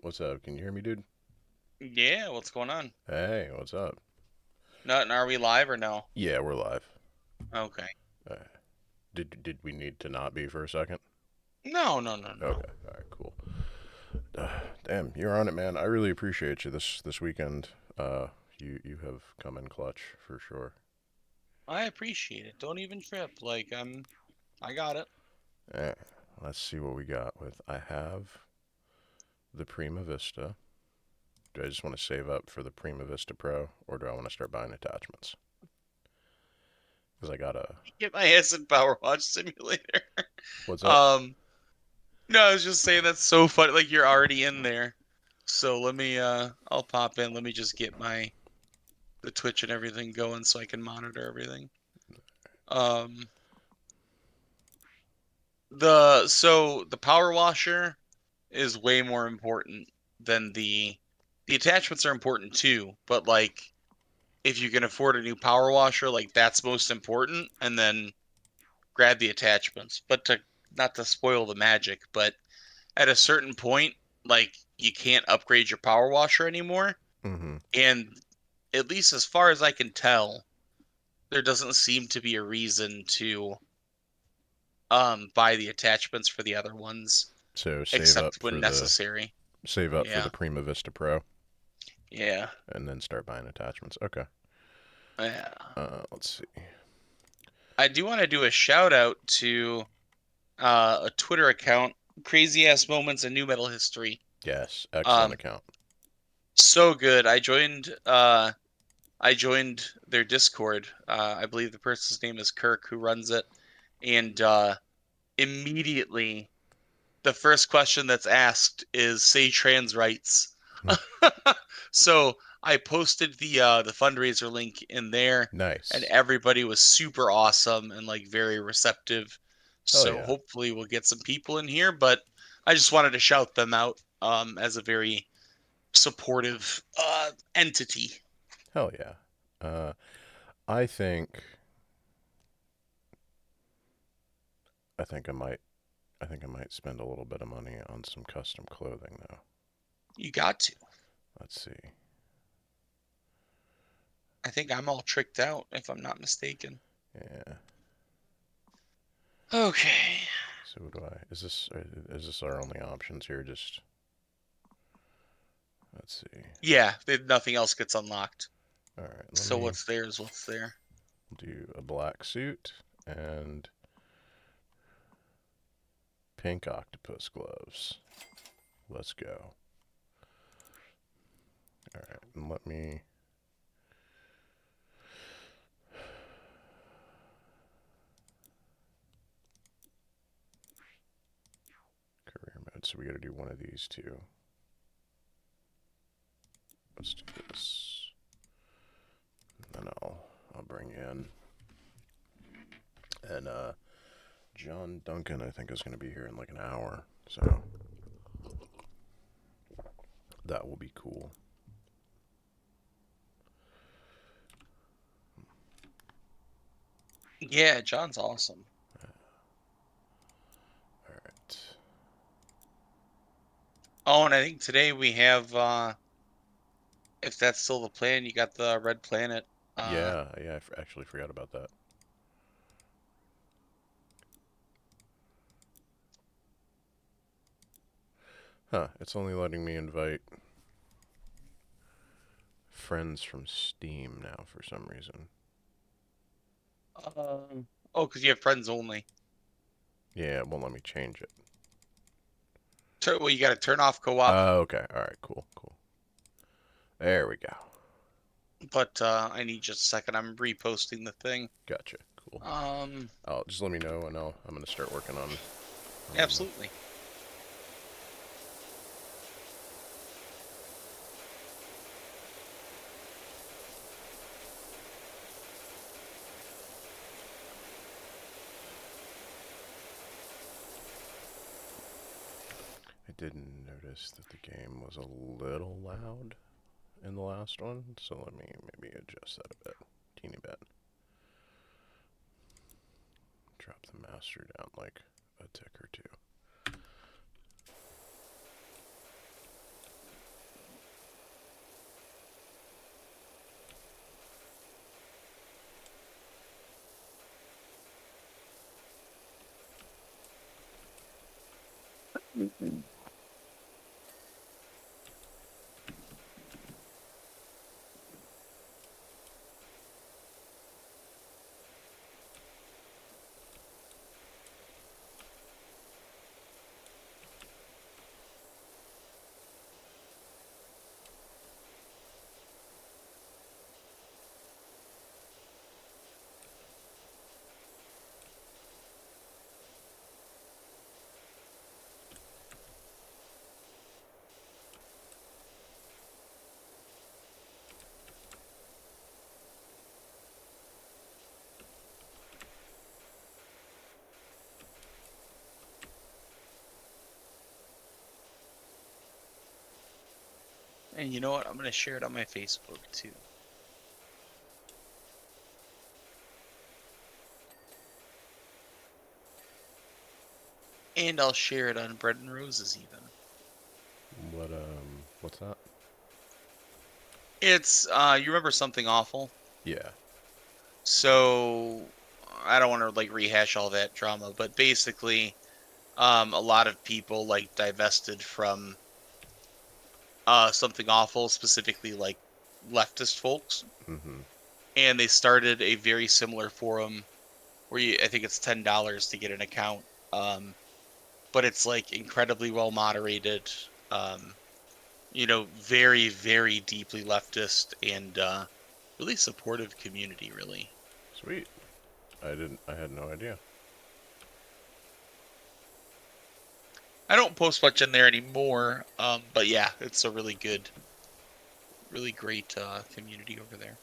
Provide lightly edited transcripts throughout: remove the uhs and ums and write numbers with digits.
What's up? Can you hear me, dude? Yeah, what's going on? Hey, what's up? Nothing. Are we live or no? Yeah, we're live. Okay. Uh, did we need to not be for a second? No, no, no, no. Okay, all right, cool. Damn, you're on it, man. I really appreciate you this weekend. You have come in clutch for sure. I appreciate it. Don't even trip. I got it. Eh, let's see what we got with. I have the Prima Vista. Do I just want to save up for the Prima Vista Pro, or do I want to start buying attachments? Because I got a. Get my ass in Power Watch Simulator. What's up? um, no, I was just saying that's so funny. Like you're already in there. So I'll pop in. Let me just get the Twitch and everything going so I can monitor everything. Um, the power washer is way more important than the attachments are important too, but like if you can afford a new power washer, like that's most important, and then grab the attachments. But to not to spoil the magic, but at a certain point, like you can't upgrade your power washer anymore. Mm-hmm. And at least as far as I can tell, there doesn't seem to be a reason to buy the attachments for the other ones So except when necessary. save up for the Yeah. Prima Vista Pro, Yeah. and then start buying attachments. Okay. Yeah. Let's see. I do want to do a shout out to a Twitter account, Crazy Ass Moments in New Metal History. Yes, excellent Um, account. so good. I joined their Discord. I believe the person's name is Kirk who runs it, and immediately the first question that's asked is say trans rights. So I posted the fundraiser link in there, and Nice. everybody was super awesome and like very receptive. Hell So yeah. hopefully we'll get some people in here, but I just wanted to shout them out as a very supportive entity. Hell yeah. Uh, I think I think I might spend a little bit of money on some custom clothing though. You got to. Let's see. I think I'm all tricked out if I'm not mistaken. Yeah. Okay. So what do I? Is this our only options here? Just let's see. Yeah, nothing else gets unlocked. All right. Let So me what's there is what's there. do a black suit and pink octopus gloves. Let's go. All right. And let me. Career mode. So we got to do one of these two. Let's do this. And then I'll bring in. And John Duncan, I think, is going to be here in like an hour. So that will be cool. Yeah, John's awesome. All right. Oh, and I think today we have if that's still the plan, you got the Red Planet. Uh Yeah, yeah, actually forgot about that. Huh, it's only letting me invite friends from Steam now for some reason. oh, because you have friends only. Yeah, it won't let me change it. Well, you got to turn off co-op, Okay, alright, cool, cool. There we go. but I need just a second. I'm reposting the thing. Gotcha, cool. Um, Just let me know and I'm gonna start working on. Absolutely. I did notice that the game was a little loud in the last one, so let me maybe adjust that a bit, teeny bit. Drop the master down like a tick or two. And you know what? I'm gonna share it on my Facebook too. And I'll share it on Bread and Roses even. What's that? It's you remember Something Awful? Yeah. So I don't want to like rehash all that drama, but basically, a lot of people like divested from Something Awful, specifically like leftist folks, Mm-hmm. and they started a very similar forum where I think it's $10 to get an account. But it's like incredibly well moderated. Um, very, very deeply leftist and really supportive community, really. Sweet. I had no idea. I don't post much in there anymore, but yeah, it's a really good, really great community over there.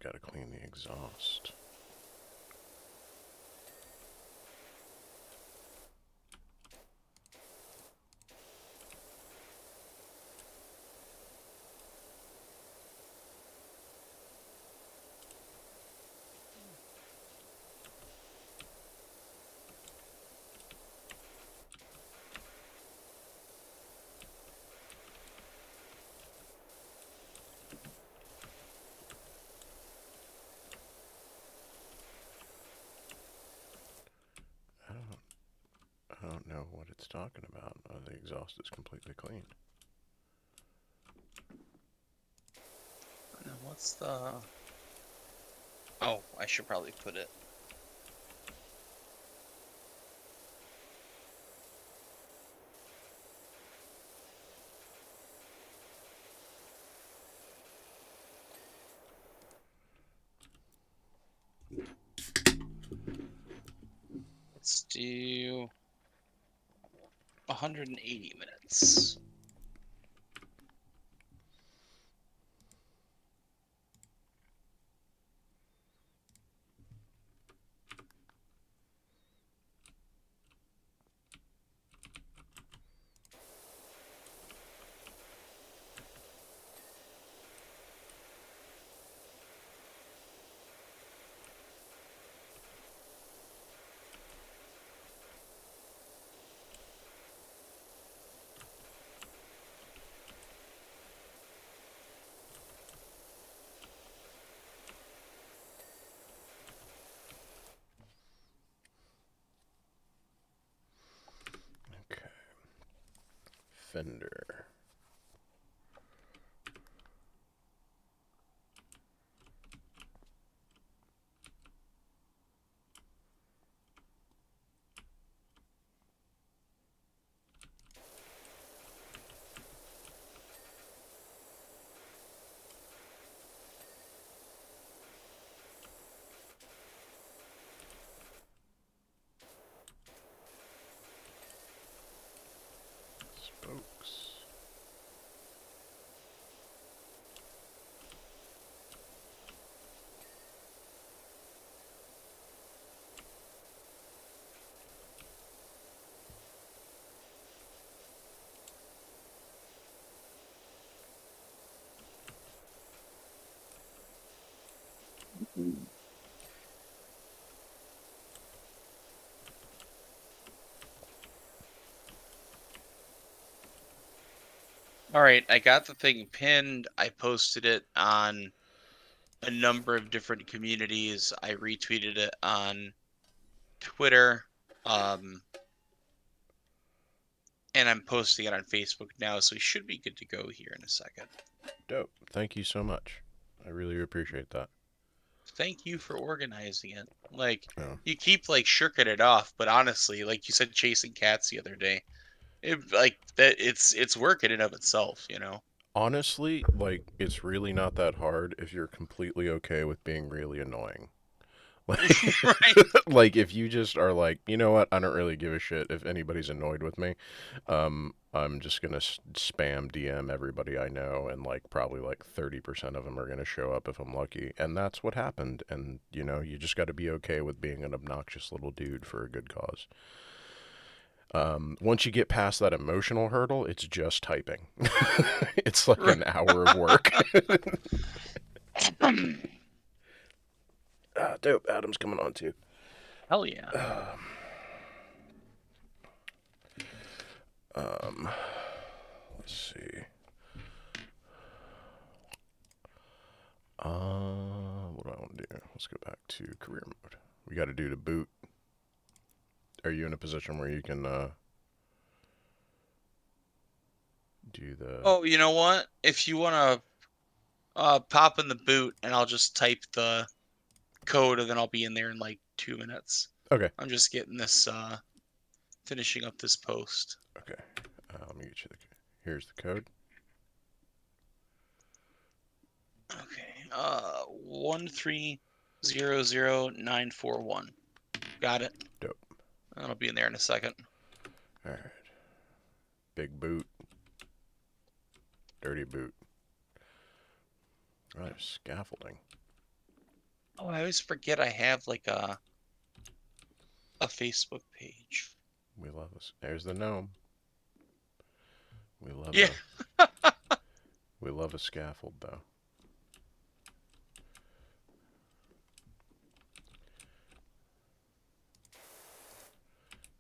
Gotta clean the exhaust. I don't I don't know what it's talking about. The exhaust is completely clean. And then what's the? Oh, I should probably put it. Let's do 180 minutes. Defender. Spokes. All right, I got the thing pinned. I posted it on a number of different communities. I retweeted it on Twitter. Um, and I'm posting it on Facebook now, so we should be good to go here in a second. Dope. Thank you so much. I really appreciate that. Thank you for organizing it. Like, Yeah. you keep like shirking it off, but honestly, like you said, chasing cats the other day, like that, it's work in and of itself, you know. Honestly, like, it's really not that hard if you're completely okay with being really annoying. Like, Right. like if you just are like, you know what, I don't really give a shit if anybody's annoyed with me. I'm just gonna spam DM everybody I know, and like probably like 30% of them are gonna show up if I'm lucky, and that's what happened. And you just got to be okay with being an obnoxious little dude for a good cause. Once you get past that emotional hurdle, it's just typing. It's like Right. an hour of work. Dope. Adam's coming on too. Hell yeah. Um, let's see. What do I want to do? Let's go back to career mode. We got to do the boot. Are you in a position where you can do the? Oh, you know what? If you wanna pop in the boot, and I'll just type the code, and then I'll be in there in like 2 minutes. Okay. I'm just getting this finishing up this post. Okay. Let me get you the. Here's the code. Okay. 1300941. Got it. Dope. I'll be in there in a second. All right. Big boot. Dirty boot. Oh, there's scaffolding. Oh, I always forget I have like a Facebook page. We love this. There's the gnome. We love Yeah. a. We love a scaffold though.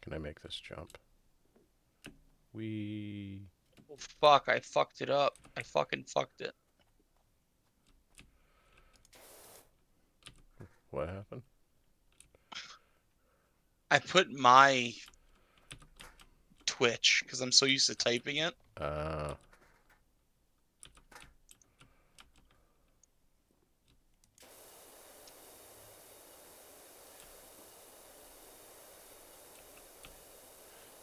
Can I make this jump? Oh, fuck, I fucked it up. I fucking fucked it. What happened? I put my Twitch because I'm so used to typing it.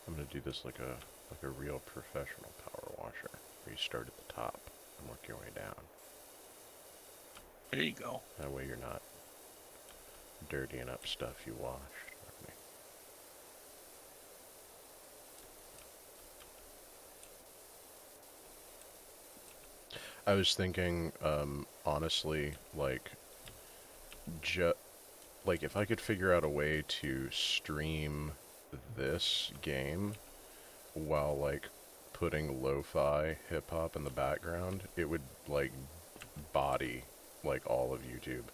I'm gonna do this like a real professional power washer. Where you start at the top and work your way down. There you go. That way you're not dirtying up stuff you washed. I was thinking, honestly, like, like if I could figure out a way to stream this game while like putting lo-fi hip hop in the background, it would like body like all of YouTube.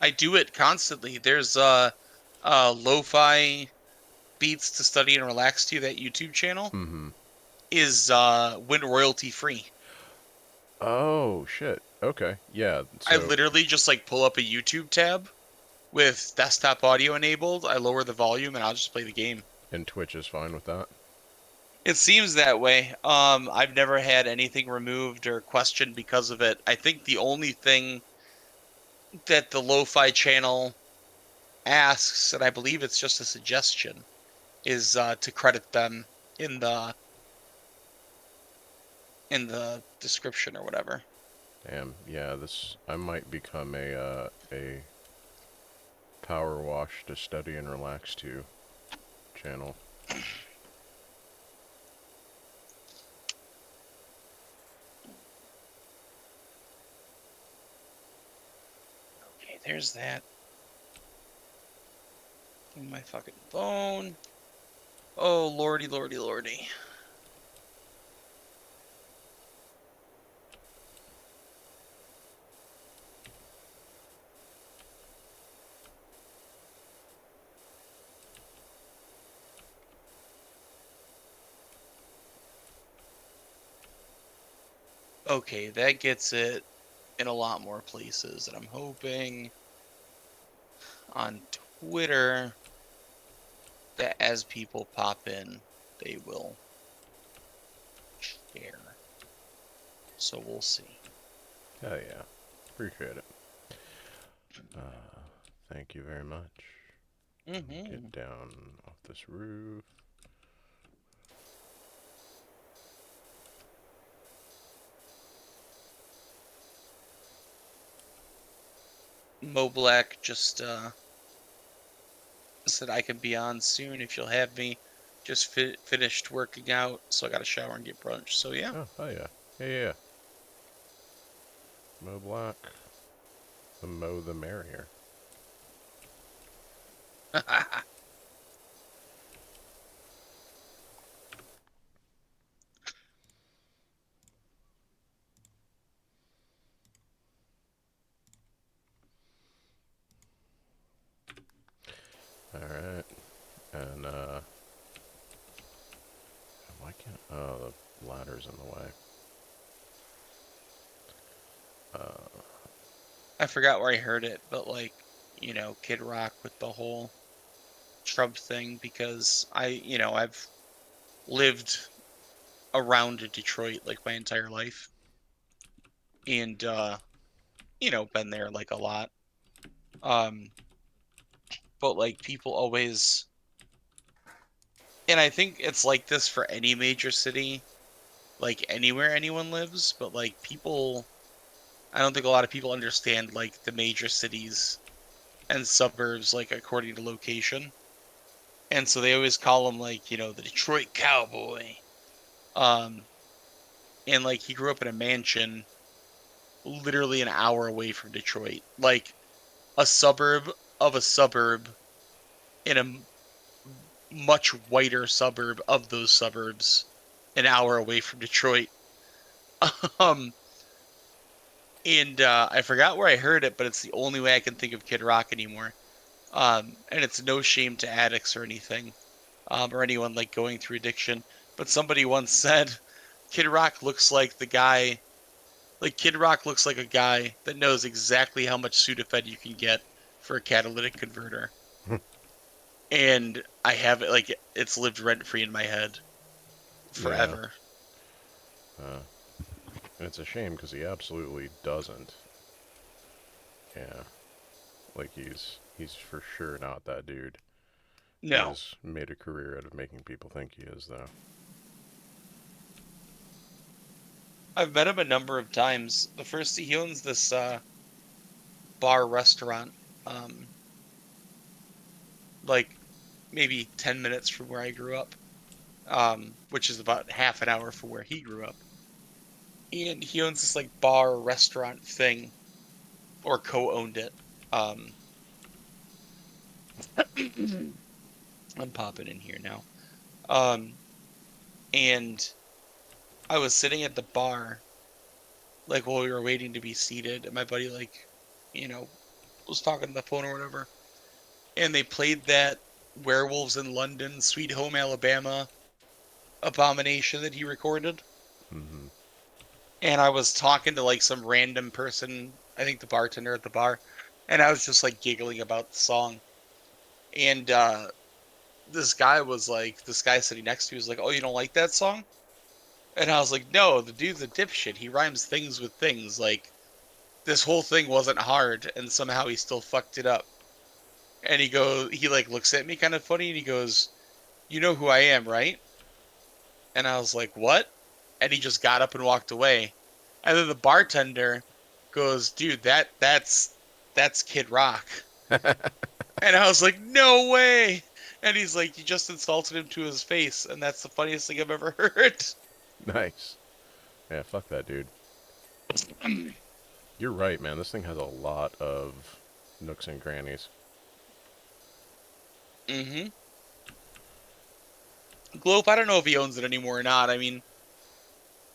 I do it constantly. There's lo-fi beats to study and relax to. That YouTube channel Mm-hmm. is win royalty free. Oh shit. Okay. Yeah. I So literally just like pull up a YouTube tab with desktop audio enabled. I lower the volume and I'll just play the game. and Twitch is fine with that. It seems that way. I've never had anything removed or questioned because of it. I think the only thing that the lo-fi channel asks, and I believe it's just a suggestion, is to credit them in the description or whatever. Damn, yeah, this I might become a power wash to study and relax to channel. Okay, there's that. My fucking phone. Oh, lordy, lordy, lordy. Okay, that gets it in a lot more places, and I'm hoping on Twitter that as people pop in, they will share. So we'll see. Oh yeah, appreciate it. Thank you very much. Get Mm-hmm. down off this roof. Mo Black just said I can be on soon if you'll have me. Just finished working out, so I got to shower and get brunch. So yeah. Oh yeah, yeah, yeah. Mo Black, the mo the merrier. All right, and why can't? Oh, the ladder's in the way. I forgot where I heard it, but like, Kid Rock with the whole Trump thing because I've lived around Detroit like my entire life and been there like a lot. Um but like people always, and I think it's like this for any major city, like anywhere anyone lives, but like people, I don't think a lot of people understand like the major cities and suburbs like according to location. And so they always call him like, the Detroit Cowboy. Um and like he grew up in a mansion literally an hour away from Detroit. Like a suburb of a suburb in a much whiter suburb of those suburbs an hour away from Detroit. Um and I forgot where I heard it, but it's the only way I can think of Kid Rock anymore. And it's no shame to addicts or anything, or anyone like going through addiction. But somebody once said Kid Rock looks like the guy, like Kid Rock looks like a guy that knows exactly how much Sudafed you can get for a catalytic converter. And I have it like it's lived rent free in my head Yeah, forever. uh, and it's a shame because he absolutely doesn't. Yeah, like he's for sure not that dude. He No, has made a career out of making people think he is, though. I've met him a number of times. The first he owns this bar restaurant, um, like maybe 10 minutes from where I grew up, which is about half an hour from where he grew up. And he owns this like bar restaurant thing, or co-owned it. Um, I'm popping in here now. Um, and I was sitting at the bar, like while we were waiting to be seated, and my buddy you know, was talking on the phone or whatever, and they played that Werewolves in London, Sweet Home Alabama abomination that he recorded. Mm-hmm. And I was talking to like some random person, I think the bartender at the bar, and I was just like giggling about the song. And this guy sitting next to me was like, "Oh, you don't like that song?" And I was like, "No, the dude's a dipshit. He rhymes things with things. Like this whole thing wasn't hard, and somehow he still fucked it up." And he like looks at me kind of funny, and he goes, "You know who I am, right?" And I was like, "What?" And he just got up and walked away. And then the bartender goes, "Dude, that's Kid Rock." And I was like, "No way!" And he's like, "You just insulted him to his face, and that's the funniest thing I've ever heard." Nice. Yeah, fuck that dude. You're right, man. This thing has a lot of nooks and crannies. Mm-hmm. Glope, I don't know if he owns it anymore or not. I mean,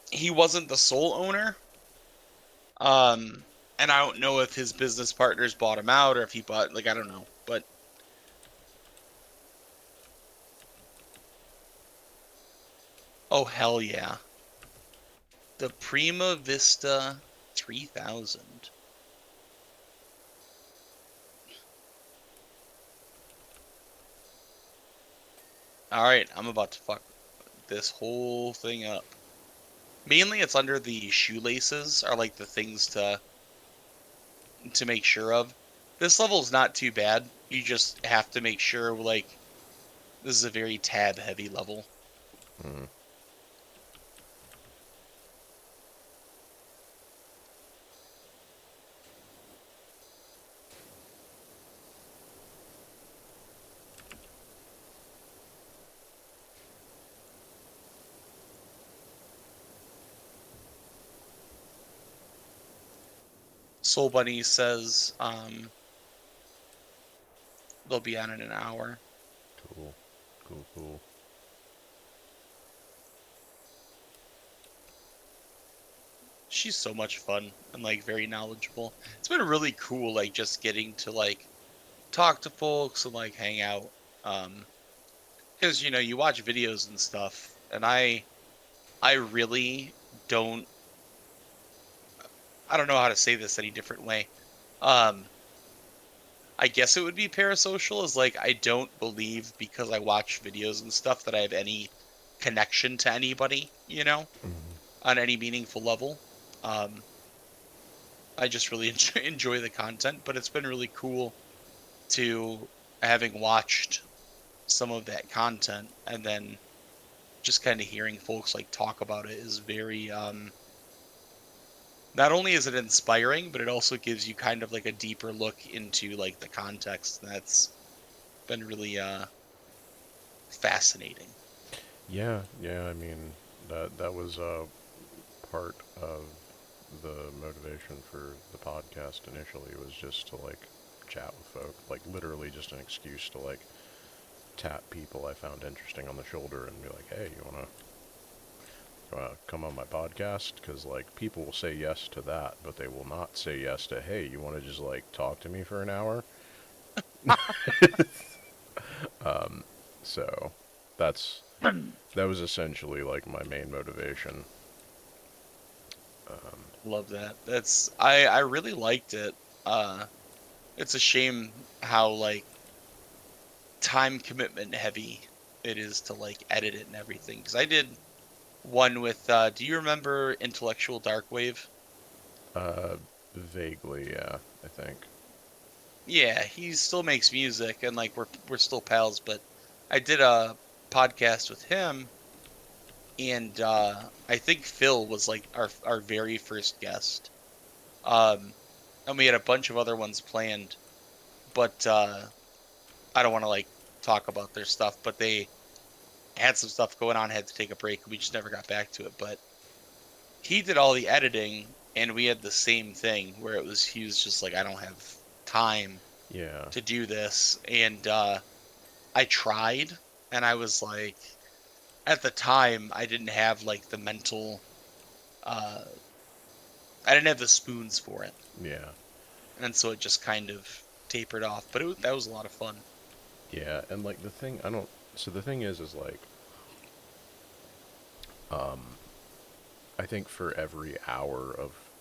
he wasn't the sole owner. Um, and I don't know if his business partners bought him out or if he bought, like, I don't know. But, oh, hell yeah. The Prima Vista 3000. All right, I'm about to fuck this whole thing up. Mainly it's under the shoelaces are like the things to make sure of. This level is not too bad. You just have to make sure like this is a very tab heavy level. Mm. Soul Bunny says they'll be on in an hour. Cool. Cool, cool. She's so much fun and like very knowledgeable. It's been really cool like just getting to like talk to folks and like hang out. Um because you watch videos and stuff and I really don't I don't know how to say this any different way. Um I guess it would be parasocial is like I don't believe because I watch videos and stuff that I have any connection to anybody, Mm. on any meaningful level. Um I just really enjoy the content, but it's been really cool to having watched some of that content and then just kind of hearing folks like talk about it is very not only is it inspiring, but it also gives you kind of like a deeper look into like the context. That's been really fascinating. Yeah, yeah. I mean, that was part of the motivation for the podcast initially was just to like chat with folk, like literally just an excuse to like tap people I found interesting on the shoulder and be like, hey, you wanna come on my podcast? Because like people will say yes to that, but they will not say yes to, hey, you want to just like talk to me for an hour? So that's that was essentially like my main motivation. Love that. I really liked it. Uh it's a shame how like time commitment heavy it is to like edit it and everything. Because I did one with do you remember Intellectual Dark Wave? Uh, Vaguely, yeah, I think. Yeah, he still makes music and like we're still pals, but I did a podcast with him and I think Phil was like our very first guest. Um and we had a bunch of other ones planned, but I don't want to like talk about their stuff, but they had some stuff going on, had to take a break. We just never got back to it, but he did all the editing and we had the same thing where he was just like I don't have time Yeah, to do this and I tried and I was like at the time I didn't have like the mental uh I didn't have the spoons for it. yeah, And so it just kind of tapered off, but that was a lot of fun. yeah. And like the thing, I don't. So the thing is like, I think for every hour of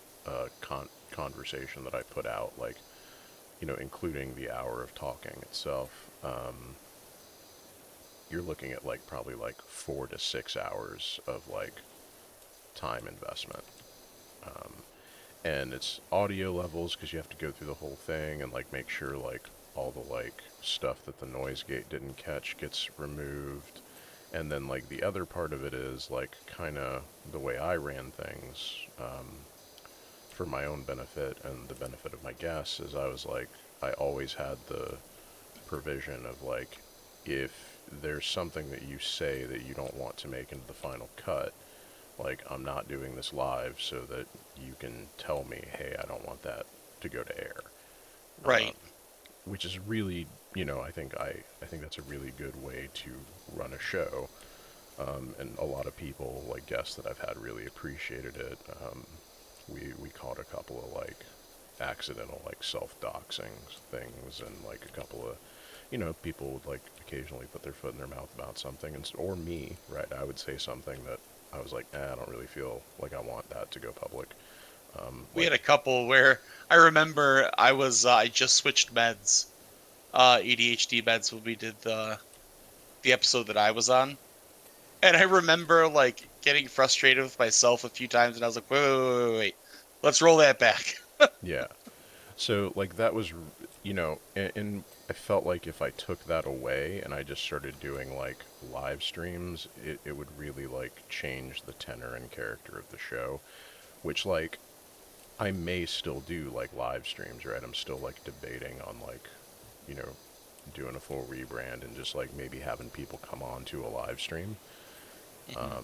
conversation that I put out, like, including the hour of talking itself, you're looking at like probably like 4 to 6 hours of like time investment. Um, and it's audio levels because you have to go through the whole thing and like make sure like all the like stuff that the noise gate didn't catch gets removed. And then like the other part of it is like kind of the way I ran things, for my own benefit and the benefit of my guests, is I was like, I always had the provision of like, if there's something that you say that you don't want to make into the final cut, like I'm not doing this live so that you can tell me, hey, I don't want that to go to air. Right. Which is really, I think that's a really good way to run a show. And a lot of people, like guests that I've had, really appreciated it. We caught a couple of like accidental like self-doxing things, and like a couple of, people would like occasionally put their foot in their mouth about something, and or me, right? I would say something that I was like, I don't really feel like I want that to go public. We Like, had a couple where I remember I just switched meds, ADHD meds when we did the episode that I was on, and I remember like getting frustrated with myself a few times, and I was like, wait, let's roll that back. yeah. So like that was, and I felt like if I took that away and I just started doing like live streams, it would really like change the tenor and character of the show, which like I may still do like live streams, right? I'm still like debating on like, you know, doing a full rebrand and just like maybe having people come on to a live stream Hmm.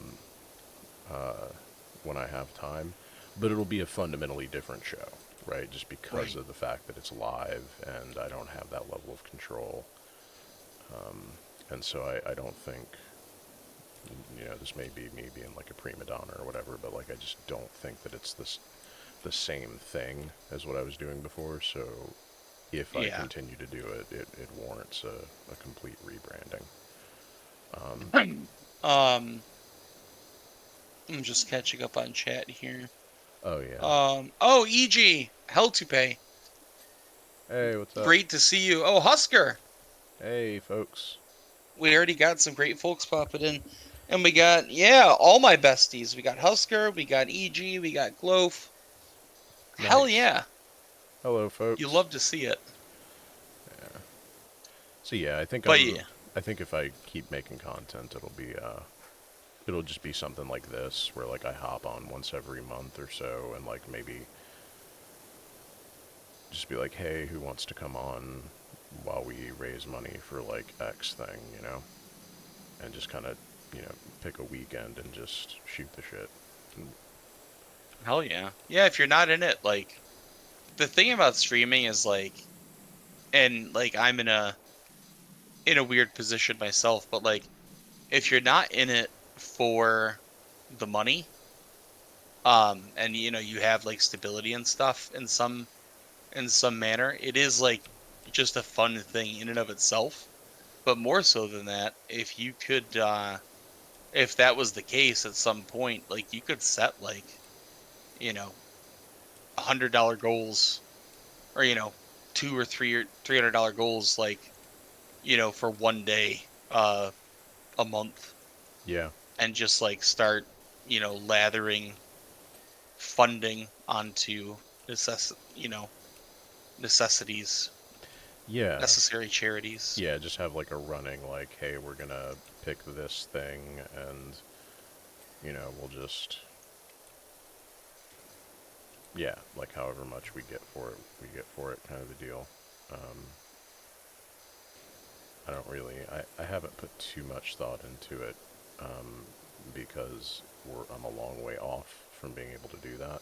when I have time. But it'll be a fundamentally different show, right? Just because Right. of the fact that it's live and I don't have that level of control. And so I don't think, this may be me being like a prima donna or whatever, but like I just don't think that it's the same thing as what I was doing before. So if I Yeah. continue to do it, it warrants a complete rebranding. um, I'm just catching up on chat here. Oh yeah. Oh, EG, hell to pay. Hey, what's up? Great to see you. Oh, Husker. Hey, folks. We already got some great folks popping in. And we got, yeah, all my besties. We got Husker, we got EG, we got Gloaf. Hell Nice. yeah. Hello, You folks. love to see it. Yeah. So yeah, But yeah, I think if I keep making content, it'll just be something like this, where like I hop on once every month or so, and like maybe just be like, hey, who wants to come on while we raise money for like X thing, and just kind of, pick a weekend and just shoot the shit. hell yeah. Yeah, if you're not in it, like, the thing about streaming is like, and like I'm in a weird position myself, but like if you're not in it for the money, and you have like stability and stuff in some manner, it is like just a fun thing in and of itself. But more so than that, if you could, if that was the case at some point, like you could set like, you know, $100 goals, or two or three or $300 goals, like for one day, a month, Yeah. and just like start, lathering funding onto necessities, Yeah. necessary charities. Yeah, just have like a running, like, hey, we're gonna pick this thing, and we'll just, yeah, like however much we get for it, we get for it, kind of the deal. Um, I don't really, I haven't put too much thought into it, um, because I'm a long way off from being able to do that.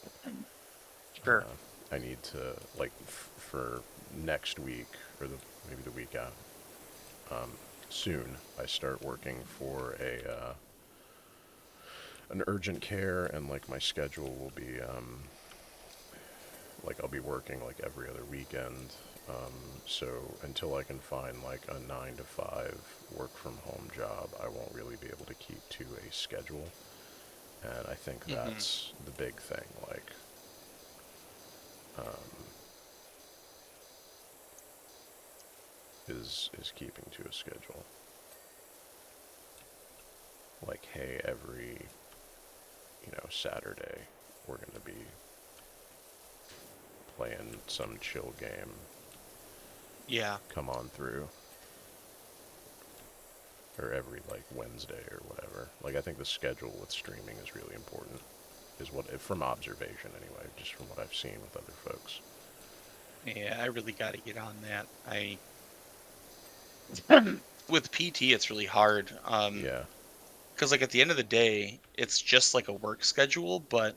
Sure. I need to, like, for next week, or maybe the week after, soon, I start working for an urgent care, and like my schedule will be, like I'll be working like every other weekend. So until I can find like a 9 to 5 work from home job, I won't really be able to keep to a schedule. And I think Hmm. that's the big thing. Like, is keeping to a schedule. like, hey, every, Saturday we're going to be playing some chill game. Yeah. Come on through. Or every, like, Wednesday or whatever. Like, I think the schedule with streaming is really important. Is what, from observation anyway, just from what I've seen with other folks. Yeah, I really got to get on that. I with PT, it's really hard. Yeah. Because like at the end of the day, it's just like a work schedule, but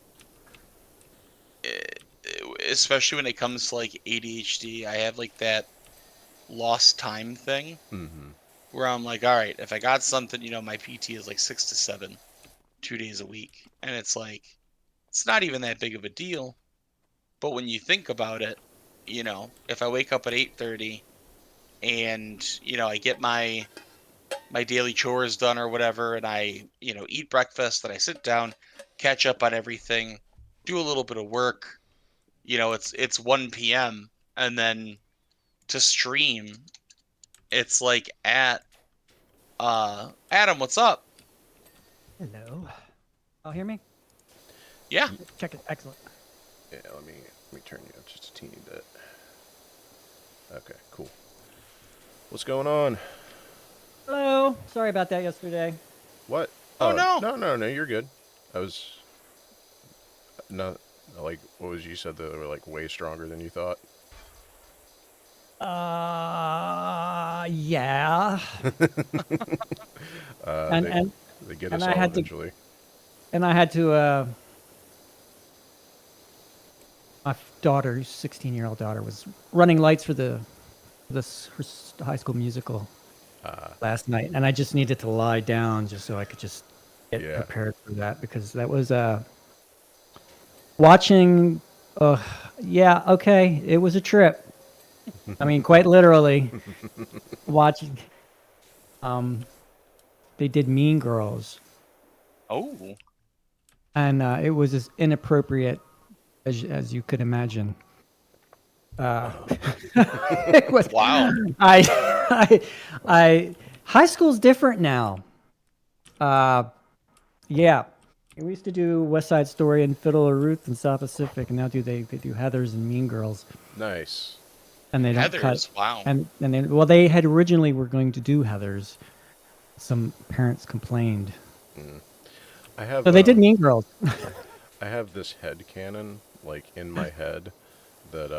especially when it comes to like ADHD, I have like that lost time thing Mm-hmm. where I'm like, all right, if I got something, my PT is like 6 to 7, 2 days a week, and it's like it's not even that big of a deal. But when you think about it, if I wake up at 8:30 and I get my daily chores done or whatever, and I eat breakfast, and I sit down, catch up on everything, do a little bit of work. It's 1 p.m. and then to stream, it's like at Adam, what's up? Hello. Oh, hear me? Yeah. Check it. Excellent. Yeah, let me turn you up just a teeny bit. Okay, cool. What's going on? Hello. Sorry about that yesterday. What? Oh no. No, you're good. I was not like what was you said that they were like way stronger than you thought. Yeah. Uh, And they and they get and us I all had to eventually. and I had to my daughter, 16-year-old daughter, was running lights for her high school musical last night, and I just needed to lie down just so I could just get Yeah. prepared for that, because that was watching. Yeah, okay, it was a trip. I mean, quite literally watching. They did Mean Girls, Oh. and it was as inappropriate as you could imagine. It was. Wow. I high school's different now. Yeah, we used to do West Side Story and Fiddler Ruth and South Pacific, and now they do Heathers and Mean Girls, Nice. and they don't cut. Heather's. Wow. And they had originally were going to do Heathers. Some parents complained, I have so they did Mean Girls. I have this head canon like in my head that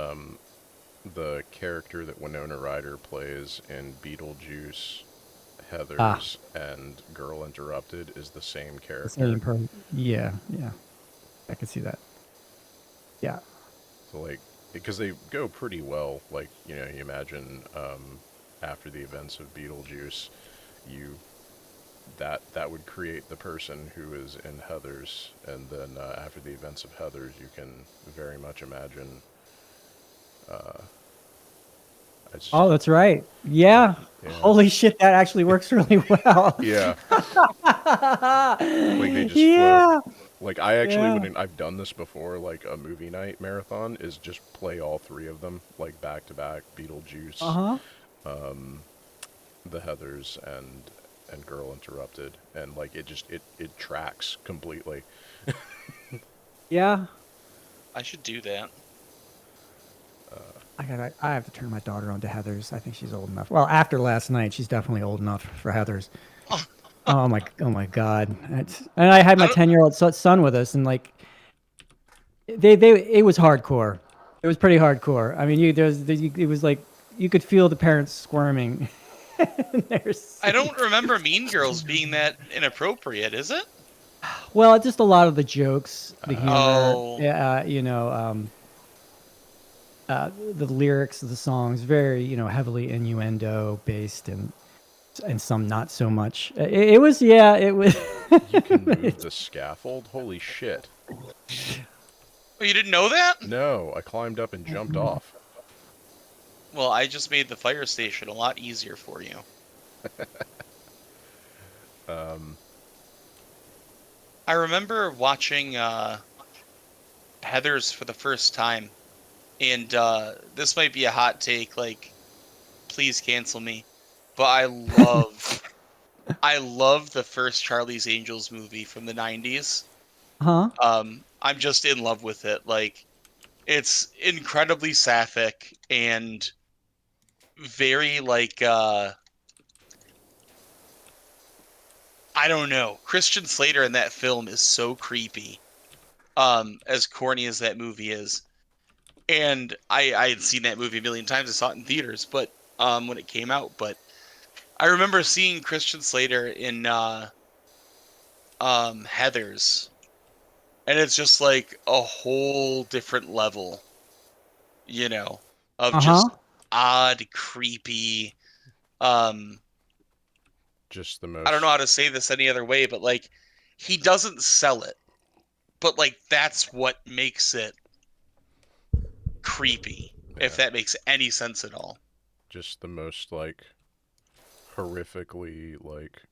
the character that Winona Ryder plays in Beetlejuice, Ah, Heathers, and Girl Interrupted is the same the character. same person. Yeah, yeah, I could see that. Yeah. So like, because they go pretty well. Like you imagine after the events of Beetlejuice, you that would create the person who is in Heathers, and then after the events of Heathers, you can very much imagine. I just Oh, that's right. Yeah. yeah Holy shit, that actually works really well. yeah like they just flow. Yeah. Like I actually Yeah. wouldn't. I've done this before. Like a movie night marathon is just play all three of them like back to back. Beetlejuice, Uh-huh. the Heathers, and Girl Interrupted, and like it tracks completely. Yeah. I should do that. I have to turn my daughter on to Heathers. I think she's old enough. Well, after last night, she's definitely old enough for Heathers. Oh my God. And I had I my don't. 10-year-old son with us, and like it was hardcore. It was pretty hardcore. I mean, it was like you could feel the parents squirming in their I don't seats. remember Mean Girls being that inappropriate, is it? Well, just a lot of the jokes, the humor, Oh, yeah, the lyrics of the songs, very heavily innuendo based, and some not so much. It was, yeah, it was. You can move the scaffold. Holy shit! oh, you didn't know that? No, I climbed up and jumped off. Well, I just made the fire station a lot easier for you. I remember watching Heathers for the first time, and this might be a hot take, like, please cancel me, but I love I love the first Charlie's Angels movie from the 90s. Huh? I'm just in love with it. Like, it's incredibly sapphic and very like I don't know. Christian Slater in that film is so creepy. As corny as that movie is. And I had seen that movie a million times. I saw it in theaters, but when it came out, but I remember seeing Christian Slater in Heathers, and it's just like a whole different level, you know, of Uh-huh. just odd, creepy. Um, Just the I don't know most. how to say this any other way, but like he doesn't sell it, but like that's what makes it creepy, if Yeah, that makes any sense at all. just the most like horrifically like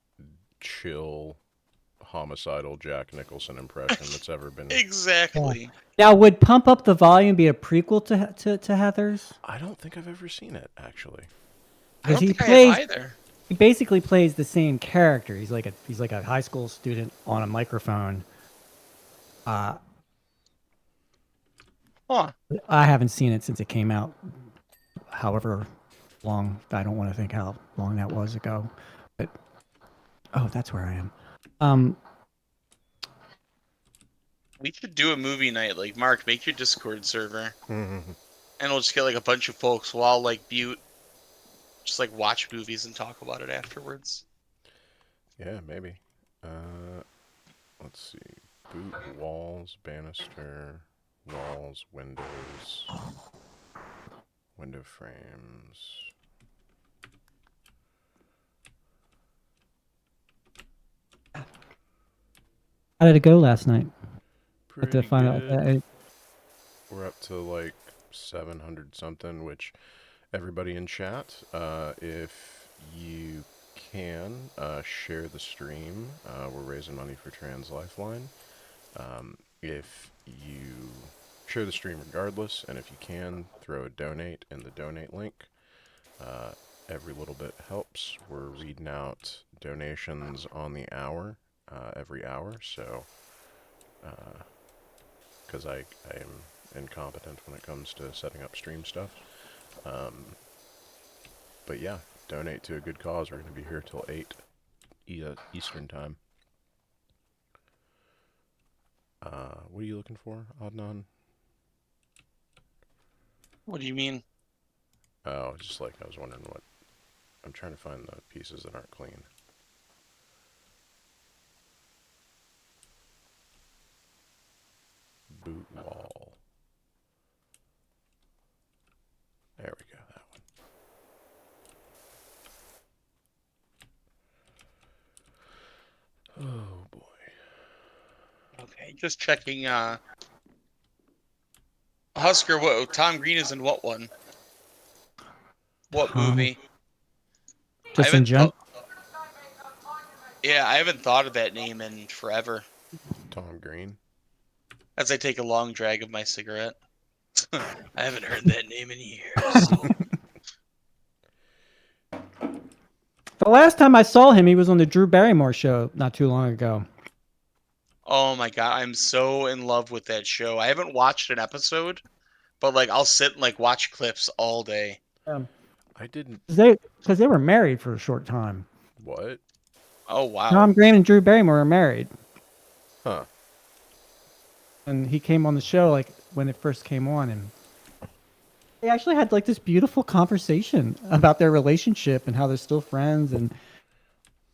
chill homicidal Jack Nicholson impression that's ever been. Yeah. Exactly. Now, would Pump Up the Volume be a prequel to Heathers? I don't think I've ever seen it actually. I Because don't think I have either. he basically plays the same character. He's like a high school student on a microphone. Uh, Huh. I haven't seen it since it came out. However long, I don't want to think how long that was ago. But oh, that's where I am. Um, We should do a movie night. Like, Mark, make your Discord server, Yeah, and we'll just get like a bunch of folks. We'll all like mute, just like watch movies and talk about it afterwards. maybe. Let's see. Boot walls, banister, walls, windows, window frames. how did it go last night? Have to Pretty find out. good. We're up to like 700 something, which everybody in chat, if you can, share the stream. We're raising money for Trans Lifeline. If you share the stream regardless, and if you can, throw a donate in the donate link. Every little bit helps. We're reading out donations on the hour, every hour, so, because I am incompetent when it comes to setting up stream stuff. But yeah, donate to a good cause. We're going to be here till 8 Eastern time. What are you looking for, Adnan? What do you mean? Oh, just like I was wondering what. I'm trying to find the pieces that aren't clean. Boot wall. There we go, that one. Oh boy. Okay, just checking. Husker, what? Tom Green is in what one? What movie? I Just in haven't general. thought. Yeah, I haven't thought of that name in forever. Tom Green. As I take a long drag of my cigarette. I haven't heard that name in years. The last time I saw him, he was on the Drew Barrymore show not too long ago. Oh my god, I'm so in love with that show. I haven't watched an episode, but like I'll sit and like watch clips all day. I didn't. Because they were married for a short time. What? Oh wow. Tom Green and Drew Barrymore are married, Huh. and he came on the show like when it first came on, and they actually had like this beautiful conversation about their relationship and how they're still friends, and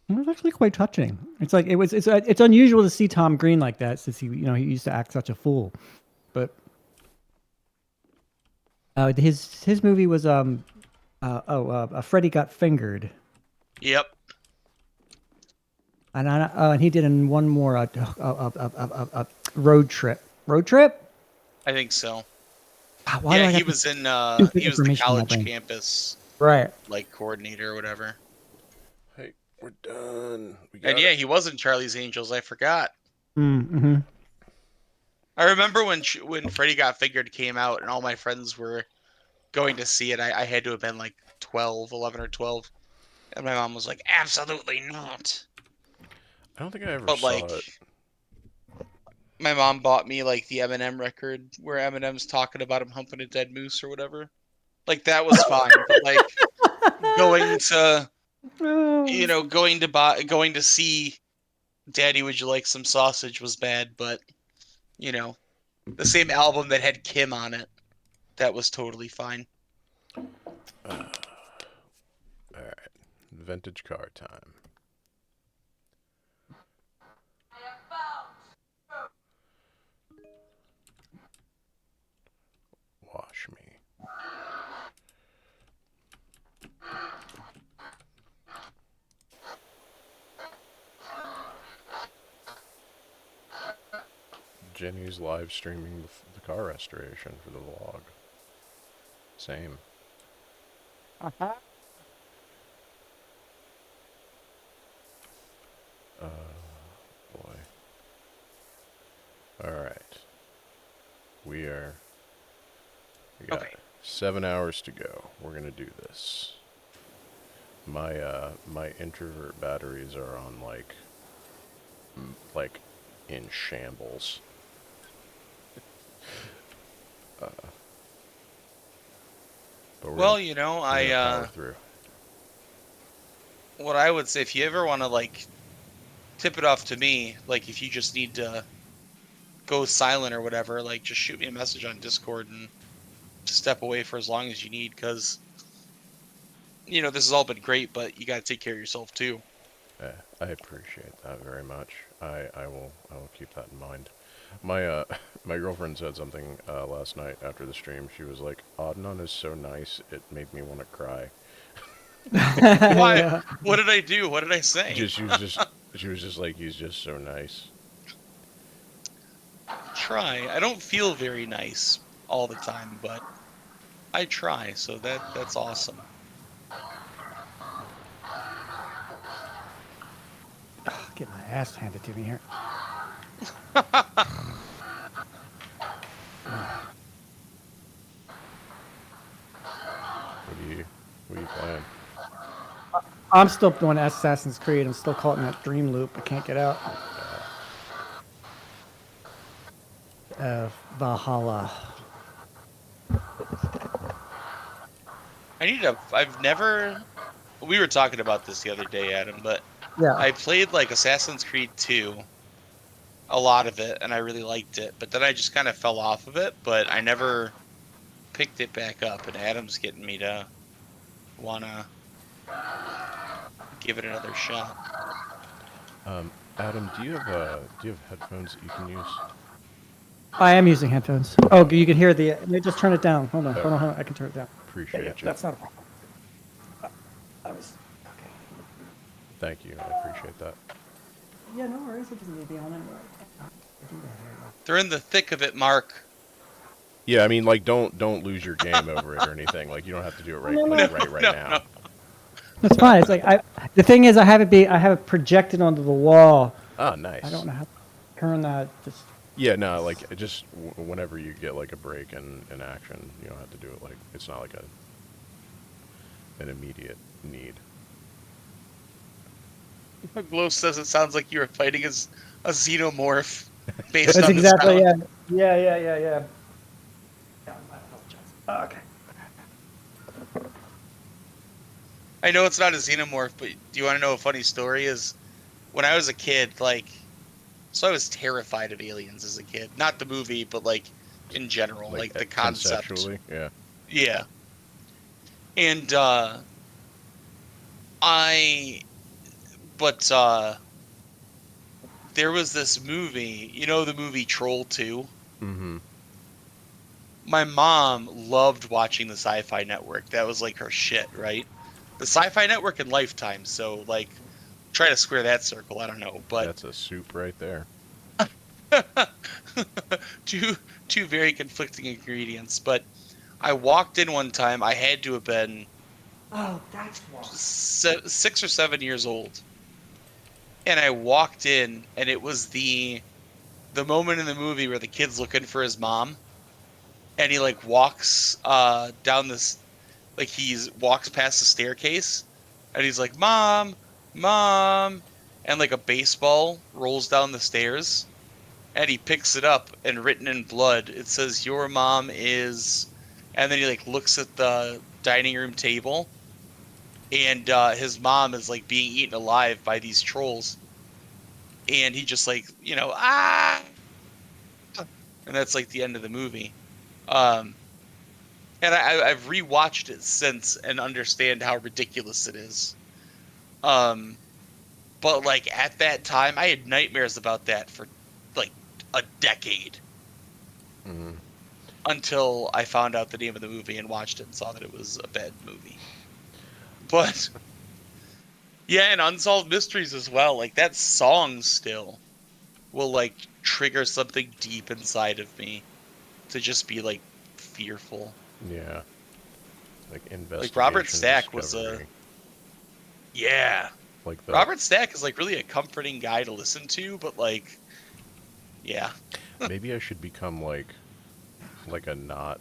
it was actually quite touching. It's like it's unusual to see Tom Green like that since he used to act such a fool, but his movie was Freddie Got Fingered. Yep. And he did in one more road trip. Road trip? I think so. Why do Yeah, I he got was in stupid he was the information in my college brain? campus Right. like coordinator or whatever. Hey, we're done. We got And yeah, he was in Charlie's Angels. I forgot. Mm-hmm. I remember when Freddy Got Fingered came out and all my friends were going to see it. I had to have been like 12, 11 or 12. And my mom was like, absolutely not. I don't think I ever But saw like, it. my mom bought me like the Eminem record where Eminem's talking about him humping a dead moose or whatever. Like that was fine, but like going to going to see Daddy, Would You Like Some Sausage was bad, but the same album that had Kim on it, that was totally fine. All right, vintage car time. Wash me. Jenny's live streaming the car restoration for the vlog. Same. Uh-huh. Boy. Alright. We got Okay. 7 hours to go. We're gonna do this. My introvert batteries are on like in shambles. But Well, we're gonna power through. what I would say, if you ever want to like tip it off to me, like if you just need to go silent or whatever, like just shoot me a message on Discord and step away for as long as you need, because this has all been great, but you got to take care of yourself too. I appreciate that very much. I will keep that in mind. My my girlfriend said something last night after the stream. She was like, "Adnan is so nice, it made me want to cry." Why? Yeah. What did I do? What did I say? She was just like, he's just so nice. Try. I don't feel very nice all the time, but I try, so that's awesome. Get my ass handed to me here. What are you playing? I'm still doing Assassin's Creed. I'm still caught in that dream loop. I can't get out. Valhalla. I've never. We were talking about this the other day, Adam, but Yeah. I played like Assassin's Creed 2, a lot of it, and I really liked it, but then I just kind of fell off of it, but I never picked it back up, and Adam's getting me to wanna give it another shot. Adam, do you have headphones that you can use? I am using headphones. Oh, you can hear the. Let me just turn it down. Hold on. Okay. Hold on. Hold on. I can turn it down. Appreciate you. That's not a problem. I was. Okay. Thank you. I appreciate that. Yeah, no worries. It doesn't need to be on anyway. They're in the thick of it, Mark. Yeah, I mean, like, don't lose your game over it or anything. Like, you don't have to do it right now. No. That's fine. It's like the thing is, I have it projected onto the wall. Oh, nice. I don't know how to turn that. Just. Yeah, no, like, just whenever you get, like, a break in action, you don't have to do it, like, it's not like an immediate need. Glow says it sounds like you were fighting as a xenomorph based That's on exactly the sound. Yeah. Yeah, I apologize. Okay. I know it's not a xenomorph, but do you want to know a funny story? Is when I was a kid, so I was terrified of aliens as a kid. Not the movie, but in general, like the concept. Conceptually, yeah. Yeah. And there was this movie, the movie Troll 2? Mm-hmm. My mom loved watching the Sci-Fi Network. That was like her shit, right? The Sci-Fi Network and Lifetime, so try to square that circle, I don't know, but That's a soup right there. two very conflicting ingredients. But I walked in one time, I had to have been That's why. 6 or 7 years old, and I walked in, and it was the moment in the movie where the kid's looking for his mom, and he walks down this, he walks past the staircase, and he's like, "Mom, mom," and like a baseball rolls down the stairs, and he picks it up, and written in blood, it says, "Your mom is," and then he like looks at the dining room table, and his mom is like being eaten alive by these trolls, and he just like ah, and that's like the end of the movie. Um, and I've rewatched it since and understand how ridiculous it is. Um, but like at that time, I had nightmares about that for like a decade Mm. until I found out the name of the movie and watched it and saw that it was a bad movie. But yeah, and Unsolved Mysteries as well. Like that song still will like trigger something deep inside of me to just be like fearful. Yeah. Like Like Robert investigation, Stack was a discovery. yeah. Like the Robert Stack is like really a comforting guy to listen to, but like yeah. maybe I should become like a not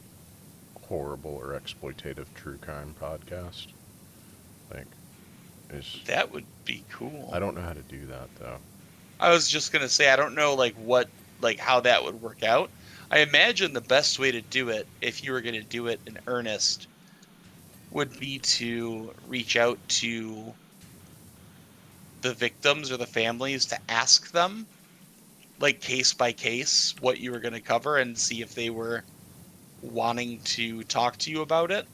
horrible or exploitative true crime podcast. Like is That would be I cool. don't know how to do that though. I was just gonna say I don't know like how that would work out. I imagine the best way to do it, if you were gonna do it in earnest, would be to reach out to the victims or the families to ask them, like case by case, what you were gonna cover and see if they were wanting to talk to you about it.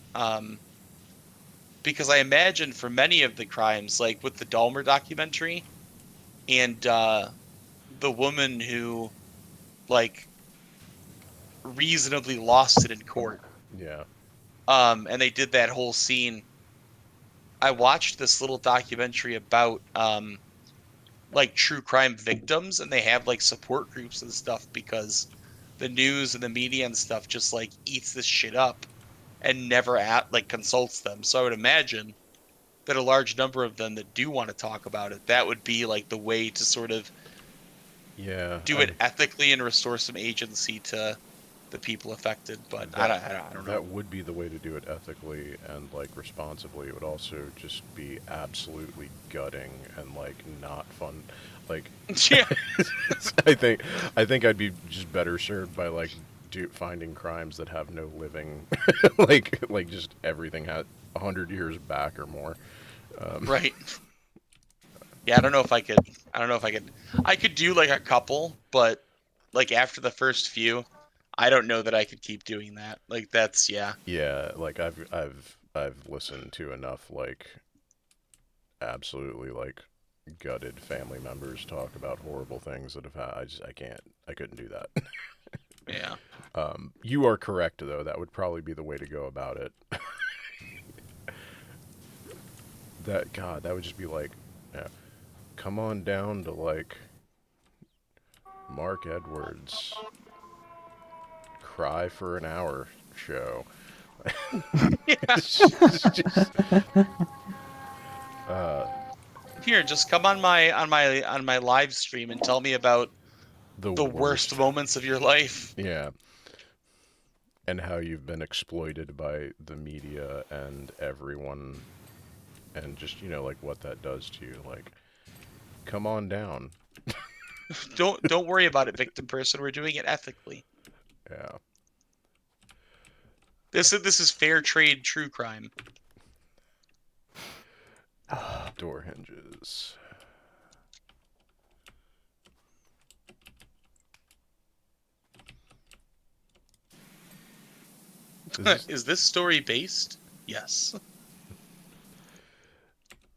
Because I imagine for many of the crimes, like with the Dahmer documentary and the woman who like reasonably lost it in court. Yeah. And they did that whole scene. I watched this little documentary about like true crime victims, and they have like support groups and stuff because the news and the media and stuff just like eats this shit up and never like consults them. So I would imagine that a large number of them that do want to talk about it, that would be like the way to sort of Yeah, do it ethically and restore some agency to the people affected. But that I don't know. that would be the way to do it ethically and like responsibly. It would also just be absolutely gutting and like not fun. Like Yeah, I think I'd be just better served by like finding crimes that have no living like just everything had 100 years back or more. right. Yeah, I don't know if I could. I don't know if I could. I could do like a couple, but like after the first few, I don't know that I could keep doing that. Like that's yeah. Yeah, like I've listened to enough like absolutely like gutted family members talk about horrible things that have had. I couldn't do that. Yeah. You are correct though. That would probably be the way to go about it. That would just be like, yeah, come on down to like Mark Edwards cry for an hour show. Yeah. Just, Here, just come on my live stream and tell me about the the worst worst. moments of your life. Yeah. And how you've been exploited by the media and everyone, and just, like what that does to you. Like, come on down. Don't worry about it, victim person. We're doing it ethically. Yeah. This is fair trade true crime. Door hinges. Is this story based? Yes.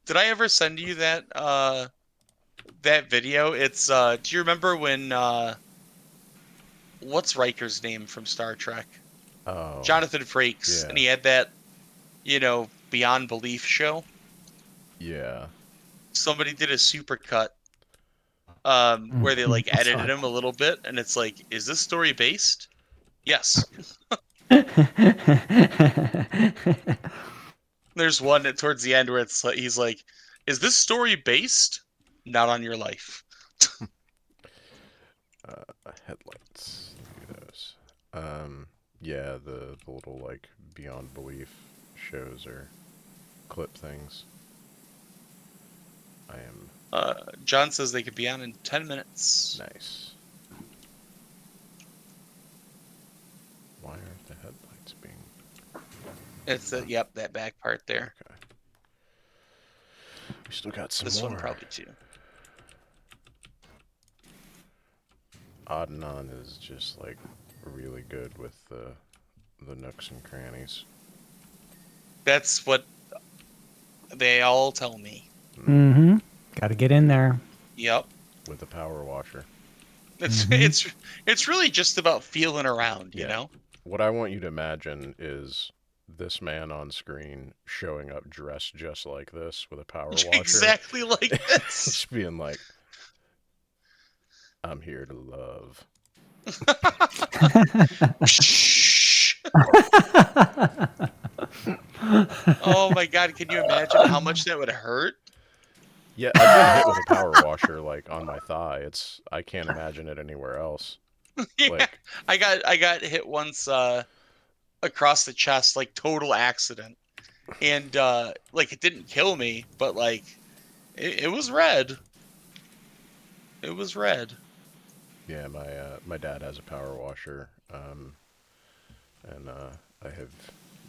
Did I ever send you that video? It's do you remember when what's Riker's name from Star Trek? Oh, Jonathan Frakes, and yeah. he had that, Beyond Belief show. Yeah. Somebody did a super cut where they like I saw edited him a little bit, and it's like, is this story based? Yes. it. There's one towards the end where it's like he's like, is this story based? Not on your life. Headlights. Look at those. Yeah, the little, like, Beyond Belief shows or clip things. I am John says they could be on in 10 minutes. nice. Why aren't the headlights being... It's that back part there. Okay. We still got some This more. one probably too. Odd and On is just like really good with the nooks and crannies. That's what they all tell me. Mm-hmm. Got to get in there. Yep. With the power washer. It's really just about feeling around, you know? What I want you to imagine is this man on screen showing up dressed just like this with a power washer. Exactly like this. Just being like, I'm here to love. Shh. Oh my god, can you imagine how much that would hurt? Yeah, I've been hit with a power washer like on my thigh. I can't imagine it anywhere else. Yeah, Like, I got hit once across the chest, like total accident. And like it didn't kill me, but like it was red. It was red. yeah, my dad has a power washer, and I have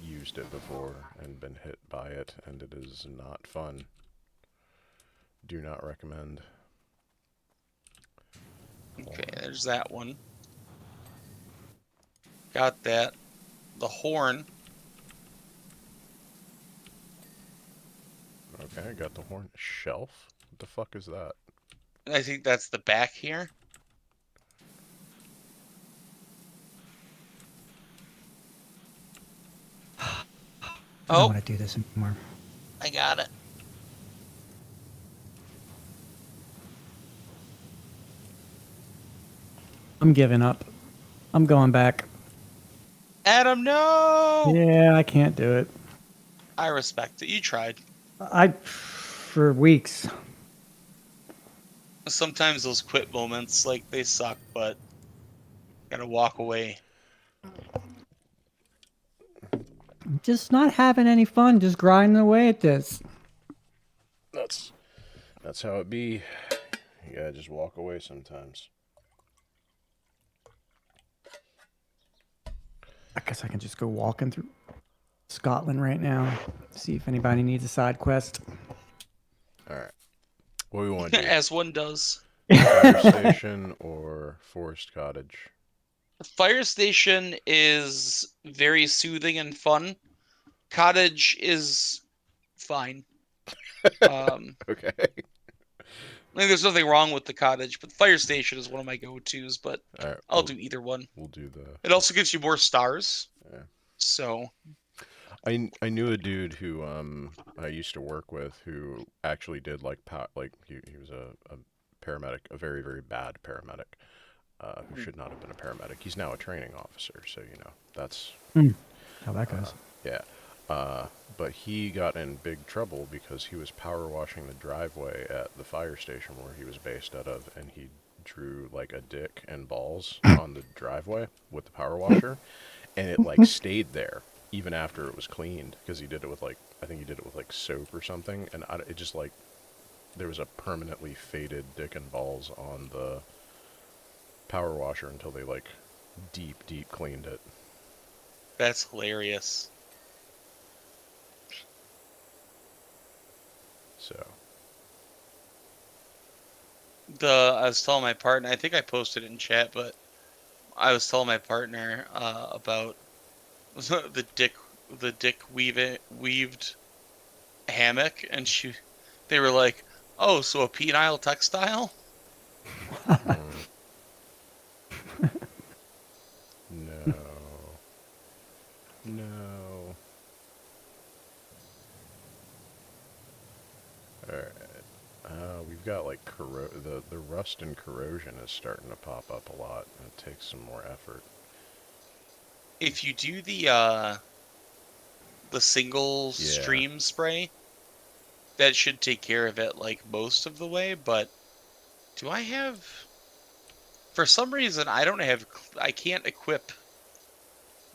used it before and been hit by it, and it is not fun. Do not recommend. Okay, there's that one. Got that. The horn. Okay, got the horn. Shelf? What the fuck is that? I think that's the back here. I don't Oh, want to do this anymore. I got it. I'm giving up. I'm going back. Adam, no! Yeah, I can't do it. I respect it. You tried. For weeks. Sometimes those quit moments, like, they suck, but gotta walk away. Just not having any fun, just grinding away at this. That's how it be. You gotta just walk away sometimes. I guess I can just go walking through Scotland right now. See if anybody needs a side quest. Alright. What do we want to do? As one does. Fire station or forest cottage? The fire station is very soothing and fun. Cottage is fine. Okay. I mean, there's nothing wrong with the cottage, but the fire station is one of my go-tos, but Alright, I'll do either one. We'll do the... It also gives you more stars. Yeah. So... I knew a dude who I used to work with who actually did like he was a paramedic, a very, very bad paramedic, who should not have been a paramedic. He's now a training officer, so you know that's How that goes. yeah. But he got in big trouble because he was power washing the driveway at the fire station where he was based out of, and he drew like a dick and balls on the driveway with the power washer, and it like stayed there even after it was cleaned because he did it with like, I think he did it with like soap or something, and it just like, there was a permanently faded dick and balls on the power washer until they like deep cleaned it. That's hilarious. So I was telling my partner, I think I posted it in chat, but I was telling my partner about the dick weaved hammock, and they were like, "Oh, so a penile textile?" No. Alright. We've got like the rust and corrosion is starting to pop up a lot. It takes some more effort. If you do the single stream spray, that should take care of it like most of the way, but do I have... For some reason, I can't equip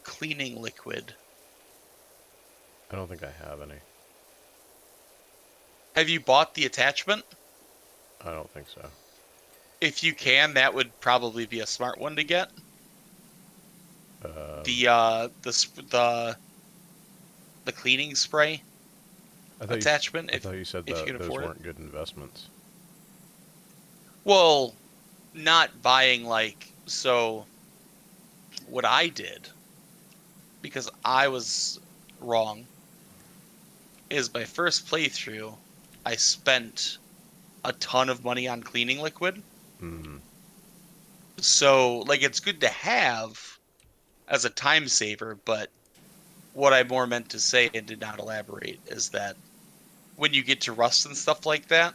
cleaning liquid. I don't think I have any. Have you bought the attachment? I don't think so. If you can, that would probably be a smart one to get. Um, The cleaning spray attachment, I thought you said if you that can those afford it. weren't good investments. Well, not buying so. What I did, because I was wrong, is my first playthrough, I spent a ton of money on cleaning liquid. Hmm. So, it's good to have as a time saver, but what I more meant to say and did not elaborate is that when you get to rust and stuff like that,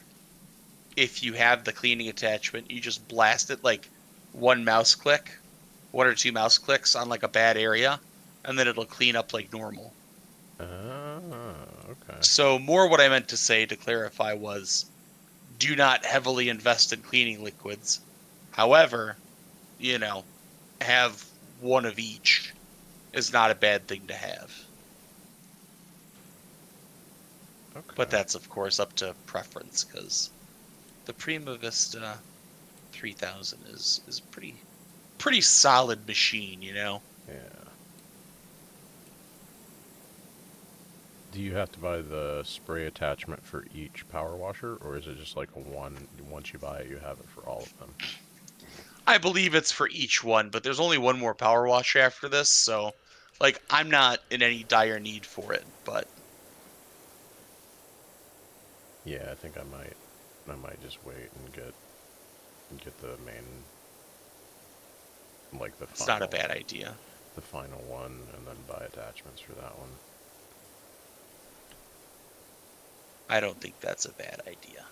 if you have the cleaning attachment, you just blast it one mouse click, one or two mouse clicks on a bad area, and then it'll clean up like normal. Okay. So more what I meant to say to clarify was do not heavily invest in cleaning liquids. However, have one of each is not a bad thing to have. Okay. But that's of course up to preference because the Prima Vista 3000 is pretty solid machine, Yeah. Do you have to buy the spray attachment for each power washer, or is it just like a one? Once you buy it, you have it for all of them. I believe it's for each one, but there's only one more power washer after this, so I'm not in any dire need for it, but Yeah, I think I might just wait and get the main, like the it's not a final, bad idea. the final one, and then buy attachments for that one. I don't think that's a bad idea.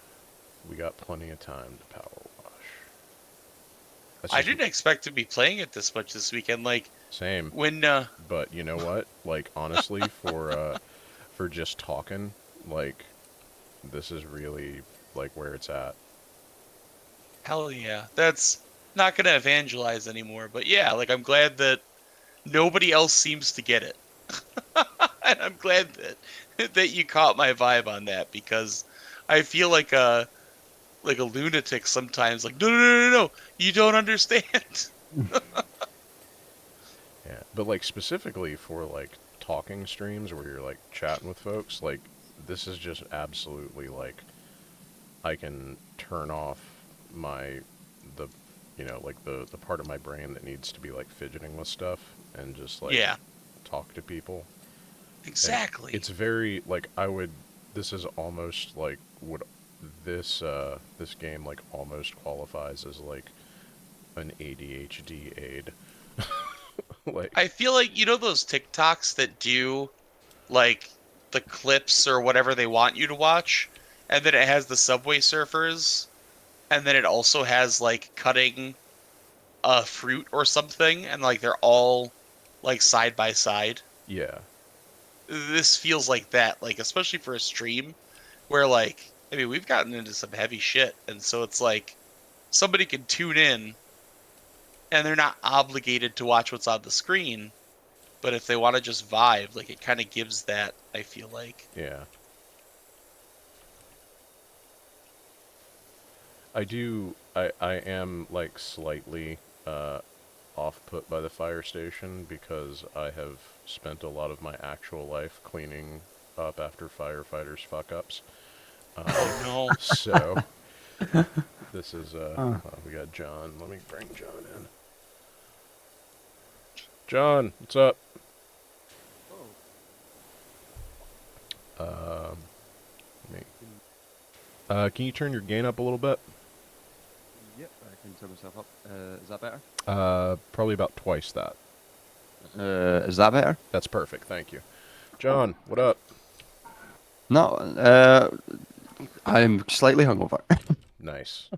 We got plenty of time to power wash. I didn't expect to be playing it this much this weekend. Same. When But you know what? Honestly, for just talking, this is really where it's at. hell yeah, that's not gonna evangelize anymore. But yeah, I'm glad that nobody else seems to get it, and I'm glad that you caught my vibe on that because I feel like a lunatic sometimes. No, you don't understand. Yeah, but specifically for talking streams where you're chatting with folks, this is just absolutely I can turn off my the the part of my brain that needs to be fidgeting with stuff and just Yeah, talk to people. And exactly. it's very this is almost would this game almost qualifies as an ADHD aid. I feel like those TikToks that do like the clips or whatever they want you to watch, and then it has the Subway Surfers, and then it also has cutting a fruit or something, and they're all side by side. Yeah. This feels like that, especially for a stream where I mean we've gotten into some heavy shit, and so it's somebody can tune in and they're not obligated to watch what's on the screen, but if they want to just vibe, it kind of gives that, I feel like. Yeah. I am slightly off put by the fire station because I have spent a lot of my actual life cleaning up after firefighters fuck ups. Oh no. So this is we got John. Let me bring John in. John, what's up? Me. Can you turn your gain up a little bit? Yep, I can turn myself up. Is that better? Probably about twice that. Is that better? That's perfect. Thank you. John, what up? No, I'm slightly hungover. Nice.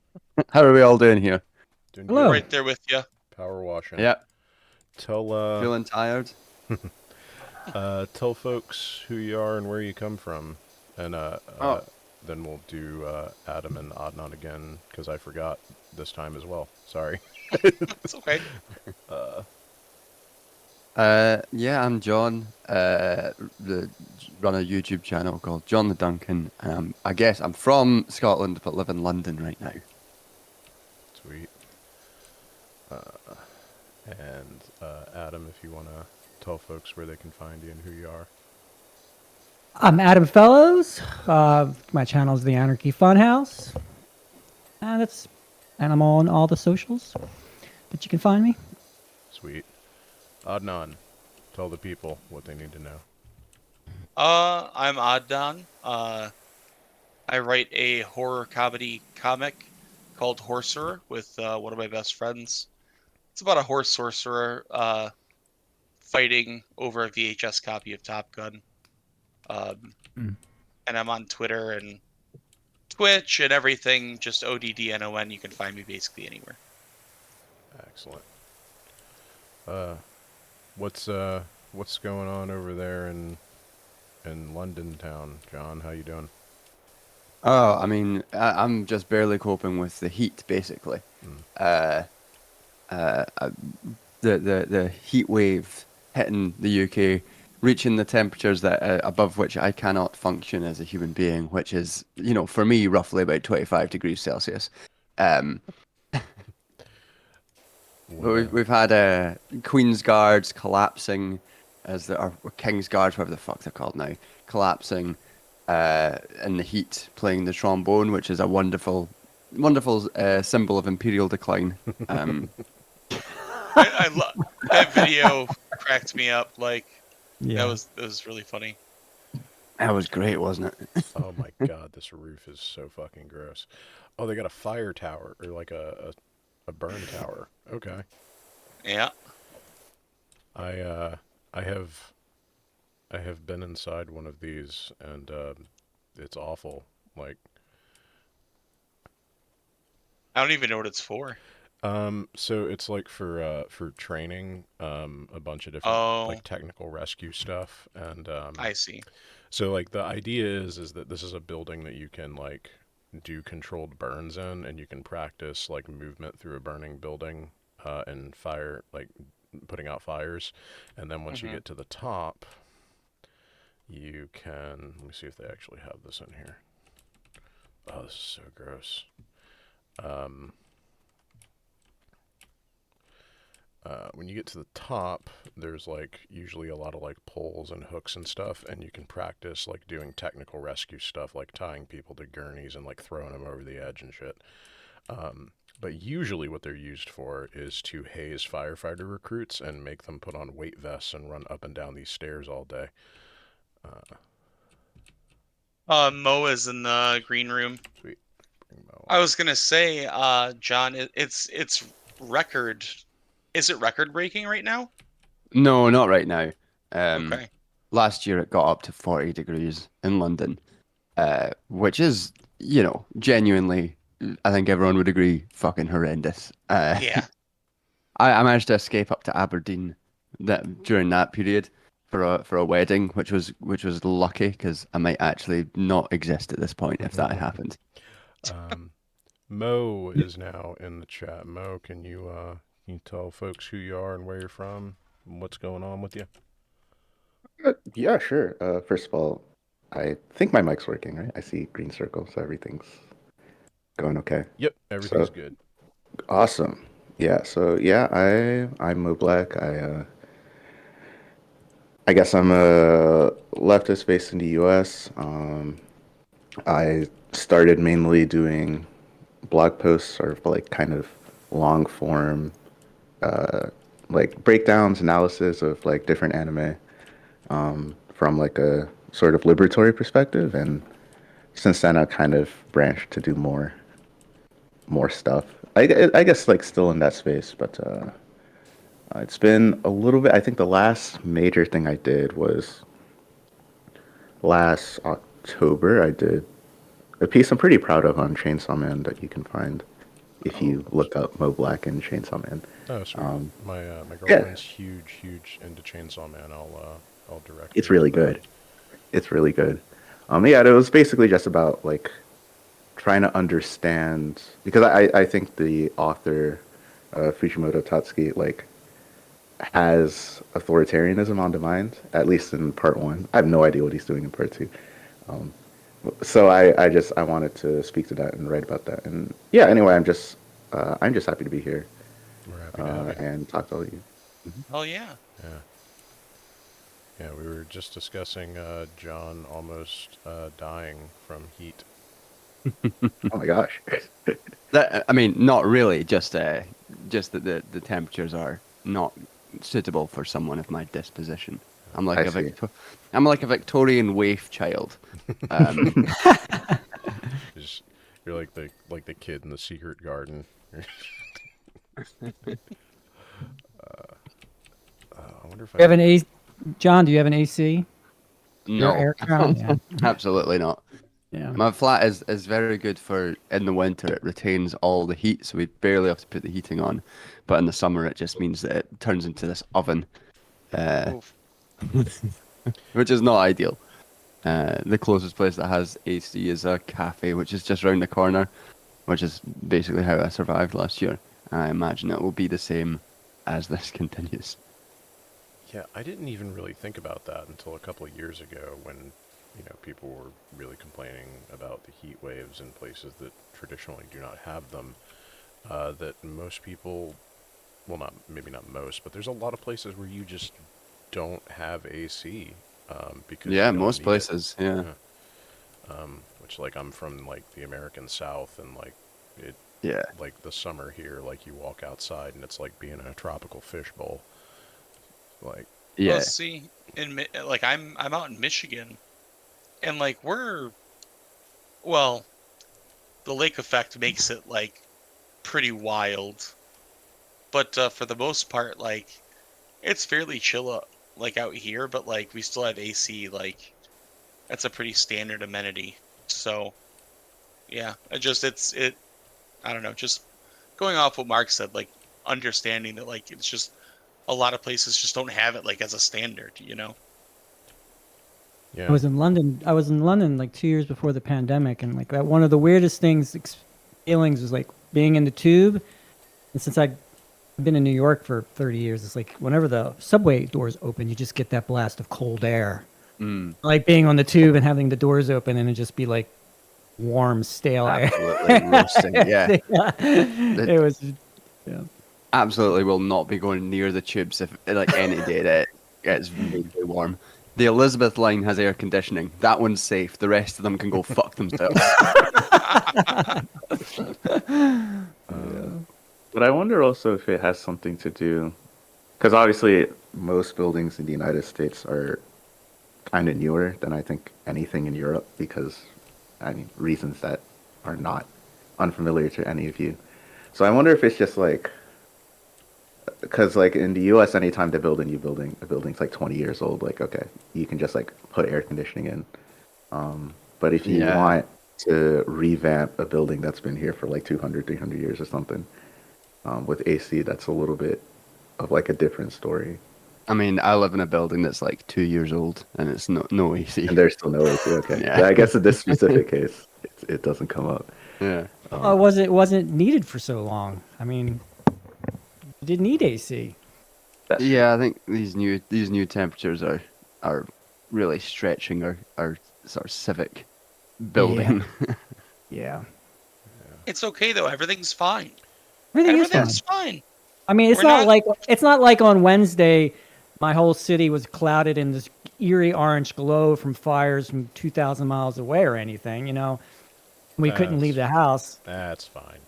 How are we all doing here? Doing Hello. good. Right there with you. Power washing. Yeah, Tell feeling tired. tell folks who you are and where you come from, and then we'll do Adam and Adnan again because I forgot this time as well. Sorry. It's okay. Yeah, I'm John. Run a YouTube channel called John the Duncan. I guess I'm from Scotland but live in London right now. Sweet. And Adam, if you want to tell folks where they can find you and who you are. I'm Adam Fellows. My channel is the Anarchy Funhouse. And I'm on all the socials that you can find me. Sweet. Adnan, tell the people what they need to know. I'm Adnan. I write a horror comedy comic called Horserer with one of my best friends. It's about a horse sorcerer fighting over a VHS copy of Top Gun. And I'm on Twitter and Twitch and everything, just ODDNON. You can find me basically anywhere. Excellent. What's going on over there in London town, John? How you doing? Oh, I mean, I'm just barely coping with the heat, basically. The heat wave hitting the UK, reaching the temperatures that above which I cannot function as a human being, which is, for me, roughly about 25 degrees Celsius. Um, we've had Queen's Guards collapsing, or King's Guards, whatever the fuck they're called now, collapsing in the heat, playing the trombone, which is a wonderful, wonderful symbol of imperial decline. I love that video. Cracked me up. Like Yeah. that was really funny. That was great, wasn't it? Oh my god, this roof is so fucking gross. Oh, they got a fire tower, or like a burn tower. Okay. Yeah. I have been inside one of these, and it's awful. Like, I don't even know what it's for. so it's like for training, a bunch of different like technical rescue stuff, and I see. so like the idea is that this is a building that you can like do controlled burns in, and you can practice like movement through a burning building, and fire, like putting out fires, and then once you get to the top, you can, let me see if they actually have this in here. Oh, this is so gross. When you get to the top, there's like usually a lot of like poles and hooks and stuff, and you can practice like doing technical rescue stuff, like tying people to gurneys and like throwing them over the edge and shit. But usually what they're used for is to haze firefighter recruits and make them put on weight vests and run up and down these stairs all day. Mo is in the green room. Sweet. Bring Mo I on. was gonna say, John, it's record. Is it record breaking right now? No, not right now. Okay. Last year it got up to 40 degrees in London, which is, genuinely, I think everyone would agree, fucking horrendous. Yeah. I managed to escape up to Aberdeen during that period for a wedding, which was lucky because I might actually not exist at this point if that had happened. Mo is now in the chat. Mo, can you tell folks who you are and where you're from and what's going on with you? Yeah, sure. First of all, I think my mic's working, right? I see green circle, so everything's going okay. Yep, everything's So good. awesome. Yeah, so yeah, I'm Mo Black. I guess I'm a leftist based in the US. I started mainly doing blog posts, sort of like kind of long form, like breakdowns, analysis of like different anime, from like a sort of liberatory perspective. And since then, I kind of branched to do more stuff. I guess like still in that space, but it's been a little bit. I think the last major thing I did was last October. I did a piece I'm pretty proud of on Chainsaw Man that you can find if you look up Mo Black and Chainsaw Man. Oh, sweet. My Yeah, girlfriend's huge into Chainsaw Man. I'll direct it's her really to that. good. It's really good. Yeah, it was basically just about like trying to understand, because I think the author Fujimoto Tatsuki, like has authoritarianism on the mind, at least in part one. I have no idea what he's doing in part two. Um, so I wanted to speak to that and write about that. And yeah, anyway, I'm just happy to be here We're happy to have you. and talk to all of you. Oh yeah. Yeah. Yeah, we were just discussing John almost dying from heat. Oh my gosh. I mean, not really. Just that the temperatures are not suitable for someone of my disposition. I'm like I a see. I'm like a Victorian waif child. Um, Just, you're like the kid in the secret garden. I wonder if You have an AC, John? Do you have an AC? Your no, air count? Yeah. absolutely not. Yeah. My flat is very good for in the winter. It retains all the heat, so we barely have to put the heating on. But in the summer, it just means that it turns into this oven, Oof. which is not ideal. The closest place that has AC is a cafe, which is just round the corner, which is basically how I survived last year. I imagine it will be the same as this continues. Yeah, I didn't even really think about that until a couple of years ago when, people were really complaining about the heat waves in places that traditionally do not have them. That most people, well, maybe not most, but there's a lot of places where you just don't have AC because Yeah, you don't most need it. places. Yeah. Which like I'm from like the American South and like it Yeah. like the summer here, like you walk outside and it's like being in a tropical fishbowl. Like Yeah. Well, see, like I'm out in Michigan, and like well, the lake effect makes it like pretty wild, but for the most part, like it's fairly chill like out here, but like we still have AC. Like that's a pretty standard amenity. So yeah, it. I don't know, just going off what Mark said, like understanding that like it's just a lot of places just don't have it like as a standard, you know. yeah, I was in London. I was in London like 2 years before the pandemic, and like that one of the weirdest feelings was like being in the tube. And since I've been in New York for 30 years, it's like whenever the subway doors open, you just get that blast of cold air. Mm, Like being on the tube and having the doors open and it just be like warm, stale air. absolutely roasting. Yeah. It was. Yeah. Absolutely will not be going near the tubes if like any day that it gets vaguely warm. The Elizabeth line has air conditioning. That one's safe. The rest of them can go fuck themselves. But I wonder also if it has something to do, because obviously most buildings in the United States are kind of newer than I think anything in Europe, because I mean reasons that are not unfamiliar to any of you. So I wonder if it's just like, because like in the U.S., anytime they build a building's like 20 years old, like okay, you can just like put air conditioning in. But if you Yeah. want to revamp a building that's been here for like 200, 300 years or something, with AC, that's a little bit of like a different story. I mean, I live in a building that's like 2 years old and it's no AC. And there's still no AC. Okay, Yeah. yeah, I guess in this specific case, it doesn't come up. Yeah. Well, it wasn't needed for so long. I mean, you didn't need AC. That's Yeah, I think these new temperatures are really stretching our sort of civic building. Yeah. It's okay though. Everything's fine. Everything is fine. Everything's fine. I mean, We're not- it's not like on Wednesday, my whole city was clouded in this eerie orange glow from fires from 2,000 miles away or anything. You know, we couldn't leave the house. that's fine.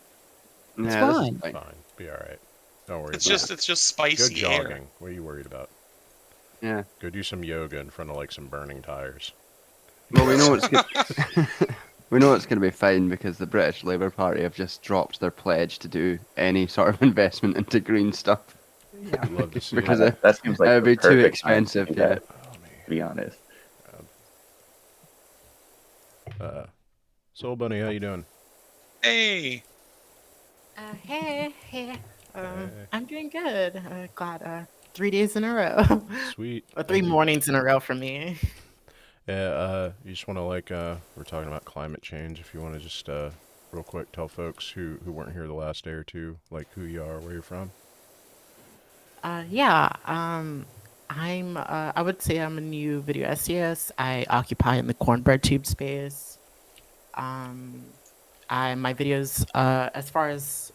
It's Yeah, this is fine. Fine, be all right. Don't worry. It's about just it. it's just Go spicy jogging. air. What are you worried about? Yeah. Go do some yoga in front of like some burning tires. Well, we know it's we know it's going to be fine because the British Labour Party have just dropped their pledge to do any sort of investment into green stuff. I'd love to see Because it. that seems like it'd the be too perfect time to expensive. do Yeah. that, to be honest. Soul Bunny, how you doing? Hey, Hey. Hey. I'm doing good. Glad 3 days in a row. Sweet. Or 3 mornings in a row for me. Yeah, you just want to we're talking about climate change. If you want to just real quick tell folks who weren't here the last day or two, like who you are, where you're from. Yeah. I would say I'm a new video SES. I occupy in the cornbread tube space. Um, my videos, as far as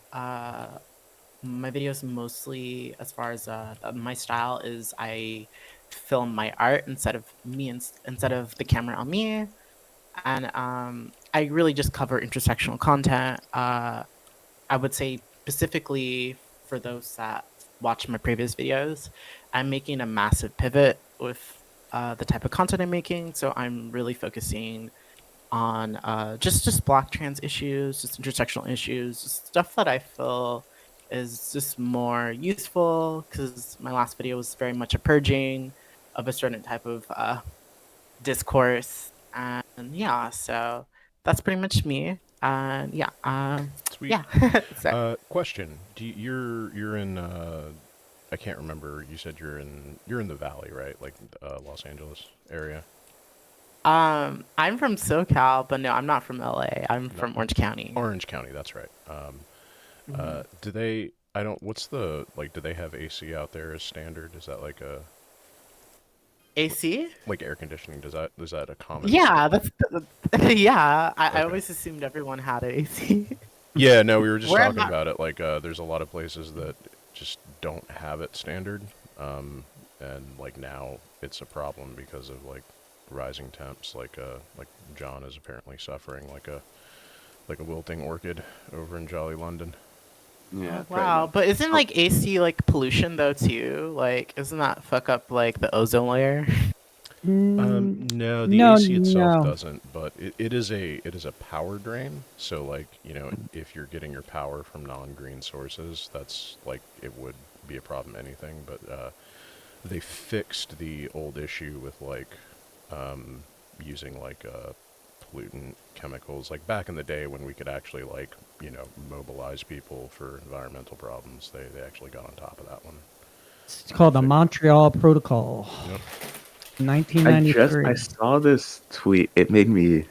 my videos mostly as far as my style is I film my art instead of instead of the camera on me, and I really just cover intersectional content. I would say specifically for those that watch my previous videos, I'm making a massive pivot with the type of content I'm making. So I'm really focusing on just Black trans issues, just intersectional issues, just stuff that I feel is just more useful because my last video was very much a purging of a certain type of discourse. And yeah, so that's pretty much me. And yeah, Sweet. yeah. So, Question: you're in? I can't remember. You said you're in the Valley, right? Like Los Angeles area. I'm from SoCal, but no, I'm not from LA. I'm No, from Orange County. Orange County. That's right. Mhm. Do they? I don't. What's the like? Do they have AC out there as standard? Is that like a AC? like air conditioning? Is that a common? Yeah, yeah. I Okay. always assumed everyone had AC. Yeah, no, we were just Where I'm talking not. about it. Like, there's a lot of places that just don't have it standard, and like now it's a problem because of like rising temps. Like John is apparently suffering like a wilting orchid over in Jolly London. Yeah, Oh, pretty wow, much. but isn't like AC like pollution though too? Like, isn't that fuck up like the ozone layer? No, the No, AC itself no. doesn't, but it is a power drain. So like, you know, if you're getting your power from non-green sources, that's like it would be a problem anything, but they fixed the old issue with like using like pollutant chemicals like back in the day when we could actually like, you know, mobilize people for environmental problems. They actually got on top of that one. It's called the Montreal Protocol, Yep. I 1993. saw this tweet. It made me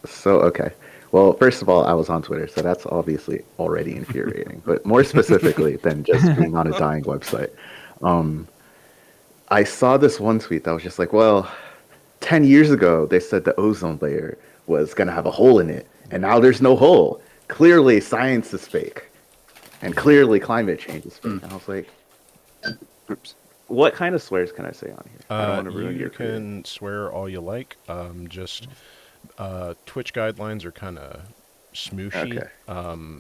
so okay. Well, first of all, I was on Twitter, so that's obviously already infuriating. But more specifically than just being on a dying website, um, I saw this one tweet that was just like, well, 10 years ago, they said the ozone layer was going to have a hole in it, and now there's no hole. Clearly, science is fake, and clearly, climate change is fake. Mm. And I was like, what kind of swears can I say on here? I don't want to ruin You your career. can swear all you like. Just Twitch guidelines are kind of smooshy. Okay.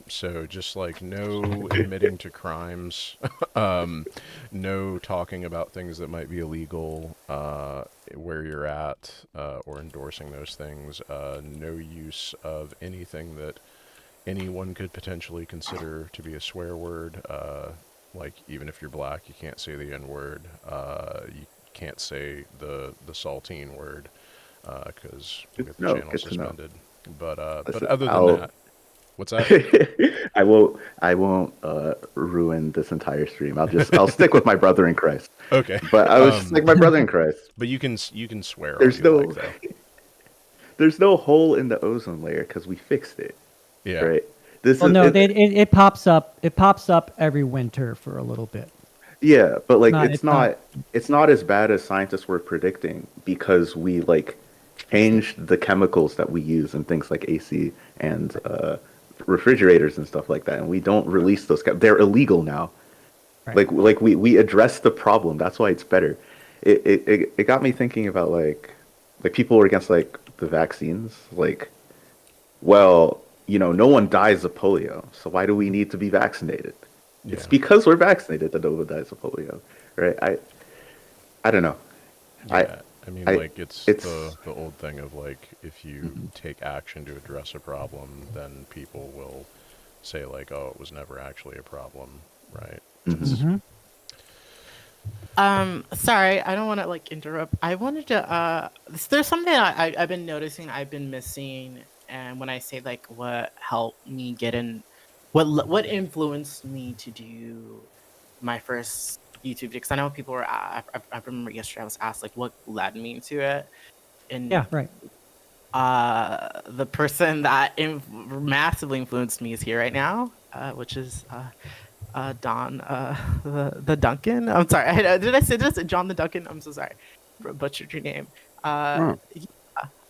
So just like no admitting to crimes, um, no talking about things that might be illegal where you're at or endorsing those things. No use of anything that anyone could potentially consider to be a swear word. Like even if you're black, you can't say the N word. You can't say the saltine word because we'll Good get to the know. channel Good to know. suspended. But Listen, other than I'll. that, what's that? I won't ruin this entire stream. I'll stick with my brother in Christ. Okay. But I was just like my brother in Christ. But you can swear all There's you like no though. there's no hole in the ozone layer because we fixed it, Yeah. right? This Well, is no, it, it pops up. It pops up every winter for a little bit. yeah, but like Not, it's not. it's not as bad as scientists were predicting because we like changed the chemicals that we use in things like AC and refrigerators and stuff like that, and we don't release those. They're illegal now. Right. Like we addressed the problem. That's why it's better. It got me thinking about like people were against like the vaccines. Like, well, you know, no one dies of polio, so why do we need to be vaccinated? It's Yeah. because we're vaccinated that no one dies of polio, right? I don't know. I Yeah. I mean, I like it's it's the old thing of like if you mhm. take action to address a problem, then people will say like, "Oh, it was never actually a problem," right? It's Hmm. Sorry, I don't want to like interrupt. I wanted to there's something I've been noticing I've been missing, and when I say like what helped me get in, what influenced me to do my first YouTube, because I know people were I remember yesterday I was asked like what led me to it, and Yeah, right. the person that massively influenced me is here right now, which is Don, the Duncan. I'm sorry. Did I say this? John the Duncan. I'm so sorry. Butchered your name. Oh.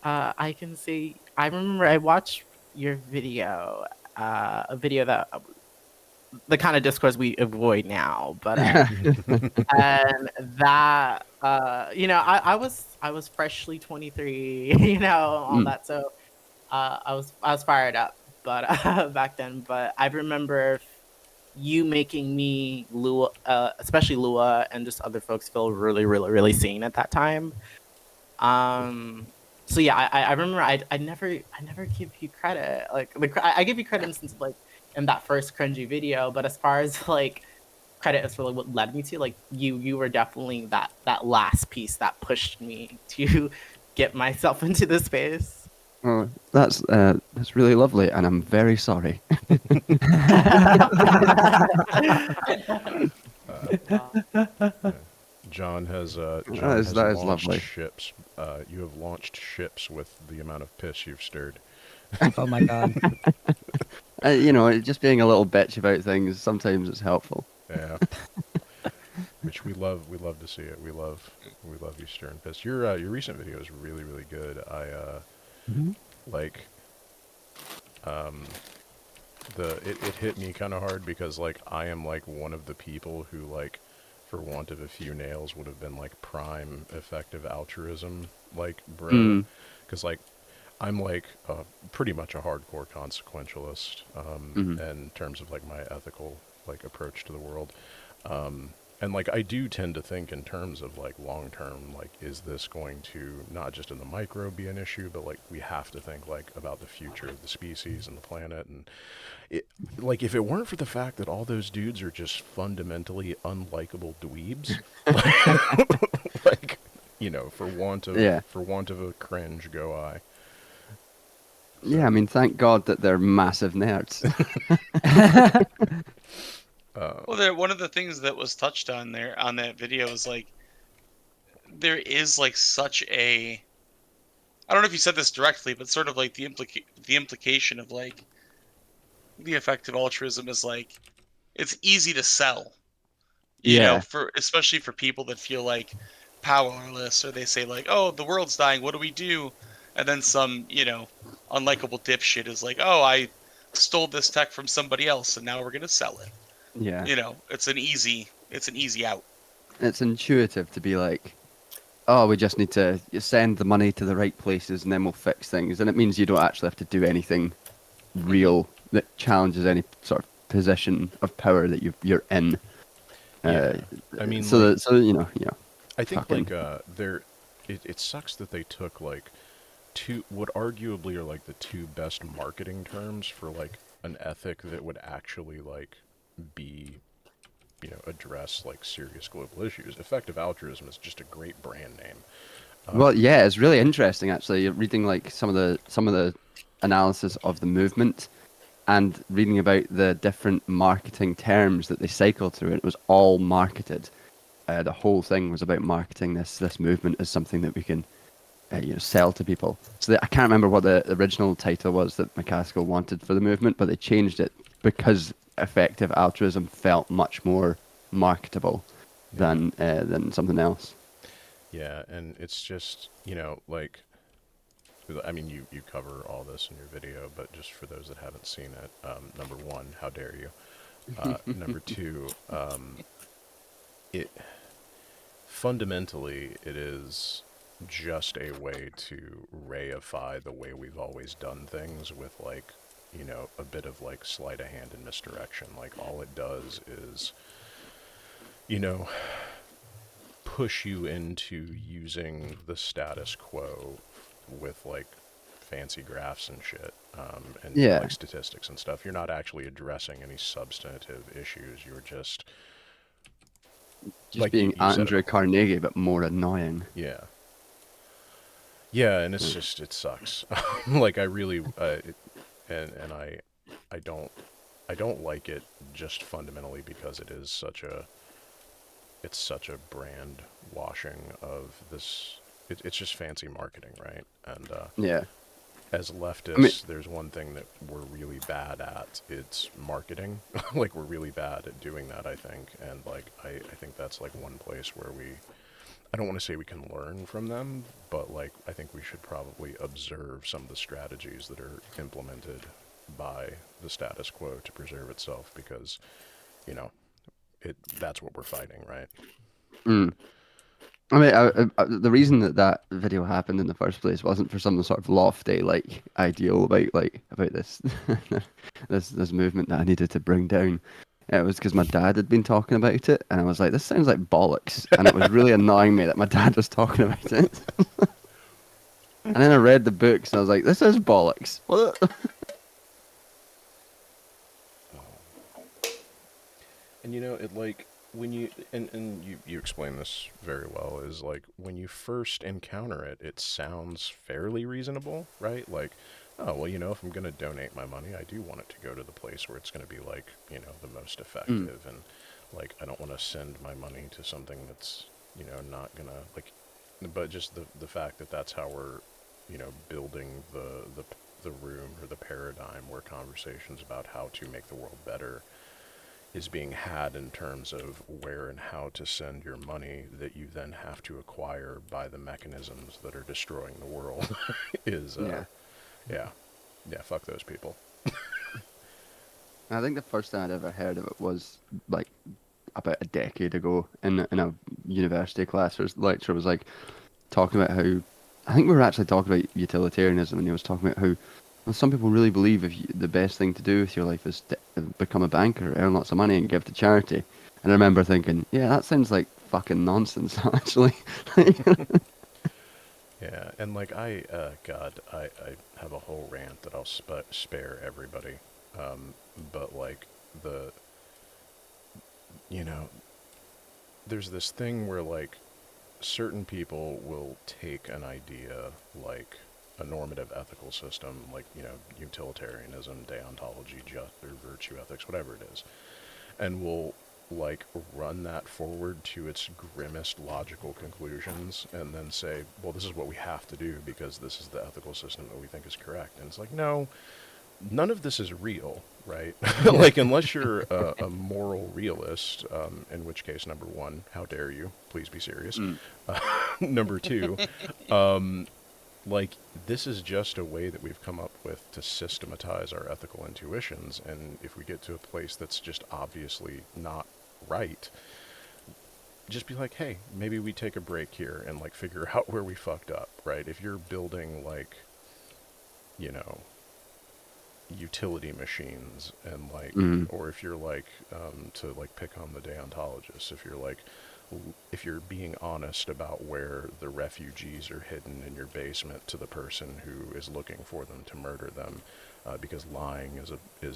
I can say I remember I watched your video, a video that the kind of discourse we avoid now, but and that I was freshly 23, all that, so I was fired up, but back then. But I remember you making me Lua, especially Lua, and just other folks feel really, really, really seen at that time. So yeah, I remember I never give you credit. Like I give you credit since like in that first cringy video, but as far as like credit is really what led me to, like, you were definitely that last piece that pushed me to get myself into this space. Oh, that's really lovely, and I'm very sorry. John has That John is has launched lovely. ships. You have launched ships with the amount of piss you've stirred. Oh my God. Just being a little bitch about things, sometimes it's helpful. Yeah. Which we love. We love to see it. We love you stirring piss. Your recent video is really, really good. Mhm. Like it hit me kind of hard because like I am like one of the people who like, for want of a few nails, would have been like prime effective altruism like bro, Mm. because like I'm like pretty much a hardcore consequentialist Mhm. in terms of like my ethical like approach to the world. And like I do tend to think in terms of like long term, like is this going to not just in the micro be an issue, but like we have to think like about the future of the species and the planet. And it, like if it weren't for the fact that all those dudes are just fundamentally unlikable dweebs, like Yeah. for want of a cringe, go I. Yeah, I mean, thank God that they're massive nerds. Well, one of the things that was touched on there on that video is like there is like such a, I don't know if you said this directly, but sort of like the implication of like the effective altruism is like it's easy to sell, Yeah. for especially for people that feel like powerless, or they say like, oh, the world's dying, what do we do? And then some, unlikable dipshit is like, oh, I stole this tech from somebody else and now we're gonna sell it. Yeah. It's an easy out. It's intuitive to be like, oh, we just need to send the money to the right places and then we'll fix things. And it means you don't actually have to do anything real that challenges any sort of position of power that you're in. Yeah, I mean, So like, that, so I think fucking like it sucks that they took like two what arguably are like the two best marketing terms for like an ethic that would actually like be address like serious global issues. Effective altruism is just a great brand name. Well, yeah, it's really interesting actually. Reading like some of the analysis of the movement and reading about the different marketing terms that they cycled through. It was all marketed. The whole thing was about marketing this movement as something that we can sell to people. So I can't remember what the original title was that McCaskill wanted for the movement, but they changed it because effective altruism felt much more marketable than something else. Yeah, and it's just like, I mean, you cover all this in your video, but just for those that haven't seen it, number one, how dare you? Number two, it fundamentally it is just a way to reify the way we've always done things with like a bit of like sleight of hand and misdirection. Like all it does is you know push you into using the status quo with like fancy graphs and shit, and Yeah, like statistics and stuff. You're not actually addressing any substantive issues. You're just just like being you said it Andrew before. Carnegie, but more annoying. Yeah. Yeah, and it's just it sucks. Like I really and I don't like it just fundamentally because it's such a brand washing of this. It's just fancy marketing, right? And Yeah. as leftists, there's one thing that we're really bad at. It's marketing. Like, we're really bad at doing that, I think. And, like, I think that's, like, one place where I don't want to say we can learn from them, but, like, I think we should probably observe some of the strategies that are implemented by the status quo to preserve itself, because, you know, that's what we're fighting, right? Mm. I mean, the reason that video happened in the first place wasn't for some sort of lofty like ideal about this this movement that I needed to bring down. It was because my dad had been talking about it, and I was like, "This sounds like bollocks," and it was really annoying me that my dad was talking about it. And then I read the books, and I was like, "This is bollocks." What? And you know, it like when you and you explain this very well, is like when you first encounter it, it sounds fairly reasonable, right? Like, oh well, you know, if I'm gonna donate my money, I do want it to go to the place where it's gonna be like, you know, the most effective, and like I don't want to send my money to something that's, you know, not gonna like, but just the fact that that's how we're, you know, building the room or the paradigm where conversations about how to make the world better is being had in terms of where and how to send your money that you then have to acquire by the mechanisms that are destroying the world is yeah, fuck those people. I think the first time I'd ever heard of it was like about a decade ago in a university class. Where his lecturer was like talking about how I think we were actually talking about utilitarianism, and he was talking about how well, some people really believe the best thing to do with your life is to become a banker, earn lots of money, and give to charity. And I remember thinking, yeah, that sounds like fucking nonsense, actually. Yeah, and like God, I have a whole rant that I'll spare everybody, but like the, you know, there's this thing where like certain people will take an idea like a normative ethical system, like, you know, utilitarianism, deontology, just or virtue ethics, whatever it is, and will like run that forward to its grimmest logical conclusions and then say, well, this is what we have to do because this is the ethical system that we think is correct. And it's like, no, none of this is real, right? Like, unless you're a moral realist, in which case, number one, how dare you? Please be serious. Number two, like, this is just a way that we've come up with to systematize our ethical intuitions. And if we get to a place that's just obviously not right, just be like, hey, maybe we take a break here and, like, figure out where we fucked up, right? If you're building, like, you know, utility machines and like, or if you're like, to like pick on the deontologists, if you're being honest about where the refugees are hidden in your basement to the person who is looking for them to murder them, because lying is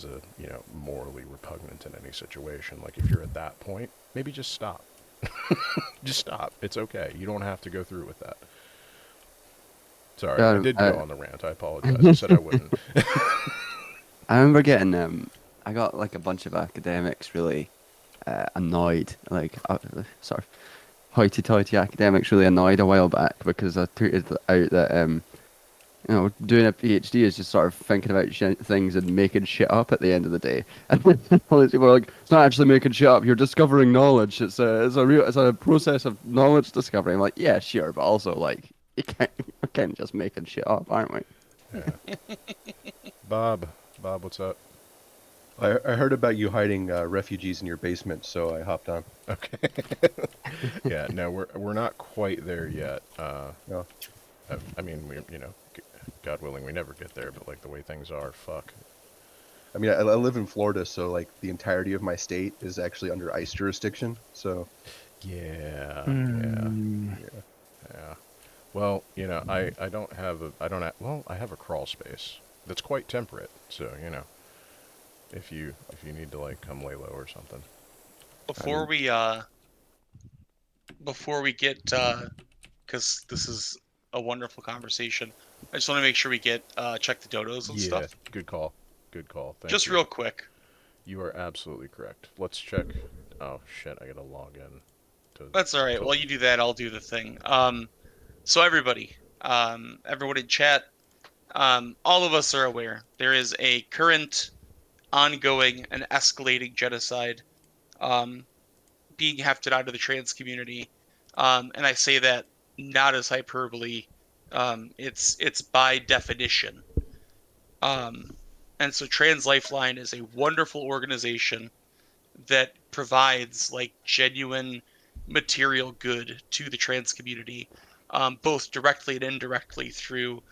a you know, morally repugnant in any situation. Like, if you're at that point, maybe just stop. Just stop. It's okay. You don't have to go through with that. Sorry, I did go on the rant. I apologize. I said I wouldn't. I remember getting I got like a bunch of academics really annoyed, like sort of hoity-toity academics really annoyed a while back because I tweeted out that you know, doing a PhD is just sort of thinking about things and making shit up at the end of the day. And all these people are like, it's not actually making shit up. You're discovering knowledge. It's a process of knowledge discovery. I'm like, yeah, sure, but also like, we're kind of just making shit up, aren't we? Yeah. Bob, what's up? I heard about you hiding refugees in your basement, so I hopped on. Okay. Yeah, no, we're not quite there yet. No. I mean, you know, God willing, we never get there. But like the way things are, fuck. I mean, I live in Florida, so like the entirety of my state is actually under ICE jurisdiction. So. Yeah. Well, you know, I have a crawl space that's quite temperate. So, you know, if you need to like come lay low or something. Before we get, because this is a wonderful conversation, I just want to make sure we get check the dodos and stuff. Yeah, good call. Thank Just you. real quick. You are absolutely correct. Let's check. Oh shit, I gotta log in. That's all right. While you do that, I'll do the thing. So everybody in chat, all of us are aware there is a current, ongoing, and escalating genocide um, being hefted onto the trans community, and I say that not as hyperbole. It's by definition. Um, and so Trans Lifeline is a wonderful organization that provides like genuine material good to the trans community, both directly and indirectly through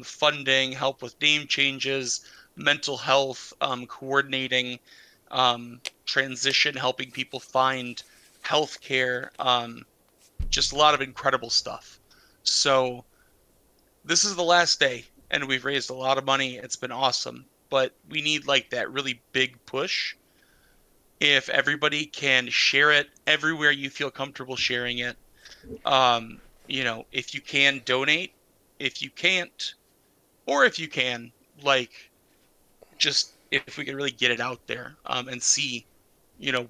funding, help with name changes, mental health, coordinating transition, helping people find health care, just a lot of incredible stuff. So this is the last day, and we've raised a lot of money. It's been awesome, but we need like that really big push. If everybody can share it everywhere you feel comfortable sharing it, if you can donate, if you can't, or if you can, like, just if we can really get it out there, and see,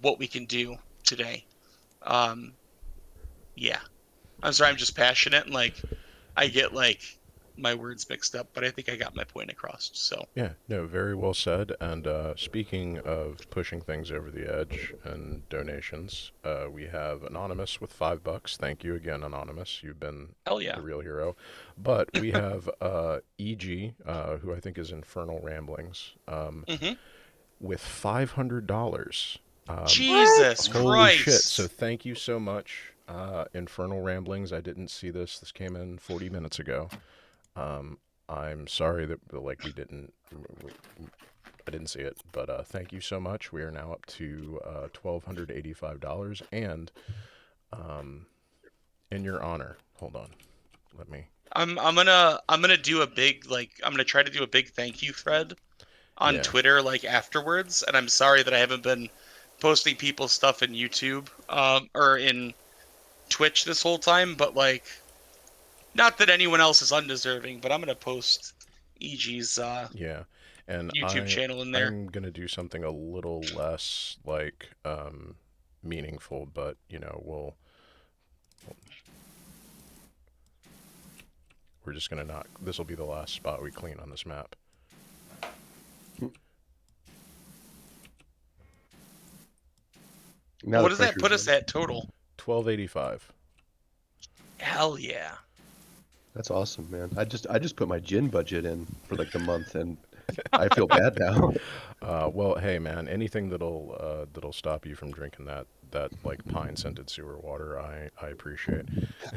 what we can do today. Um, yeah, I'm sorry, I'm just passionate and like I get like my words mixed up, but I think I got my point across. So Yeah, no, very well said. And speaking of pushing things over the edge and donations, we have Anonymous with $5. Thank you again, Anonymous. You've been hell yeah. a real hero. But we have EG, who I think is Infernal Ramblings, hmm with $500. Jesus Holy shit! Christ. So thank you so much, Infernal Ramblings. I didn't see this. This came in 40 minutes ago. I'm sorry that like I didn't see it, but thank you so much. We are now up to $1,285, and in your honor, hold on, let me. I'm gonna do a big I'm gonna try to do a big thank you thread on Yeah. Twitter like afterwards, and I'm sorry that I haven't been posting people's stuff in YouTube or in Twitch this whole time, but like not that anyone else is undeserving, but I'm gonna post EG's Yeah, and YouTube channel in there. I'm gonna do something a little less like meaningful, but we're just gonna not. This will be the last spot we clean on this map. Now What the does that pressure's put us on. at total? 1285. Hell yeah. That's awesome, man. I just put my gin budget in for like the month, and I feel bad now. Well, hey man, anything that'll stop you from drinking that like pine scented sewer water, I appreciate.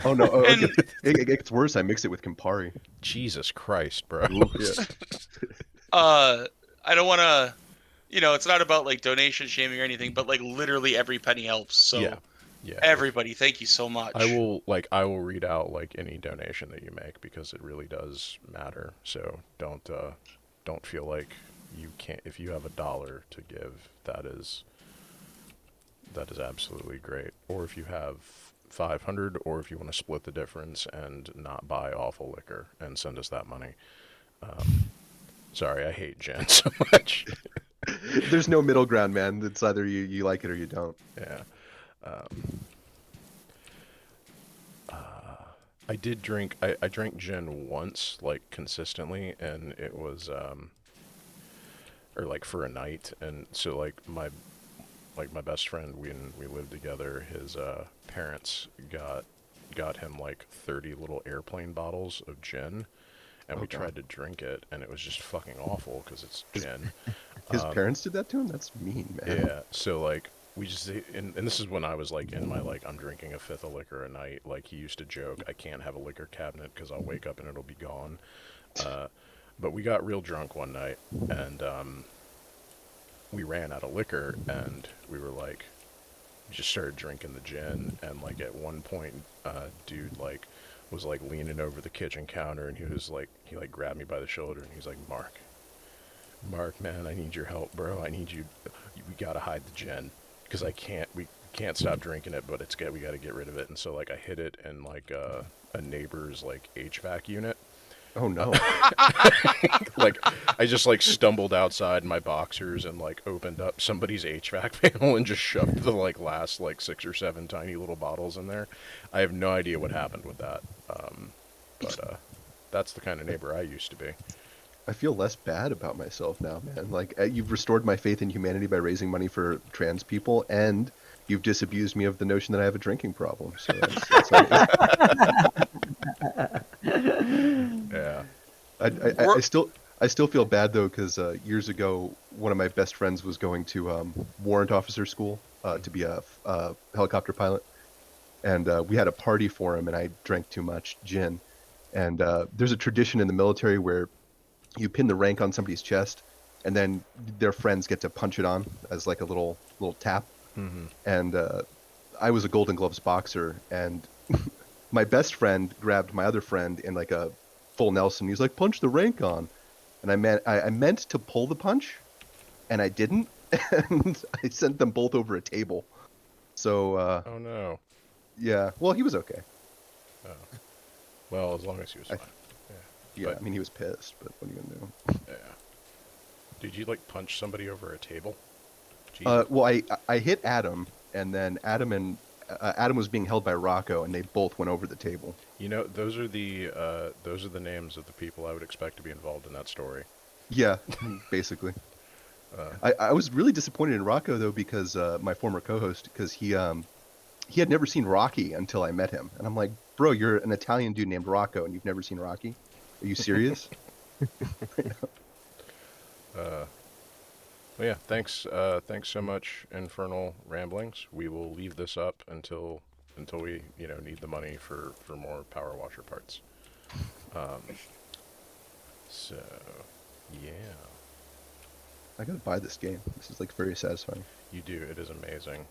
Oh no, And it gets worse. I mix it with Campari. Jesus Christ, bro. Yeah. I don't want to, it's not about like donation shaming or anything, but like literally every penny helps. So Yeah. Yeah. everybody, thank you so much. I will read out like any donation that you make because it really does matter. So don't feel like you can't. If you have $1 to give, that is absolutely great. Or if you have 500, or if you want to split the difference and not buy awful liquor and send us that money. Sorry, I hate gin so much. There's no middle ground, man. It's either you like it or you don't. Yeah. I did drink. I drank gin once, like consistently, and it was or like for a night, and so like my best friend, when we lived together, his parents got him like 30 little airplane bottles of gin, and we tried to drink it, and it was just fucking awful because it's gin. His parents did that to him? That's mean, man. Yeah, so like we just and this is when I was like in my like I'm drinking a fifth of liquor a night. Like he used to joke, I can't have a liquor cabinet because I'll wake up and it'll be gone. But we got real drunk one night, and we ran out of liquor, and we were like, just started drinking the gin, and like at one point, dude like was like leaning over the kitchen counter, and he like grabbed me by the shoulder, and he's like, Mark, man, I need your help, bro. I need you. We gotta hide the gin, because we can't stop drinking it, but we gotta get rid of it. And so like I hid it in like a neighbor's like HVAC unit. Oh no. Like I just like stumbled outside in my boxers and like opened up somebody's HVAC panel and just shoved the like last like 6 or 7 tiny little bottles in there. I have no idea what happened with that. But That's the kind of neighbor I used to be. I feel less bad about myself now, man. Like you've restored my faith in humanity by raising money for trans people, and you've disabused me of the notion that I have a drinking problem. So that's amazing. Yeah. I still feel bad though, because years ago, one of my best friends was going to warrant officer school to be a helicopter pilot, and we had a party for him, and I drank too much gin. And there's a tradition in the military where you pin the rank on somebody's chest, and then their friends get to punch it on as like a little tap. Mm-hmm. And I was a Golden Gloves boxer, and my best friend grabbed my other friend in like a full Nelson. He's like, "Punch the rank on," and I meant to pull the punch, and I didn't, and I sent them both over a table. So Oh no. yeah, well, he was okay. Oh. Well, as long as he was fine. Yeah, But- I mean, he was pissed, but what are you gonna do? Yeah. Did you like punch somebody over a table? Jesus. Well, I hit Adam, and then Adam was being held by Rocco, and they both went over the table. You know, those are the names of the people I would expect to be involved in that story. Yeah, basically. I was really disappointed in Rocco though, because my former co-host, because he had never seen Rocky until I met him, and I'm like, bro, you're an Italian dude named Rocco, and you've never seen Rocky? Are you serious? Well, yeah, thanks so much, Infernal Ramblings. We will leave this up until we, need the money for more power washer parts. So, yeah. I gotta buy this game. This is like very satisfying. You do. It is amazing.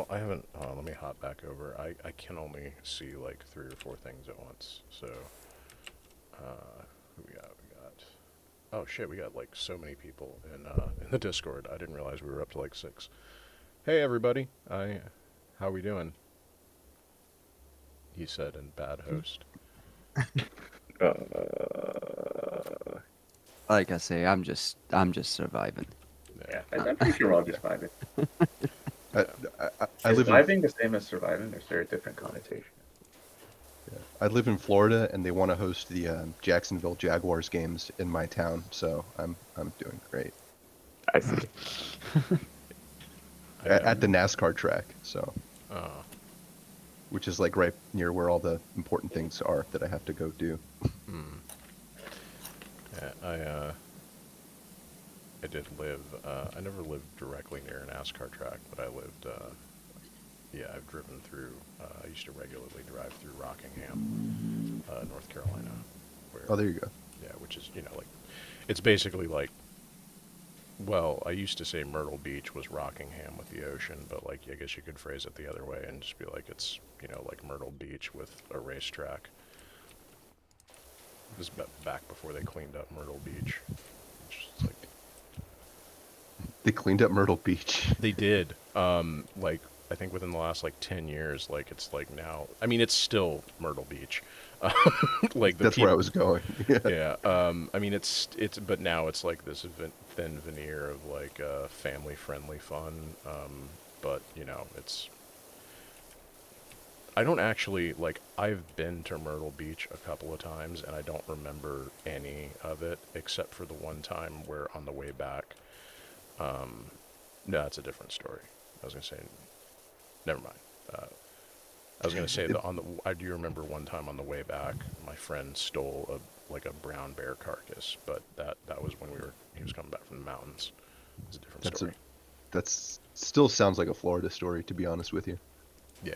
I haven't, let me hop back over. I can only see like 3 or 4 things at once. So, who we got? Oh shit, we got like so many people in the Discord. I didn't realize we were up to like 6. Hey everybody, how we doing? He said in bad host. Like I say, I'm just surviving. Yeah, I'm pretty sure we're all just vibing. I Is live in vibing the same as surviving, or is there a different connotation? I live in Florida, and they want to host the Jacksonville Jaguars games in my town, so I'm doing great I see. at the NASCAR track. So, Oh, which is like right near where all the important things are that I have to go do. yeah, I did live. I never lived directly near a NASCAR track, but I lived. I've driven through. I used to regularly drive through Rockingham, North Carolina. Where, Oh, there you go. yeah, which is like, it's basically like. Well, I used to say Myrtle Beach was Rockingham with the ocean, but like I guess you could phrase it the other way and just be like it's like Myrtle Beach with a racetrack. This is back before they cleaned up Myrtle Beach. It's like They cleaned up Myrtle Beach. they did. Like I think within the last like 10 years, like it's like now. I mean, it's still Myrtle Beach. Like That's where I was going. Yeah. Yeah. I mean, it's but now it's like this thin veneer of like family-friendly fun. But it's. I don't actually like. I've been to Myrtle Beach a couple of times, and I don't remember any of it except for the one time where on the way back. No, that's a different story. I was gonna say. Never mind. I was gonna say that I do remember one time on the way back, my friend stole a brown bear carcass, but that was when he was coming back from the mountains. It's a different story. That's still sounds like a Florida story, to be honest with you. Yeah.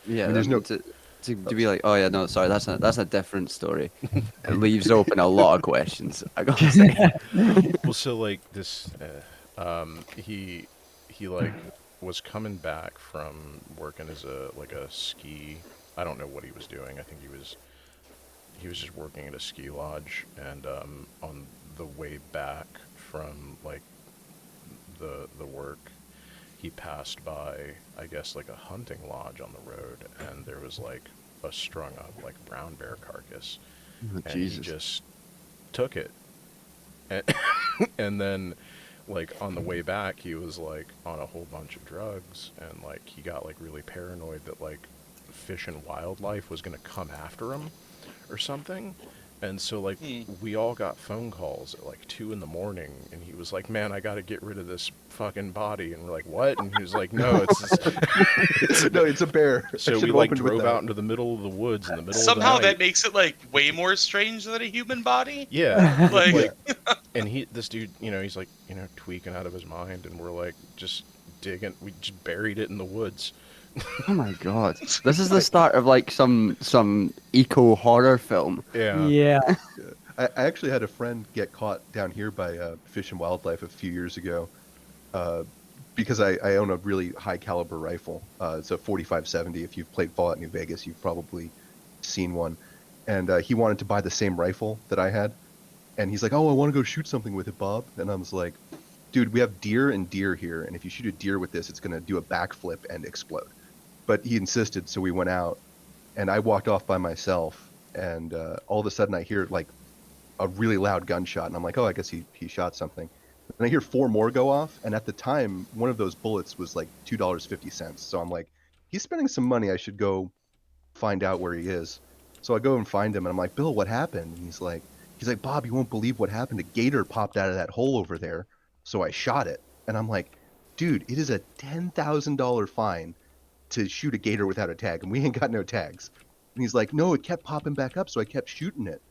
Yeah, I mean, there's no- to be like, oh yeah, no, sorry, that's a different story. It leaves open a lot of questions. I gotta say. Well, so like this, he like was coming back from working as a ski. I don't know what he was doing. I think he was just working at a ski lodge, and on the way back from like the work, he passed by, I guess, like a hunting lodge on the road, and there was like a strung up like brown bear carcass, Oh, and Jesus. he just took it, and, and then like on the way back he was like on a whole bunch of drugs, and like he got like really paranoid that like Fish and Wildlife was going to come after him or something. And so, like, we all got phone calls at, like, 2 in the morning, and he was like, man, I got to get rid of this fucking body. And we're like, what? And he was like, no, it's No, it's a bear. I So we, should've like, opened with drove that. out into the middle of the woods in the middle Somehow of the night. that makes it like way more strange than a human body. Yeah. Like- and this dude, he's like, tweaking out of his mind, and we're like, just digging. We just buried it in the woods. Oh my god. This is the start of like some eco horror film. Yeah. Yeah. I actually had a friend get caught down here by Fish and Wildlife a few years ago, because I own a really high caliber rifle. It's a 45-70. If you've played Fallout New Vegas, you've probably seen one. And he wanted to buy the same rifle that I had, and he's like, "Oh, I want to go shoot something with it, Bob." And I was like, "Dude, we have deer and deer here, and if you shoot a deer with this, it's gonna do a backflip and explode." But he insisted, so we went out, and I walked off by myself, and all of a sudden I hear like a really loud gunshot, and I'm like, oh, I guess he shot something. And I hear 4 more go off, and at the time, one of those bullets was like $2.50. So I'm like, he's spending some money. I should go find out where he is. So I go and find him, and I'm like, Bill, what happened? And he's like, Bob, you won't believe what happened. A gator popped out of that hole over there, so I shot it. And I'm like, dude, it is a $10,000 fine to shoot a gator without a tag, and we ain't got no tags. And he's like, no, it kept popping back up, so I kept shooting it.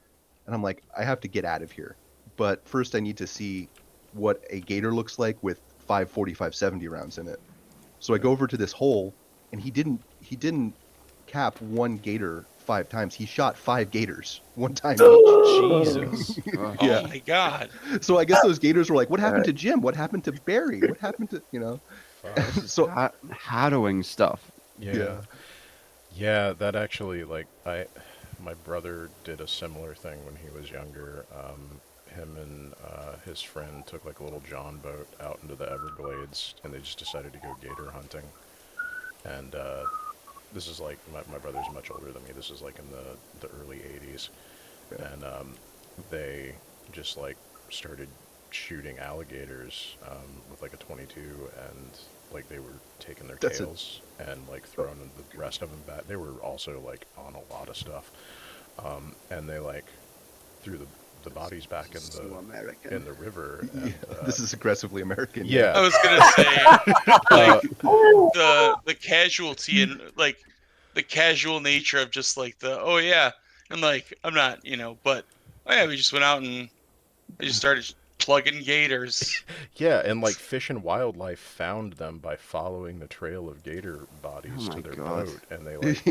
And I'm like, I have to get out of here. But first I need to see what a gator looks like with 5 45-70 rounds in it. So I go over to this hole, and he didn't cap one gator 5 times. He shot 5 gators one time each. Jesus. Yeah. Oh my god. So I guess those gators were like, what happened to Jim? What happened to Barry? What happened to, So Harrowing stuff. Yeah, that actually, like, my brother did a similar thing when he was younger. Him and his friend took like a little John boat out into the Everglades, and they just decided to go gator hunting. And this is like, my brother's much older than me. This is like in the early 80s. And they just like started shooting alligators with like a 22, and like they were taking their tails and like throwing the rest of them back. They were also like on a lot of stuff. And they like threw the bodies back in the river. And, this is aggressively American. Yeah. I was gonna say, like, the casualty and like the casual nature of just like and like I'm not, but we just went out and I just started plugging gators. Yeah, and like Fish and Wildlife found them by following the trail of gator bodies to their boat, and they like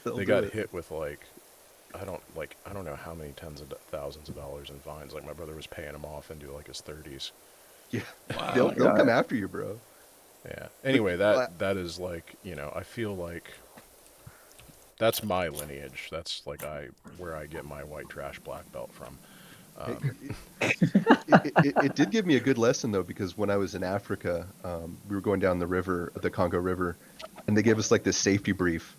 they got hit with like I don't know how many tens of thousands of dollars in fines. Like my brother was paying them off into like his 30s. Yeah, Wow. they'll come after you, bro. Yeah. Anyway, that is like, I feel like that's my lineage. That's like where I get my white trash black belt from. It did give me a good lesson though, because when I was in Africa, we were going down the Congo River, and they gave us like this safety brief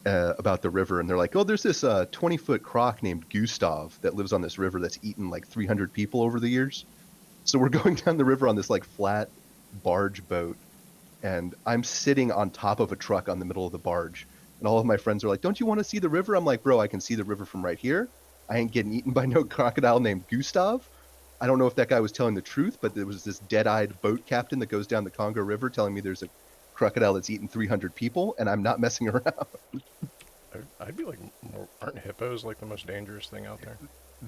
about the river, and they're like, oh, there's this 20-foot croc named Gustav that lives on this river that's eaten like 300 people over the years. So we're going down the river on this like flat barge boat, and I'm sitting on top of a truck on the middle of the barge, and all of my friends are like, don't you want to see the river? I'm like, bro, I can see the river from right here. I ain't getting eaten by no crocodile named Gustav. I don't know if that guy was telling the truth, but there was this dead-eyed boat captain that goes down the Congo River telling me there's a crocodile that's eaten 300 people, and I'm not messing around. I'd be like, aren't hippos like the most dangerous thing out there?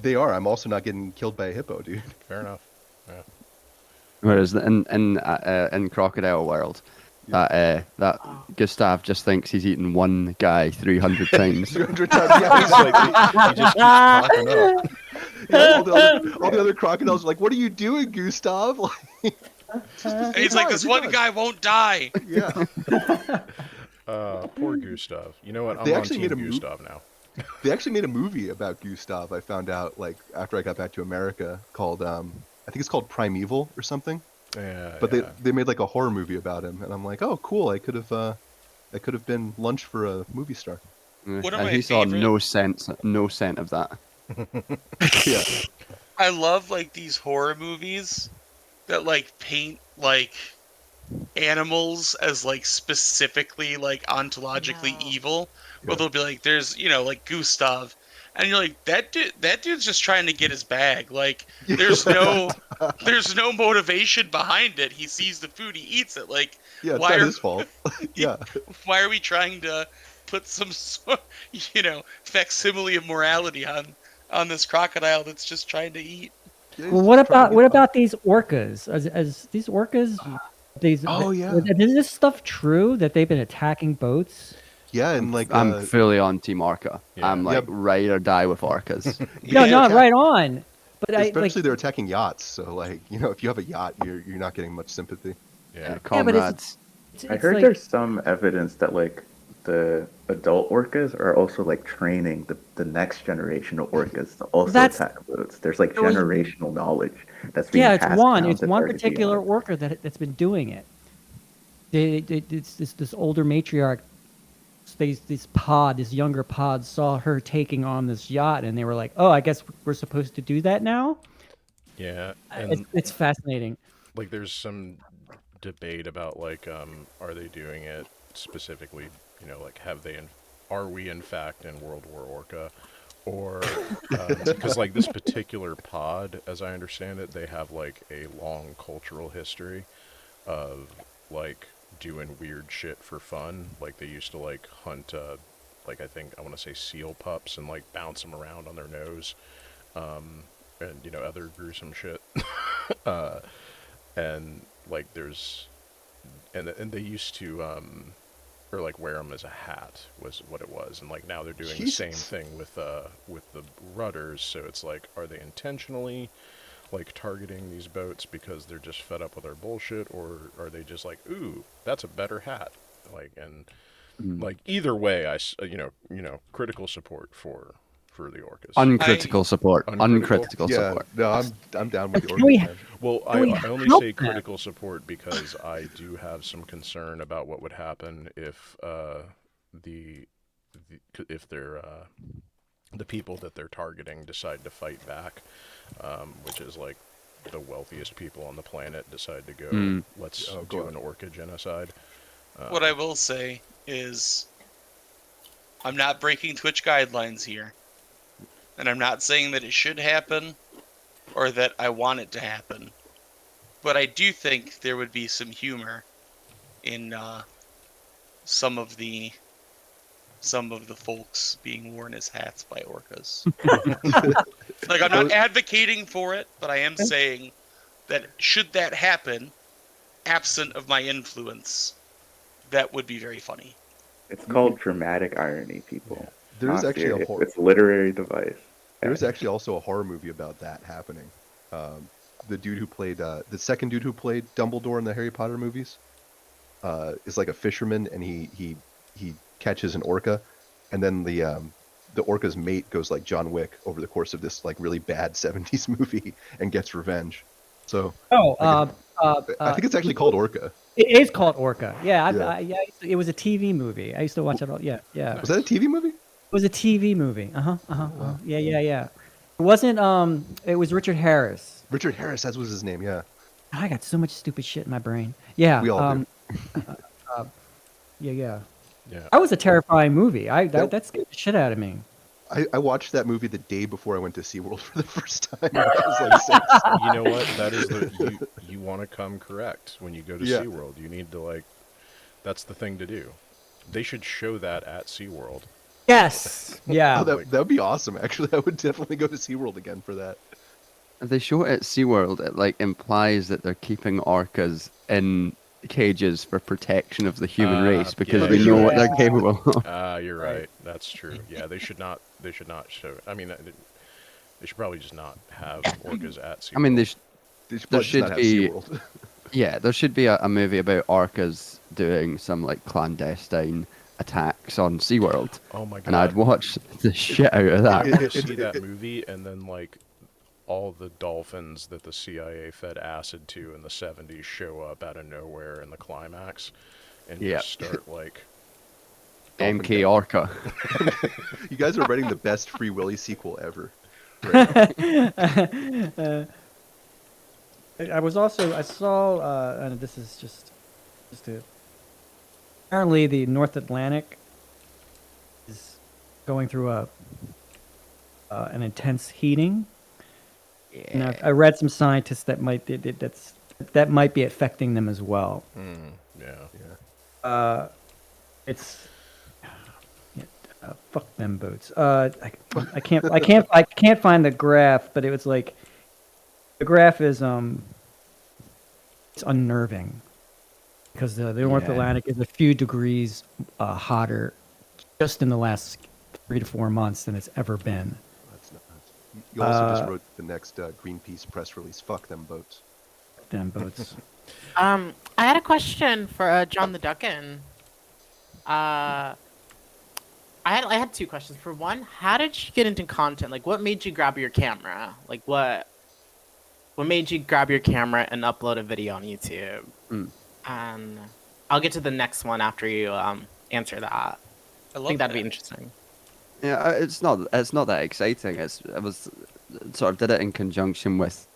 They are. I'm also not getting killed by a hippo, dude. Fair enough. Yeah. Whereas in Crocodile World, that Gustav just thinks he's eaten one guy 300 times. 300 times. Yeah, He's like, he just keeps popping up. yeah, all the other crocodiles are like, what are you doing, Gustav? Like, And he's like, this one guy won't die. Yeah. Poor Gustav. You know what? I'm They on actually Team made a Gustav now. They actually made a movie about Gustav, I found out, like, after I got back to America, called, I think it's called Primeval or something. Yeah. But they made like a horror movie about him, and I'm like, oh, cool. I could have been lunch for a movie star. One of And my he saw favorite- no scent of that. Yeah. I love like these horror movies that like paint like animals as like specifically like ontologically No. evil, where Yeah. they'll be like, there's like Gustav, and you're like, that dude's just trying to get his bag. Like there's no motivation behind it. He sees the food, he eats it. Like Yeah, it's why not are his fault. Yeah. why are we trying to put some facsimile of morality on this crocodile that's just trying to eat? Yeah, Well, he's what just trying to about get what by. about these orcas? As these orcas, Oh, yeah. is this stuff true that they've been attacking boats? Yeah, and like I'm fully on Team Orca. Yeah. I'm like Yeah. ride or die with orcas. No, Yeah. not right on. But especially they're attacking yachts, so like if you have a yacht, you're not getting much sympathy. Yeah. Yeah, but Comrades. I heard there's some evidence that like the adult orcas are also like training the next generation of orcas to also That's- attack boats. There's like was- generational knowledge that's being yeah, it's passed one. down It's to one target the particular young. orca that's been doing it. It's this older matriarch. This younger pod saw her taking on this yacht, and they were like, "Oh, I guess we're supposed to do that now." Yeah. It's, And it's fascinating. like there's some debate about like are they doing it specifically, like are we in fact in World War Orca, or because like this particular pod, as I understand it, they have like a long cultural history of like doing weird shit for fun. Like they used to like hunt like I want to say seal pups and like bounce them around on their nose, and other gruesome shit. And like there's and they used to or like wear them as a hat was what it was, and like now they're doing the same Jesus. thing with the rudders. So it's like, are they intentionally like targeting these boats because they're just fed up with our bullshit, or are they just like, ooh, that's a better hat? Like, and like either way, critical support for the orcas. Uncritical support. Uncritical. Uncritical Yeah, support. no, I'm down with the Can we- orcas, man. Well, Can we I only help say them? critical support because I do have some concern about what would happen if if they're the people that they're targeting decide to fight back, which is like the wealthiest people on the planet decide to go, let's Oh, do go an orca genocide. What I will say is, I'm not breaking Twitch guidelines here, and I'm not saying that it should happen or that I want it to happen, but I do think there would be some humor in some of the folks being worn as hats by orcas. Like, I'm not advocating for it, but I am saying that should that happen, absent of my influence, that would be very funny. It's called dramatic irony, people. There's Not actually a serious. horror. It's a literary device. There is actually also a horror movie about that happening. The dude who played the second dude who played Dumbledore in the Harry Potter movies is like a fisherman, and he catches an orca, and then the orca's mate goes like John Wick over the course of this like really bad 70s movie and gets revenge. So I think it's actually called Orca. It is called Orca. Yeah, Yeah. it was a TV movie. I used to watch it all. Yeah, yeah. Was that a TV movie? It was a TV movie. Yeah. It wasn't. It was Richard Harris. Richard Harris, that was his name. Yeah. I got so much stupid shit in my brain. Yeah. We all do. Yeah. Yeah. That was a terrifying movie. That scared the shit out of me. I watched that movie the day before I went to SeaWorld for the first time. I was like 6. You know what? That is you want to come correct when you go to Yeah. SeaWorld. You need to like, that's the thing to do. They should show that at SeaWorld. Yes. Yeah. Oh, that would be awesome. Actually, I would definitely go to SeaWorld again for that. If they show it at SeaWorld, it like implies that they're keeping orcas in cages for protection of the human race because yeah, we know what they're capable of. You're right. That's true. Yeah, they should not show. I mean, they should probably just not have orcas at SeaWorld. I mean, They should there probably just should not have be SeaWorld. yeah, there should be a movie about orcas doing some like clandestine attacks on SeaWorld, oh my god! and I'd watch the shit out of that. I see that movie, and then like all the dolphins that the CIA fed acid to in the 70s show up out of nowhere in the climax, and Yep. just start like MK Orca. You guys are writing the best Free Willy sequel ever. I saw, and this is just Apparently, the North Atlantic is going through an intense heating. And Yeah. I read some scientists that that might be affecting them as well. Yeah. It's fuck them boats. I can't find the graph, but it was like the graph is it's unnerving because the North Yeah. Atlantic is a few degrees hotter just in the last 3 to 4 months than it's ever been. That's nuts. You also just wrote the next Greenpeace press release. Fuck them boats. Them boats. I had a question for John the Duckin. I had two questions. For one, how did you get into content? Like, what made you grab your camera? Like, what made you grab your camera and upload a video on YouTube? And I'll get to the next one after you answer that. I think that'd be interesting. Yeah, it's not that exciting. I was sort of did it in conjunction with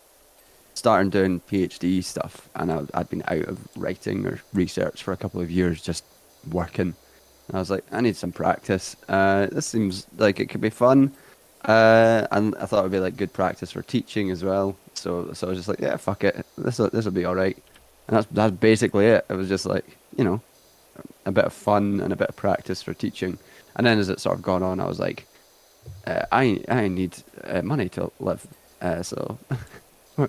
starting doing PhD stuff, and I'd been out of writing or research for a couple of years, just working. And I was like, I need some practice. This seems like it could be fun, and I thought it'd be like good practice for teaching as well. So I was just like, yeah, fuck it, this will be all right. And that's basically it. It was just like, a bit of fun and a bit of practice for teaching. And then as it sort of gone on, I was like, I need money to live, so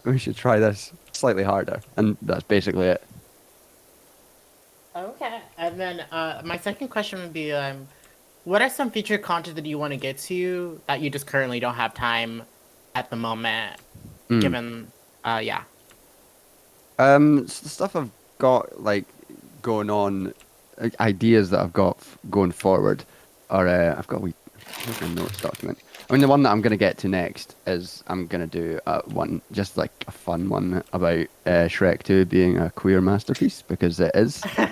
we should try this slightly harder. And that's basically it. Okay. And then my second question would be, what are some future content that you want to get to that you just currently don't have time at the moment? Given, yeah. Stuff I've got like going on, ideas that I've got going forward, are I've got a notes document. I mean, the one that I'm going to get to next is I'm going to do one, just like a fun one about Shrek 2 being a queer masterpiece, because it is. Okay.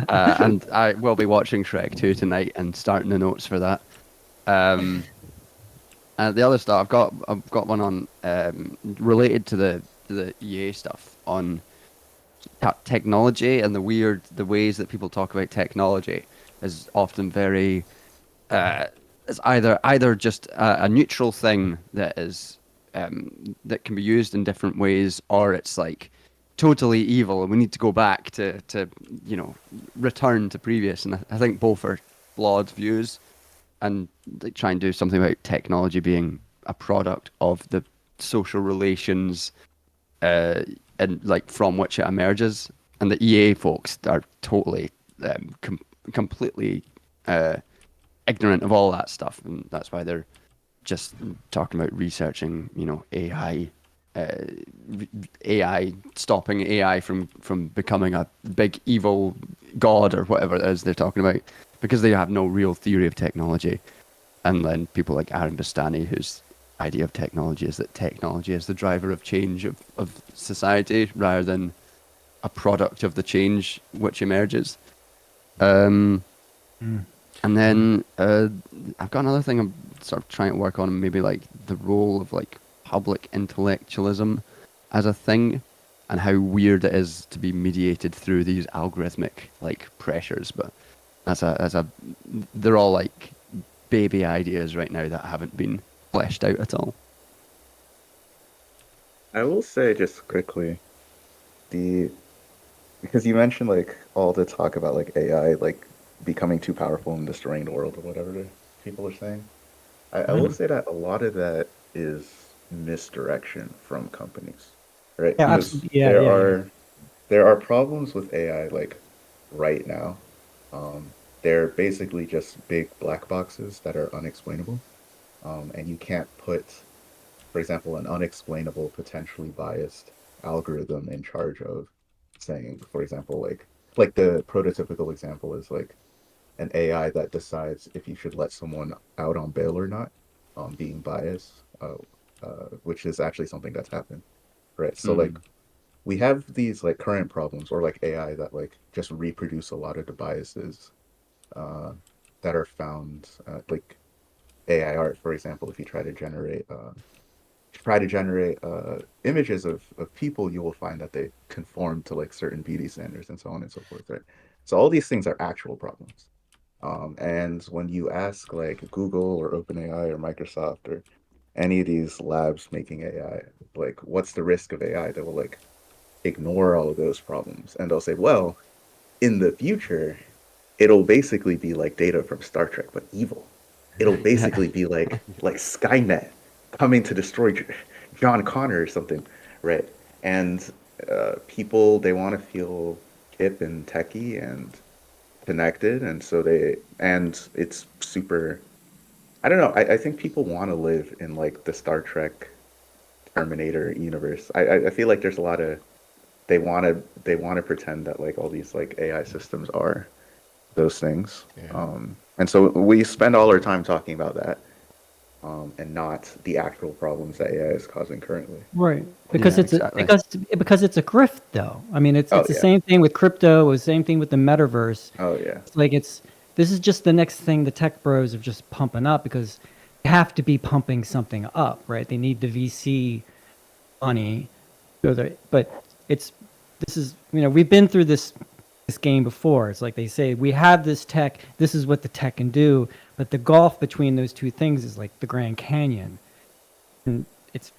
And I will be watching Shrek 2 tonight and starting the notes for that. And the other stuff I've got one on related to the EA stuff on technology, and the ways that people talk about technology is often very it's either just a neutral thing that is that can be used in different ways, or it's like totally evil and we need to go back to return to previous. And I think both are flawed views, and they try and do something about technology being a product of the social relations and like from which it emerges. And the EA folks are totally completely ignorant of all that stuff, and that's why they're just talking about researching, AI, stopping AI from becoming a big evil god or whatever it is they're talking about, because they have no real theory of technology. And then people like Aaron Bastani, whose idea of technology is that technology is the driver of change of society rather than a product of the change which emerges. And then I've got another thing I'm sort of trying to work on, maybe like the role of like public intellectualism as a thing, and how weird it is to be mediated through these algorithmic like pressures. But they're all like baby ideas right now that haven't been fleshed out at all. I will say just quickly, because you mentioned like all the talk about like AI like becoming too powerful and destroying the world or whatever people are saying. I will say that a lot of that is misdirection from companies, right? Yeah, Because absolutely. Yeah. there are problems with AI like right now. They're basically just big black boxes that are unexplainable, and you can't put, for example, an unexplainable, potentially biased algorithm in charge of saying, for example, like the prototypical example is like an AI that decides if you should let someone out on bail or not, being biased, which is actually something that's happened, right? So like we have these like current problems, or like AI that like just reproduce a lot of the biases uh, that are found, like AI art, for example. If you try to generate try to generate images of people, you will find that they conform to like certain beauty standards and so on and so forth, right? So all these things are actual problems. And when you ask like Google or OpenAI or Microsoft or any of these labs making AI, like what's the risk of AI, they will like ignore all of those problems and they'll say, well, in the future, it'll basically be like Data from Star Trek, but evil. It'll basically be like Skynet coming to destroy John Connor or something, right? And people they want to feel hip and techy and connected, and so and it's super. I don't know. I think people want to live in like the Star Trek Terminator universe. I feel like there's a lot of they want to pretend that like all these like AI systems are those things. Yeah. And so we spend all our time talking about that, and not the actual problems that AI is causing currently. Right. Because Yeah, it's a, exactly. because it's a grift though. I mean Oh it's the yeah. same thing with crypto, the same thing with the metaverse. Oh yeah. It's like this is just the next thing the tech bros are just pumping up because they have to be pumping something up, right? They need the VC money. But it's this is we've been through this game before. It's like they say we have this tech, this is what the tech can do, but the gulf between those two things is like the Grand Canyon. And it's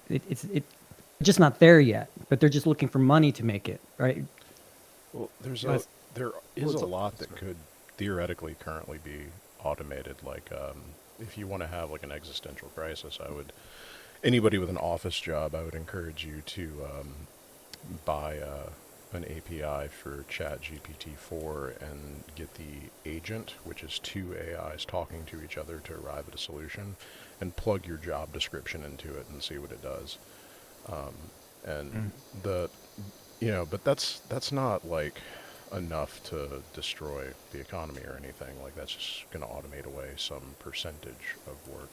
just not there yet, but they're just looking for money to make it, right? Well, Well, there is a lot that could theoretically currently be automated. Like, if you want to have like an existential crisis, anybody with an office job, I would encourage you to buy an API for ChatGPT-4 and get the agent, which is two AIs talking to each other to arrive at a solution, and plug your job description into it and see what it does. And the but that's not like enough to destroy the economy or anything. Like that's just going to automate away some percentage of work.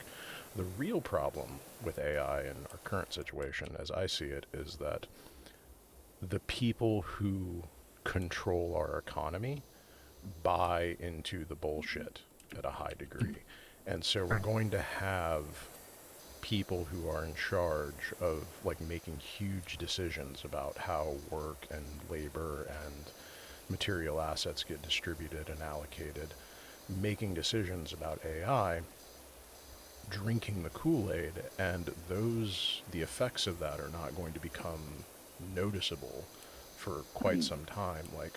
The real problem with AI in our current situation, as I see it, is that the people who control our economy buy into the bullshit at a high degree. And so we're going to have people who are in charge of like making huge decisions about how work and labor and material assets get distributed and allocated, making decisions about AI, drinking the Kool-Aid, and the effects of that are not going to become noticeable for quite some time. Like,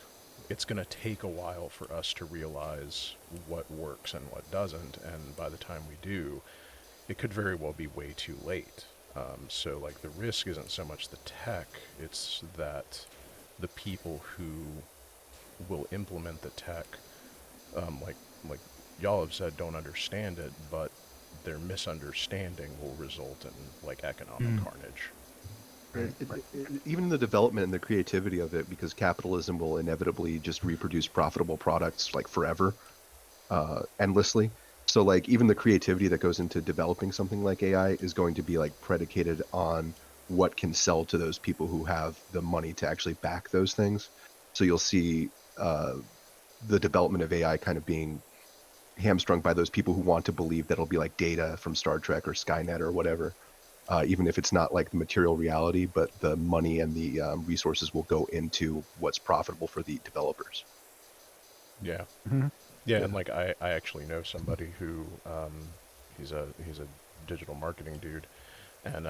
it's going to take a while for us to realize what works and what doesn't, and by the time we do, it could very well be way too late. So, like, the risk isn't so much the tech, it's that the people who will implement the tech, like y'all have said, don't understand it, but their misunderstanding will result in, like, economic carnage. Even the development and the creativity of it, because capitalism will inevitably just reproduce profitable products like forever, endlessly. So like even the creativity that goes into developing something like AI is going to be like predicated on what can sell to those people who have the money to actually back those things. So you'll see the development of AI kind of being hamstrung by those people who want to believe that it'll be like Data from Star Trek or Skynet or whatever. Even if it's not like the material reality, but the money and the resources will go into what's profitable for the developers. Yeah. Mhm. Yeah, and like I actually know somebody who he's a digital marketing dude, and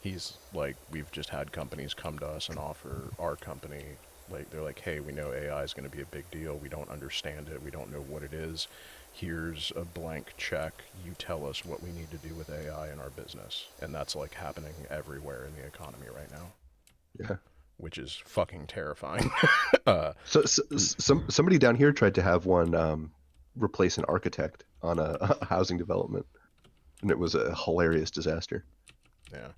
he's like, we've just had companies come to us and offer our company, like, they're like, hey, we know AI is going to be a big deal, we don't understand it, we don't know what it is, here's a blank check, you tell us what we need to do with AI in our business. And that's like happening everywhere in the economy right now. Yeah. Which is fucking terrifying. So somebody down here tried to have one replace an architect on a housing development, and it was a hilarious disaster. Yeah.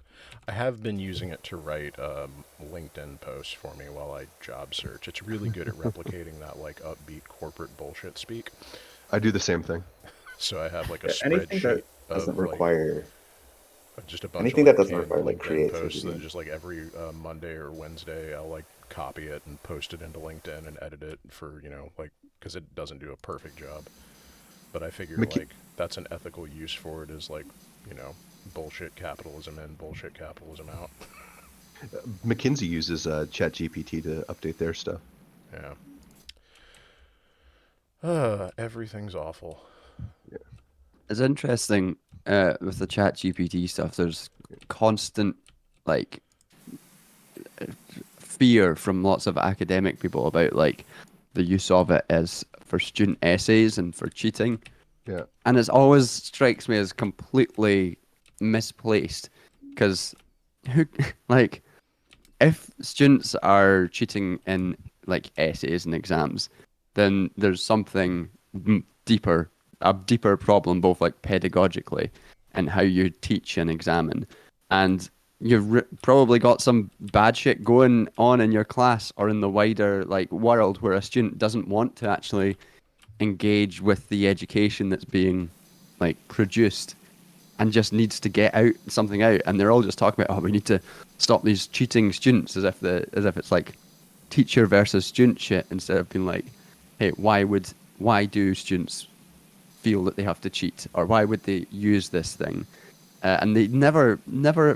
I have been using it to write LinkedIn posts for me while I job search. It's really good at replicating that like upbeat corporate bullshit speak. I do the same thing. So I have like a Yeah, anything spreadsheet that doesn't of like require just a bunch of anything that like doesn't canned require like LinkedIn posts that creativity. just like every Monday or Wednesday I'll like copy it and post it into LinkedIn and edit it for, like, because it doesn't do a perfect job. But I figure like that's an ethical use for it, is like, bullshit capitalism in, bullshit capitalism out. McKinsey uses ChatGPT to update their stuff. Yeah. Everything's awful. It's interesting with the Chat GPT stuff. There's constant like fear from lots of academic people about like the use of it as for student essays and for cheating. Yeah. And it always strikes me as completely misplaced because who like if students are cheating in like essays and exams, then there's something deeper, a deeper problem, both like pedagogically and how you teach and examine. And you've probably got some bad shit going on in your class or in the wider like world where a student doesn't want to actually engage with the education that's being like produced and just needs to get out something out, and they're all just talking about, oh, we need to stop these cheating students, as if it's like teacher versus student shit, instead of being like, hey, why do students feel that they have to cheat, or why would they use this thing? And they never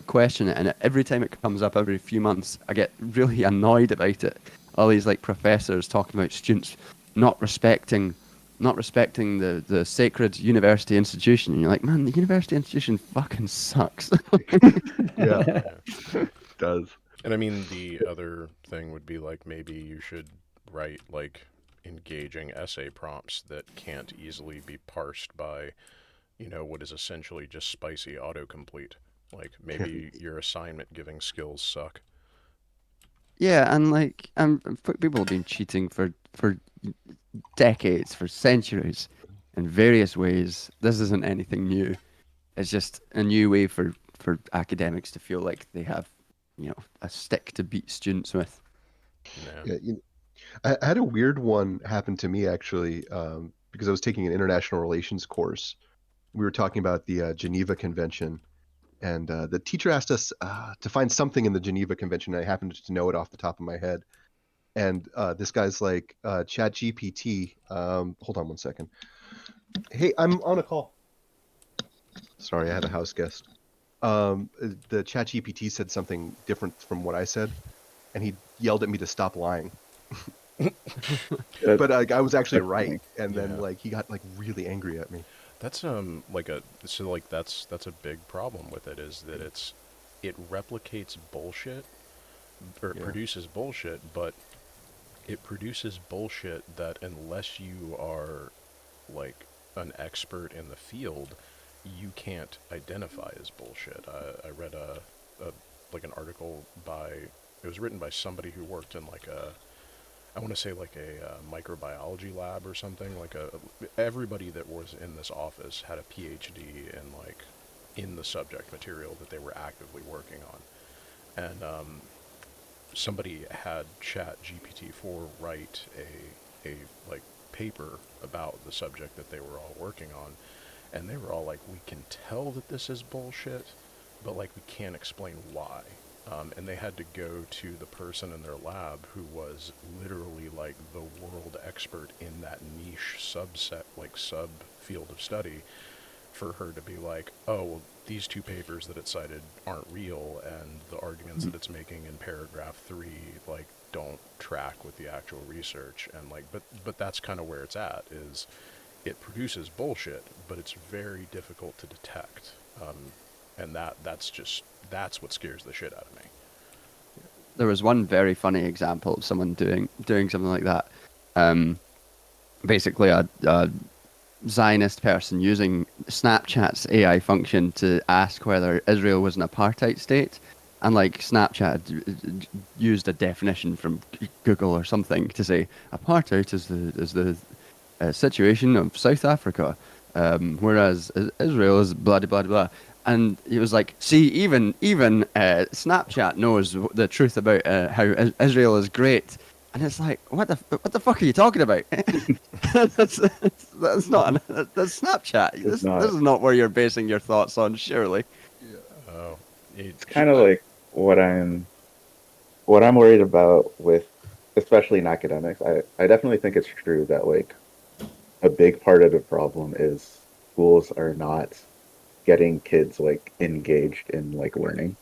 question it, and every time it comes up every few months, I get really annoyed about it. All these like professors talking about students not respecting the sacred university institution, and you're like, man, the university institution fucking sucks. Yeah. It does. And I mean, the other thing would be like maybe you should write like engaging essay prompts that can't easily be parsed by, what is essentially just spicy autocomplete. Like maybe your assignment giving skills suck. Yeah, and like people have been cheating for decades, for centuries, in various ways. This isn't anything new. It's just a new way for academics to feel like they have, a stick to beat students with. Yeah. Yeah, I had a weird one happen to me actually, because I was taking an international relations course. We were talking about the Geneva Convention, and the teacher asked us to find something in the Geneva Convention. And I happened to know it off the top of my head. And this guy's like, Chat GPT. Hold on one second. Hey, I'm on a call. Sorry, I had a house guest. The Chat GPT said something different from what I said, and he yelled at me to stop lying. But I was actually right, and then like he got like really angry at me. That's that's a big problem with it, is that it replicates bullshit, or it produces bullshit, but it produces bullshit that unless you are like an expert in the field, you can't identify as bullshit. I read like an article by, it was written by somebody who worked in like I want to say like a microbiology lab or something. Like everybody that was in this office had a PhD in the subject material that they were actively working on, and somebody had Chat GPT-4 write a like paper about the subject that they were all working on, and they were all like, we can tell that this is bullshit, but like we can't explain why. And they had to go to the person in their lab who was literally like the world expert in that niche subfield of study, for her to be like, oh, well, these two papers that it cited aren't real, and the arguments that it's making in paragraph 3 like don't track with the actual research. And like, but that's kind of where it's at, is it produces bullshit, but it's very difficult to detect. And that's what scares the shit out of me. There was one very funny example of someone doing something like that. Basically, a Zionist person using Snapchat's AI function to ask whether Israel was an apartheid state, and like Snapchat used a definition from Google or something to say apartheid is the situation of South Africa, whereas Israel is blah blah blah. And he was like, "See, even Snapchat knows the truth about how Israel is great." And it's like, what the fuck are you talking about? that's Snapchat. This is not where you're basing your thoughts on, surely. Oh, it's kind of like what I'm worried about with, especially in academics. I definitely think it's true that like a big part of the problem is schools are not getting kids like engaged in like learning.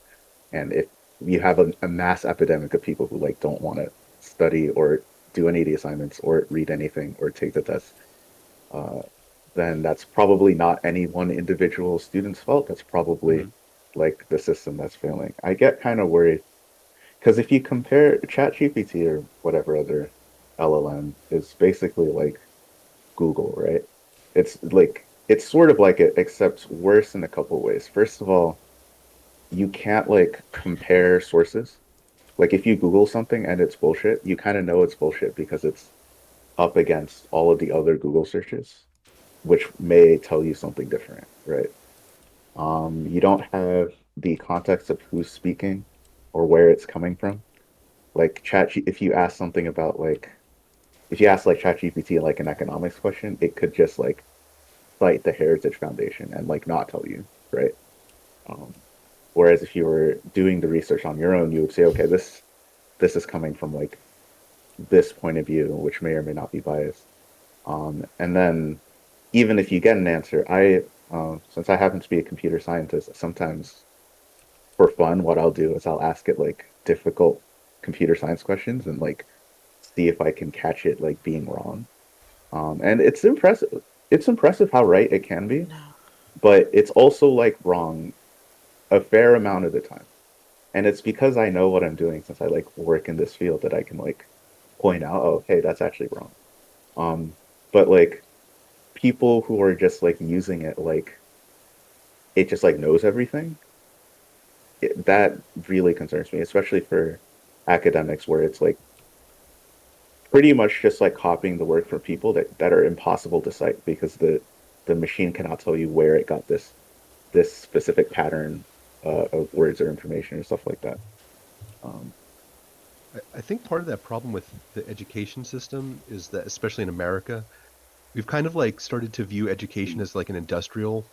And if you have a mass epidemic of people who like don't want to study or do any of the assignments or read anything or take the test, uh, then that's probably not any one individual student's fault. That's probably like the system that's failing. I get kind of worried because if you compare ChatGPT or whatever other LLM is basically like Google, right? It's sort of like it, except worse in a couple ways. First of all, you can't like compare sources. Like if you Google something and it's bullshit, you kind of know it's bullshit because it's up against all of the other Google searches, which may tell you something different, right? You don't have the context of who's speaking or where it's coming from. Like if you ask something about like if you ask like ChatGPT like an economics question, it could just like cite the Heritage Foundation and like not tell you, right? Um, Whereas if you were doing the research on your own, you would say, okay, this is coming from like this point of view, which may or may not be biased. And then even if you get an answer, since I happen to be a computer scientist, sometimes for fun, what I'll do is I'll ask it like difficult computer science questions and like see if I can catch it like being wrong. And it's impressive. It's impressive how right it can be, No. but it's also like wrong a fair amount of the time. And it's because I know what I'm doing since I like work in this field that I can like point out, oh, hey, that's actually wrong. But like people who are just like using it like it just like knows everything, that really concerns me, especially for academics where it's like pretty much just like copying the work from people that are impossible to cite because the machine cannot tell you where it got this specific pattern of words or information or stuff like that. Um, I think part of that problem with the education system is that, especially in America, we've kind of like started to view education as like an industrial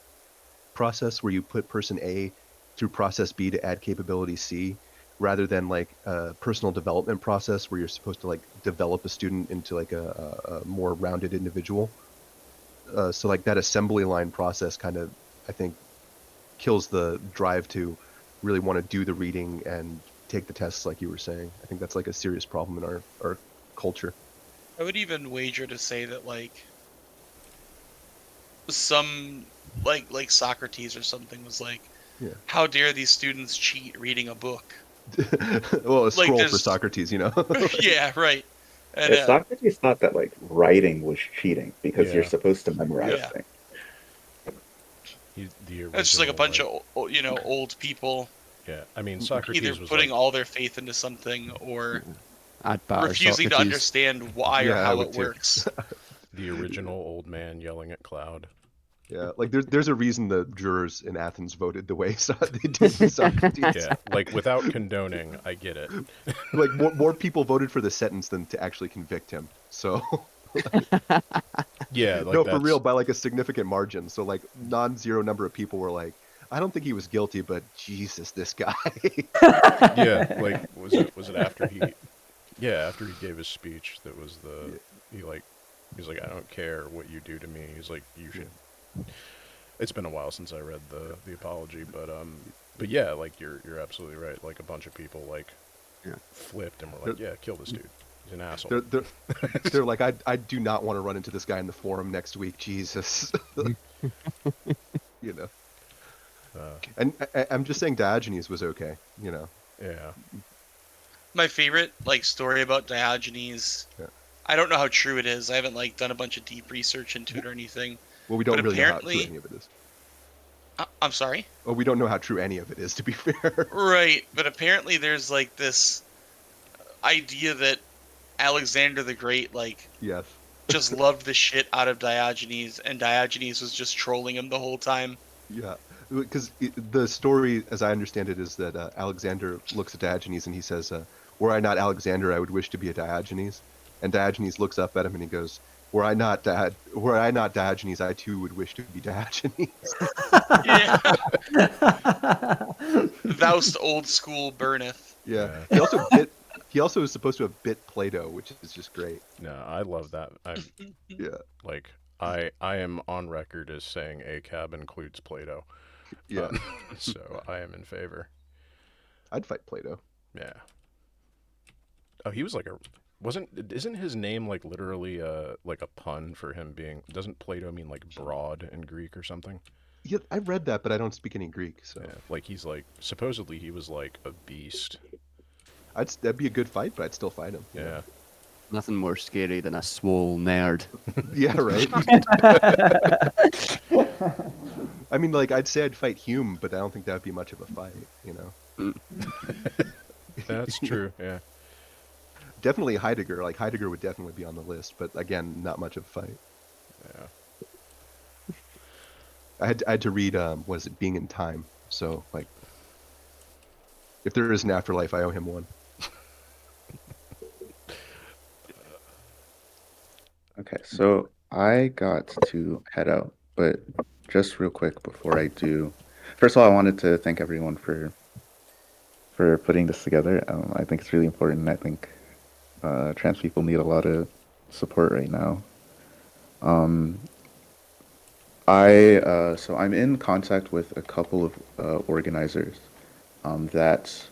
process where you put person A through process B to add capability C, rather than like a personal development process where you're supposed to like develop a student into like a more rounded individual. So like that assembly line process kind of, I think, kills the drive to really want to do the reading and take the tests like you were saying. I think that's like a serious problem in our culture. I would even wager to say that like some like Socrates or something was like, Yeah. how dare these students cheat reading a book? Well, a Like scroll for there's Socrates, you know. yeah, right. And Socrates thought that like writing was cheating because you're Yeah. supposed to memorize yeah, things. The it's just like a original, bunch like, of old people yeah. I mean, either Socrates was putting like, all their faith into something or I'd batter refusing to Socrates. understand why or Yeah, I how would it too. works. the original old man yelling at cloud. Yeah, like there's a reason the jurors in Athens voted the way they did for Socrates. Yeah, like without condoning, I get it. Like more people voted for the sentence than to actually convict him. So Yeah, like no, for real, that's by like a significant margin. So like non-zero number of people were like, I don't think he was guilty, but Jesus, this guy. yeah. Like was it after he? Yeah, after he gave his speech, that was the he like he's like I don't care what you do to me. He's like you should. It's been a while since I read the apology, but yeah, like you're absolutely right. Like a bunch of people like Yeah. flipped and were like, yeah, kill this dude. He's an asshole. They're like, I do not want to run into this guy in the forum next week. Jesus. You know. And I'm just saying Diogenes was okay, you know. Yeah. My favorite like story about Diogenes. Yeah. I don't know how true it is. I haven't like done a bunch of deep research into it or anything. Well, we don't But really know how apparently- true any of it is. I'm sorry. Oh, we don't know how true any of it is, to be fair. Right, but apparently there's like this idea that Alexander the Great like Yes. just loved the shit out of Diogenes, and Diogenes was just trolling him the whole time. Yeah, because the story, as I understand it, is that Alexander looks at Diogenes and he says, "Were I not Alexander, I would wish to be a Diogenes." And Diogenes looks up at him and he goes, "Were I not Diogenes, I too would wish to be Diogenes." Yeah. Thou'st old school burneth. Yeah. Yeah. He also is supposed to have bit Plato, which is just great. No, I love that. Yeah. Like I am on record as saying ACAB includes Plato. Yeah. So I am in favor. I'd fight Plato. Yeah. Oh, he was like isn't his name like literally like a pun for him being, doesn't Plato mean like broad in Greek or something? Yeah, I read that, but I don't speak any Greek, so Yeah, like he's like, supposedly he was like a beast. that'd be a good fight, but I'd still fight him. Yeah. Nothing more scary than a swole nerd. Yeah, right. I mean, like, I'd say I'd fight Hume, but I don't think that'd be much of a fight, you know. That's true. Yeah. Definitely Heidegger. Like, Heidegger would definitely be on the list, but again, not much of a fight. Yeah. I had to read what is it, Being in Time. So like, if there is an afterlife, I owe him one. Okay, so I got to head out, but just real quick before I do, first of all, I wanted to thank everyone for putting this together. I think it's really important. I think trans people need a lot of support right now. So I'm in contact with a couple of organizers that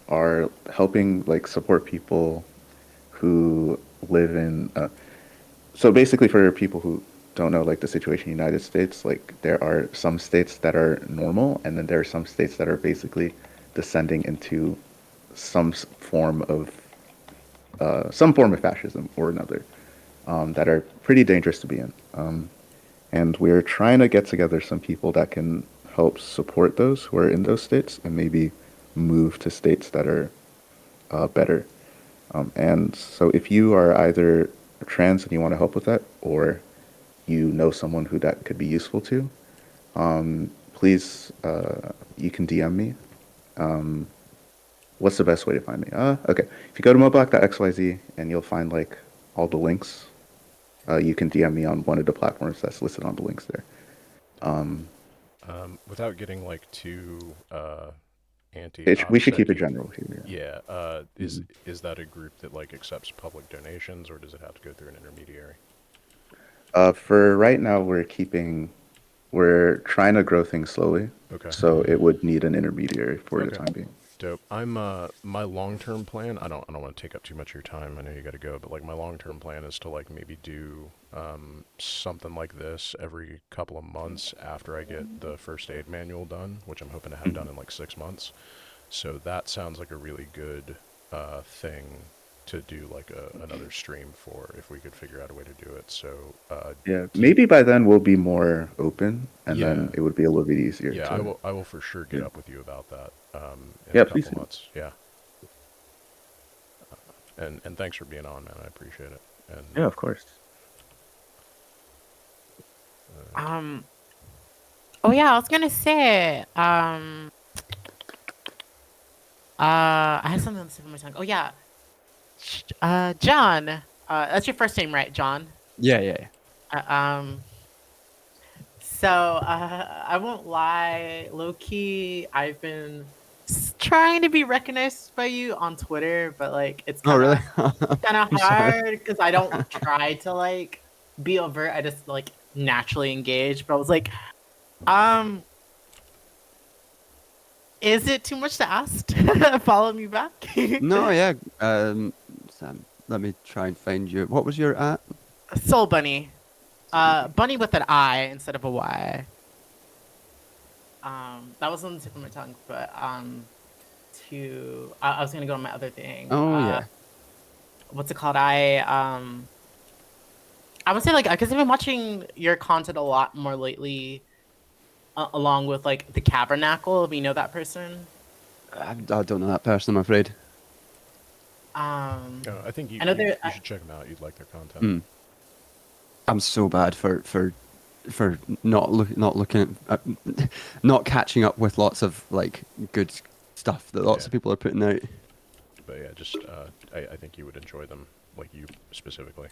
are helping like support people who live in. So basically, for people who don't know like the situation in the United States, like there are some states that are normal, and then there are some states that are basically descending into form of some form of fascism or another, that are pretty dangerous to be in. And we're trying to get together some people that can help support those who are in those states and maybe move to states that are better. And so if you are either trans and you want to help with that, or you know someone who that could be useful to, please, you can DM me. What's the best way to find me? Okay. If you go to moblock.xyz and you'll find like all the links. You can DM me on one of the platforms that's listed on the links there. Without getting like too We should keep it OPSEC-y, general here. Yeah. Is that a group that like accepts public donations, or does it have to go through an intermediary? For right now, we're trying to grow things slowly. Okay. So it would need an intermediary for the Okay. time being. Dope. I'm my long-term plan, I don't want to take up too much of your time. I know you got to go, but like my long-term plan is to like maybe do something like this every couple of months after I get the first aid manual done, which I'm hoping to have done in like 6 months. So that sounds like a really good thing to do, like another stream for, if we could figure out a way to do it. So Yeah, maybe by then we'll be more open, and Yeah. then it would be a little bit easier. yeah, to, I will for sure get Yeah. up with you about that in Yeah, a please couple do. months. Yeah. And thanks for being on, man. I appreciate it. And Yeah, of course. Oh yeah, I was gonna say. I had something on the tip of my tongue. Oh yeah. John. That's your first name, right, John? Yeah. So I won't lie, low key, I've been trying to be recognized by you on Twitter, but like it's Oh, really? kind of I'm sorry. hard because I don't try to like be overt. I just like naturally engage. But I was like, is it too much to ask to follow me back? No, yeah. Sam, let me try and find you. What was your at? Soul Bunny. Bunny with an I instead of a Y. That was on the tip of my tongue, but I was gonna go on my other thing. Oh, yeah. What's it called? I would say like because I've been watching your content a lot more lately, along with like the Cavernacle. If you know that person. I don't know that person, I'm afraid. I think you should check them out. You'd like their content. I'm so bad for not looking at, not catching up with lots of like good stuff that lots of people are putting out. But yeah, just I think you would enjoy them, like you specifically.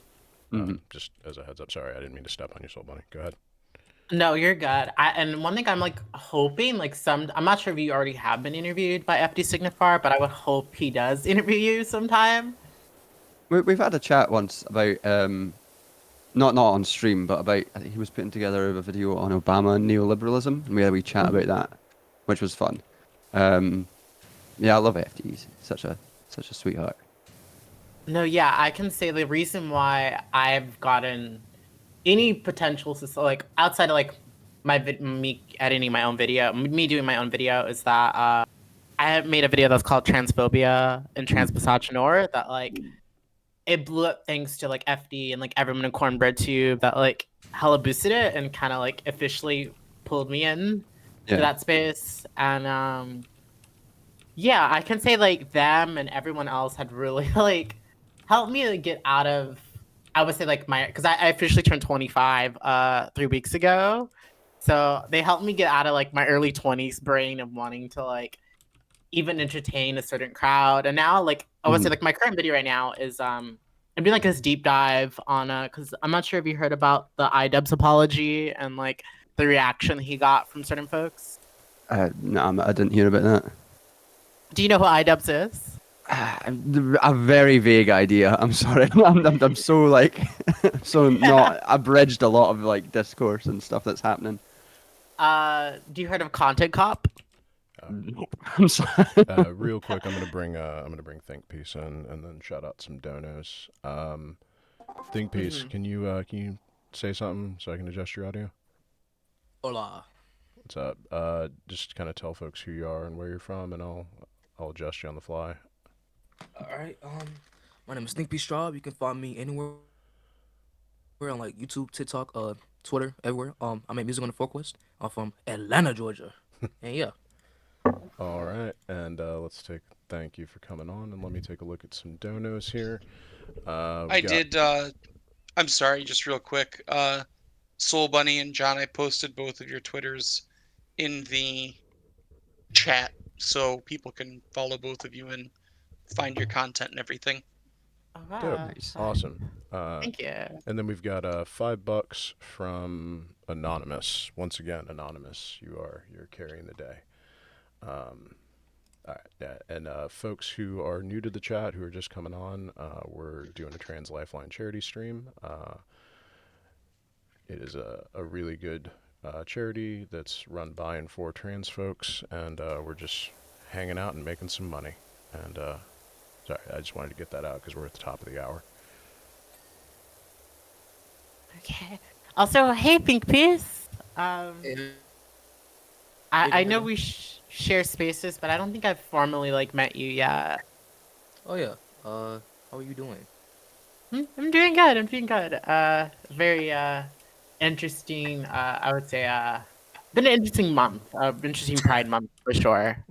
Just as a heads up. Sorry, I didn't mean to step on you, Soul Bunny. Go ahead. No, you're good. And one thing I'm like hoping, like I'm not sure if you already have been interviewed by FD Signifar, but I would hope he does interview you sometime. We've had a chat once about not on stream, but about I think he was putting together a video on Obama and neoliberalism, and we had a wee chat about that, which was fun. Yeah, I love FD. He's such a sweetheart. No, yeah, I can say the reason why I've gotten any potential to like outside of like me editing my own video, me doing my own video, is that I have made a video that's called Transphobia and Transmisogynoir that like it blew up thanks to like FD and like everyone in Cornbread Tube that like hella boosted it and kind of like officially pulled me in to that space. And yeah, I can say like them and everyone else had really like helped me like, get out of, I would say like because I officially turned 25 3 weeks ago. So they helped me get out of like my early 20s brain of wanting to like even entertain a certain crowd. And now like I would say like my current video right now is I'm doing like this deep dive on because I'm not sure if you heard about the iDubbbz apology and like the reaction he got from certain folks. No, I didn't hear about that. Do you know who iDubbbz is? A very vague idea. I'm sorry. I'm so like so not abridged a lot of like discourse and stuff that's happening. Do you heard of Content Cop? Nope. I'm sorry. Real quick, I'm gonna bring Think Piece in and then shout out some donos. Think Piece, can you say something so I can adjust your audio? Hola. What's up? Just kind of tell folks who you are and where you're from, and I'll adjust you on the fly. All right. My name is Think Piece Straub. You can find me anywhere. We're on like YouTube, TikTok, Twitter, everywhere. I make music on the Forklift. I'm from Atlanta, Georgia, and yeah. All right, and thank you for coming on, and let me take a look at some donos here. I'm sorry, just real quick. Soul Bunny and John, I posted both of your Twitters in the chat so people can follow both of you and find your content and everything. Dope. Nice. Awesome. Thank you. And then we've got $5 from Anonymous. Once again, Anonymous, you're carrying the day. All right, yeah, and folks who are new to the chat, who are just coming on, we're doing a Trans Lifeline charity stream. It is a really good charity that's run by and for trans folks, and we're just hanging out and making some money. And sorry, I just wanted to get that out because we're at the top of the hour. Okay. Also, hey, Pink Piece. I know we share spaces, but I don't think I've formally like met you yet. Oh yeah. How are you doing? I'm doing good. Very interesting. I would say been an interesting month. Interesting Pride Month for sure.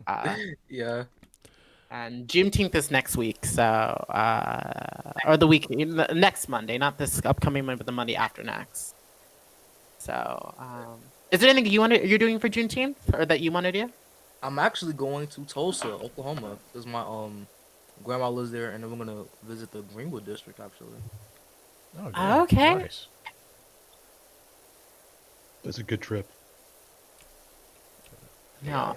Yeah. And Juneteenth is next week, so or the week next Monday, not this upcoming Monday, but the Monday after next. So, is there anything you're doing for Juneteenth, or that you want to do? I'm actually going to Tulsa, Oklahoma, because my grandma lives there, and then we're gonna visit the Greenwood district actually. Oh, yeah. Okay. Nice. That's a good trip. No,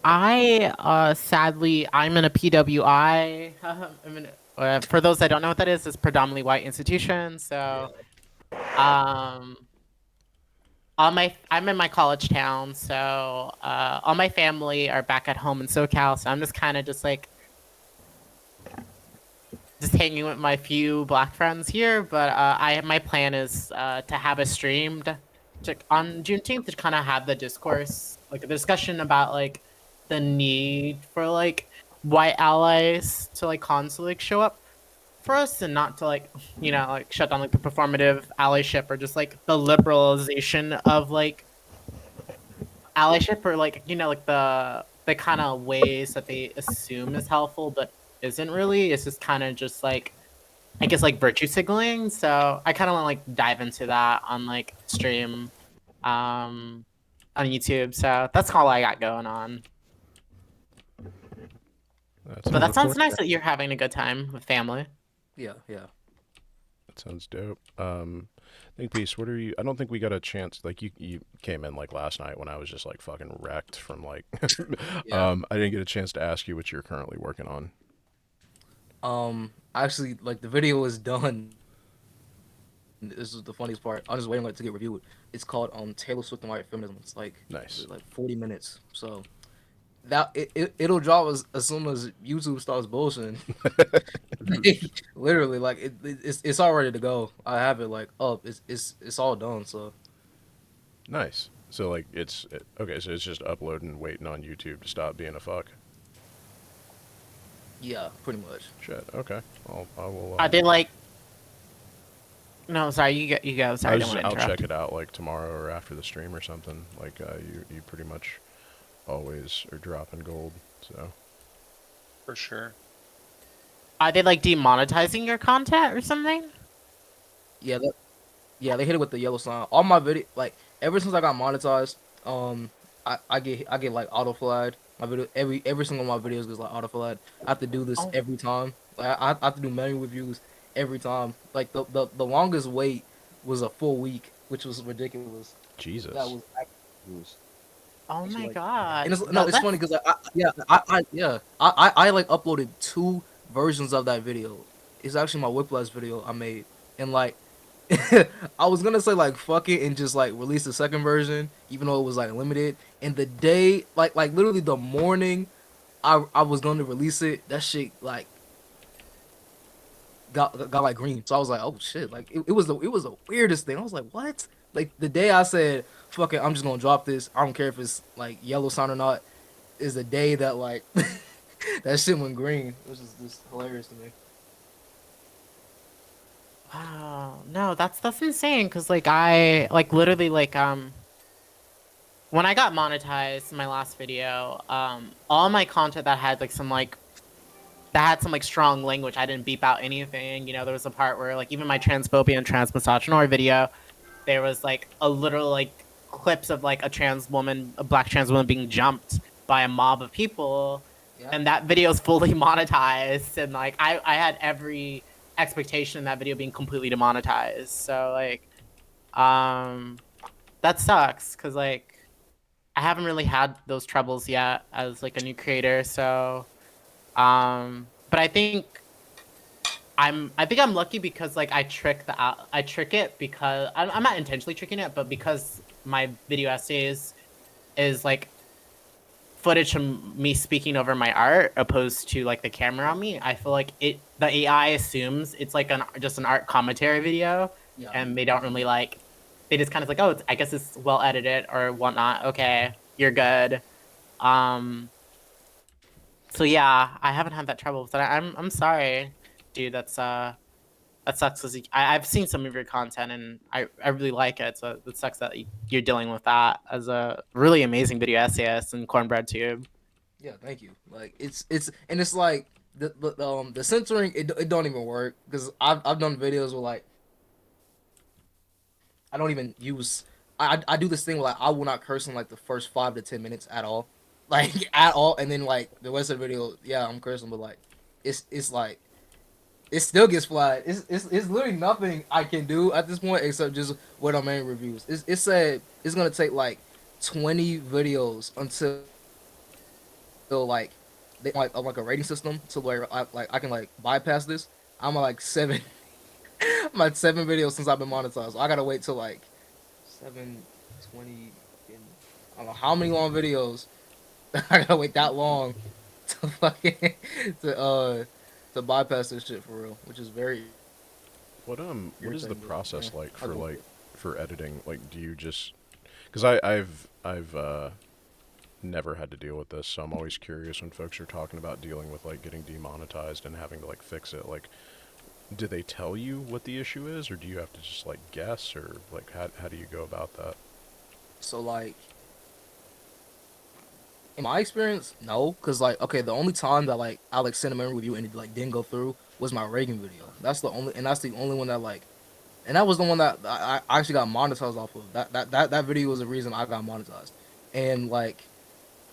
I sadly I'm in a PWI. For those that don't know what that is, it's predominantly white institution. So, I'm in my college town, so all my family are back at home in SoCal. So I'm just kind of just like hanging with my few Black friends here. But my plan is to have a streamed on Juneteenth to kind of have the discourse, like a discussion about like the need for like white allies to like constantly show up for us and not to like like shut down like the performative allyship or just like the liberalization of like allyship or like like the kind of ways that they assume is helpful but isn't really. It's just kind of just like I guess like virtue signaling. So I kind of want to like dive into that on like stream on YouTube. So that's all I got going on. But that sounds nice that you're having a good time with family. Yeah. That sounds dope. Think Piece, what are you? I don't think we got a chance. Like you came in like last night when I was just like fucking wrecked from like. I didn't get a chance to ask you what you're currently working on. Actually, like the video was done. this is the funniest part. I'm just waiting like to get reviewed. It's called Taylor Swift and White Feminism. It's Nice. like 40 minutes. So that it'll drop as soon as YouTube starts bullshitting. Literally, like it's all ready to go. I have it like up. It's all done. So Nice. So like okay. So it's just uploading, waiting on YouTube to stop being a fuck. yeah, pretty much. Shit. Okay. I will. Are they like? No, sorry. You go. Sorry, I don't want to I'll interrupt. check it out like tomorrow or after the stream or something. Like you pretty much always are dropping gold. So For sure. Are they like demonetizing your content or something? Yeah, they hit it with the yellow sign. All my video, like ever since I got monetized, I get like auto flagged. My video every single one of my videos gets like auto flagged. I have to do this Oh. every time. Like I have to do manual reviews every time. Like the longest wait was a full week, which was ridiculous. Jesus. That was actually Oh my like- god. and it's, No, no, it's that's- funny because I like uploaded 2 versions of that video. It's actually my Whiplash video I made, and like I was gonna say like fuck it and just like release the second version, even though it was like limited. And the day, like literally the morning, I was going to release it. That shit like got like green. So I was like, oh shit, like it was the weirdest thing. I was like, what? Like the day I said fuck it, I'm just gonna drop this. I don't care if it's like yellow sign or not. Is the day that like that shit went green, which is just hilarious to me. Wow. No, that's insane. Cause like I like literally like when I got monetized in my last video, all my content that had like some strong language, I didn't beep out anything. You know, there was a part where like even my transphobia and transmisogynoir video, there was like a literal like clips of like a black trans woman being jumped by a mob of people, Yeah. and that video is fully monetized, and like I had every expectation in that video being completely demonetized. So like, that sucks because like I haven't really had those troubles yet as like a new creator. So, but I think I'm lucky because like I trick it because I'm not intentionally tricking it, but because my video essays is like footage of me speaking over my art opposed to like the camera on me. I feel like the AI assumes it's like just an art commentary video, Yeah. and they don't really like. They just kind of like, oh, I guess it's well edited or whatnot. Okay, you're good. So yeah, I haven't had that trouble with that. I'm sorry, dude. That sucks. Cause I've seen some of your content and I really like it. So it sucks that you're dealing with that as a really amazing video essayist and Cornbread Tube. Yeah, thank you. Like it's like the censoring it don't even work because I've done videos where like I don't even use I do this thing where like I will not curse in like the first 5 to 10 minutes at all, like at all, and then like the rest of the video, yeah, I'm cursing, but like it's like it still gets flagged. It's literally nothing I can do at this point except just wait on main reviews. It said it's gonna take like 20 videos until like they like a rating system to where I can like bypass this. I'm at like 7. I'm at 7 videos since I've been monetized. So I gotta wait till like 7, 20, and I don't know how many long videos. I gotta wait that long to fucking to bypass this shit for real, which is very. What is the irritating, process yeah. like I go for editing? Like, do you just? Because I've never had to deal with this, so I'm always curious when folks are talking about dealing with like getting demonetized and having to like fix it. Like, do they tell you what the issue is, or do you have to just like guess, or like how do you go about that? So like, in my experience, no, because like, okay, the only time that like I like sent a memory review and it like didn't go through was my Reagan video. That's the only one that like, and that was the one that I actually got monetized off of. That video was the reason I got monetized, and like,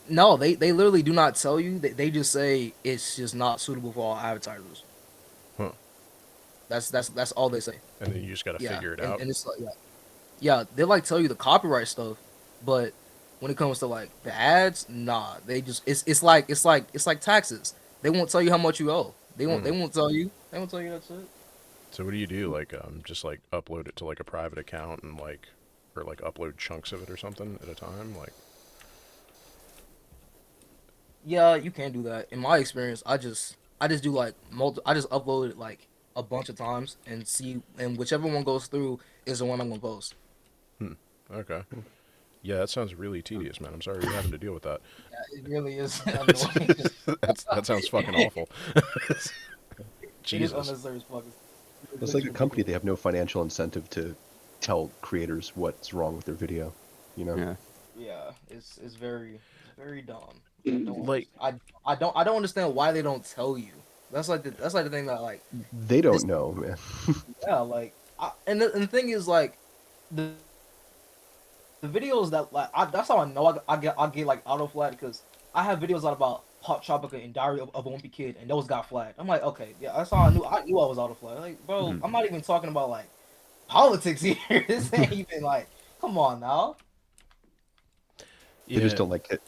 no, they literally do not tell you. They just say it's just not suitable for all advertisers. Huh. That's all they say. And then you just gotta figure it out. And it's like yeah, they like tell you the copyright stuff, but when it comes to like the ads, nah, they just it's like taxes. They won't tell you how much you owe. They won't tell you. They won't tell you that shit. So what do you do? Like, just like upload it to like a private account and like, or like upload chunks of it or something at a time? Like, Yeah, you can do that. In my experience, I just do like I just upload it like a bunch of times and see, and whichever one goes through is the one I'm gonna post. okay. Yeah, that sounds really tedious, man. I'm sorry you're having to deal with that. Yeah, it really is annoying. That sounds fucking awful. It is Jesus. unnecessary as fuck. It's like a company; they have no financial incentive to tell creators what's wrong with their video. You know? Yeah. Yeah, it's very dumb. I don't Like, I don't understand why they don't tell you. That's like the thing that like They don't know, man. yeah like and the thing is like the the videos that like that's how I know I get like auto flagged because I have videos out about Hot Tropica and Diary of a Wimpy Kid and those got flagged. I'm like, okay, yeah, that's how I knew I was auto flagged. Like, bro, I'm not even talking about like politics here. This ain't even like, come on now. They yeah, just don't like it.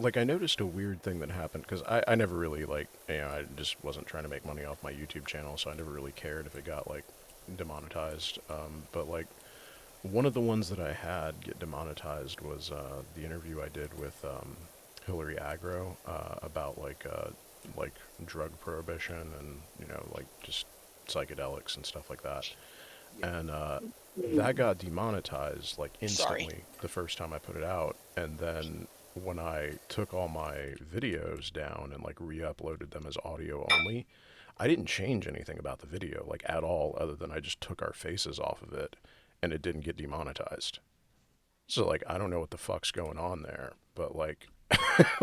like I noticed a weird thing that happened because I never really like, I just wasn't trying to make money off my YouTube channel, so I never really cared if it got like demonetized. But like one of the ones that I had get demonetized was the interview I did with Hillary Agro about like drug prohibition and like just psychedelics and stuff like that. And that got demonetized like instantly the first time I put it out, and then when I took all my videos down and like re-uploaded them as audio only, I didn't change anything about the video like at all, other than I just took our faces off of it, and it didn't get demonetized. So like I don't know what the fuck's going on there, but like,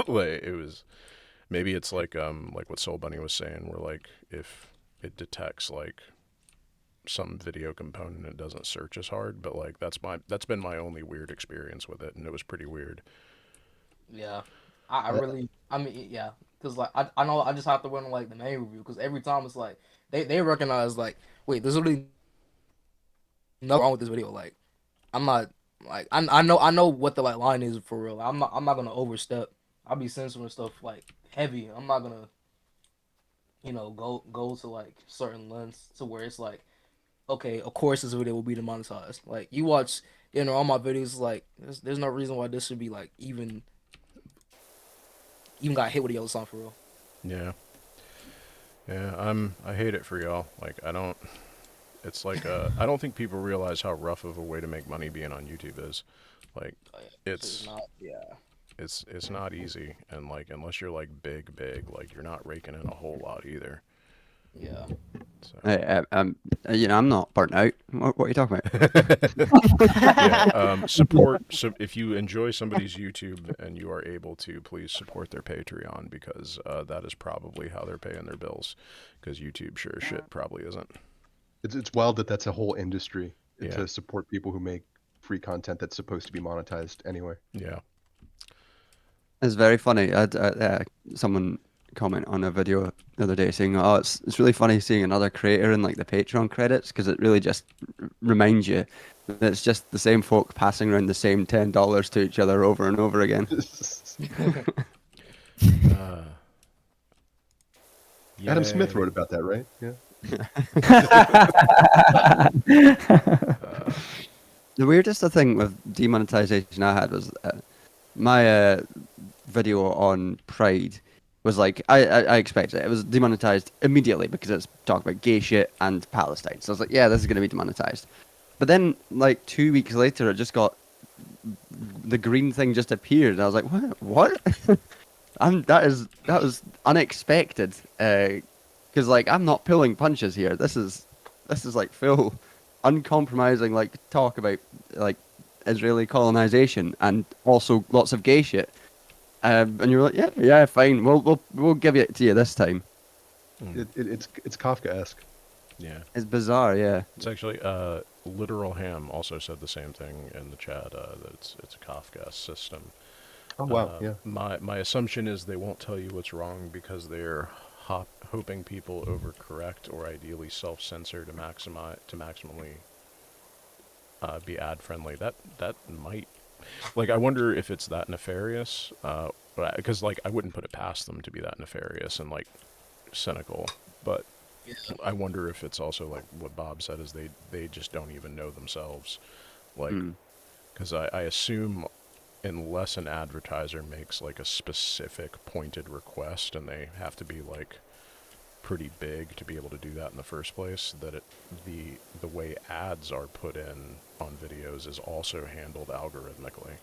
like it was maybe it's like what Soul Bunny was saying, where like if it detects like some video component it doesn't search as hard, but like that's been my only weird experience with it, and it was pretty weird. Yeah, I really, I mean, yeah, because like I know I just have to win like the main review because every time it's like they recognize like, wait, there's really nothing wrong with this video. Like I'm not like I know what the like line is for real. I'm not gonna overstep. I'll be censoring stuff like heavy. I'm not gonna go to like certain lengths to where it's like, okay, of course this video will be demonetized. Like you watch, all my videos, like there's no reason why this should be like even got hit with a yellow sign for real. Yeah. Yeah, I hate it for y'all. Like I don't it's like I don't think people realize how rough of a way to make money being on YouTube is. Like It's it's not, yeah. it's not easy, and like unless you're like big, like you're not raking in a whole lot either. Yeah. So I'm not burnt out. What are you talking about? yeah, support. So if you enjoy somebody's YouTube and you are able to, please support their Patreon, because that is probably how they're paying their bills. Because YouTube sure as shit probably isn't. It's wild that that's a whole industry Yeah. to support people who make free content that's supposed to be monetized anyway. Yeah. It's very funny. I had someone comment on a video the other day saying, "Oh, it's really funny seeing another creator in like the Patreon credits because it really just reminds you that it's just the same folk passing around the same $10 to each other over and over again." Adam Smith Yay. wrote about that, right? Yeah. The weirdest thing with demonetization I had was my video on Pride was like I expected it. It was demonetized immediately because it's talking about gay shit and Palestine. So I was like, yeah, this is going to be demonetized. But then like 2 weeks later, it just got the green thing just appeared. And I was like, what? That was unexpected. Because like I'm not pulling punches here. This is like full uncompromising like talk about like Israeli colonization and also lots of gay shit. And you're like, yeah, fine. We'll give it to you this time. It's Kafka-esque. Yeah. It's bizarre, yeah. It's actually Literal Ham also said the same thing in the chat, that it's a Kafka system. Oh wow, yeah. My assumption is they won't tell you what's wrong because they're hoping people overcorrect or ideally self-censor to maximally be ad friendly. That might, like, I wonder if it's that nefarious. Because like I wouldn't put it past them to be that nefarious and like cynical, but I wonder if it's also like what Bob said is they just don't even know themselves, like, because I assume unless an advertiser makes like a specific pointed request and they have to be like pretty big to be able to do that in the first place, that the way ads are put in on videos is also handled algorithmically,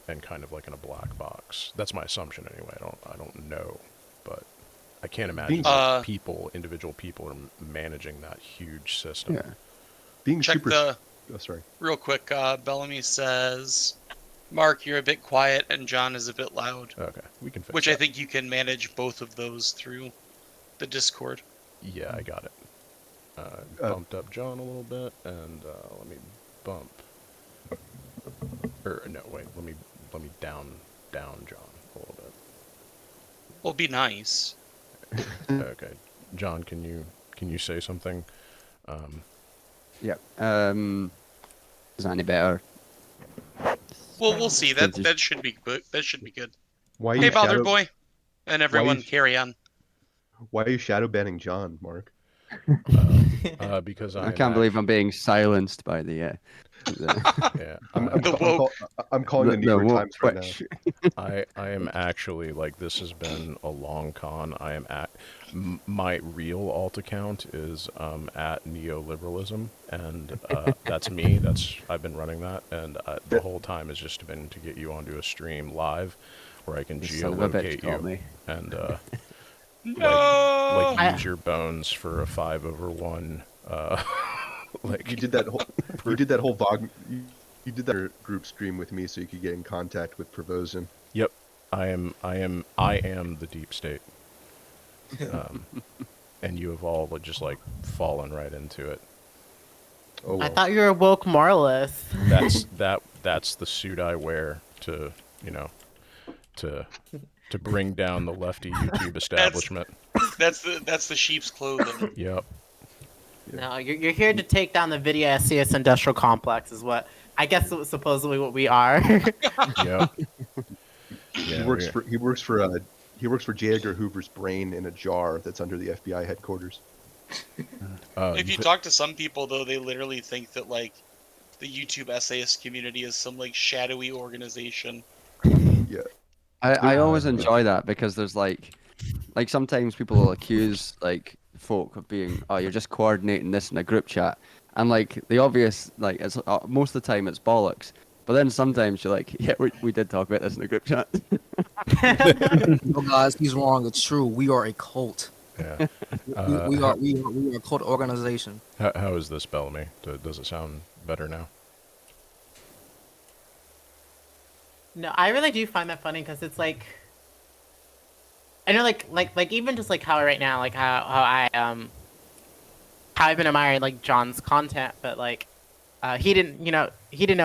and kind of like in a black box. That's my assumption anyway. I don't know, but I can't imagine that individual people are managing that huge system. Yeah. Being Check super. the Oh, sorry. real quick. Bellamy says, "Mark, you're a bit quiet, and John is a bit loud." Okay, we can fix Which that. I think you can manage both of those through the Discord. Yeah, I got it. Bumped up John a little bit, and let me bump. Or no, wait. Let me down John a little bit. Well, be nice. Okay, John, can you say something? Yep. Is that any better? Well, we'll see. That should be good. That should be good. Why Hey, you Bothered shadow? Boy, and everyone, you- carry on. Why are you shadow banning John, Mark? Because I can't believe I'm being silenced by the. Yeah, I'm calling the New York woke Times right now. Twitch. I am actually, like, this has been a long con. I am at my real alt account is at neoliberalism, and that's me. I've been running that, and the whole time has just been to get you onto a stream live where I can geolocate you and like use your bones for a 5/1. Like You did that whole. You did that whole VOG. You did that group stream with me so you could get in contact with Provosin. Yep, I am the deep state, and you have all just like fallen right into it. Oh, well. I thought you were a woke moralist. That's the suit I wear to to bring down the lefty YouTube establishment. That's the sheep's clothing. Yep. No, you're here to take down the video SCS industrial complex, is what I guess supposedly what we are. Yep. He works for J. Edgar Hoover's brain in a jar that's under the FBI headquarters. If you talk to some people, though, they literally think that like the YouTube essayist community is some like shadowy organization. Yeah. I always enjoy that because there's like sometimes people will accuse like folk of being, oh, you're just coordinating this in a group chat, and like the obvious, like it's most of the time it's bollocks, but then sometimes you're like, yeah, we did talk about this in a group chat. No, guys, he's wrong. It's true. We are a cult. Yeah. We are a cult organization. How is this, Bellamy? Does it sound better now? No, I really do find that funny because it's like, I know, like even just like how right now, like how I've been admiring like John's content, but like he didn't know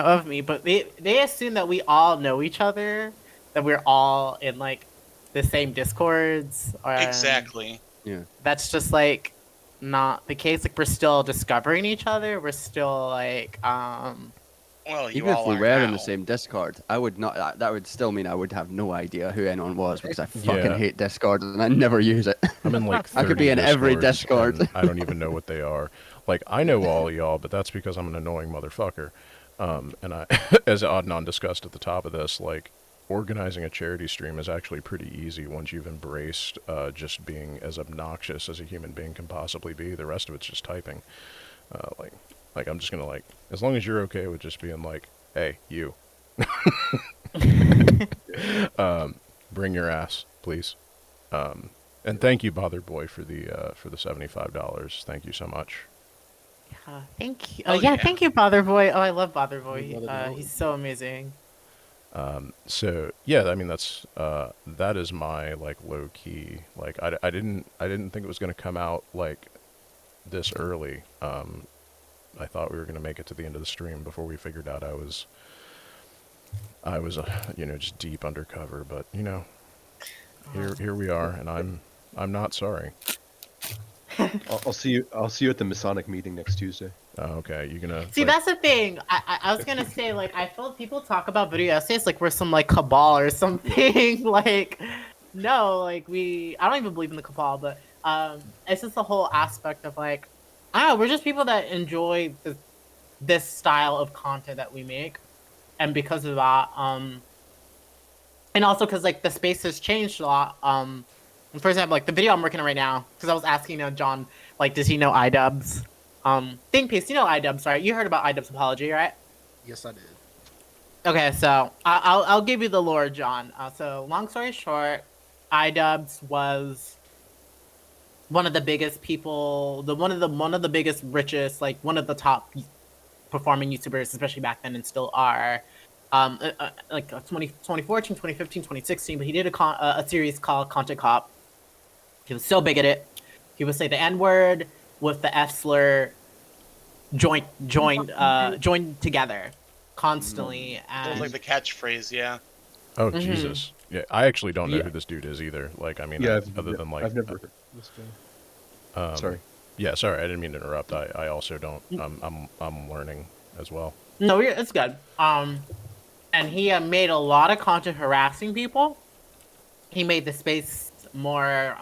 of me, but they assume that we all know each other, that we're all in like the same discords. Exactly. Yeah. That's just like not the case. Like we're still discovering each other. We're still like Well, you even all if we are were now. in the same Discord, I would not. That would still mean I would have no idea who anyone was because I fucking hate Discord and I never use it. I'm in like 30 I could be in every Discords, Discord. and I don't even know what they are. Like, I know all y'all, but that's because I'm an annoying motherfucker. And I, as Adnan discussed at the top of this, like, organizing a charity stream is actually pretty easy once you've embraced just being as obnoxious as a human being can possibly be. The rest of it's just typing. Like I'm just gonna like, as long as you're okay with just being like, hey, you. Bring your ass, please. And thank you, Bother Boy, for the $75. Thank you so much. thank you. Oh, yeah, yeah. thank you, Bother Boy. Oh, I love Bother Boy. Bother Boy. He's so amazing. So yeah, I mean that is my like low key. Like I didn't think it was gonna come out like this early. I thought we were gonna make it to the end of the stream before we figured out I was just deep undercover. But here we are, and I'm not sorry. I'll see you at the Masonic meeting next Tuesday. Oh, okay, you gonna See, that's the thing. I was gonna say, like, I feel people talk about video essays like we're some like cabal or something. Like, no, like I don't even believe in the cabal, but It's just the whole aspect of like, I don't know, we're just people that enjoy this style of content that we make, and because of that, and also because like the space has changed a lot. For example, like the video I'm working on right now, because I was asking John, like, does he know iDubbbz? Think Piece, you know iDubbbz, right? You heard about iDubbbz apology, right? Yes, I did. Okay, so I'll give you the lore, John. So long story short, iDubbbz was one of the biggest people, one of the biggest, richest, like one of the top performing YouTubers, especially back then, and still are. Like 2014, 2015, 2016, but he did a series called Content Cop. He was so bigoted. He would say the N word with the F slur joined together constantly. That was And like the catchphrase, yeah. Oh Mhm. Jesus! Yeah, I actually don't know Yeah. who this dude is either. Like, I mean, Yeah, other than like, I've never heard this guy. Sorry. Yeah, sorry, I didn't mean to interrupt. I also don't. I'm learning as well. No, it's good. And he made a lot of content harassing people. He made the space more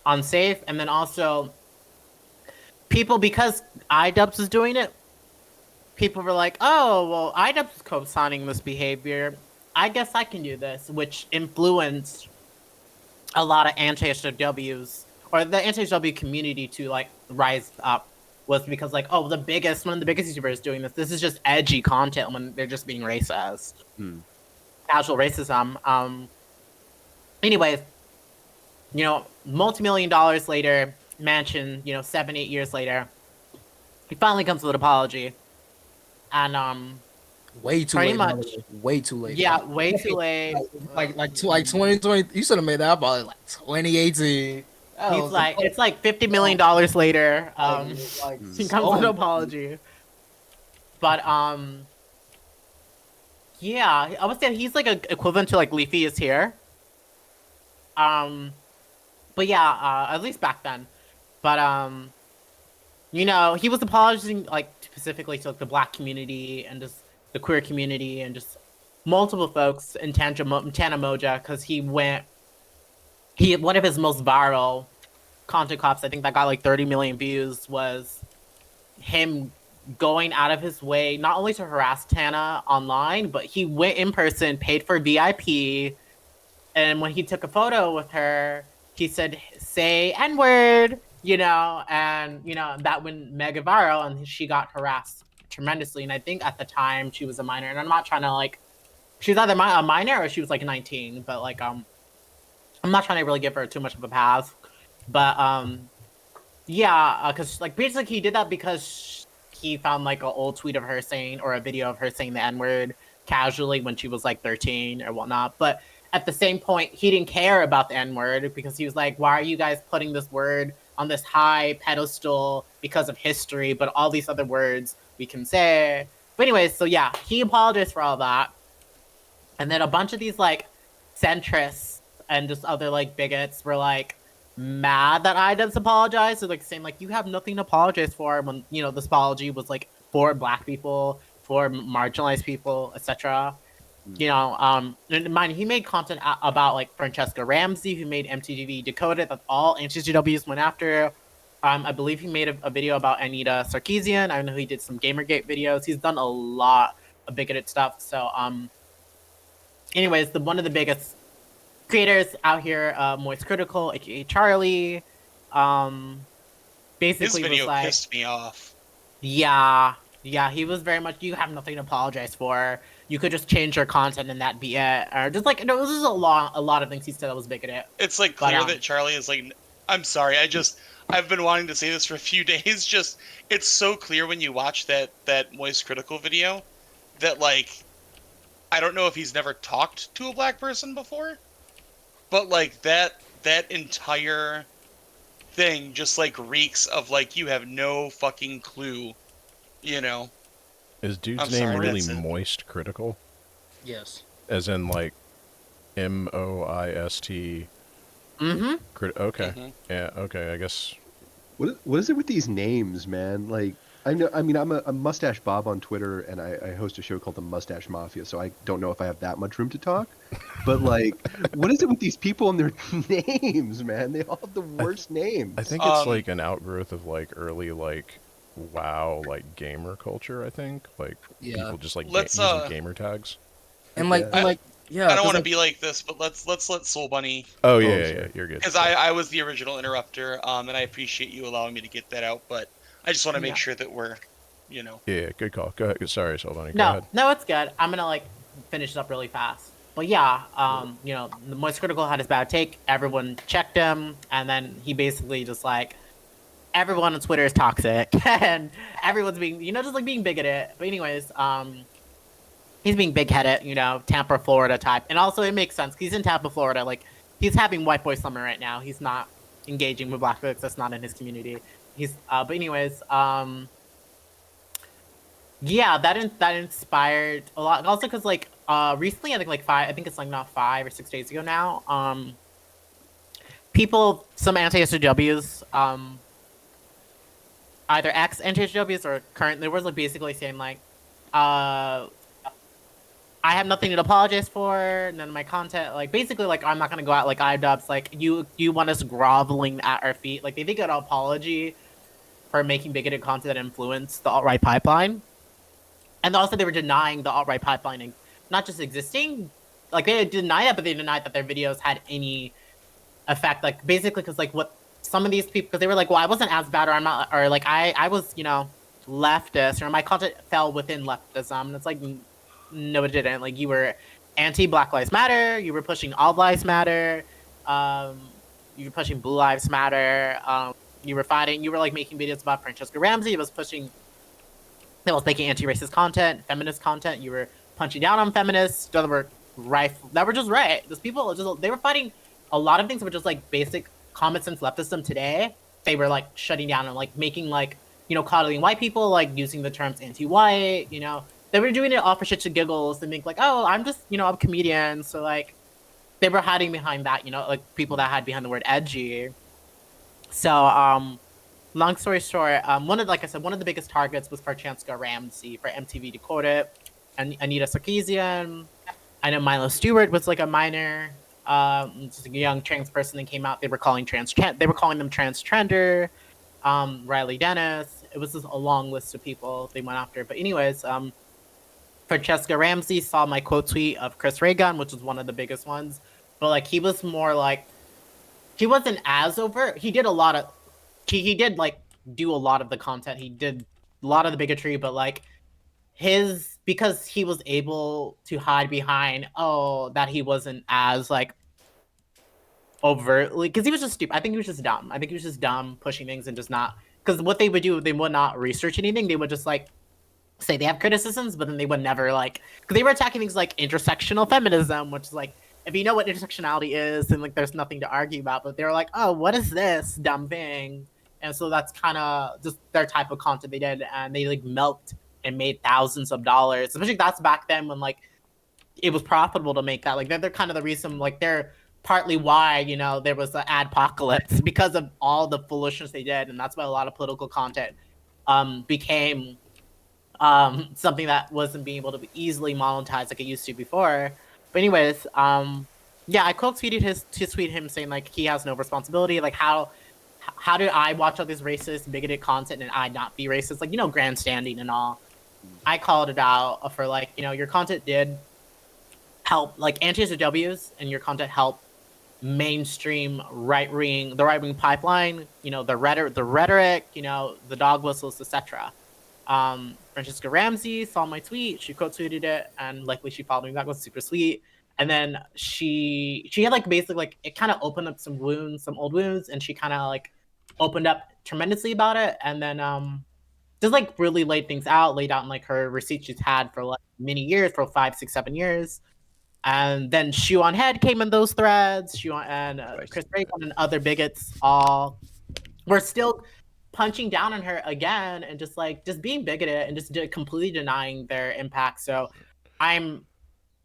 unsafe, and then also people, because iDubbbz was doing it, people were like, "Oh, well, iDubbbz is co-signing this behavior. I guess I can do this," which influenced a lot of anti-SJWs or the anti-SJW community to like rise up. Was because like, oh, one of the biggest YouTubers doing this. This is just edgy content when they're just being racist, casual racism. Anyways, multi-million dollars later, mansion, 7-8 years later, he finally comes with an apology, and Way too pretty late. much, by the way. Way too late. yeah, way too late. Like 2020. You should have made that about like 2018. He's like, it's like $50 million later. He comes with an apology. But yeah, I would say he's like a equivalent to like Leafy is here. But yeah, at least back then. But he was apologizing like specifically to like the Black community and just the queer community and just multiple folks in Tana Moja, because one of his most viral content cops, I think that got like 30 million views, was him going out of his way not only to harass Tana online, but he went in person, paid for VIP, and when he took a photo with her, he said, "Say N-word," and that went mega viral, and she got harassed tremendously. And I think at the time she was a minor, and I'm not trying to like, she's either a minor or she was like 19, but like I'm not trying to really give her too much of a pass. But yeah, because like basically he did that because he found like an old tweet of her saying, or a video of her saying the N-word casually when she was like 13 or whatnot. But at the same point, he didn't care about the N-word because he was like, why are you guys putting this word on this high pedestal because of history, but all these other words we can say. But anyways, so yeah, he apologized for all that. And then a bunch of these like centrists and just other like bigots were like mad that iDubbbz apologized. So like saying like, you have nothing to apologize for, when this apology was like for Black people, for marginalized people, etc. And mind, he made content about like Francesca Ramsey, who made MTV Decoded, that all anti-GWs went after. I believe he made a video about Anita Sarkeesian. I know he did some Gamergate videos. He's done a lot of bigoted stuff. So anyways, one of the biggest creators out here, Moist Critical, aka Charlie, basically His video was like, pissed me off. Yeah, he was very much, you have nothing to apologize for. You could just change your content and that be it. Or just like, it was just a lot of things he said that was bigoted. It's like clear that Charlie is like, I'm sorry, I've been wanting to say this for a few days. Just, it's so clear when you watch that Moist Critical video that like, I don't know if he's never talked to a Black person before, but like that entire thing just like reeks of like, you have no fucking clue, Is dude's I'm name sorry, really that's it. Moist Critical? Yes. As in like MOIST? Mm-hmm. Okay. Mhm. Yeah. Okay. I guess. What is it with these names, man? Like, I know. I mean, I'm a Mustache Bob on Twitter, and I host a show called the Mustache Mafia. So I don't know if I have that much room to talk. But like, what is it with these people and their names, man? They all have the worst names. I think it's like an outgrowth of like early like WoW like gamer culture. I think like people just like using gamer tags. And like, yeah. I don't want to be like this, but let's let Soul Bunny. Oh yeah, you're good. Because I was the original interrupter, and I appreciate you allowing me to get that out, but I just want to make sure that we're, you know. Yeah, good call. Go ahead. Sorry, Soul Bunny. No, Go ahead. no, it's good. I'm gonna like finish it up really fast. But yeah, you know, the Moist Critical had his bad take. Everyone checked him, and then he basically just like, everyone on Twitter is toxic, and everyone's being, you know, just like being bigoted. But anyways, he's being big-headed, you know, Tampa, Florida type. And also it makes sense. He's in Tampa, Florida. Like, he's having white boy summer right now. He's not engaging with black folks. That's not in his community. He's, but anyways, yeah, that inspired a lot. Also, because like, recently, I think it's like not 5 or 6 days ago now, people, some anti-SJWs, either ex-anti-SJWs or current, there was like basically saying like, I have nothing to apologize for. None of my content, like basically, like I'm not gonna go out like iDubbbz. Like you want us groveling at our feet. Like they think an apology for making bigoted content that influenced the alt-right pipeline, and also they were denying the alt-right pipeline and not just existing. Like they denied that, but they denied that their videos had any effect. Like basically, because like what some of these people, because they were like, well, I wasn't as bad, or I'm not, or like I was, you know, leftist, or my content fell within leftism, and it's like. No, it didn't. Like you were anti-Black Lives Matter. You were pushing All Lives Matter. You were pushing Blue Lives Matter. You were fighting. You were like making videos about Francesca Ramsey. It was pushing. It was making anti-racist content, feminist content. You were punching down on feminists that were right. That were just right. Those people just they were fighting a lot of things that were just like basic common sense leftism today. They were like shutting down and like making like, you know, coddling white people, like using the terms anti-white, you know. They were doing it all for shits and giggles and think like, oh, I'm just, you know, I'm a comedian. So like, they were hiding behind that, you know, like people that hide behind the word edgy. So, long story short, one of the biggest targets was Francesca Ramsey for MTV Decoded, and Anita Sarkeesian. I know Milo Stewart was like a minor, just a young trans person that came out. They were calling them transgender. Riley Dennis. It was just a long list of people they went after. But anyways, Francesca Ramsey saw my quote tweet of Chris Reagan, which was one of the biggest ones. But like he was more like, he wasn't as overt. He did a lot of, he did like do a lot of the content. He did a lot of the bigotry, but like because he was able to hide behind, that he wasn't as like overtly, because he was just stupid. I think he was just dumb. I think he was just dumb pushing things and just not, because what they would do, they would not research anything. They would just like say they have criticisms, but then they would never like, because they were attacking things like intersectional feminism, which is like, if you know what intersectionality is, then like there's nothing to argue about. But they're like, oh, what is this dumb thing? And so that's kind of just their type of content they did, and they like milked and made thousands of dollars. Especially that's back then when like it was profitable to make that. Like they're kind of the reason, like they're partly why, you know, there was the adpocalypse, because of all the foolishness they did, and that's why a lot of political content became something that wasn't being able to be easily monetized like it used to before. But anyways, yeah, I quote tweeted his tweet him saying like he has no responsibility. Like how did I watch all this racist, bigoted content and I not be racist? Like, you know, grandstanding and all. I called it out for like, you know, your content did help like anti-SJWs, and your content helped mainstream the right wing pipeline. You know, the rhetoric, you know, the dog whistles, etc. Francesca Ramsey saw my tweet. She quote tweeted it, and likely she followed me back. Was super sweet. And then she had like basically like it kind of opened up some old wounds, and she kind of like opened up tremendously about it. And then just like really laid out in like her receipts she's had for like many years, for 5, 6, 7 years. And then Shoe on Head came in those threads. Chris Reagan and other bigots all were still punching down on her again, and just being bigoted and just completely denying their impact. So I'm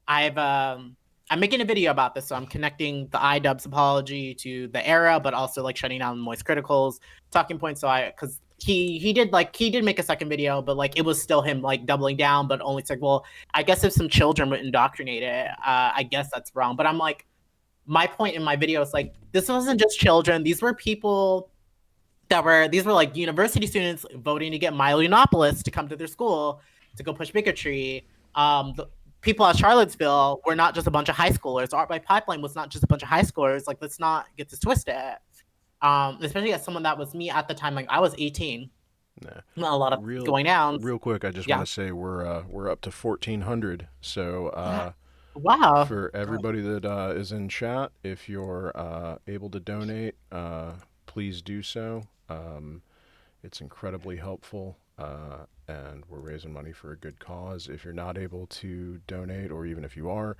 making a video about this. So I'm connecting the iDubbbz apology to the era, but also like shutting down Moist Critical's talking points. So because he did make a second video, but like it was still him like doubling down, but only said, well, I guess if some children would indoctrinate it, I guess that's wrong. But I'm like, my point in my video is like, this wasn't just children. These were people these were like university students voting to get Milo Yiannopoulos to come to their school to go push bigotry. The people at Charlottesville were not just a bunch of high schoolers. Art by Pipeline was not just a bunch of high schoolers. Like, let's not get this twisted. Especially as someone that was me at the time, like I was 18. Nah. Not a lot of going down. Real quick, I just want to say we're up to 1,400. So wow. For everybody that is in chat, if you're able to donate, please do so. It's incredibly helpful, and we're raising money for a good cause. If you're not able to donate, or even if you are,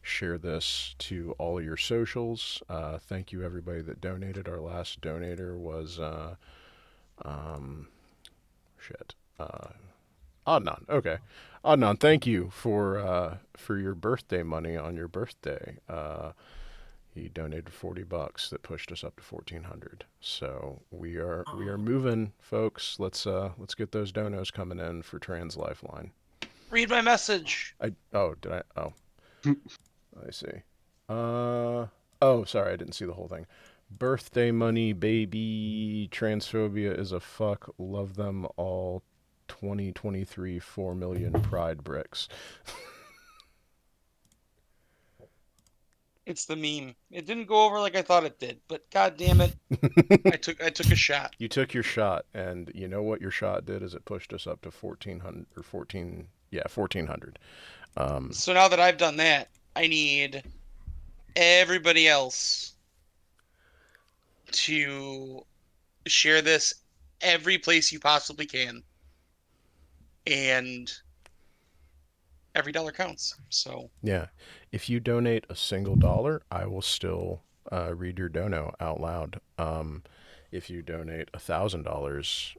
share this to all of your socials. Thank you, everybody that donated. Our last donator was Adnan. Okay, Adnan, thank you for your birthday money on your birthday. He donated $40 that pushed us up to 1,400. So we are moving, folks. Let's get those donos coming in for Trans Lifeline. Read my message. I see. Sorry, I didn't see the whole thing. Birthday money, baby. Transphobia is a fuck. Love them all. 2023 4 million pride bricks. It's the meme. It didn't go over like I thought it did, but god damn it. I took a shot. You took your shot, and you know what your shot did is it pushed us up to 1,400. So now that I've done that, I need everybody else to share this every place you possibly can. And every dollar counts. So yeah, if you donate a single dollar, I will still read your dono out loud. If you donate $1,000,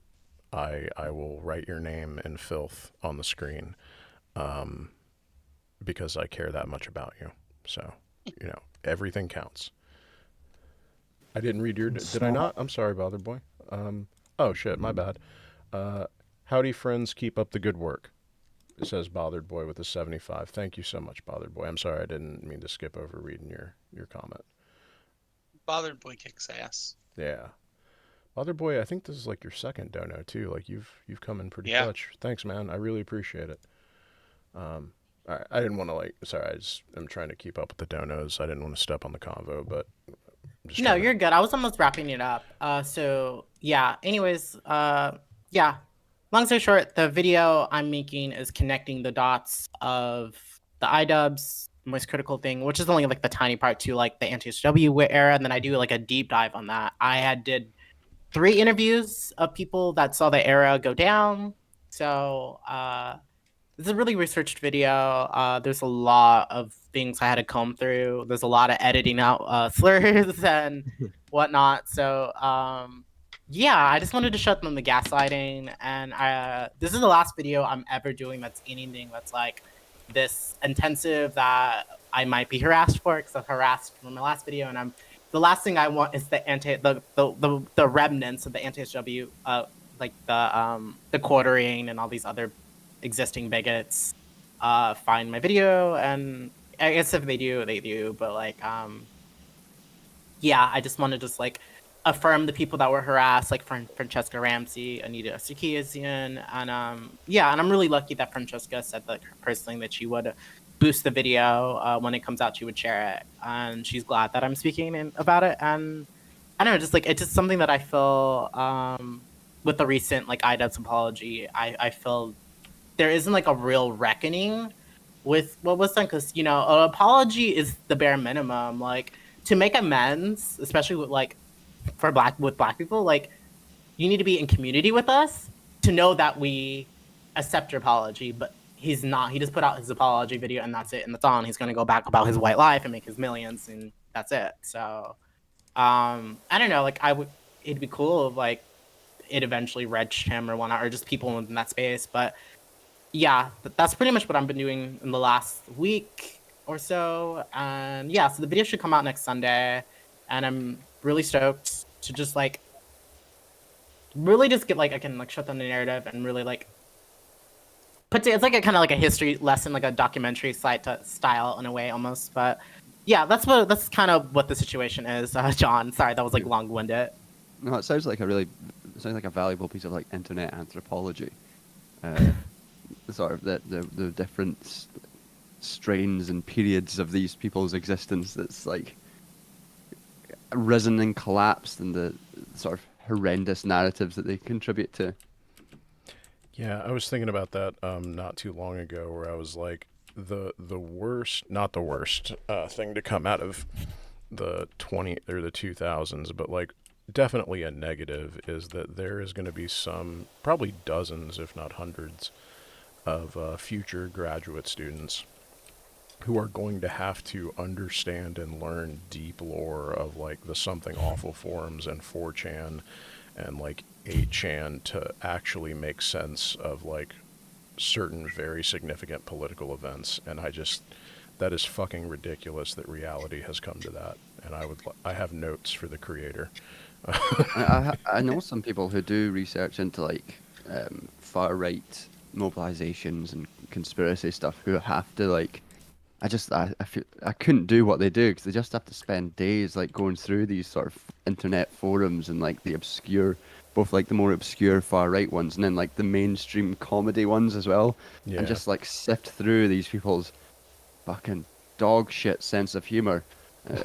I will write your name in filth on the screen, because I care that much about you. So everything counts. I didn't read your. Did I not? I'm sorry, Bothered Boy. Oh shit, my bad. Howdy, friends. Keep up the good work. It says Bothered Boy with a 75. Thank you so much, Bothered Boy. I'm sorry I didn't mean to skip over reading your comment. Bothered Boy kicks ass. Yeah. Bothered Boy, I think this is like your second dono too. Like you've come in pretty clutch. Thanks, man. I really appreciate it. All right. I didn't want to sorry, I'm trying to keep up with the donos. I didn't want to step on the convo, but no, you're good. I was almost wrapping it up. So yeah. Anyways, yeah. Long story short, the video I'm making is connecting the dots of the iDubbbz Moist Critical thing, which is only like the tiny part to like the anti-HW era, and then I do like a deep dive on that. I did 3 interviews of people that saw the era go down. So this is a really researched video. There's a lot of things I had to comb through. There's a lot of editing out slurs and whatnot. So yeah, I just wanted to shut them the gaslighting, and this is the last video I'm ever doing that's anything that's like this intensive that I might be harassed for, because I'm harassed from my last video, and the last thing I want is the remnants of the anti-HW, like the quartering and all these other existing bigots find my video, and I guess if they do, but like yeah, I just want to just like affirm the people that were harassed, like Francesca Ramsey, Anita Sarkeesian, and yeah, and I'm really lucky that Francesca said that personally that she would boost the video when it comes out, she would share it, and she's glad that I'm speaking about it. And I don't know, just like it's just something that I feel with the recent like iDubbbz apology, I feel there isn't like a real reckoning with what was done, because an apology is the bare minimum, like to make amends, especially with like for black people, like you need to be in community with us to know that we accept your apology. But he's not. He just put out his apology video and that's it, and that's on. He's gonna go back about his white life and make his millions, and that's it. So I don't know, like it'd be cool if like it eventually reached him or whatnot, or just people in that space. But yeah, that's pretty much what I've been doing in the last week or so. And yeah, so the video should come out next Sunday, and I'm really stoked to just like really just get like I can like shut down the narrative and really like it's like a kind of like a history lesson, like a documentary style in a way almost. But yeah, that's kind of what the situation is. John, sorry that was like long-winded. No, it sounds like it sounds like a valuable piece of like internet anthropology. Sort of the different strains and periods of these people's existence that's like risen and collapsed, and the sort of horrendous narratives that they contribute to. Yeah, I was thinking about that not too long ago, where I was like, the worst, not the worst thing to come out of the 2000s, but like definitely a negative is that there is going to be some, probably dozens, if not hundreds, of future graduate students who are going to have to understand and learn deep lore of like the Something Awful forums and 4chan and like 8chan to actually make sense of like certain very significant political events. And that is fucking ridiculous that reality has come to that. And I have notes for the creator. I know some people who do research into like far right mobilizations and conspiracy stuff who have to like. I feel I couldn't do what they do because they just have to spend days like going through these sort of internet forums and like the obscure, both like the more obscure far right ones and then like the mainstream comedy ones as well, Yeah. and just like sift through these people's fucking dog shit sense of humor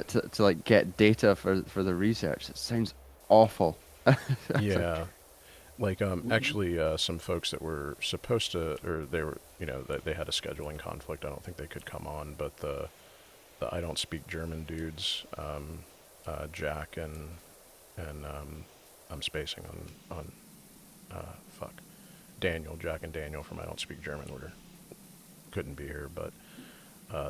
to like get data for the research. It sounds awful. Yeah. Like actually some folks that were supposed to, or they were, they had a scheduling conflict. I don't think they could come on, but the I don't speak German dudes, Jack and I'm spacing on fuck, Jack and Daniel from I Don't Speak German couldn't be here, but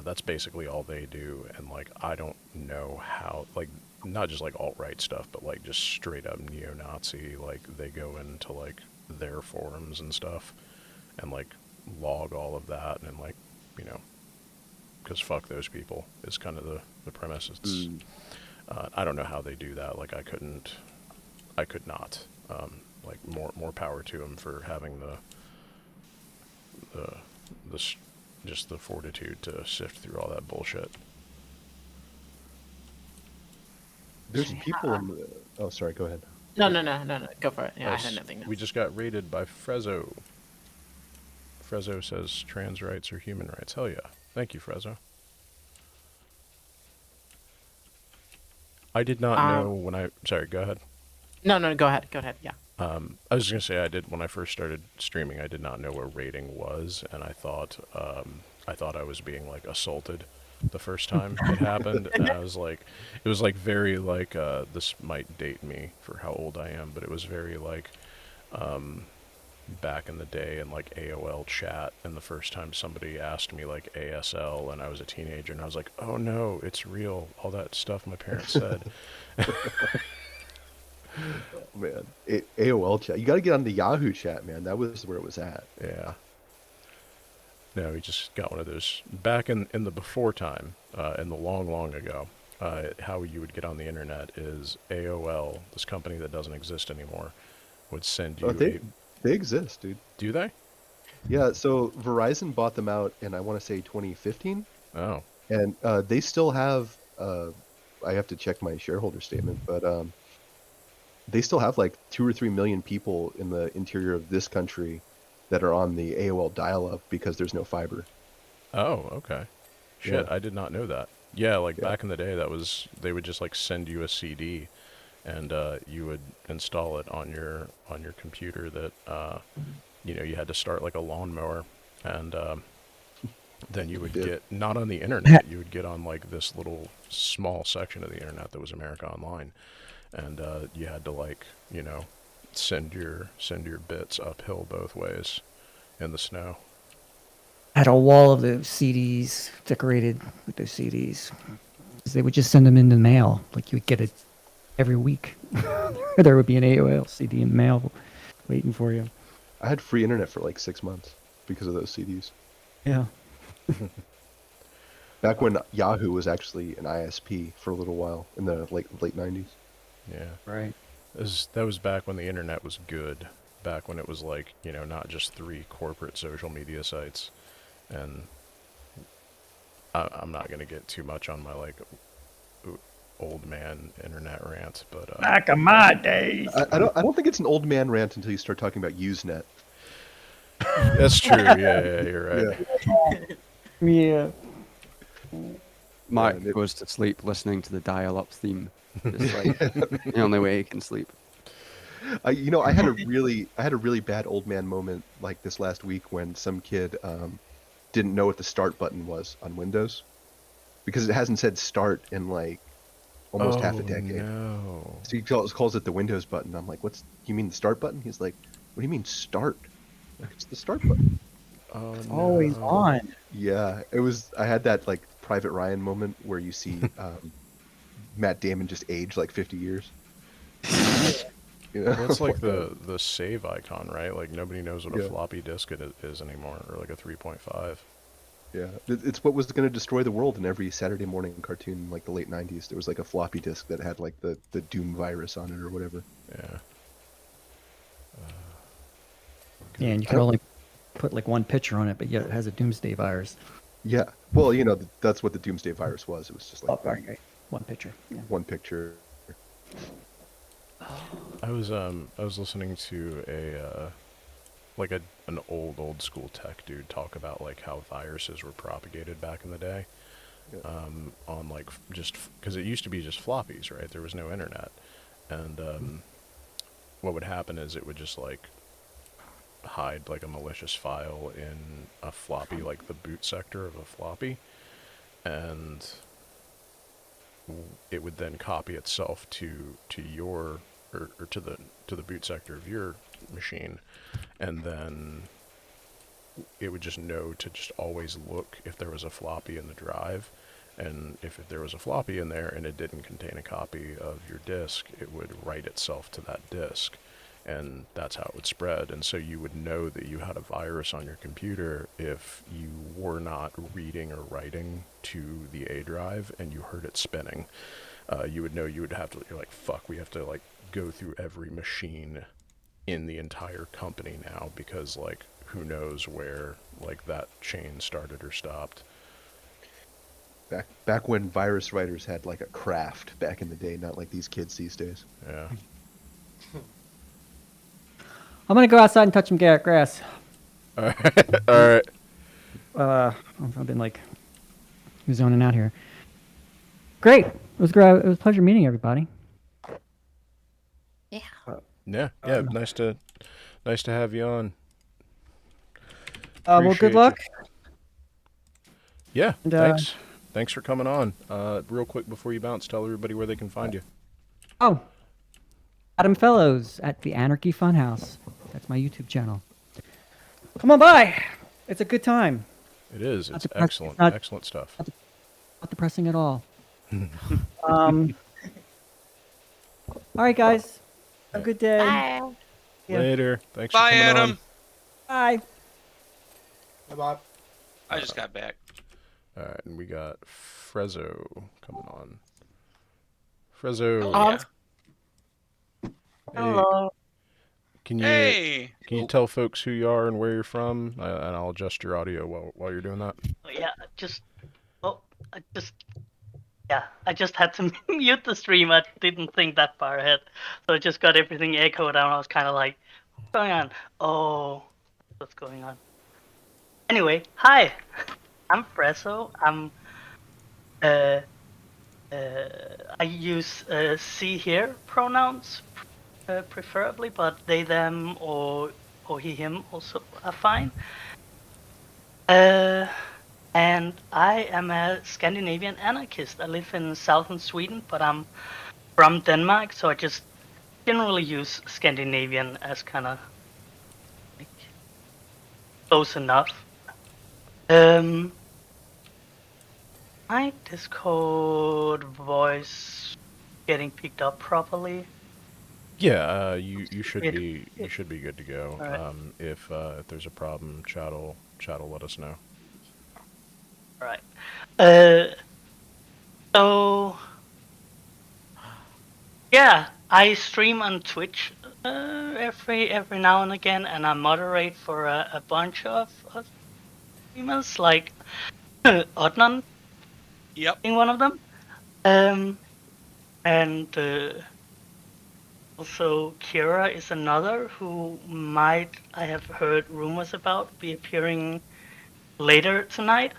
that's basically all they do. And like I don't know how, like, not just like alt-right stuff, but like just straight up neo-Nazi, like they go into like their forums and stuff and like log all of that, and like, because fuck those people is kind of the premise. It's I don't know how they do that. Like I could not. Like more power to them for having just the fortitude to sift through all that bullshit. There's people in the... Oh, sorry, go ahead. No, go for it. Yeah, I had nothing. We just got raided by Frezzo. Frezzo says trans rights are human rights. Hell yeah. Thank you, Frezzo. I did not know when I... Sorry, go ahead. No, go ahead. Go ahead, yeah. I was just going to say, when I first started streaming, I did not know what raiding was, and I thought I was being, like, assaulted the first time it happened, and I was like, it was, like, very, like, this might date me for how old I am, but it was very, like, back in the day in, like, AOL chat, and the first time somebody asked me, like, ASL, and I was a teenager, and I was like, oh, no, it's real, all that stuff my parents said. Oh, man, AOL chat. You got to get on the Yahoo chat, man. That was where it was at. Yeah. No, he just got one of those back in the before time, in the long ago. How you would get on the internet is AOL, this company that doesn't exist anymore, would send you. They exist, dude. Do they? Yeah. So Verizon bought them out in, I want to say 2015. Oh. And they still have. I have to check my shareholder statement, but they still have like 2 or 3 million people in the interior of this country that are on the AOL dial-up because there's no fiber. Oh, okay. Shit, Yeah. I did not know that. Yeah, like back in the day, they would just like send you a CD, and you would install it on your computer. That you had to start like a lawnmower, and then you would get not on the internet. You would get on like this little small section of the internet that was America Online. And you had to like, send your bits uphill both ways in the snow. Had a wall of the CDs decorated with those CDs. They would just send them in the mail. Like you would get it every week. There would be an AOL CD in the mail waiting for you. I had free internet for like 6 months because of those CDs. Yeah. Back when Yahoo was actually an ISP for a little while in the late 90s. Yeah. Right. That was back when the internet was good. Back when it was like, not just 3 corporate social media sites. And I'm not gonna get too much on my like old man internet rant, but Back in my days. I don't think it's an old man rant until you start talking about Usenet. that's true. Yeah, you're right. Yeah. Mark Yeah, goes to sleep listening to the dial-up theme. Just like the only way he can sleep. I had a really bad old man moment like this last week when some kid didn't know what the start button was on Windows because it hasn't said start in like almost half a decade. No. So he calls it the Windows button. I'm like, you mean the start button? He's like, what do you mean start? Like, it's the start button. Oh, It's no. always on. Yeah, I had that like Private Ryan moment where you see Matt Damon just age like 50 years. Well, it's like the save icon, right? Like nobody knows what a Yeah. floppy disk is anymore, or like a 3.5. Yeah, it's what was going to destroy the world in every Saturday morning cartoon in like the late 90s. There was like a floppy disk that had like the Doom virus on it or whatever. Yeah. Yeah, and you can only put like one picture on it, but yet it has a doomsday virus. Yeah, well, that's what the Doomsday virus was. It was just like right. One picture. Yeah. one picture. I was listening to an old school tech dude talk about like how viruses were propagated back in the day. Yeah. On like just because it used to be just floppies, right? There was no internet, and what would happen is it would just like hide like a malicious file in a floppy, like the boot sector of a floppy, and it would then copy itself to your or to the boot sector of your machine, and then it would just know to just always look if there was a floppy in the drive, and if there was a floppy in there and it didn't contain a copy of your disk, it would write itself to that disk, and that's how it would spread. And so you would know that you had a virus on your computer if you were not reading or writing to the A drive and you heard it spinning. You would know you would have to, you're like, fuck, we have to like go through every machine in the entire company now, because like who knows where like that chain started or stopped. Back when virus writers had like a craft back in the day, not like these kids these days. Yeah. I'm gonna go outside and touch some grass. All right. I've been like zoning out here. Great. It was great. It was a pleasure meeting everybody. Yeah. Nice to have you on. Well, Appreciate good you. luck. Yeah. And, Thanks for coming on. Real quick before you bounce, tell everybody where they can find you. Oh, Adam Fellows at the Anarchy Funhouse. That's my YouTube channel. Come on by. It's a good time. It is. It's depressing. excellent. It's not- Excellent stuff. Not depressing at all. All right, guys. Have a good day. Bye. Yeah. Later. Thanks Bye, for coming Adam. on. Bye. Bye. I just got back. All right, and we got Frezzo coming on. Frezzo. Yeah. Hello. Can Hey. you tell folks who you are and where you're from, and I'll adjust your audio while you're doing that. Yeah, I just had to mute the stream. I didn't think that far ahead, so I just got everything echoed out. I was kind of like, "What's going on? Oh, what's going on?" Anyway, hi, I'm Fresso. I use she here pronouns preferably, but they them or he him also are fine. And I am a Scandinavian anarchist. I live in southern Sweden, but I'm from Denmark, so I just generally use Scandinavian as kind of like close enough. My Discord voice getting picked up properly. Yeah, you should It- be good to go. All right. If there's a problem, chat'll let us know. Right. So yeah, I stream on Twitch every now and again, and I moderate for a bunch of streamers, like Odnan Yep. being one of them. And also Kira is another who might, I have heard rumors about, be appearing later tonight.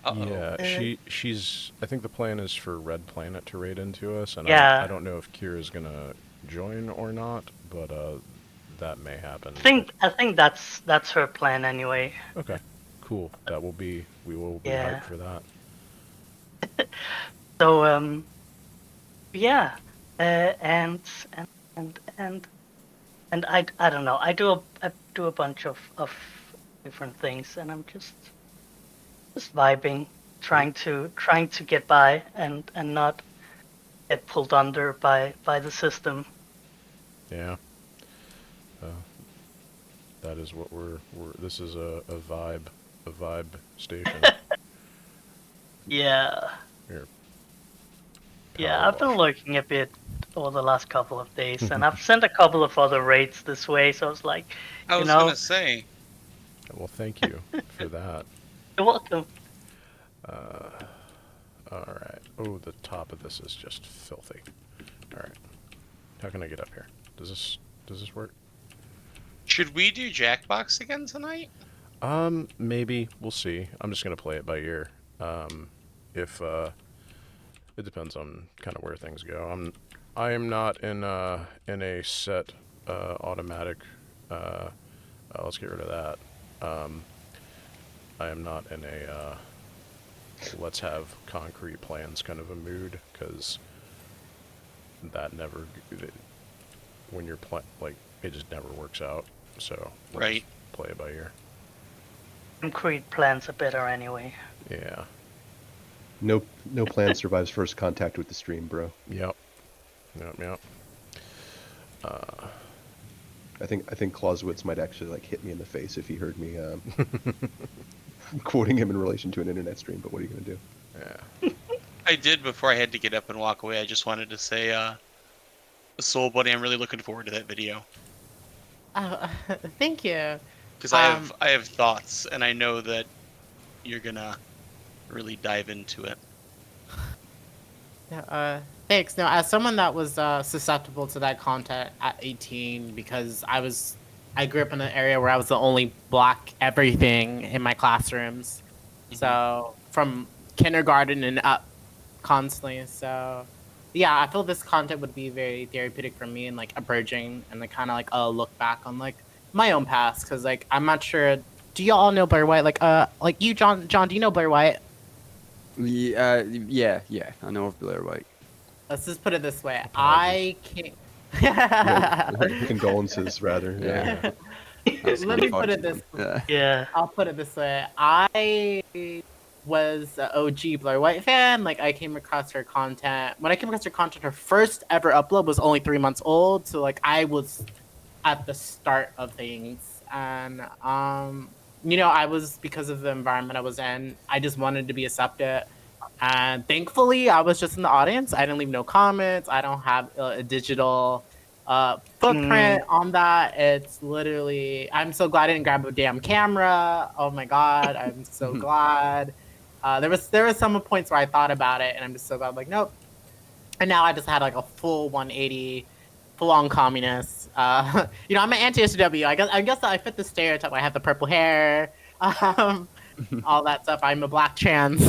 Yeah, Uh, she's. I think the plan is for Red Planet to raid into us, and Yeah. I don't know if Kira's gonna join or not, but that may happen. I think that's her plan anyway. Okay, cool. We will be Yeah. hyped for that. So yeah, and I don't know. I do a bunch of different things, and I'm just vibing, trying to get by and not get pulled under by the system. Yeah. That is what we're. This is a vibe station. Yeah. Here. Yeah, I've been lurking a bit over the last couple of days, and I've sent a couple of other raids this way, so I was like, I was gonna say. Well, thank you for that. You're welcome. Alright. Oh, the top of this is just filthy. Alright. How can I get up here? Does this work? Should we do Jackbox again tonight? Maybe. We'll see. I'm just gonna play it by ear. If it depends on kind of where things go. I am not in a set automatic let's get rid of that. I am not in a let's have concrete plans kind of a mood, because that never, when you're like, it just never works out. So we'll right, just play it by ear. Concrete plans are better anyway. Yeah. No plan survives first contact with the stream, bro. Yep. I think Clausewitz might actually like hit me in the face if he heard me quoting him in relation to an internet stream. But what are you gonna do? Yeah. I did before I had to get up and walk away. I just wanted to say, Soul Buddy, I'm really looking forward to that video. Thank you. Because I have thoughts, and I know that you're gonna really dive into it. Thanks. No, as someone that was susceptible to that content at 18, because I grew up in an area where I was the only black everything in my classrooms. Mm-hmm. So from kindergarten and up, constantly. So yeah, I feel this content would be very therapeutic for me and like emerging and like kind of like a look back on like my own past, because like I'm not sure. Do you all know Blair White? Like you, John, do you know Blair White? Yeah, I know of Blair White. Let's just put it this way. I can't. Condolences, rather. Yeah. Let me put it this way. Yeah. I'll put it this way. I was an OG Blair White fan. Like, I came across her content. When I came across her content, her first ever upload was only 3 months old. So, like, I was at the start of things. And, you know, I was, because of the environment I was in, I just wanted to be accepted. And thankfully, I was just in the audience. I didn't leave no comments. I don't have a digital footprint on that. It's literally, I'm so glad I didn't grab a damn camera. Oh my God, I'm so glad. There was some points where I thought about it, and I'm just so glad, like, nope. And now I just had like a full 180, full-on communist. You know, I'm an anti-SJW. I guess I fit the stereotype. I have the purple hair. All that stuff. I'm a black trans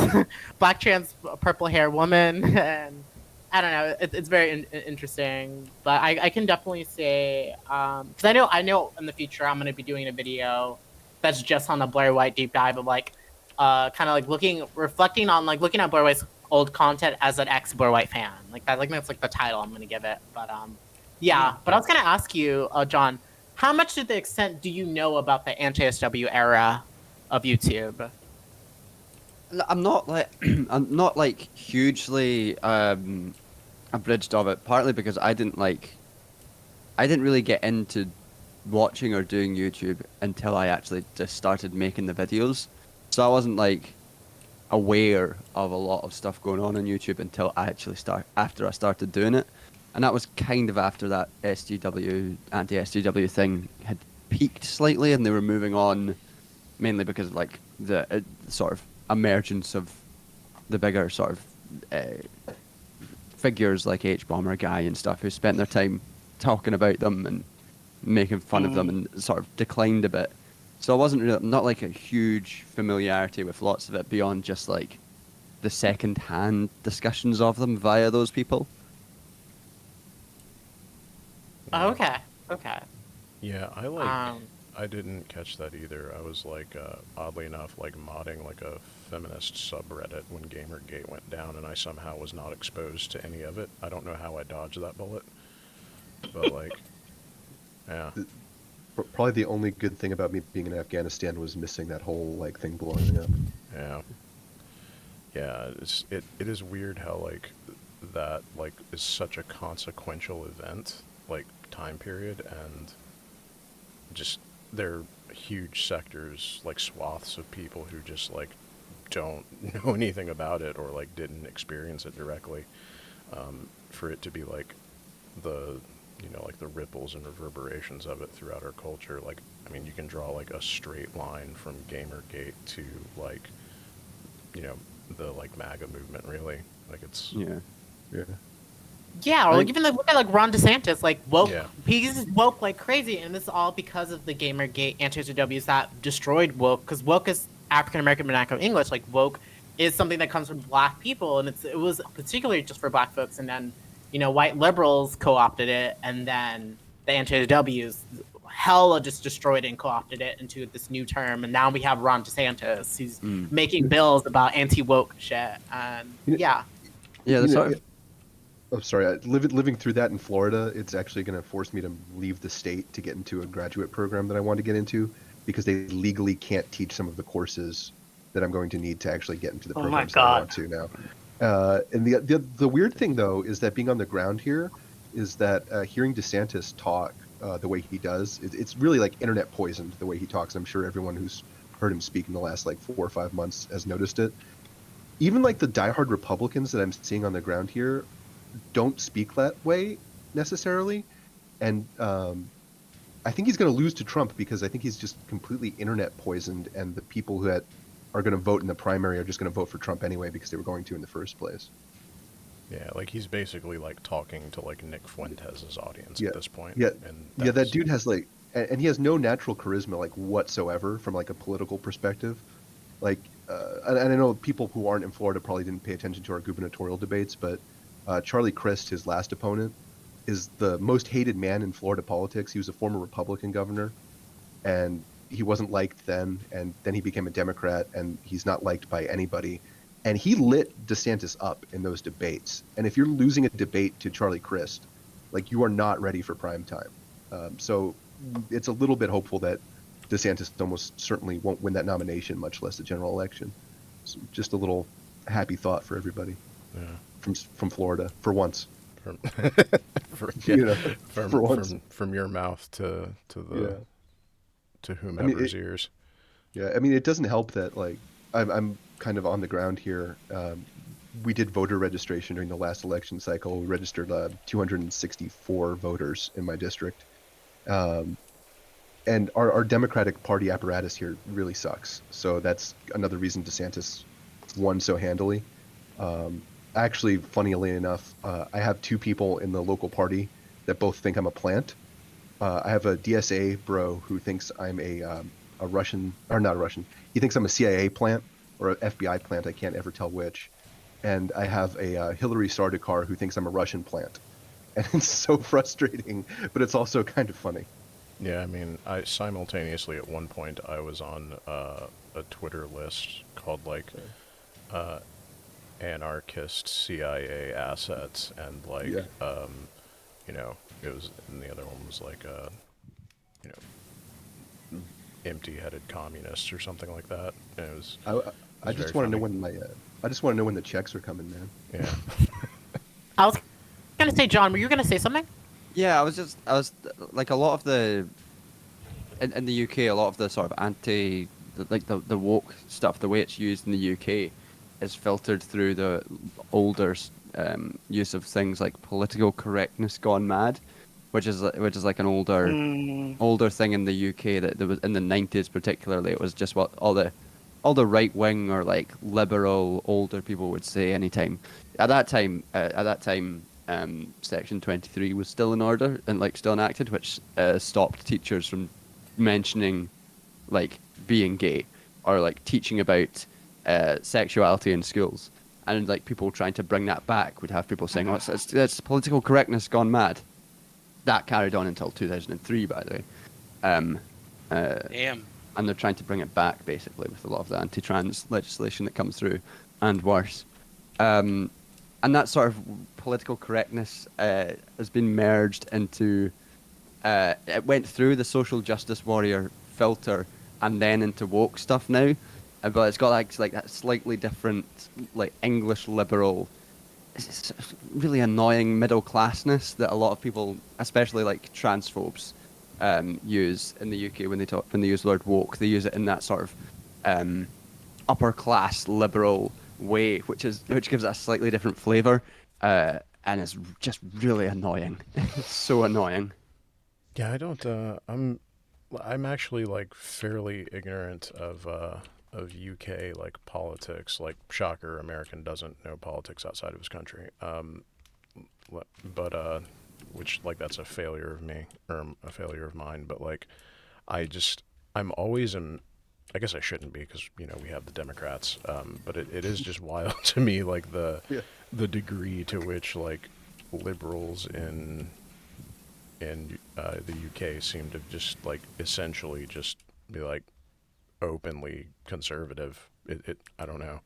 purple hair woman, and I don't know. It's very interesting, but I can definitely say because I know in the future I'm gonna be doing a video that's just on the Blair White deep dive of like kind of like reflecting on like looking at Blair White's old content as an ex Blair White fan. Like that, like that's like the title I'm gonna give it. But yeah. But I was gonna ask you, John, how much to the extent do you know about the anti-SW era of YouTube? I'm not like hugely abridged of it, partly because I didn't really get into watching or doing YouTube until I actually just started making the videos. So I wasn't like aware of a lot of stuff going on YouTube until after I started doing it. and that was kind of after that SGW anti-SGW thing had peaked slightly, and they were moving on, mainly because of like the sort of emergence of the bigger sort of figures like H Bomber Guy and stuff, who spent their time talking about them and making fun of them, and sort of declined a bit. So I wasn't really, not like a huge familiarity with lots of it beyond just like the second-hand discussions of them via those people. Okay. Okay. Yeah, I didn't catch that either. I was like, oddly enough, like modding like a feminist subreddit when Gamergate went down, and I somehow was not exposed to any of it. I don't know how I dodged that bullet, but like, yeah. Probably the only good thing about me being in Afghanistan was missing that whole like thing blowing up. Yeah. Yeah, it is weird how like that like is such a consequential event, like time period, and just there are huge sectors, like swaths of people who just like don't know anything about it or like didn't experience it directly. For it to be like the like the ripples and reverberations of it throughout our culture, like I mean you can draw like a straight line from Gamergate to like the like MAGA movement, really. Like it's Yeah, or like even look at like Ron DeSantis, like woke. Yeah. He's woke like crazy, and this is all because of the Gamergate anti-SJWs that destroyed woke. Because woke is African American vernacular English. Like woke is something that comes from Black people, and it was particularly just for Black folks. And then white liberals co-opted it, and then the anti-SJWs hella just destroyed it and co-opted it into this new term. And now we have Ron DeSantis, who's making bills about anti-woke shit. And yeah. I'm sorry. Living through that in Florida, it's actually going to force me to leave the state to get into a graduate program that I want to get into, because they legally can't teach some of the courses that I'm going to need to actually get into the programs that I want to now. And the weird thing, though, is that being on the ground here is that hearing DeSantis talk the way he does, it's really like internet poisoned the way he talks. I'm sure everyone who's heard him speak in the last like 4 or 5 months has noticed it. Even like the diehard Republicans that I'm seeing on the ground here don't speak that way necessarily, and I think he's going to lose to Trump because I think he's just completely internet poisoned, and the people who are going to vote in the primary are just going to vote for Trump anyway because they were going to in the first place. Yeah, like he's basically like talking to like Nick Fuentes' audience at this point. Yeah, that dude has like, and he has no natural charisma like whatsoever from like a political perspective. Like, and I know people who aren't in Florida probably didn't pay attention to our gubernatorial debates, but Charlie Crist, his last opponent, is the most hated man in Florida politics. He was a former Republican governor, and he wasn't liked then, and then he became a Democrat, and he's not liked by anybody. And he lit DeSantis up in those debates. And if you're losing a debate to Charlie Crist, like, you are not ready for prime time. So it's a little bit hopeful that DeSantis almost certainly won't win that nomination, much less the general election. So just a little happy thought for everybody. Yeah. From Florida for once. From your mouth to whomever's ears. Yeah, I mean, it doesn't help that like I'm kind of on the ground here. We did voter registration during the last election cycle. We registered 264 voters in my district, and our Democratic Party apparatus here really sucks. So that's another reason DeSantis won so handily. Actually, funnily enough, I have 2 people in the local party that both think I'm a plant. I have a DSA bro who thinks I'm a Russian, or not a Russian. He thinks I'm a CIA plant or an FBI plant. I can't ever tell which. And I have a Hillary Sardikar who thinks I'm a Russian plant. And it's so frustrating, but it's also kind of funny. Yeah, I mean, I simultaneously at one point I was on a Twitter list called like anarchist CIA assets, and like it was, and the other one was like empty-headed communists or something like that. And it was I just want to know when I just want to know when the checks are coming, man. Yeah. I was gonna say, John, were you gonna say something? Yeah, I was like, a lot of the in the UK, a lot of the sort of the woke stuff, the way it's used in the UK is filtered through the older use of things like political correctness gone mad, which is like an older thing in the UK that there was in the 90s particularly. It was just what all the right wing or like liberal older people would say anytime. At that time, Section 23 was still in order and like still enacted, which stopped teachers from mentioning like being gay or like teaching about sexuality in schools. And like people trying to bring that back would have people saying, "Oh, it's political correctness gone mad." That carried on until 2003, by the way. Damn. And they're trying to bring it back, basically, with a lot of the anti-trans legislation that comes through, and worse. And that sort of political correctness has been merged into... it went through the social justice warrior filter and then into woke stuff now. But it's got like that slightly different, like English liberal, it's really annoying middle classness that a lot of people, especially like transphobes, use in the UK when they use the word woke. They use it in that sort of upper class liberal way, which gives it a slightly different flavour, and it's just really annoying. It's so annoying. Yeah, I don't. I'm actually like fairly ignorant of UK like politics. Like, shocker, American doesn't know politics outside of his country. But which like that's a failure of me or a failure of mine. But like, I'm always in. I guess I shouldn't be because we have the Democrats. But it is just wild to me like the degree to which like liberals in the UK seem to just like essentially just be like openly conservative. I don't know.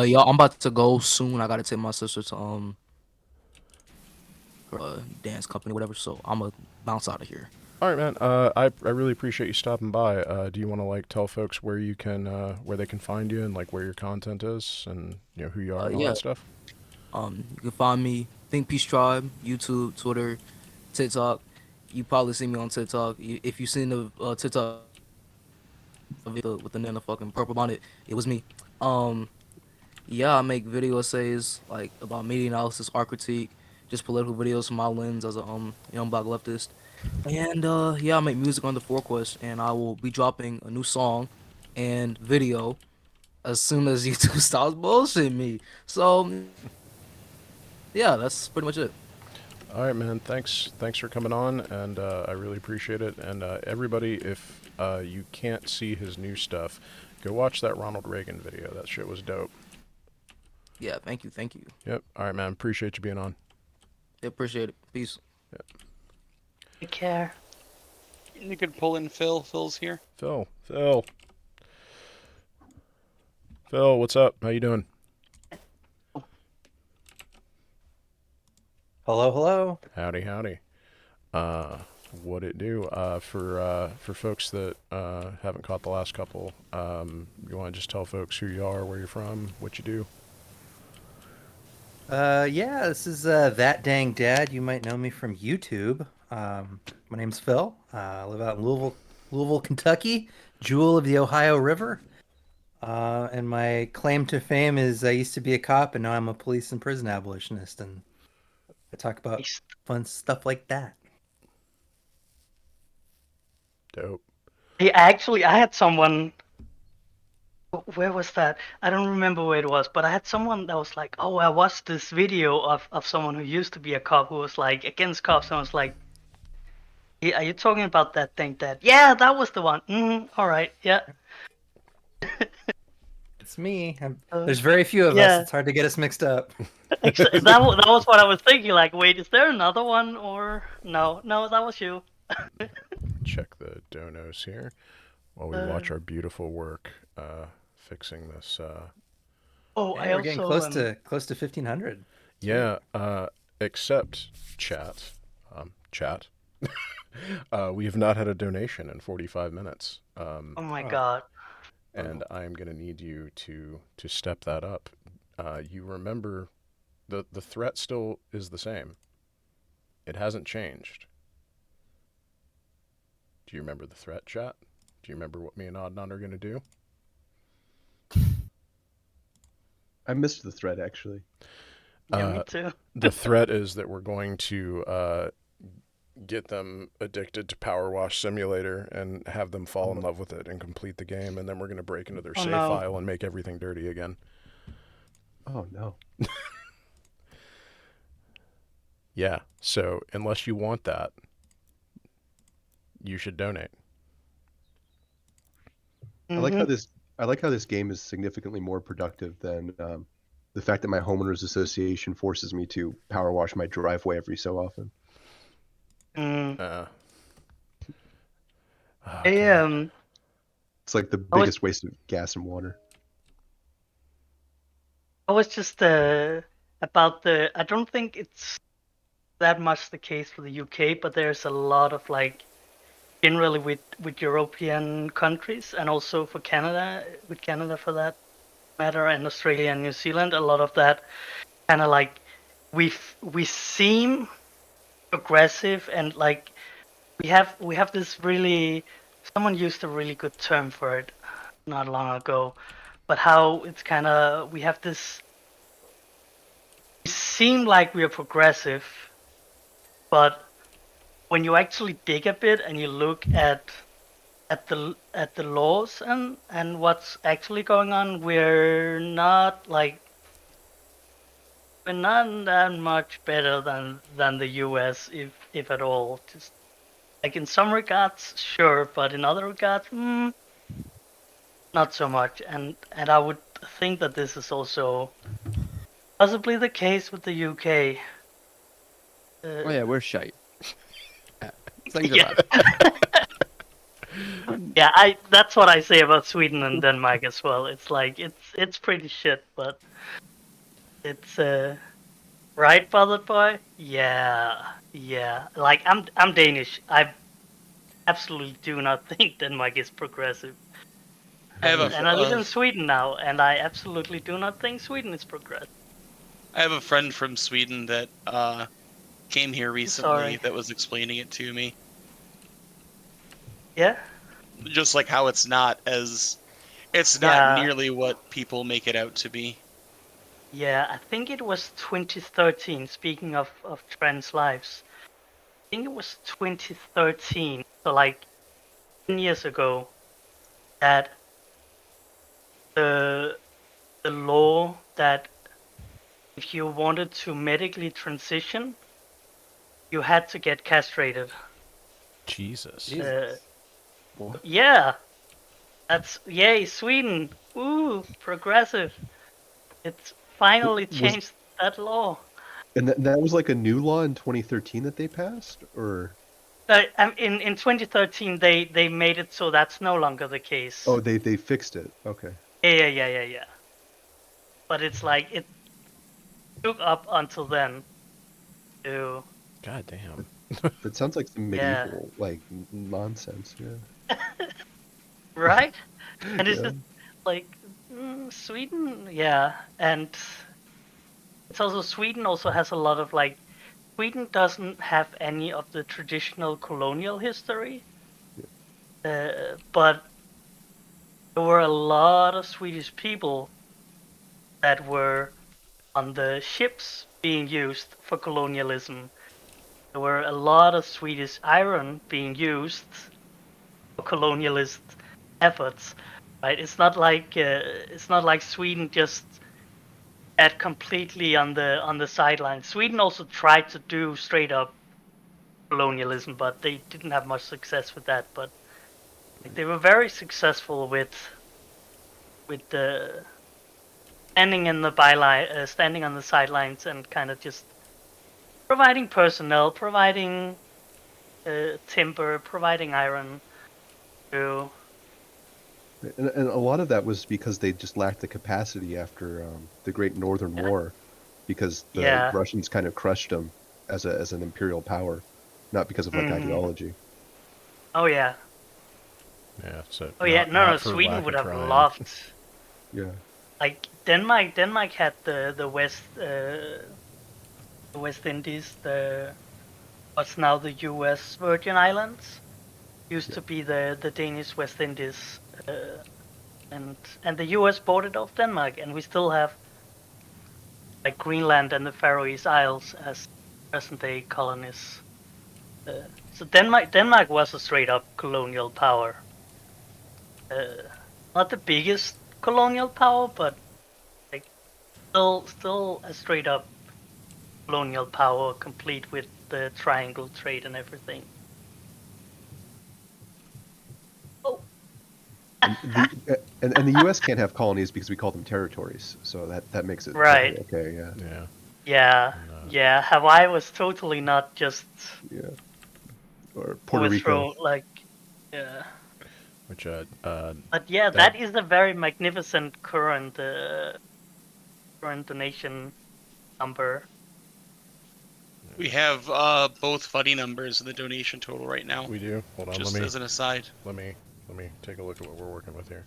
Y'all, I'm about to go soon. I gotta take my sister to her dance company, whatever. So I'm gonna bounce out of here. All right, man. I really appreciate you stopping by. Do you want to like tell folks where you can where they can find you and like where your content is and who you are and all that stuff? You can find me Think Peace Tribe, YouTube, Twitter, TikTok. You probably see me on TikTok. If you seen the TikTok with the nana fucking purple bonnet, it was me. Yeah, I make video essays like about media analysis, art critique, just political videos from my lens as a young black leftist. And yeah, I make music on the FourQuest, and I will be dropping a new song and video as soon as YouTube stops bullshitting me. So yeah, that's pretty much it. All right, man. Thanks for coming on, and I really appreciate it. And everybody, if you can't see his new stuff, go watch that Ronald Reagan video. That shit was dope. Yeah, thank you. Yep. All right, man. Appreciate you being on. Yeah, appreciate it. Peace. Yep. Take care. You could pull in Phil. Phil's here. Phil, what's up? How you doing? Hello. Howdy. What it do? For folks that haven't caught the last couple, you want to just tell folks who you are, where you're from, what you do? Yeah, this is That Dang Dad. You might know me from YouTube. My name's Phil. I live out in Louisville, Kentucky, jewel of the Ohio River. And my claim to fame is I used to be a cop, and now I'm a police and prison abolitionist, and I talk about fun stuff like that. Dope. Hey, actually, I had someone. Where was that? I don't remember where it was, but I had someone that was like, "Oh, I watched this video of someone who used to be a cop who was like against cops," and I was like, "Are you talking about that thing? That yeah, that was the one. All right, yeah." It's me. There's very few of us. It's hard to get us mixed up. That was what I was thinking. Like, wait, is there another one or no? No, that was you. Check the donos here while we watch our beautiful work fixing this. We're getting close to 1,500. Yeah, except chat. We have not had a donation in 45 minutes. Oh my god. And I'm gonna need you to step that up. You remember the threat still is the same. It hasn't changed. Do you remember the threat, chat? Do you remember what me and Adnan are gonna do? I missed the threat, actually. Yeah, me too. The threat is that we're going to get them addicted to Power Wash Simulator and have them fall in love with it and complete the game, and then we're going to break into their save no. file and make everything dirty again. Oh no. Yeah, so unless you want that, you should donate. I like how this game is significantly more productive than the fact that my homeowners association forces me to power wash my driveway every so often. Mm. Okay. It's like the biggest waste of gas and water. I was just about the. I don't think it's that much the case for the UK, but there's a lot of like generally with European countries and also for Canada, with Canada for that matter, and Australia and New Zealand, a lot of that kind of like we seem progressive and like we have this really, someone used a really good term for it not long ago, but how it's kind of, we have this, we seem like we are progressive, but when you actually dig a bit and you look at the laws and what's actually going on, we're not that much better than the US, if at all. Just like in some regards, sure, but in other regards, not so much. And I would think that this is also possibly the case with the UK. Oh yeah, we're shite. Things are Yeah. bad. Yeah, that's what I say about Sweden and Denmark as well. It's like it's pretty shit, but it's right, Bothered Boy? Yeah. Like I'm Danish. I absolutely do not think Denmark is progressive. And I live in Sweden now, and I absolutely do not think Sweden is progressive. I have a friend from Sweden that came here recently that was explaining it to me. Yeah? Just like how it's not nearly what people make it out to be. Yeah, I think it was 2013, speaking of trans lives. I think it was 2013, so like 10 years ago, that the law that if you wanted to medically transition, you had to get castrated. Jesus. Yeah, that's yay, Sweden. Ooh, progressive. It's finally changed that law. And that was like a new law in 2013 that they passed, or? In 2013, they made it so that's no longer the case. Oh, they fixed it. Okay. Yeah. But it's like it took up until then. To... God damn. That sounds like some medieval like nonsense. Yeah. Right? And it's just like Sweden, yeah, and it's also Sweden also has a lot of like, Sweden doesn't have any of the traditional colonial history, but there were a lot of Swedish people that were on the ships being used for colonialism. There were a lot of Swedish iron being used for colonialist efforts. Right? It's not like Sweden just at completely on the sidelines. Sweden also tried to do straight up colonialism, but they didn't have much success with that. But like, they were very successful with the standing in the byline, standing on the sidelines, and kind of just providing personnel, providing timber, providing iron. To... And a lot of that was because they just lacked the capacity after the Great Northern War, because the Russians kind of crushed them as an imperial power, not because of like ideology. Oh yeah. Yeah. So. Oh yeah. No. Sweden would have loved. Yeah. Like Denmark had the West Indies, what's now the U.S. Virgin Islands, used to be the Danish West Indies, and the U.S. bought it off Denmark, and we still have like Greenland and the Faroe Isles as present-day colonies. So Denmark was a straight-up colonial power. Not the biggest colonial power, but like still a straight-up colonial power, complete with the triangle trade and everything. Oh. And the U.S. can't have colonies because we call them territories, so that makes it Right. totally okay. Yeah. Yeah. Yeah, yeah. Hawaii was totally not just Yeah. Or Puerto overthrown, Rico. like, yeah. Which But yeah, that is a very magnificent current donation number. We have both funny numbers in the donation total right now. We do. Hold on. Just as an aside. Let me take a look at what we're working with here.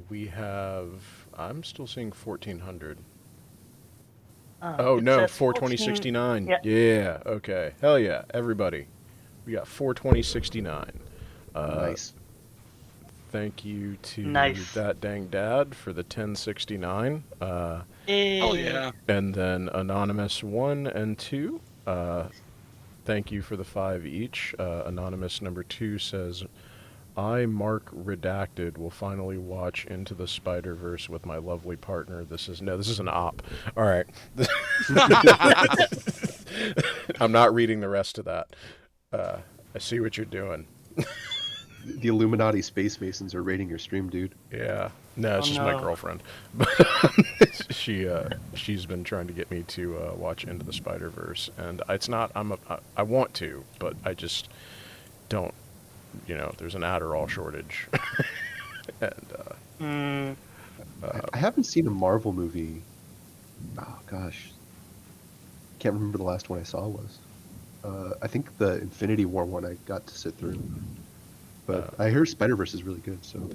We have. I'm still seeing 1,400. Oh no, 420.69. Yeah. Okay. Hell yeah, everybody. We got 420.69. Nice. Thank you to Nice. That Dang Dad for the 1069. Oh yeah. And then Anonymous 1 and 2. Thank you for the 5 each. Anonymous number 2 says, I, Mark Redacted, will finally watch Into the Spider-Verse with my lovely partner. This is an op. All right. I'm not reading the rest of that. I see what you're doing. The Illuminati Space Masons are raiding your stream, dude. Yeah. No, it's just my girlfriend. But she's been trying to get me to watch Into the Spider-Verse, and it's not. I want to, but I just don't. You know, there's an Adderall shortage. And I haven't seen a Marvel movie. Oh gosh, can't remember the last one I saw was. I think the Infinity War one I got to sit through, but I hear Spider-Verse is really good. So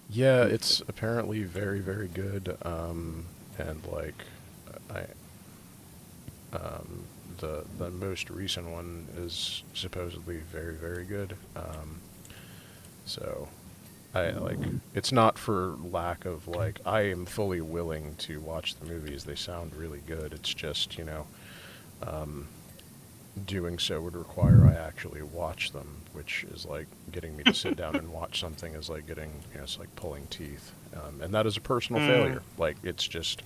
yeah, it's apparently very, very good. And like, the most recent one is supposedly very, very good. So I like, it's not for lack of like, I am fully willing to watch the movies. They sound really good. It's just, you know, doing so would require I actually watch them, which is like getting me to sit down and watch something is like getting, you know, it's like pulling teeth. And that is a personal failure. Like, it's just...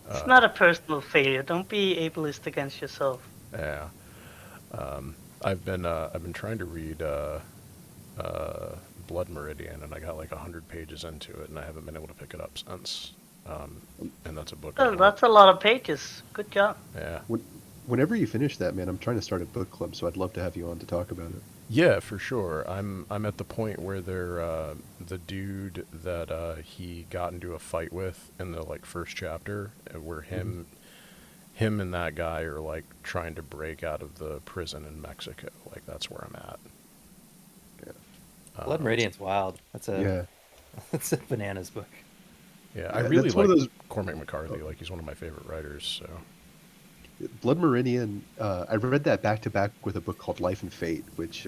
it's not a personal failure. Don't be ableist against yourself. Yeah. I've been trying to read Blood Meridian, and I got like 100 pages into it, and I haven't been able to pick it up since. And that's a book. Oh, that's a lot of pages. Good job. Yeah. Whenever you finish that, man, I'm trying to start a book club, so I'd love to have you on to talk about it. Yeah, for sure. I'm at the point where they're the dude that he got into a fight with in the like first chapter, where him and that guy are like trying to break out of the prison in Mexico. Like, that's where I'm at. Yeah. Blood Meridian's wild. That's a that's a bananas book. Yeah, I really like Cormac McCarthy. Like, he's one of my favorite writers. So. Blood Meridian, I read that back to back with a book called Life and Fate, which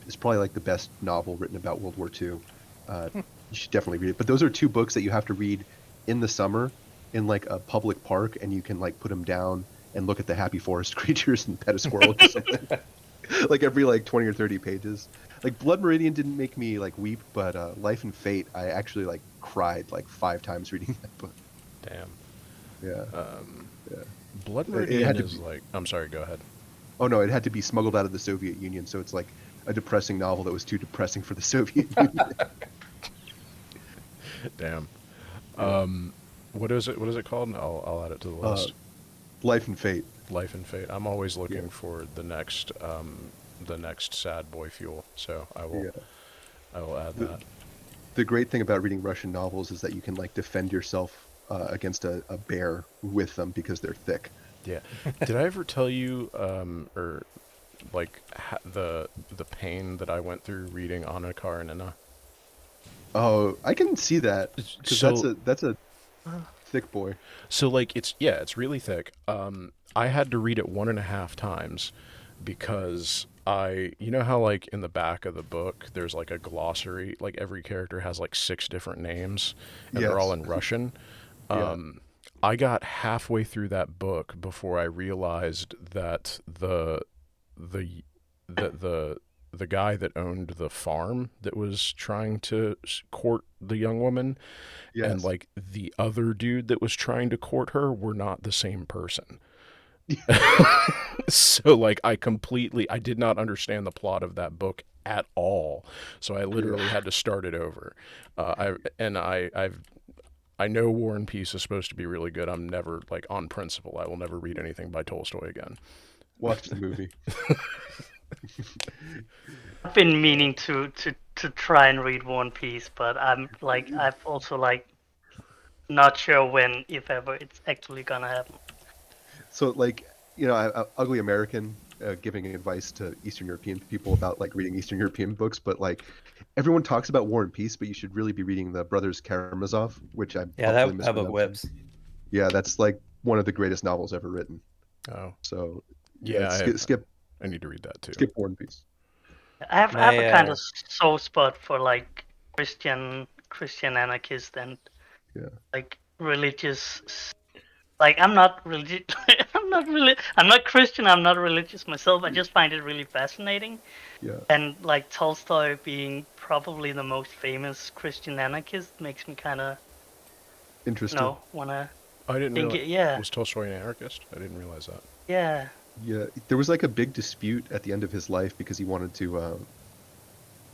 is probably like the best novel written about World War II. You should definitely read it. But those are two books that you have to read in the summer in like a public park, and you can like put them down and look at the happy forest creatures and pet a squirrel or something. Like every like 20 or 30 pages. Like Blood Meridian didn't make me like weep, but Life and Fate, I actually like cried like 5 times reading that book. Damn. Yeah. Yeah. Blood Meridian is like... I'm sorry, go ahead. Oh, no, it had to be smuggled out of the Soviet Union, so it's like a depressing novel that was too depressing for the Soviet Union. Damn. What is it called? I'll add it to the list. Life and Fate. Life and Fate. I'm always looking for the next sad boy fuel, so I will add that. The great thing about reading Russian novels is that you can like defend yourself against a bear with them because they're thick. Yeah. Did I ever tell you, or like the pain that I went through reading Anna Karenina? Oh, I can see that. So that's a thick boy. So like it's really thick. I had to read it 1.5 times because you know how like in the back of the book there's like a glossary, like every character has like 6 different names and they're all Yes. in Russian. Yeah. I got halfway through that book before I realized that the the guy that owned the farm that was trying to court the young woman and Yes. like the other dude that was trying to court her were not the same person. So like I did not understand the plot of that book at all. So I literally had to start it over. I know War and Peace is supposed to be really good. I'm never, like, on principle, I will never read anything by Tolstoy again. Watch the movie. I've been meaning to try and read One Piece, but I've also like not sure when, if ever, it's actually gonna happen. So like, Ugly American giving advice to Eastern European people about like reading Eastern European books, but like everyone talks about War and Peace, but you should really be reading the Brothers Karamazov, which I'm Yeah, hopefully that book mispronouncing. whips. Yeah, that's like one of the greatest novels ever written. Oh. So Yeah, skip I need to read that too. skip War and Peace. I have a kind of soft spot for like Christian anarchist and like religious. Like I'm not religious. I'm not Christian. I'm not religious myself. I just find it really fascinating. Yeah. And like Tolstoy being probably the most famous Christian anarchist makes me kind of interested. Wanna. I didn't think realize. yeah. Was Tolstoy an anarchist? I didn't realize that. Yeah. Yeah, there was like a big dispute at the end of his life because he wanted to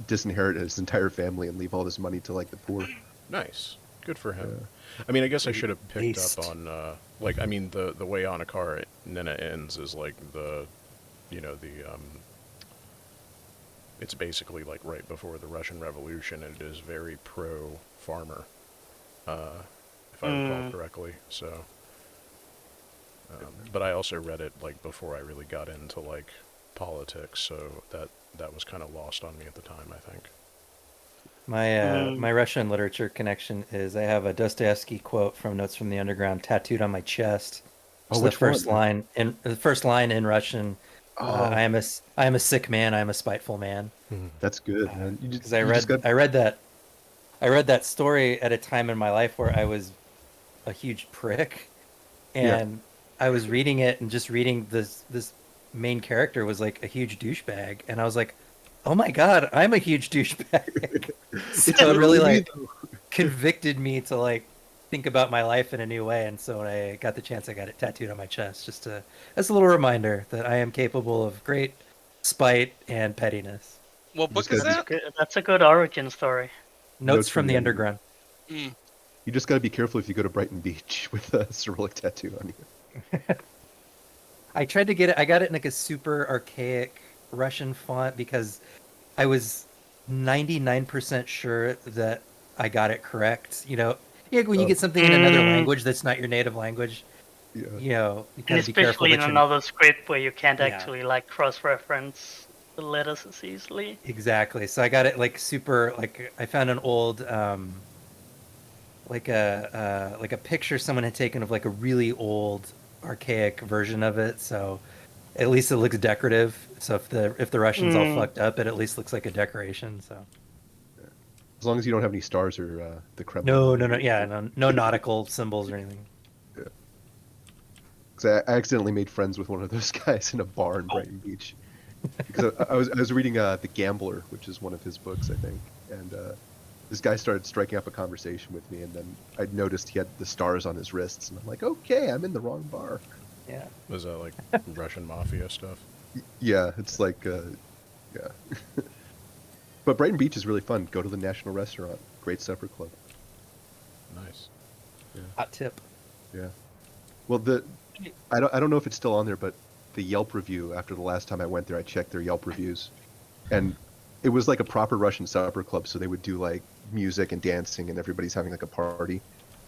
disinherit his entire family and leave all this money to like the poor. Nice. Good for him. I mean, I guess I should have picked up on, the way Anakara Nina ends is like it's basically like right before the Russian Revolution, and it is very pro-farmer, if I recall correctly. So, but I also read it like before I really got into like politics, so that was kind of lost on me at the time, I think. My Russian literature connection is I have a Dostoevsky quote from Notes from the Underground tattooed on my chest. Oh, the first line in Russian. I am a sick man. I am a spiteful man. That's good, man. Because I read that story at a time in my life where I was a huge prick, and I was reading it and just reading this main character was like a huge douchebag, and I was like, oh my god, I'm a huge douchebag. So it really like convicted me to like think about my life in a new way, and so when I got the chance, I got it tattooed on my chest just as a little reminder that I am capable of great spite and pettiness. What book is that? That's a good origin story. Notes from the Underground. You just got to be careful if you go to Brighton Beach with a Cyrillic tattoo on you. I tried to get it. I got it in like a super archaic Russian font because I was 99% sure that I got it correct. When you get something in another language that's not your native language, you kind of be careful. Especially in another script where you can't actually like cross-reference the letters as easily. Exactly. So I got it like super. Like I found an old like a picture someone had taken of like a really old archaic version of it. So at least it looks decorative. So if the Russian's all fucked up, it at least looks like a decoration. So as long as you don't have any stars or the Kremlin. No nautical symbols or anything. Yeah. Because I accidentally made friends with one of those guys in a bar in Brighton Beach. Because I was reading The Gambler, which is one of his books, I think, and this guy started striking up a conversation with me, and then I noticed he had the stars on his wrists, and I'm like, okay, I'm in the wrong bar. Yeah. Was that like Russian mafia stuff? Yeah, it's like, yeah. But Brighton Beach is really fun. Go to the National Restaurant. Great supper club. Nice. Yeah. Hot tip. Yeah. Well, I don't know if it's still on there, but the Yelp review after the last time I went there, I checked their Yelp reviews, and it was like a proper Russian supper club. So they would do like music and dancing, and everybody's having like a party.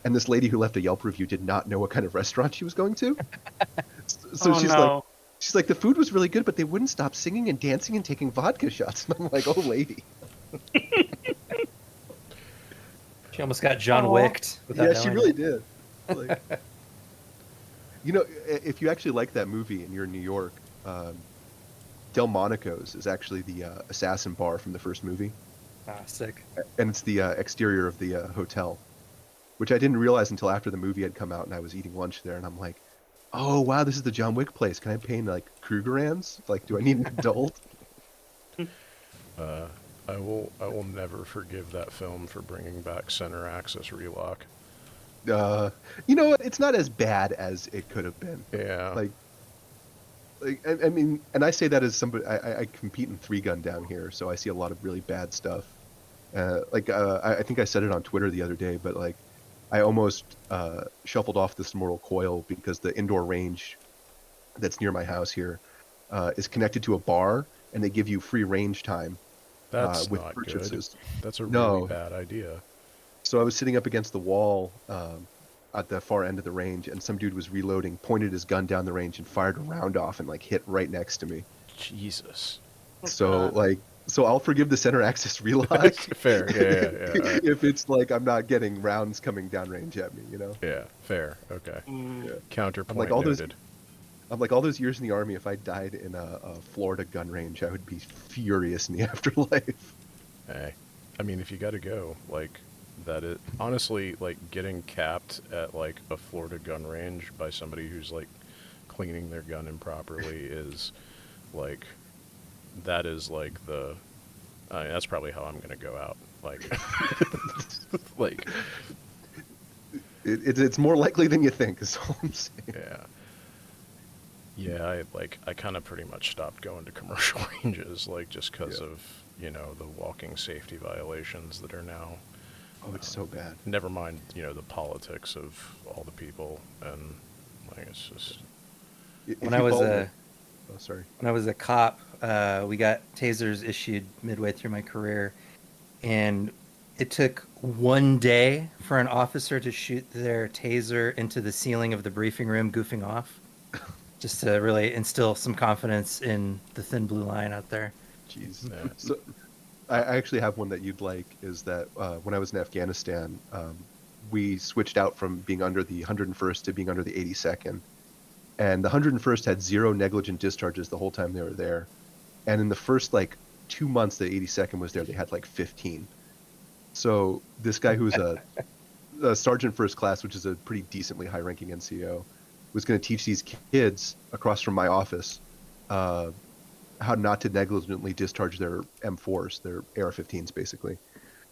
And this lady who left a Yelp review did not know what kind of restaurant she was going to. So she's like, the food was really good, but they wouldn't stop singing and dancing and taking vodka shots. And I'm like, oh, lady. She almost got John Wicked. Yeah, she really did. Like, if you actually like that movie and you're in New York, Delmonico's is actually the assassin bar from the first movie, Ah, sick. and it's the exterior of the hotel, which I didn't realize until after the movie had come out, and I was eating lunch there, and I'm like, oh wow, this is the John Wick place. Can I pay in like Krugerrands? Like, do I need an adult? I will never forgive that film for bringing back center axis relock. You know what? It's not as bad as it could have been. Yeah. I mean, and I say that as somebody, I compete in 3-gun down here, so I see a lot of really bad stuff. I think I said it on Twitter the other day, but like, I almost shuffled off this Mortal Coil because the indoor range that's near my house here is connected to a bar, and they give you free range time That's with not purchases. good. That's a No. really bad idea. So I was sitting up against the wall at the far end of the range, and some dude was reloading, pointed his gun down the range, and fired a round off and like hit right next to me. Jesus. So I'll forgive the center axis relock. Fair. Yeah. All right. If it's like I'm not getting rounds coming downrange at me, you know. Yeah, fair. Okay. Yeah. Counterpoint I'm like all noted. all those years in the army. If I died in a Florida gun range, I would be furious in the afterlife. Hey, I mean, if you got to go, like, that it honestly, like, getting capped at like a Florida gun range by somebody who's like cleaning their gun improperly is like, that is like the, I mean, that's probably how I'm gonna go out. Like, like, It's more likely than you think. Is all I'm saying. yeah. I kind of pretty much stopped going to commercial ranges, like, just because of, you know, the walking safety violations that are now. Oh, it's so bad. Never mind, you know, the politics of all the people, and like, it's just. When I was oh, sorry. When I was a cop, we got tasers issued midway through my career, and it took one day for an officer to shoot their taser into the ceiling of the briefing room, goofing off, just to really instill some confidence in the thin blue line out there. Jeez. Yeah. So, I actually have one that you'd like. Is that when I was in Afghanistan, we switched out from being under the 101st to being under the 82nd, and the 101st had 0 negligent discharges the whole time they were there, and in the first like 2 months the 82nd was there, they had like 15. So this guy who was a sergeant first class, which is a pretty decently high-ranking NCO, was going to teach these kids across from my office how not to negligently discharge their M4s, their AR-15s, basically.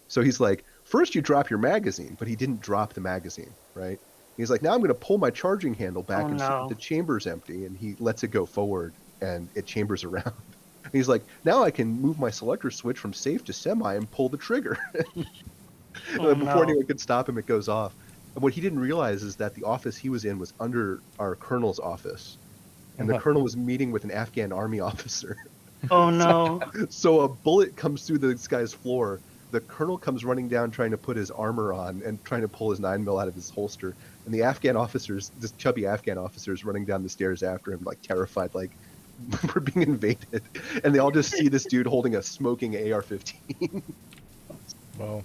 So he's like, first you drop your magazine, but he didn't drop the magazine, right? He's like, now I'm going to pull my charging handle back and see if the chamber's empty, and he lets it go forward, and it chambers around. And he's like, now I can move my selector switch from safe to semi and pull the trigger. Before anyone could stop him, it goes off. And what he didn't realize is that the office he was in was under our colonel's office. And the colonel was meeting with an Afghan army officer. Oh no. So a bullet comes through this guy's floor. The colonel comes running down trying to put his armor on and trying to pull his 9mm out of his holster. And the Afghan officers, this chubby Afghan officer, is running down the stairs after him, like terrified, like, we're being invaded. And they all just see this dude holding a smoking AR-15. Well,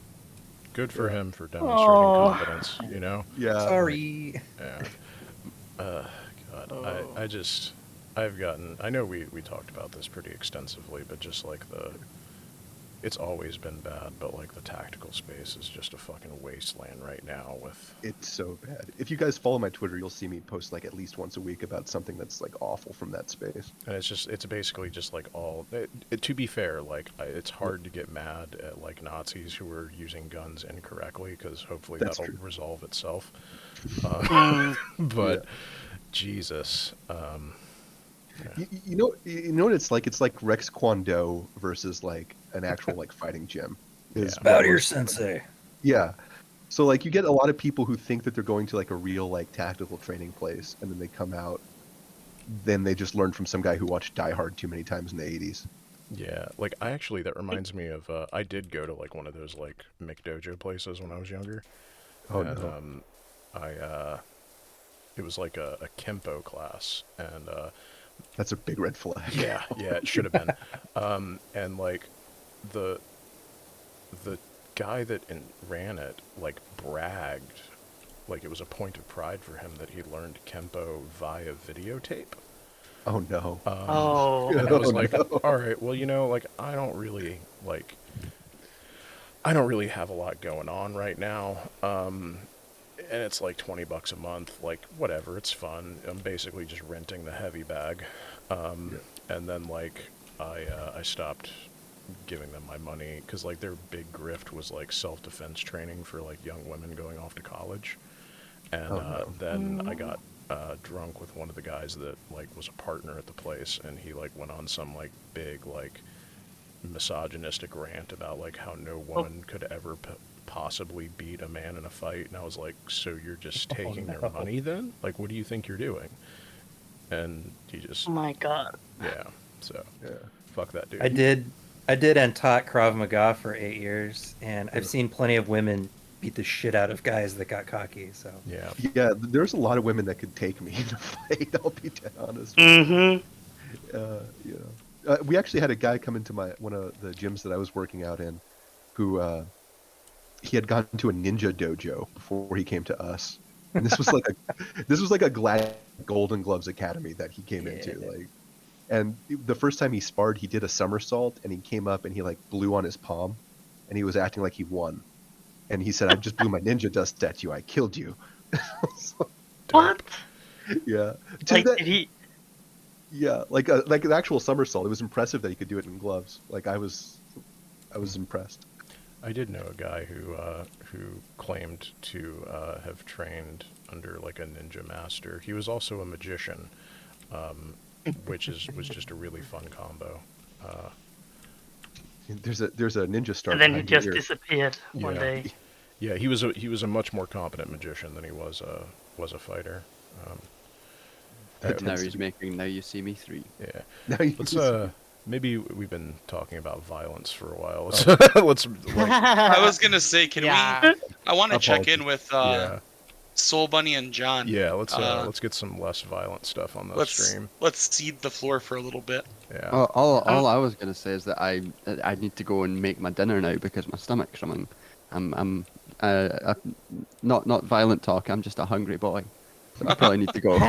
good for him for demonstrating confidence, you know? Yeah. Sorry. Yeah. God, I've gotten, I know we talked about this pretty extensively, but just like it's always been bad, but like the tactical space is just a fucking wasteland right now with. It's so bad. If you guys follow my Twitter, you'll see me post like at least once a week about something that's like awful from that space. And it's basically just like to be fair, like it's hard to get mad at like Nazis who are using guns incorrectly, because hopefully that'll resolve itself. But Jesus. Yeah. You know what it's like? It's like Rex Kwon Do versus like an actual like fighting gym. Bow to your sensei. Yeah. So like you get a lot of people who think that they're going to like a real like tactical training place, and then they come out, then they just learned from some guy who watched Die Hard too many times in the 80s. Yeah, like that reminds me of I did go to like one of those like McDojo places when I was younger. Oh and, no. It was like a Kempo class, and that's a big red flag. Yeah, it should have been. And like the guy that ran it like bragged, like it was a point of pride for him that he learned Kempo via videotape. Oh no. Oh. And I was like, no. all right, well, like I don't really have a lot going on right now. And it's like $20 a month, like whatever, it's fun. I'm basically just renting the heavy bag. And then like I stopped giving them my money because like their big grift was like self-defense training for like young women going off to college. And then I got drunk with one of the guys that like was a partner at the place, and he like went on some like big like misogynistic rant about like how no woman could ever possibly beat a man in a fight. And I was like, so you're just taking their money then? Like, what do you think you're doing? And he just Oh my god. So fuck that dude. I did and taught Krav Maga for 8 years, and I've seen plenty of women beat the shit out of guys that got cocky. So yeah, there's a lot of women that could take me in a fight. I'll be dead honest. We actually had a guy come into one of the gyms that I was working out in, who he had gone to a ninja dojo before he came to us, and this was like a Golden Gloves Academy that he came into, like. And the first time he sparred, he did a somersault, and he came up and he like blew on his palm, and he was acting like he won. And he said, "I just blew my ninja dust at you. I killed you." What? Yeah. Like, did he? Yeah, like an actual somersault. It was impressive that he could do it in gloves. Like I was impressed. I did know a guy who claimed to have trained under like a ninja master. He was also a magician, which was just a really fun combo. There's a ninja star. And then he just disappeared one day. Yeah, he was a much more competent magician than he was a fighter. Now he's making Now You See Me 3. Yeah. Let's maybe we've been talking about violence for a while. Let's I was gonna say, can we? I want to check in with Soul Bunny and John. Yeah, let's get some less violent stuff on the stream. Let's seed the floor for a little bit. Yeah. All I was gonna say is that I need to go and make my dinner now because my stomach's rumbling. I'm not violent talk. I'm just a hungry boy. So I probably need to go.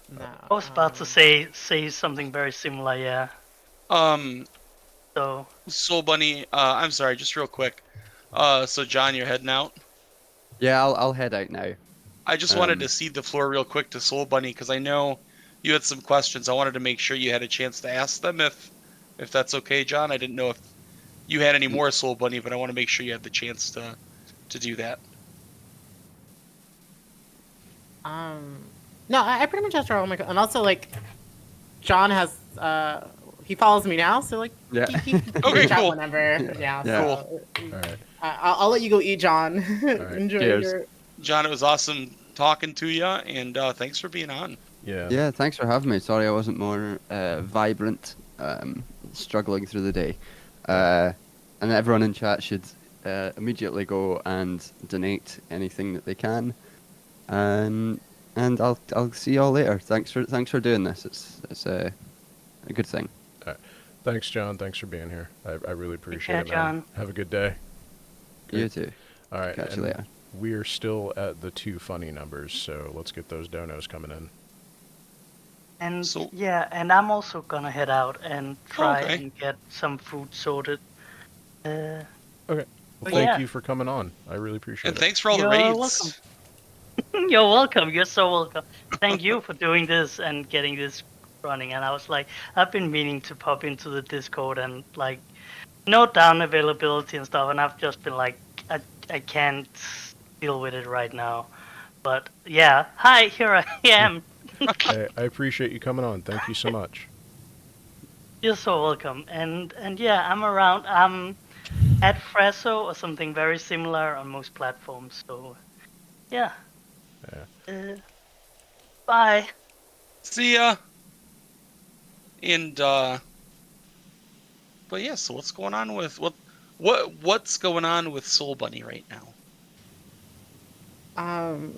No, I was about to say something very similar. Yeah. So Soul Bunny. I'm sorry, just real quick. So John, you're heading out. Yeah, I'll head out now. I just wanted to cede the floor real quick to Soul Bunny because I know you had some questions. I wanted to make sure you had a chance to ask them if that's okay, John. I didn't know if you had any more Soul Bunny, but I want to make sure you had the chance to do that. No, I pretty much asked her all my, and also like, John has he follows me now, so like, he okay, chat cool. Whenever, yeah. So, cool. All right. I'll let you go eat, John. Enjoy your. John, it was awesome talking to you, and thanks for being on. Yeah. Yeah, thanks for having me. Sorry I wasn't more vibrant, struggling through the day. And everyone in chat should immediately go and donate anything that they can. And I'll see you all later. Thanks for doing this. It's a good thing. All right. Thanks, John. Thanks for being here. I really appreciate it, man. John. Have a good day. You too. All right. Catch you later. We're still at the 2 funny numbers, so let's get those donos coming in. And and I'm also gonna head out and try and get some food sorted. Okay. Well, thank you for coming on. I really appreciate it. And thanks for all the raids. Welcome. You're welcome. You're so welcome. Thank you for doing this and getting this running. And I was like, I've been meaning to pop into the Discord and like note down availability and stuff. And I've just been like, I can't deal with it right now. But yeah, hi, here I am. I appreciate you coming on. Thank you so much. You're so welcome. And yeah, I'm around. I'm at Fresso or something very similar on most platforms. So yeah. Bye. See ya. And but yeah, so what's going on with what's going on with Soul Bunny right now? I'm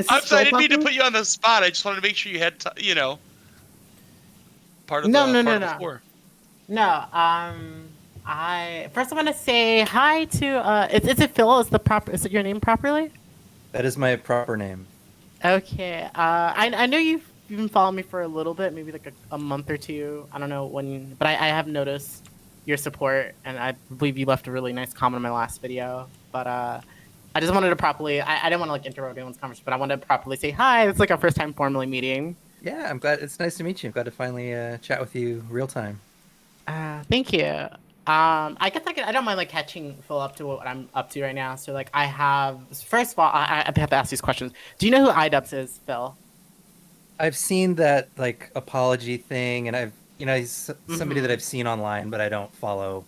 sorry, I didn't mean to put you on the spot. I just wanted to make sure you had part of the floor. No, I want to say hi to is it Phil? Is it your name properly? That is my proper name. Okay. I know you've been following me for a little bit, maybe like a month or two. I don't know when, but I have noticed your support, and I believe you left a really nice comment on my last video. But I just wanted to properly, I didn't want to like interrupt anyone's conversation, but I wanted to properly say hi. It's like our first time formally meeting. Yeah, I'm glad. It's nice to meet you. I'm glad to finally chat with you real time. Thank you. I guess I don't mind like catching Phil up to what I'm up to right now. So like I have, first of all, I have to ask these questions. Do you know who iDubbbz is, Phil? I've seen that like apology thing, and he's somebody that I've seen online, but I don't follow.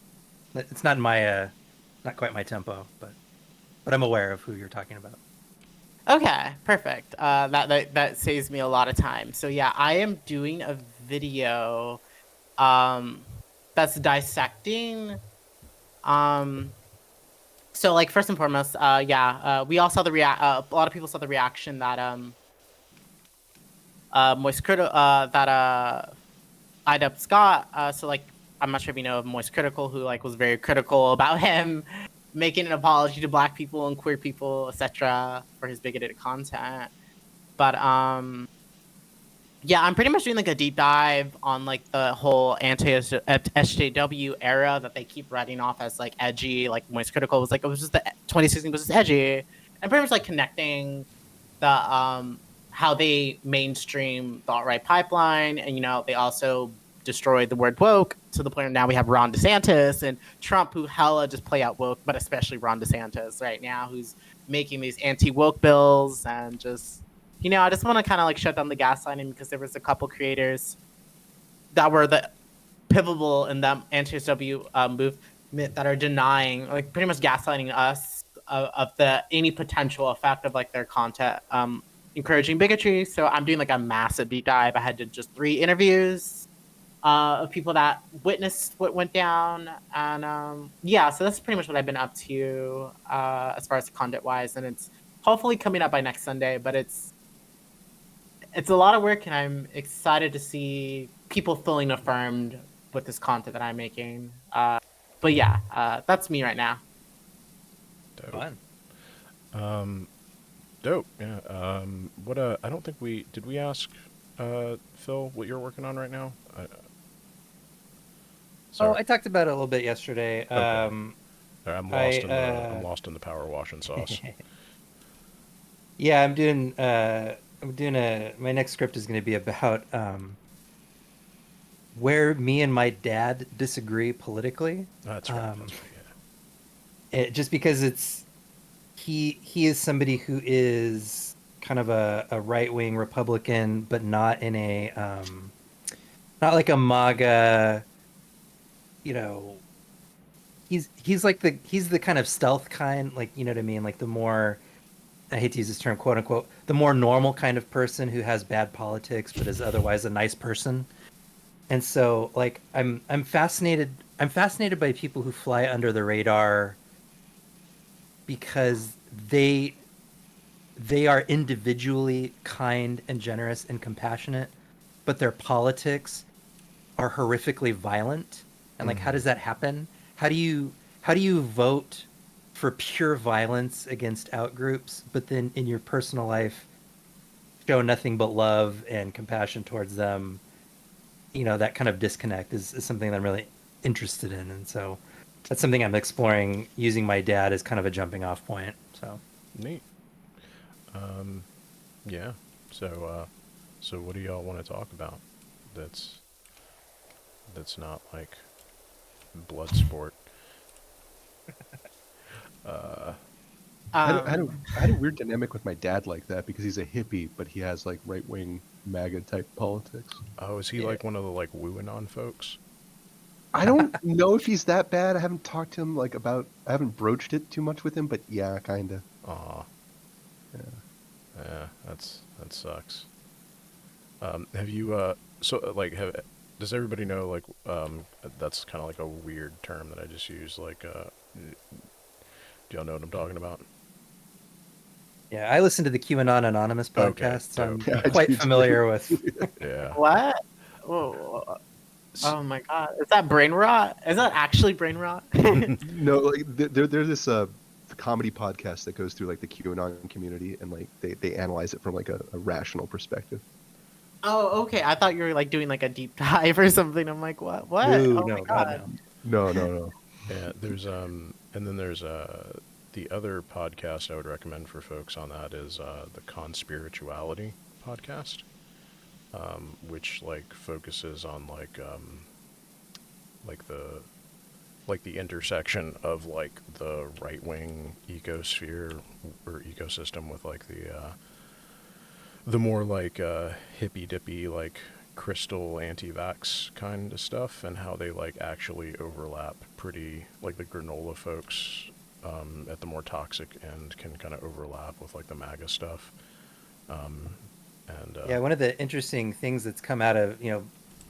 It's not my not quite my tempo, but I'm aware of who you're talking about. Okay, perfect. That saves me a lot of time. So yeah, I am doing a video, that's dissecting, so like first and foremost, we all saw the a lot of people saw the reaction that iDubbbz got. So like I'm not sure if you know of Moist Critical, who like was very critical about him making an apology to Black people and queer people, etc., for his bigoted content. But yeah, I'm pretty much doing like a deep dive on like the whole anti-SJW era that they keep writing off as like edgy. Like Moist Critical was like, it was just the 2016 was just edgy, and pretty much like connecting the how they mainstream the alt-right pipeline, and they also destroyed the word woke to the point where now we have Ron DeSantis and Trump, who hella just play out woke, but especially Ron DeSantis right now, who's making these anti-woke bills. And just I just want to kind of like shut down the gaslighting, because there was a couple creators that were the pivotal in that anti-SW movement that are denying, like pretty much gaslighting us of the any potential effect of like their content encouraging bigotry. So I'm doing like a massive deep dive. I had to just 3 interviews of people that witnessed what went down, and yeah, so that's pretty much what I've been up to as far as content wise, and it's hopefully coming up by next Sunday. But it's a lot of work, and I'm excited to see people feeling affirmed with this content that I'm making. But yeah, that's me right now. Dope. Fun. Dope. Yeah. What? I don't think did we ask Phil what you're working on right now? I talked about it a little bit yesterday. Okay. I'm lost in the power washing sauce. Yeah, I'm doing my next script is going to be about where me and my dad disagree politically. That's right. Just because he is somebody who is kind of a right-wing Republican, but not in a not like a MAGA. He's the kind of stealth kind, like, you know what I mean, like the more, I hate to use this term, quote unquote, the more normal kind of person who has bad politics but is otherwise a nice person. And so like I'm fascinated by people who fly under the radar because they are individually kind and generous and compassionate, but their politics are horrifically violent. And like, how does that happen? How do you vote for pure violence against outgroups, but then in your personal life show nothing but love and compassion towards them? That kind of disconnect is something that I'm really interested in. And so that's something I'm exploring, using my dad as kind of a jumping off point. So neat. Yeah. So what do y'all want to talk about? That's not like blood sport. I had a weird dynamic with my dad like that, because he's a hippie, but he has like right-wing MAGA type politics. Oh, is he like one of the like WANanon folks? I don't know if he's that bad. I haven't talked to him I haven't broached it too much with him, but yeah, kinda. Aw. Yeah, that sucks. Have you does everybody know, like, that's kind of like a weird term that I just use, like, do y'all know what I'm talking about? Yeah, I listen to the QAnon Anonymous podcast, so I'm quite familiar with. Yeah. What? Oh my god, is that brain rot? Is that actually brain rot? No, like there's this comedy podcast that goes through like the QAnon community, and like they analyze it from like a rational perspective. Oh, okay. I thought you were like doing like a deep dive or something. I'm like, what? What? No, Oh no, my God, god. no. No. Yeah, there's and then there's the other podcast I would recommend for folks on that is the Conspirituality podcast, which like focuses on like the like the intersection of like the right wing ecosphere or ecosystem with like the more like hippy dippy like crystal anti-vax kind of stuff, and how they like actually overlap pretty, like the granola folks at the more toxic end can kind of overlap with like the MAGA stuff. Yeah, one of the interesting things that's come out of,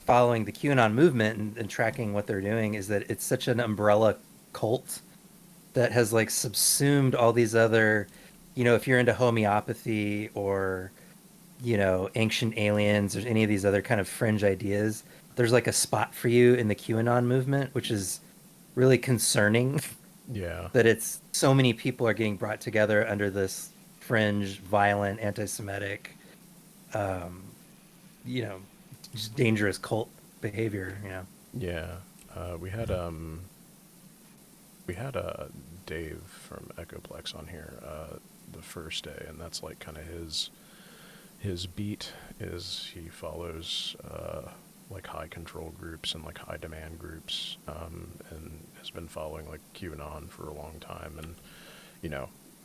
following the QAnon movement and tracking what they're doing is that it's such an umbrella cult that has like subsumed all these other, if you're into homeopathy or, ancient aliens or any of these other kind of fringe ideas, there's like a spot for you in the QAnon movement, which is really concerning. Yeah. That it's so many people are getting brought together under this fringe, violent, anti-Semitic, um, just dangerous cult behavior. Yeah. We had Dave from Echoplex on here the first day, and that's like kind of his beat is he follows like high control groups and like high demand groups, and has been following like QAnon for a long time, and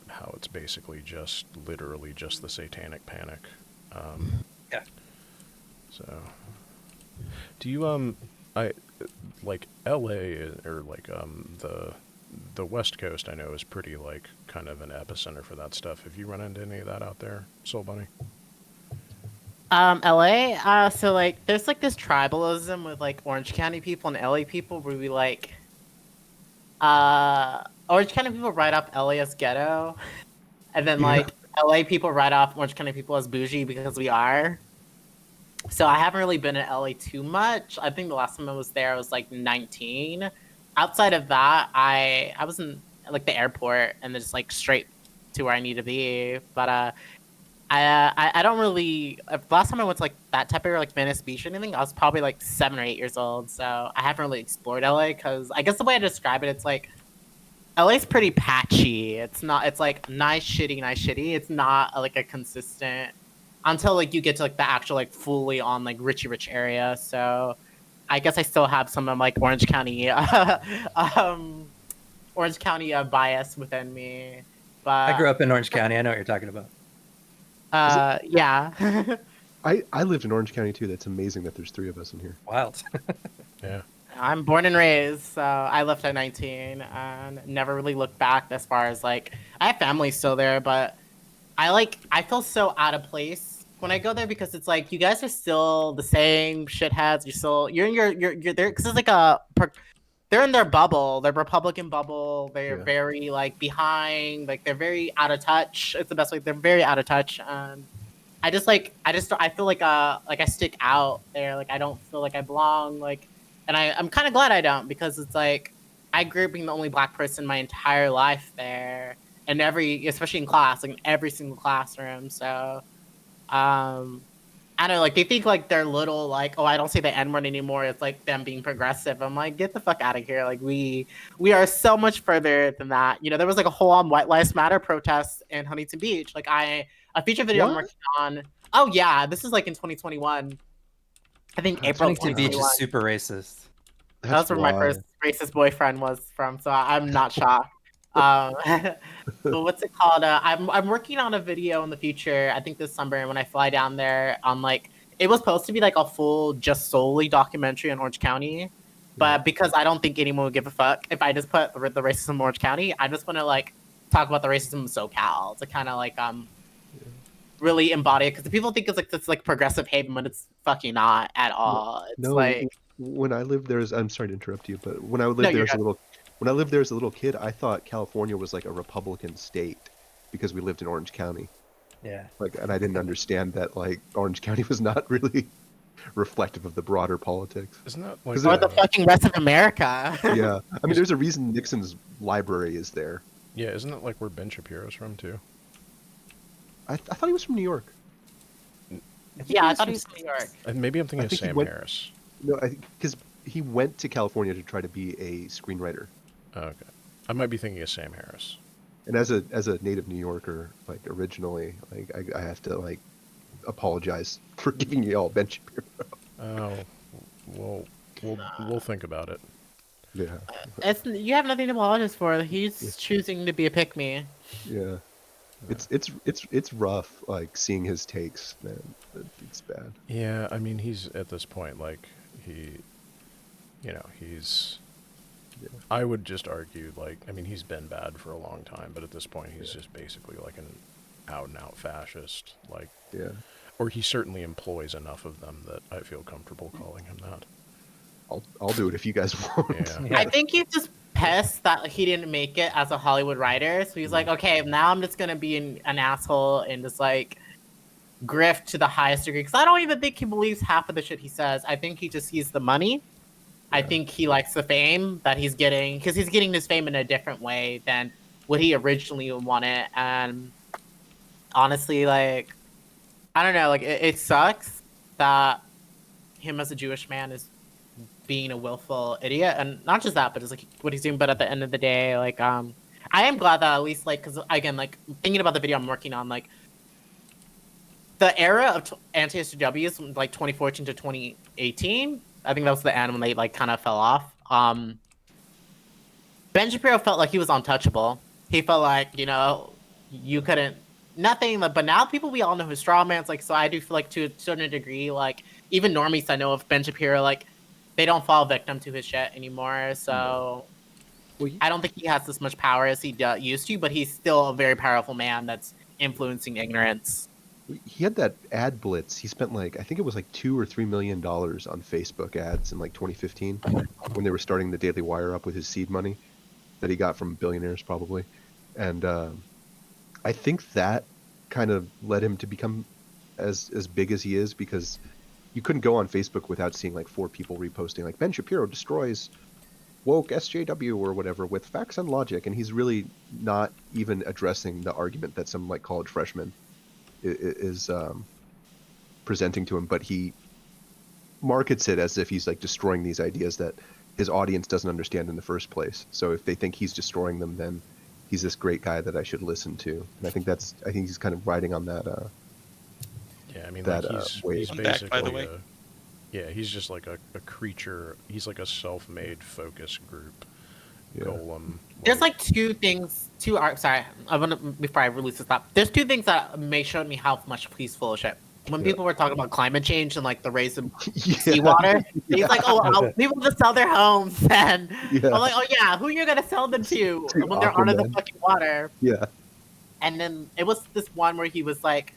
how it's basically just literally just the satanic panic. Yeah. So, do you I like LA or like the West Coast? I know is pretty like kind of an epicenter for that stuff. Have you run into any of that out there, Soul Bunny? LA. So like, there's like this tribalism with like Orange County people and LA people, where we like, Orange County people write off LA as ghetto, and then like LA people write off Orange County people as bougie because we are. So I haven't really been in LA too much. I think the last time I was there, I was like 19. Outside of that, I was in like the airport and then just like straight to where I need to be. But I don't really. Last time I went to like that type of area, like Venice Beach or anything, I was probably like 7 or 8 years old. So I haven't really explored LA because I guess the way I describe it, it's like LA's pretty patchy. It's not. It's like nice, shitty, nice, shitty. It's not like a consistent until like you get to like the actual like fully on like rich area. So I guess I still have some of like Orange County, Orange County bias within me. I But grew up in Orange County. I know what you're talking about. yeah. I lived in Orange County too. That's amazing that there's 3 of us in here. Wild. Yeah. I'm born and raised, so I left at 19 and never really looked back as far as like I have family still there, but I feel so out of place when I go there because it's like you guys are still the same shitheads. You're in your there because it's like they're in their bubble, their Republican bubble. They're very like behind, like they're very out of touch. It's the best way. They're very out of touch, and I feel like I stick out there. Like I don't feel like I belong. Like, and I'm kind of glad I don't because it's like I grew up being the only black person my entire life there, and especially in class, like in every single classroom. So, I don't know, like they think like they're little, like, oh, I don't say the N-word anymore. It's like them being progressive. I'm like, get the fuck out of here. Like we are so much further than that. There was like a whole on White Lives Matter protest in Huntington Beach. Like a feature video I'm working on. Oh yeah, this is like in 2021. I think April Huntington Beach is super racist. That's where my first racist boyfriend was from, so I'm not shocked. But what's it called? I'm working on a video in the future. I think this summer when I fly down there on like it was supposed to be like a full just solely documentary in Orange County, but because I don't think anyone would give a fuck if I just put the racism in Orange County, I just want to like talk about the racism in SoCal to kind of like really embody it because the people think it's like this like progressive haven, but it's fucking not at all. It's like when I lived there, I'm sorry to interrupt you, but when I lived there as a little kid, I thought California was like a Republican state because we lived in Orange County. Yeah. Like, and I didn't understand that like Orange County was not really reflective of the broader politics. Isn't that like or the fucking rest of America? Yeah, I mean, there's a reason Nixon's library is there. Yeah, isn't that like where Ben Shapiro's from too? I thought he was from New York. Yeah, I thought he was from New York. Maybe I'm thinking I of think he Sam went- Harris. No, because he went to California to try to be a screenwriter. Okay, I might be thinking of Sam Harris. And as a native New Yorker, like originally, like I have to like apologize for giving you all Ben Shapiro. Oh, well, we'll think about it. Yeah, You have nothing to apologize for. He's choosing to be a pick me. yeah. It's rough, like seeing his takes, man. It's bad. Yeah, I mean, he's at this point, like, he's. Yeah. I would just argue, like, I mean, he's been bad for a long time, but at this point, he's just basically like an out-and-out fascist, like. Yeah. Or he certainly employs enough of them that I feel comfortable calling him that. I'll do it if you guys want. Yeah. I think he's just pissed that he didn't make it as a Hollywood writer. So he's like, okay, now I'm just gonna be an asshole and just like grift to the highest degree. Because I don't even think he believes half of the shit he says. I think he just sees the money. I think he likes the fame that he's getting because he's getting this fame in a different way than what he originally wanted. And honestly, like, I don't know, like it sucks that him as a Jewish man is being a willful idiot, and not just that, but it's like what he's doing. But at the end of the day, like, I am glad that at least, like, because again, like thinking about the video I'm working on, like the era of anti-SJWs, like 2014 to 2018. I think that was the end when they like kind of fell off. Ben Shapiro felt like he was untouchable. He felt like, you couldn't nothing. But now people we all know who straw man's like. So I do feel like to a certain degree, like even normies I know of Ben Shapiro, like they don't fall victim to his shit anymore. So I don't think he has as much power as he used to, but he's still a very powerful man that's influencing ignorance. He had that ad blitz. He spent like I think it was like $2 or $3 million on Facebook ads in like 2015 when they were starting the Daily Wire up with his seed money that he got from billionaires probably, and I think that kind of led him to become as big as he is because you couldn't go on Facebook without seeing like 4 people reposting like Ben Shapiro destroys woke SJW or whatever with facts and logic, and he's really not even addressing the argument that some like college freshman is presenting to him, but he markets it as if he's like destroying these ideas that his audience doesn't understand in the first place. So if they think he's destroying them, then he's this great guy that I should listen to. And I think he's kind of riding on that. Yeah, I mean, that, like he's wave. basically Back, by the way. Yeah, he's just like a creature. He's like a self-made focus group. Yeah. Golem. There's like two things. Sorry, I want to before I release this up. There's 2 things that showed me how much he's full of shit. When people were talking about climate change and like the raise of seawater, he's like, "Oh, people just sell their homes," and I'm like, "Oh yeah, who are you gonna sell them to when they're under the fucking water?" Yeah. And then it was this one where he was like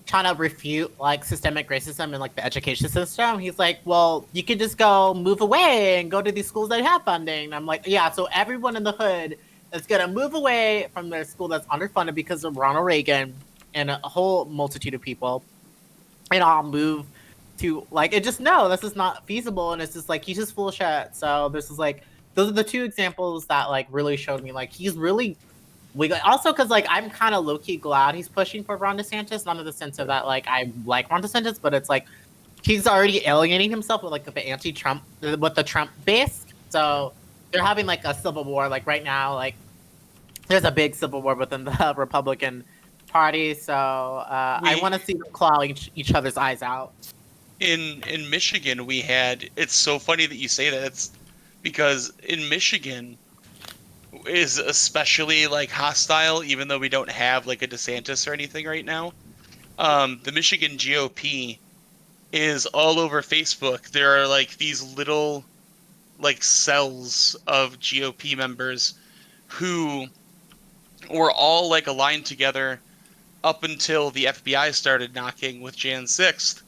trying to refute like systemic racism in like the education system. He's like, well, you could just go move away and go to these schools that have funding. And I'm like, yeah, so everyone in the hood is gonna move away from their school that's underfunded because of Ronald Reagan and a whole multitude of people, and I'll move to like it. Just no, this is not feasible, and it's just like he's just full of shit. So this is like those are the 2 examples that like really showed me like he's really. Also, because like I'm kind of low key glad he's pushing for Ron DeSantis, not in the sense of that like I like Ron DeSantis, but it's like he's already alienating himself with like the anti-Trump, with the Trump base. So they're having like a civil war. Like right now, like there's a big civil war within the Republican Party. So I want to see them clawing each other's eyes out. In Michigan, we had. It's so funny that you say that. It's because in Michigan is especially like hostile, even though we don't have like a DeSantis or anything right now. The Michigan GOP is all over Facebook. There are like these little like cells of GOP members who were all like aligned together up until the FBI started knocking with Jan 6th.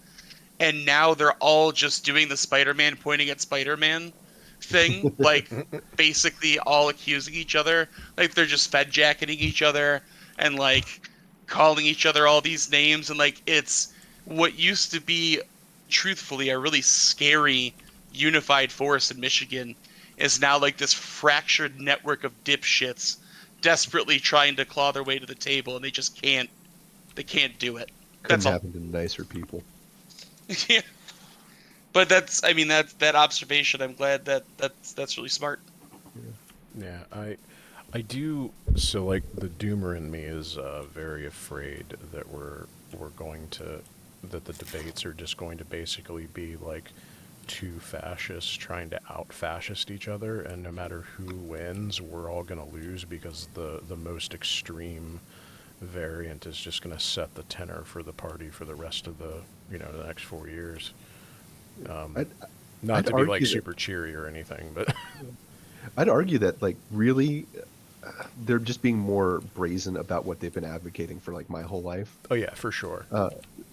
And now they're all just doing the Spider-Man pointing at Spider-Man thing, like basically all accusing each other, like they're just fed jacketing each other and like calling each other all these names, and like it's what used to be truthfully a really scary unified force in Michigan is now like this fractured network of dipshits desperately trying to claw their way to the table, and they just can't do it. Couldn't all. happen to nicer people. Yeah. But that's that observation. I'm glad that's really smart. Yeah, I do. So like the doomer in me is very afraid that we're going to that the debates are just going to basically be like two fascists trying to out-fascist each other, and no matter who wins, we're all going to lose because the most extreme variant is just going to set the tenor for the party for the rest of the the next 4 years. Not I'd to be like argue that- super cheery or anything, but I'd argue that like really, they're just being more brazen about what they've been advocating for like my whole life. oh yeah, for sure.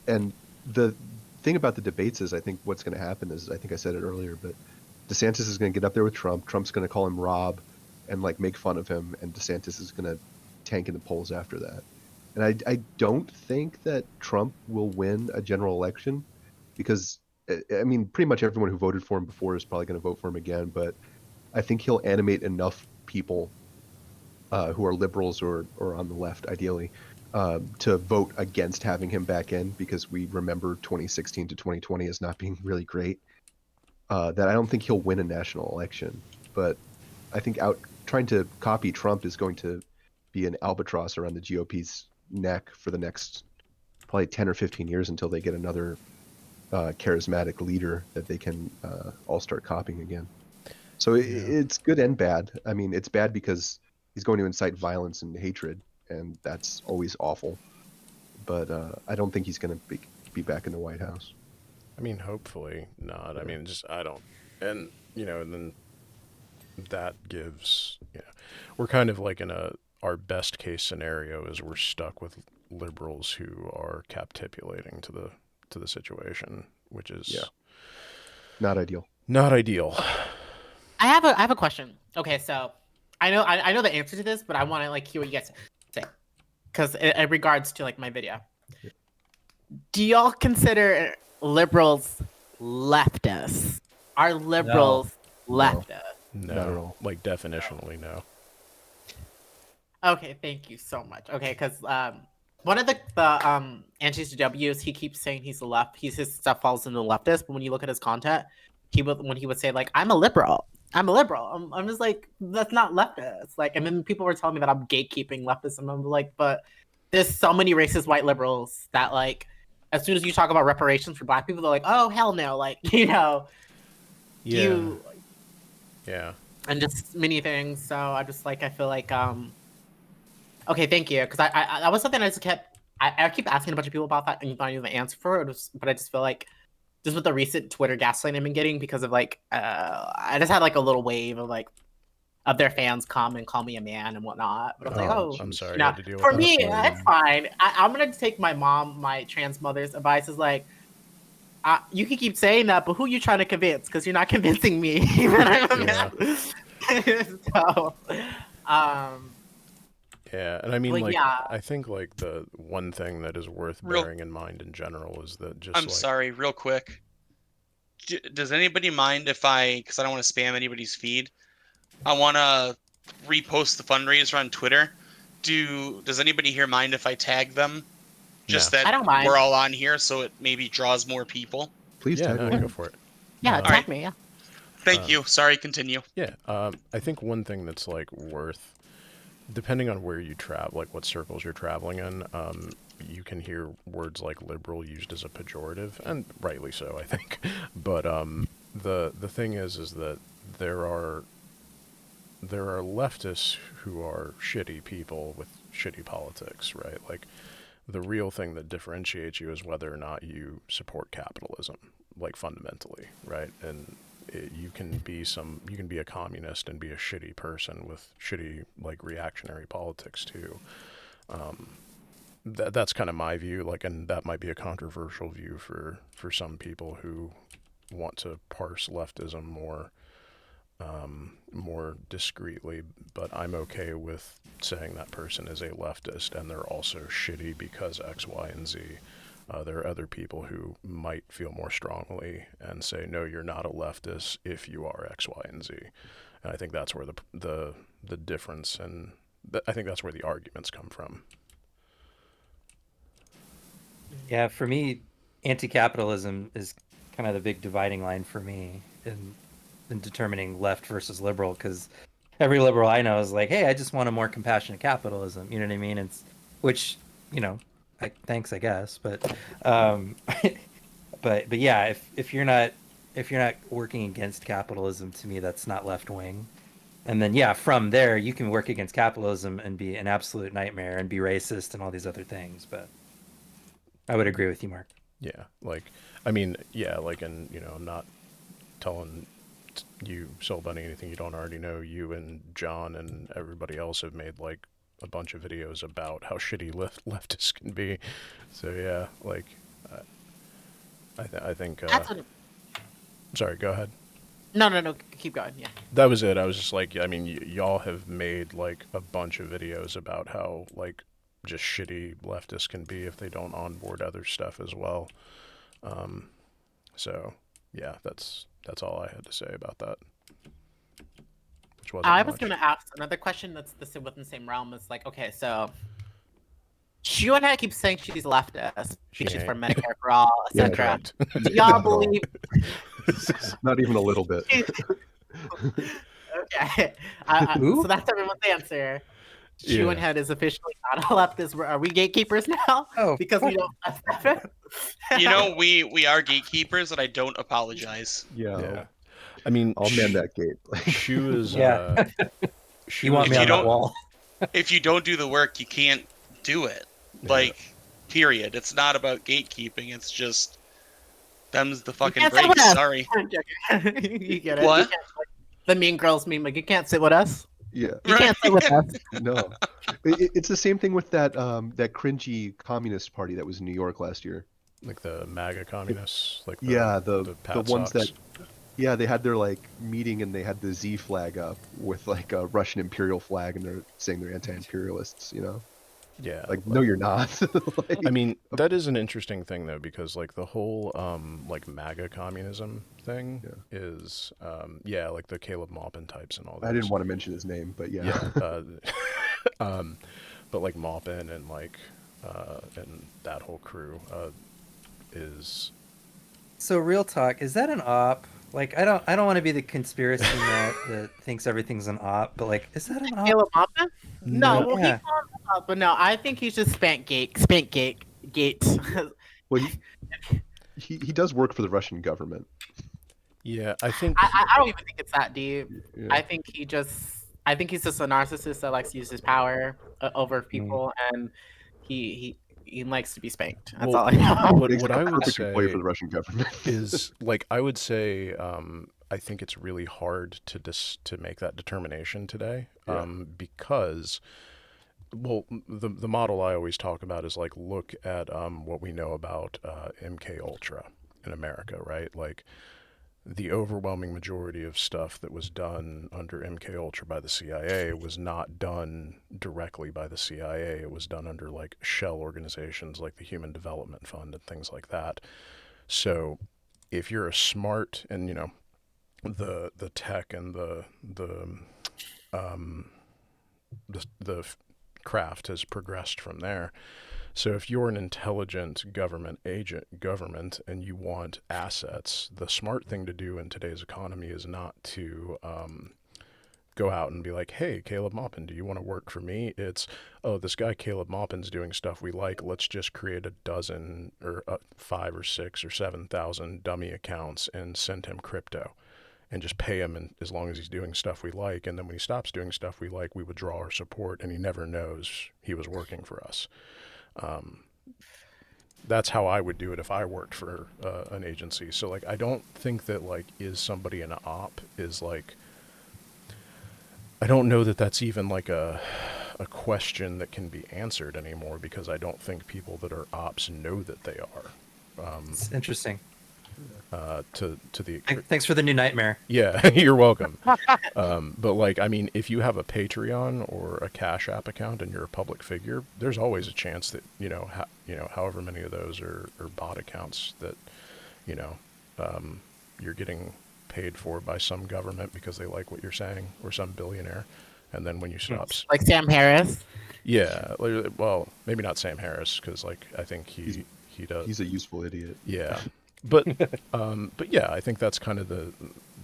And the thing about the debates is, I think what's going to happen is, I think I said it earlier, but DeSantis is going to get up there with Trump. Trump's going to call him Rob and like make fun of him, and DeSantis is going to tank in the polls after that. And I don't think that Trump will win a general election because, I mean, pretty much everyone who voted for him before is probably going to vote for him again. But I think he'll animate enough people who are liberals or on the left, ideally, to vote against having him back in, because we remember 2016 to 2020 as not being really great. That I don't think he'll win a national election. But I think trying to copy Trump is going to be an albatross around the GOP's neck for the next probably 10 or 15 years until they get another charismatic leader that they can all start copying again. So it's good and bad. I mean, it's bad because he's going to incite violence and hatred, and that's always awful. But I don't think he's going to be back in the White House. I mean, hopefully not. I mean, just I don't, and then that gives we're kind of like in our best case scenario is we're stuck with liberals who are capitulating to the situation, which is not ideal. Not ideal. I have a question. Okay, so I know the answer to this, but I want to like hear what you guys say, because in regards to like my video, do y'all consider liberals leftists? Are liberals leftists? No, not at all. Like definitionally, no. Okay, thank you so much. Okay, because one of the anti-CWs, he keeps saying he's a left. His stuff falls into leftist, but when you look at his content, when he would say like, I'm a liberal. I'm just like, that's not leftist. Like, and then people were telling me that I'm gatekeeping leftists, and I'm like, but there's so many racist white liberals that like, as soon as you talk about reparations for black people, they're like, oh hell no, like Yeah. and just many things. So I just like, I feel like okay, thank you, because I that was something I just kept. I keep asking a bunch of people about that, and you don't know the answer for it. But I just feel like just with the recent Twitter gaslighting I've been getting, because of like I just had like a little wave of like of their fans come and call me a man and whatnot. But I was like, oh, I'm sorry. You know, You had to deal with for that. me, it's fine. I'm gonna take my trans mother's advice is like, you can keep saying that, but who you trying to convince? Because you're not convincing me. I'm a man. So, yeah, and I mean, Well, like, yeah. I think like the one thing that is worth bearing in mind in general is that just I'm sorry, real quick. Does anybody mind if because I don't want to spam anybody's feed, I want to repost the fundraiser on Twitter. Does anybody here mind if I tag them? Just that I don't mind. we're all on here, so it maybe draws more people. Please tag me. Go for it. Yeah, All tag right. me. Yeah. Thank you. Sorry, continue. Yeah, I think one thing that's like worth, depending on where you travel, like what circles you're traveling in, you can hear words like liberal used as a pejorative, and rightly so, I think. But the thing is that there are leftists who are shitty people with shitty politics, right? Like the real thing that differentiates you is whether or not you support capitalism, like fundamentally, right? And you can be a communist and be a shitty person with shitty like reactionary politics too. That's kind of my view, like, and that might be a controversial view for some people who want to parse leftism more discreetly, but I'm okay with saying that person is a leftist and they're also shitty because X, Y, and Z. There are other people who might feel more strongly and say, no, you're not a leftist if you are X, Y, and Z. And I think that's where the difference, and I think that's where the arguments come from. Yeah, for me, anti-capitalism is kind of the big dividing line for me in determining left versus liberal, because every liberal I know is like, hey, I just want a more compassionate capitalism. You know what I mean? It's which, thanks, I guess, but but yeah, if you're not working against capitalism, to me that's not left wing. And then yeah, from there you can work against capitalism and be an absolute nightmare and be racist and all these other things. But I would agree with you, Mark. Yeah, and I'm not telling you, Soul Bunny, anything you don't already know. You and John and everybody else have made like a bunch of videos about how shitty leftists can be. So yeah, I think. That's what. Sorry, go ahead. No. Keep going. Yeah. That was it. I was just like, I mean, y'all have made like a bunch of videos about how like just shitty leftists can be if they don't onboard other stuff as well. So yeah, that's all I had to say about that. Which wasn't I was much. going to ask another question that's within the same realm. It's like, okay, so Shu and I keep saying she's leftist. She's for Medicare for all, etc. Do y'all believe? Not even a little bit. Okay. So that's everyone's answer. Shoehead is officially not a leftist. Are we gatekeepers now? Oh, because we don't. We are gatekeepers, and I don't apologize. Yeah. I mean, I'll mend that gate. Shu is. Yeah. You want me on that wall? If you don't do the work, you can't do it. Like, period. It's not about gatekeeping. It's just them's the fucking breaks. Sorry. You get it. What? The Mean Girls meme, like, you can't sit with us. Yeah. You can't sit with us. No. It's the same thing with that that cringy communist party that was in New York last year. Like the MAGA communists, like the ones Sox. that they had their like meeting and they had the Z flag up with like a Russian imperial flag and they're saying they're anti-imperialists, Yeah. Like, no, you're not. I mean, that is an interesting thing though, because like the whole like MAGA communism thing is like the Caleb Maupin types and all that. I didn't want to mention his name, but yeah. But like Maupin and like and that whole crew is. So real talk, is that an op? Like, I don't want to be the conspiracy nut that thinks everything's an op, but like, is that an op? Caleb Maupin? No, well, Yeah. but no, I think he's just spent gates. Well, he does work for the Russian government. Yeah, I think. I don't even think it's that deep. Yeah. I think he's just a narcissist that likes to use his power over people, and he likes to be spanked. That's all I know. What I would say for the Russian government is like I would say I think it's really hard to make that determination today because the model I always talk about is like look at what we know about MK Ultra in America, right? Like the overwhelming majority of stuff that was done under MK Ultra by the CIA was not done directly by the CIA. It was done under like shell organizations like the Human Development Fund and things like that. So if you're a smart and the tech and the craft has progressed from there. So if you're an intelligent government, and you want assets, the smart thing to do in today's economy is not to go out and be like, hey, Caleb Maupin, do you want to work for me? It's, oh, this guy Caleb Maupin's doing stuff we like. Let's just create a dozen or 5 or 6 or 7,000 dummy accounts and send him crypto and just pay him as long as he's doing stuff we like. And then when he stops doing stuff we like, we withdraw our support and he never knows he was working for us. That's how I would do it if I worked for an agency. So like, I don't think that like, is somebody an op is like, I don't know that that's even like a question that can be answered anymore because I don't think people that are ops know that they are. It's interesting. Thanks for the new nightmare. Yeah, you're welcome. But like, I mean, if you have a Patreon or a Cash App account and you're a public figure, there's always a chance that however many of those are bot accounts that you're getting paid for by some government because they like what you're saying or some billionaire, and then when you stop, like Sam Harris. Yeah, well, maybe not Sam Harris because like I think He does. He's a useful idiot. Yeah, but yeah, I think that's kind of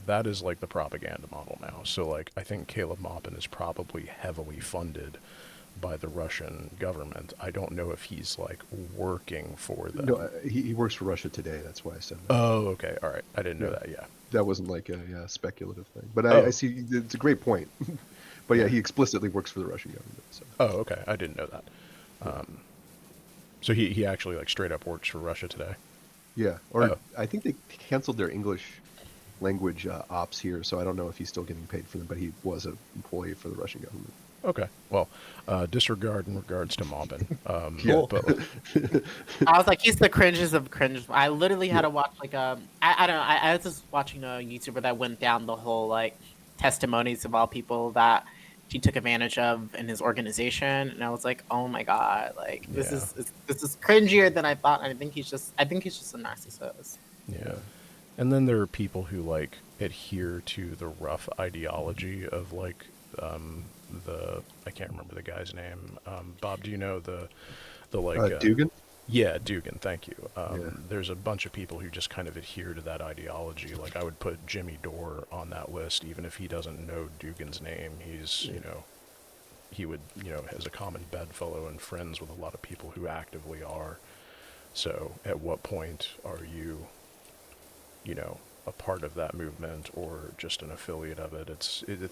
that is like the propaganda model now. So like, I think Caleb Maupin is probably heavily funded by the Russian government. I don't know if he's like working for them. No, he works for Russia Today. That's why I said that. Oh, okay, all right. I didn't know that. Yeah, that wasn't like a speculative thing. But Oh. I see it's a great point. But yeah, he explicitly works for the Russian government. So. Oh, okay. I didn't know that. So he actually like straight up works for Russia Today. Yeah, or Oh. I think they canceled their English language ops here, so I don't know if he's still getting paid for them, but he was an employee for the Russian government. Okay. Well, disregard in regards to Maupin. Yeah. But I was like, he's the cringes of cringe. I literally had to watch like I don't know. I was just watching a YouTuber that went down the whole like testimonies of all people that he took advantage of in his organization, and I was like, oh my god, like this is cringier than I thought. And I think he's just a narcissist. yeah. And then there are people who like adhere to the rough ideology of like I can't remember the guy's name. Bob, do you know the like Dugan? Yeah, Dugan. Thank you. There's a bunch of people who just kind of adhere to that ideology. Like I would put Jimmy Dore on that list, even if he doesn't know Dugan's name. He's he would has a common bedfellow and friends with a lot of people who actively are. So at what point are you a part of that movement or just an affiliate of it?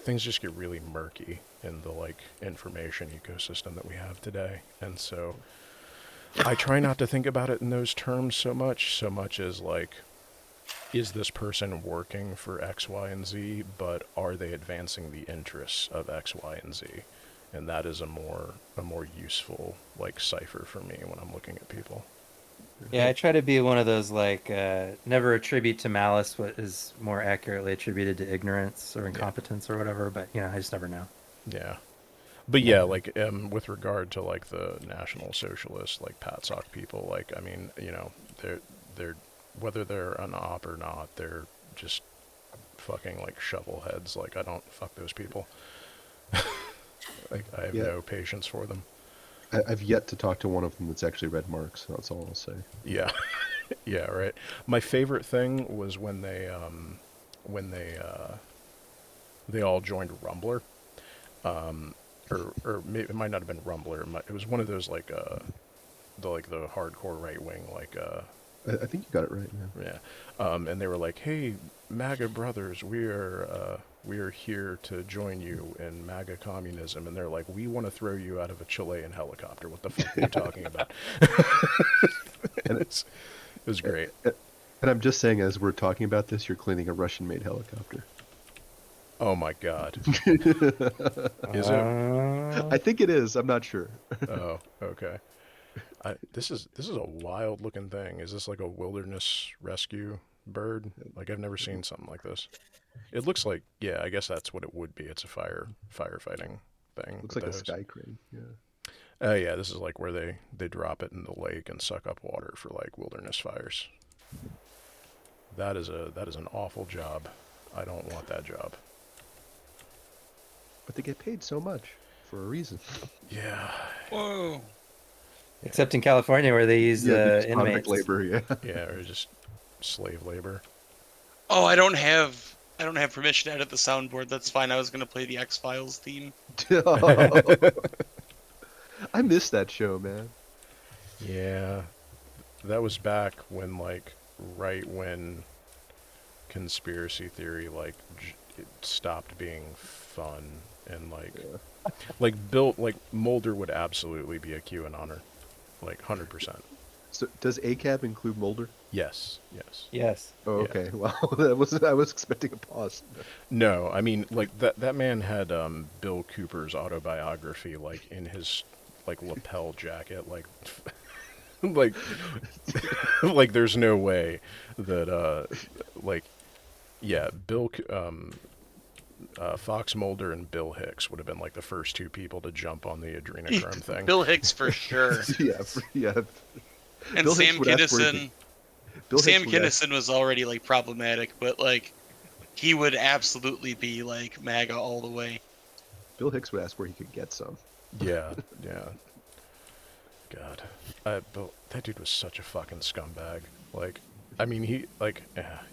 Things just get really murky in the like information ecosystem that we have today. And so I try not to think about it in those terms so much as like, is this person working for X, Y, and Z, but are they advancing the interests of X, Y, and Z? And that is a more useful like cipher for me when I'm looking at people. Yeah, I try to be one of those like never attribute to malice what is more accurately attributed to ignorance or incompetence or whatever. But I just never know. Yeah, but yeah, like with regard to like the National Socialists, like PATSOC people, like I mean, they're whether they're an op or not, they're just fucking like shovel heads. Like I don't fuck those people. Like I have no patience for them. I've yet to talk to one of them that's actually read Marx. That's all I'll say. Yeah, yeah, right. My favorite thing was when they all joined Rumbler, or maybe it might not have been Rumbler. It was one of those like the hardcore right wing like. I think you got it right. Yeah. And they were like, "Hey, MAGA brothers, we are here to join you in MAGA communism." And they're like, "We want to throw you out of a Chilean helicopter. What the fuck are you talking about?" And it was great. And I'm just saying, as we're talking about this, you're cleaning a Russian-made helicopter. Oh my god. Is it? I think it is. I'm not sure. Oh, okay. This is a wild looking thing. Is this like a wilderness rescue bird? Like I've never seen something like this. It looks like, yeah, I guess that's what it would be. It's a firefighting thing. Looks like a sky crane. Yeah. Oh yeah, this is like where they drop it in the lake and suck up water for like wilderness fires. That is an awful job. I don't want that job. But they get paid so much for a reason. Yeah. Whoa. Except in California where they use inmates. Labor, yeah. Yeah, or just slave labor. Oh, I don't have permission to edit the soundboard. That's fine. I was gonna play the X-Files theme. I missed that show, man. Yeah, that was back when like right when conspiracy theory like it stopped being fun and like Mulder would absolutely be a QAnoner, like 100%. So does ACAB include Mulder? Yes. Oh, okay. Yeah. Well, I was expecting a pause. No, I mean like that man had Bill Cooper's autobiography like in his like lapel jacket, like like there's no way that Fox Mulder and Bill Hicks would have been like the first two people to jump on the adrenochrome thing. Bill Hicks for sure. yeah. And Bill Sam Kinison. Sam Hicks Kinison was already like problematic, but like he would absolutely be like MAGA all the way. Bill Hicks would ask where he could get some. Yeah. God. But that dude was such a fucking scumbag. Like, I mean,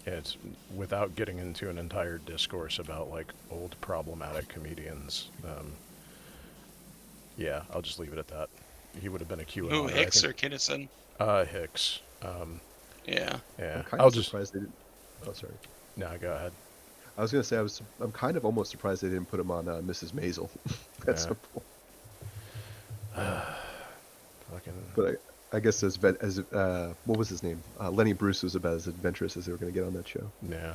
it's without getting into an entire discourse about like old problematic comedians. Yeah, I'll just leave it at that. He would have been a QAnon. Who, Hicks or Kinnison? Hicks. Yeah. Yeah. I'm kind of surprised they didn't. Oh, sorry. No, go ahead. I was gonna say I'm kind of almost surprised they didn't put him on Mrs. Maisel. That's Fucking. But I guess as what was his name? Lenny Bruce was about as adventurous as they were gonna get on that show. Yeah.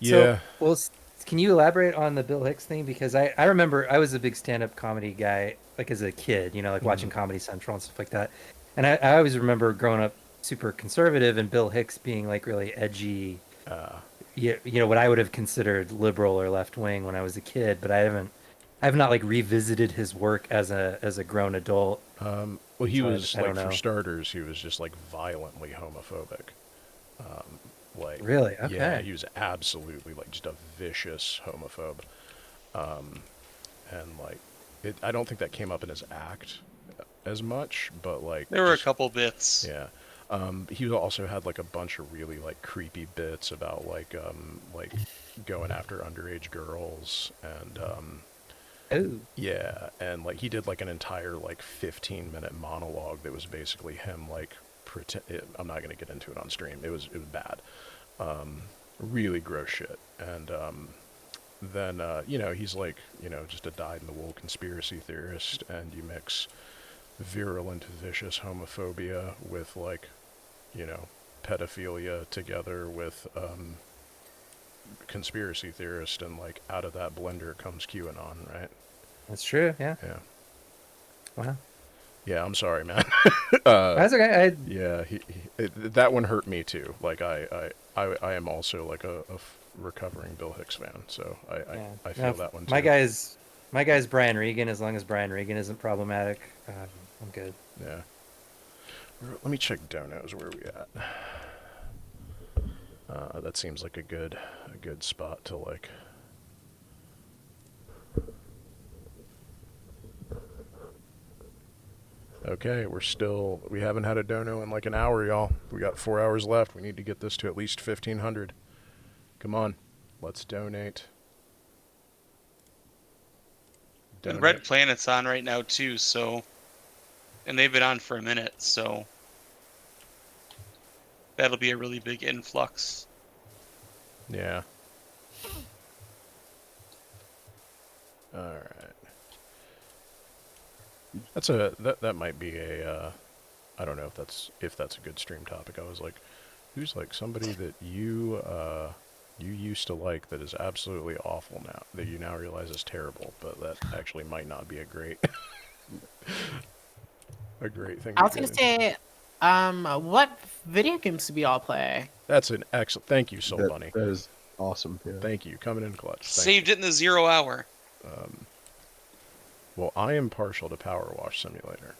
So, well, can you elaborate on the Bill Hicks thing? Because I remember I was a big stand-up comedy guy, like as a kid, like watching Comedy Central and stuff like that. And I always remember growing up super conservative and Bill Hicks being like really edgy. What I would have considered liberal or left-wing when I was a kid, but I have not like revisited his work as a grown adult. Well, he was like, for starters, he was just like violently homophobic. Like, really? Okay. Yeah, he was absolutely like just a vicious homophobe. And like, I don't think that came up in his act as much, but like there were a couple bits. Yeah. He also had like a bunch of really like creepy bits about like going after underage girls and oh yeah, and like he did like an entire like 15-minute monologue that was basically him like I'm not gonna get into it on stream. It was bad, really gross shit. And then he's like just a dyed-in-the-wool conspiracy theorist, and you mix virulent, vicious homophobia with like pedophilia together with conspiracy theorist, and like out of that blender comes QAnon, right? That's true. Yeah. Wow. Yeah, I'm sorry, man. That's okay. Yeah, that one hurt me too. Like I am also like a recovering Bill Hicks fan, so I feel that one too. My guy's Brian Regan. As long as Brian Regan isn't problematic, I'm good. Yeah. Let me check donos. Where are we at? That seems like a good spot to like. Okay, we haven't had a dono in like an hour, y'all. We got 4 hours left. We need to get this to at least 1,500. Come on, let's donate. And Red Planet's on right now too, so, and they've been on for a minute, so that'll be a really big influx. Yeah. All right. That might be a I don't know if that's a good stream topic. I was like, who's like somebody that you used to like that is absolutely awful now, that you now realize is terrible, but that actually might not be a great thing. I was gonna say, what video games do we all play? That's an excellent. Thank you, Soul Bunny. That is awesome. Yeah. Thank you, coming in clutch. Saved it in the 0 hour. Well, I am partial to Power Wash Simulator.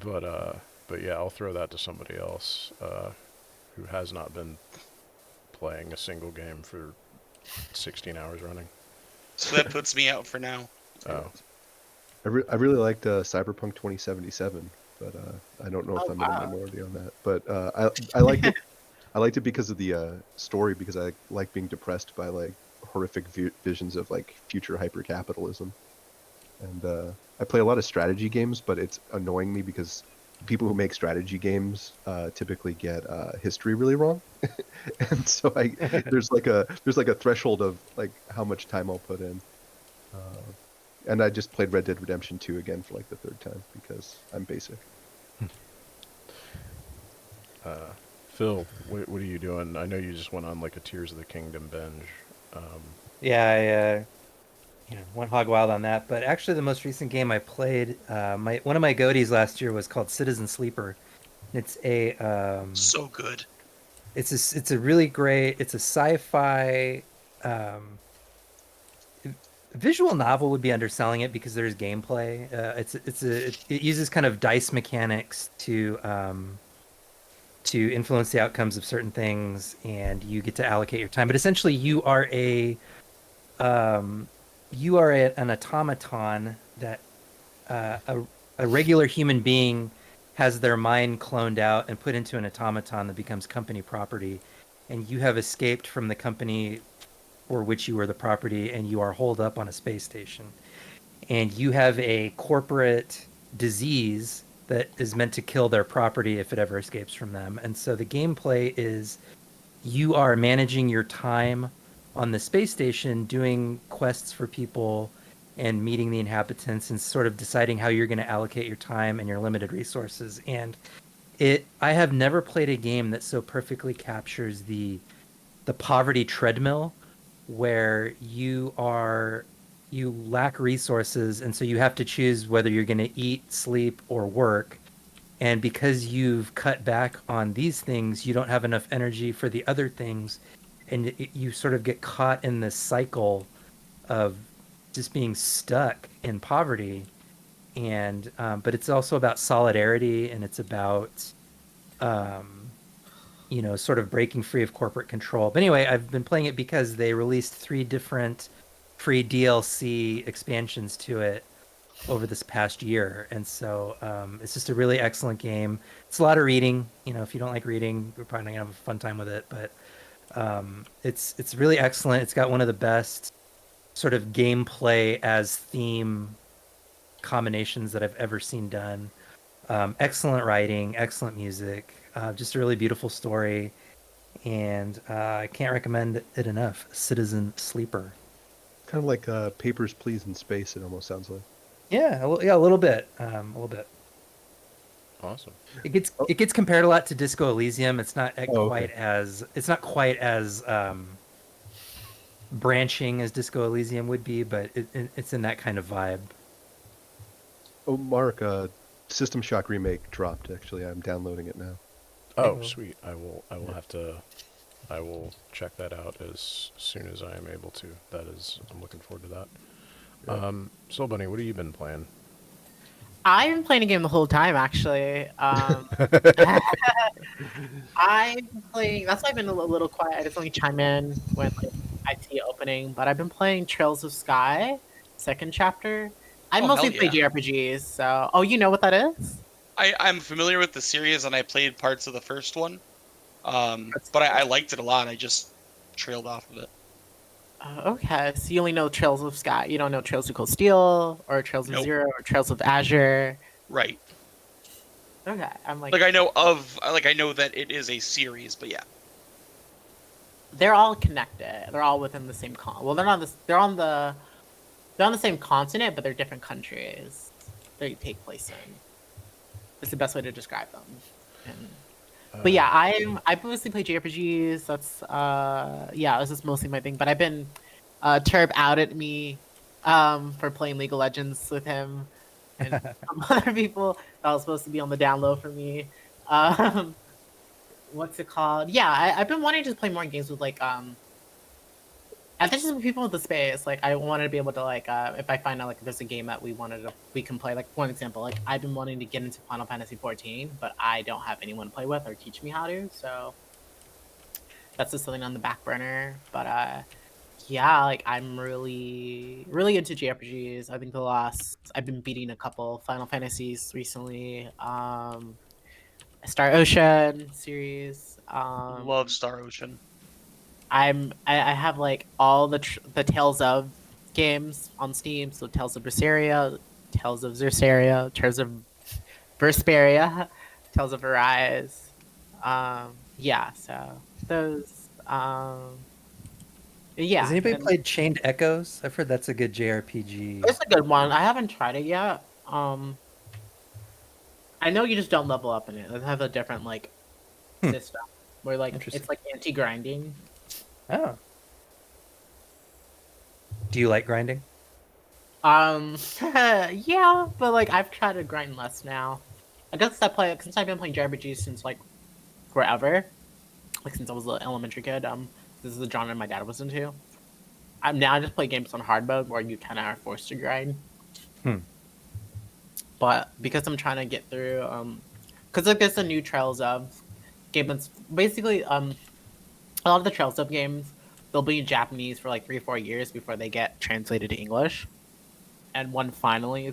But yeah, I'll throw that to somebody else who has not been playing a single game for 16 hours running. So that puts me out for now. Oh. I really liked Cyberpunk 2077, but I don't know if I'm in a minority on that. But I liked it. I liked it because of the story, because I like being depressed by like horrific visions of like future hypercapitalism. And I play a lot of strategy games, but it's annoying me because people who make strategy games typically get history really wrong. And so there's like a threshold of like how much time I'll put in. And I just played Red Dead Redemption 2 again for like the 3rd time because I'm basic. Phil, what are you doing? I know you just went on like a Tears of the Kingdom binge. Yeah, I went hog wild on that. But actually, the most recent game I played, one of my goatees last year was called Citizen Sleeper. It's a so good. It's a really great. It's a sci-fi. Visual novel would be underselling it because there's gameplay. It uses kind of dice mechanics to influence the outcomes of certain things, and you get to allocate your time. But essentially, you are an automaton that a regular human being has their mind cloned out and put into an automaton that becomes company property, and you have escaped from the company for which you were the property, and you are holed up on a space station. And you have a corporate disease that is meant to kill their property if it ever escapes from them. And so the gameplay is you are managing your time on the space station, doing quests for people and meeting the inhabitants and sort of deciding how you're going to allocate your time and your limited resources. And I have never played a game that so perfectly captures the poverty treadmill where you lack resources, and so you have to choose whether you're going to eat, sleep, or work. And because you've cut back on these things, you don't have enough energy for the other things, and you sort of get caught in this cycle of just being stuck in poverty. And but it's also about solidarity, and it's about sort of breaking free of corporate control. But anyway, I've been playing it because they released 3 different free DLC expansions to it over this past year. And so it's just a really excellent game. It's a lot of reading. If you don't like reading, you're probably not going to have a fun time with it. But it's really excellent. It's got one of the best sort of gameplay as theme combinations that I've ever seen done. Excellent writing, excellent music, just a really beautiful story, and I can't recommend it enough. Citizen Sleeper. Kind of like Papers, Please in space. It almost sounds like. Yeah, a little bit, a little bit. Awesome. It gets compared a lot to Disco Elysium. It's not quite okay. as branching as Disco Elysium would be, but it's in that kind of vibe. Oh, Mark, System Shock remake dropped. Actually, I'm downloading it now. Oh, sweet. I will check that out as soon as I am able to. I'm looking forward to that. Yeah. Soul Bunny, what have you been playing? I've been playing a game the whole time, actually. I've been playing. That's why I've been a little quiet. I just only chime in when I see it opening. But I've been playing Trails of Sky, second chapter. I mostly play JRPGs. So, you know what that is? I'm familiar with the series, and I played parts of the first one. But I liked it a lot. I just trailed off of it. Okay, so you only know Trails of Sky. You don't know Trails of Cold Steel, or Trails of Zero, or Trails of Azure. Right. Okay, I'm like I know that it is a series, but yeah. They're all connected. They're all within the same well, they're not. They're on the same continent, but they're different countries they take place in. It's the best way to describe them. But yeah, I mostly play JRPGs. That's this is mostly my thing. But I've been Turb outed me for playing League of Legends with him and some other people that was supposed to be on the down low for me. What's it called? Yeah, I've been wanting to play more games with I think just people with the space. Like, I wanted to be able to if I find out there's a game that we can play. Like, one example, I've been wanting to get into Final Fantasy 14, but I don't have anyone to play with or teach me how to. So that's just something on the back burner. But I'm really really into JRPGs. I think I've been beating a couple Final Fantasies recently. Star Ocean series. Love Star Ocean. I have all the Tales of games on Steam. So Tales of Berseria, Tales of Zerseria, Tales of Versperia, Tales of Arise. So those. Has anybody played Chained Echoes? I've heard that's a good JRPG. It's a good one. I haven't tried it yet. I know you just don't level up in it. It has a different system where it's anti-grinding. Oh. Do you like grinding? Yeah, but I've tried to grind less now. I guess since I've been playing JRPGs since forever. Since I was an elementary kid. This is the genre my dad was into. Now I just play games on hard mode where you kind of are forced to grind. But because I'm trying to get through, because there's a new Trails of game that's basically a lot of the Trails of games, they'll be in Japanese for 3 or 4 years before they get translated to English. And one finally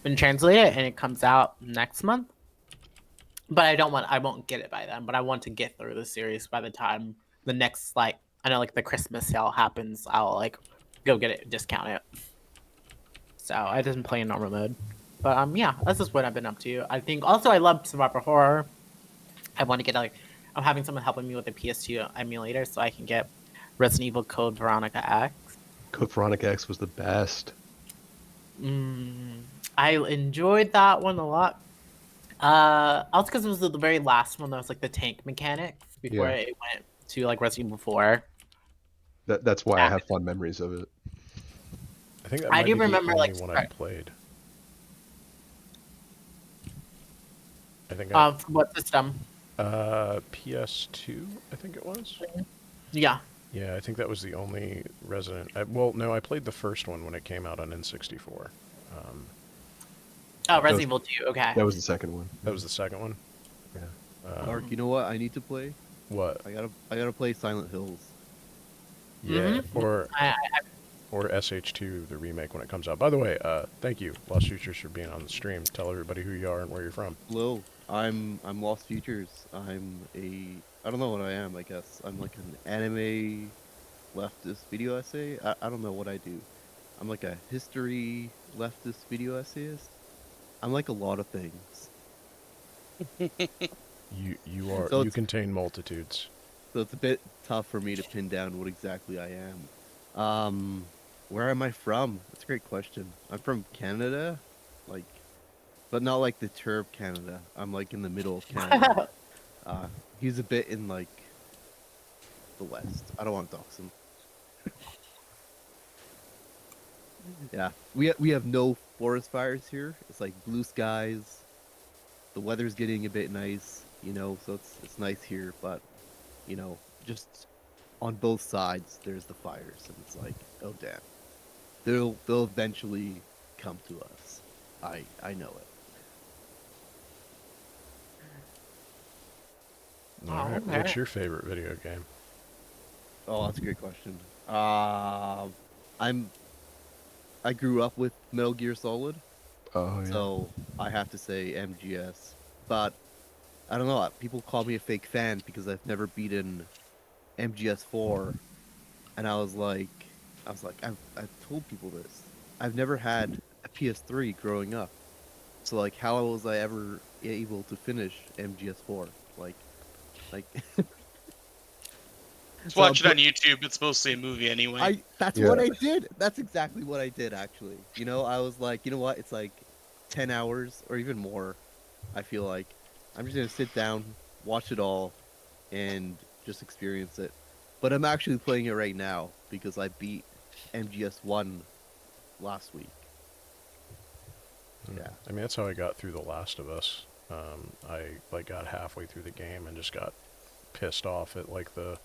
been translated, and it comes out next month. But I won't get it by then. But I want to get through the series by the time the next I know the Christmas sale happens. I'll go get it, discount it. So I didn't play in normal mode. But yeah, that's just what I've been up to. I think also I love Survivor Horror. I want to get I'm having someone helping me with the PS2 emulator so I can get Resident Evil Code Veronica X. Code Veronica X was the best. I enjoyed that one a lot. Also because it was the very last one that was the tank mechanics before it went to Resident Evil 4. That's why I have fond memories of it. I think that might do be remember the only one I played. I think from what system? PS2, I think it was. Yeah. Yeah, I think that was the only Resident. Well, no, I played the first one when it came out on N64. Resident Evil 2. Okay. That was the second one. That was the second one. Yeah. Mark, you know what I need to play? What? I gotta play Silent Hills. Yeah, or SH2, the remake when it comes out. By the way, thank you, Lost Futures, for being on the stream. Tell everybody who you are and where you're from. Hello, I'm Lost Futures. I don't know what I am. I guess I'm an anime leftist video essay. I don't know what I do. I'm a history leftist video essayist. I'm a lot of things. You contain multitudes. So it's a bit tough for me to pin down what exactly I am. Where am I from? That's a great question. I'm from Canada, but not the Turb Canada. I'm in the middle of Canada. He's a bit in the west. I don't want to dox him. Yeah, we have no forest fires here. It's blue skies. The weather's getting a bit nice, so it's nice here. But just on both sides, there's the fires, and it's oh damn, they'll eventually come to us. I know it. All right. What's your favorite video game? Oh, that's a great question. I grew up with Metal Gear Solid. Oh, yeah. So I have to say MGS. But I don't know, people call me a fake fan because I've never beaten MGS 4. And I've told people this. I've never had a PS3 growing up. So how was I ever able to finish MGS 4? Just watch it on YouTube. It's mostly a movie anyway. That's what I did. That's exactly what I did, actually. I was you know what? It's 10 hours or even more. I feel like I'm just going to sit down, watch it all, and just experience it. But I'm actually playing it right now because I beat MGS 1 last week. Yeah. I mean, that's how I got through The Last of Us. I got halfway through the game and just got pissed off at the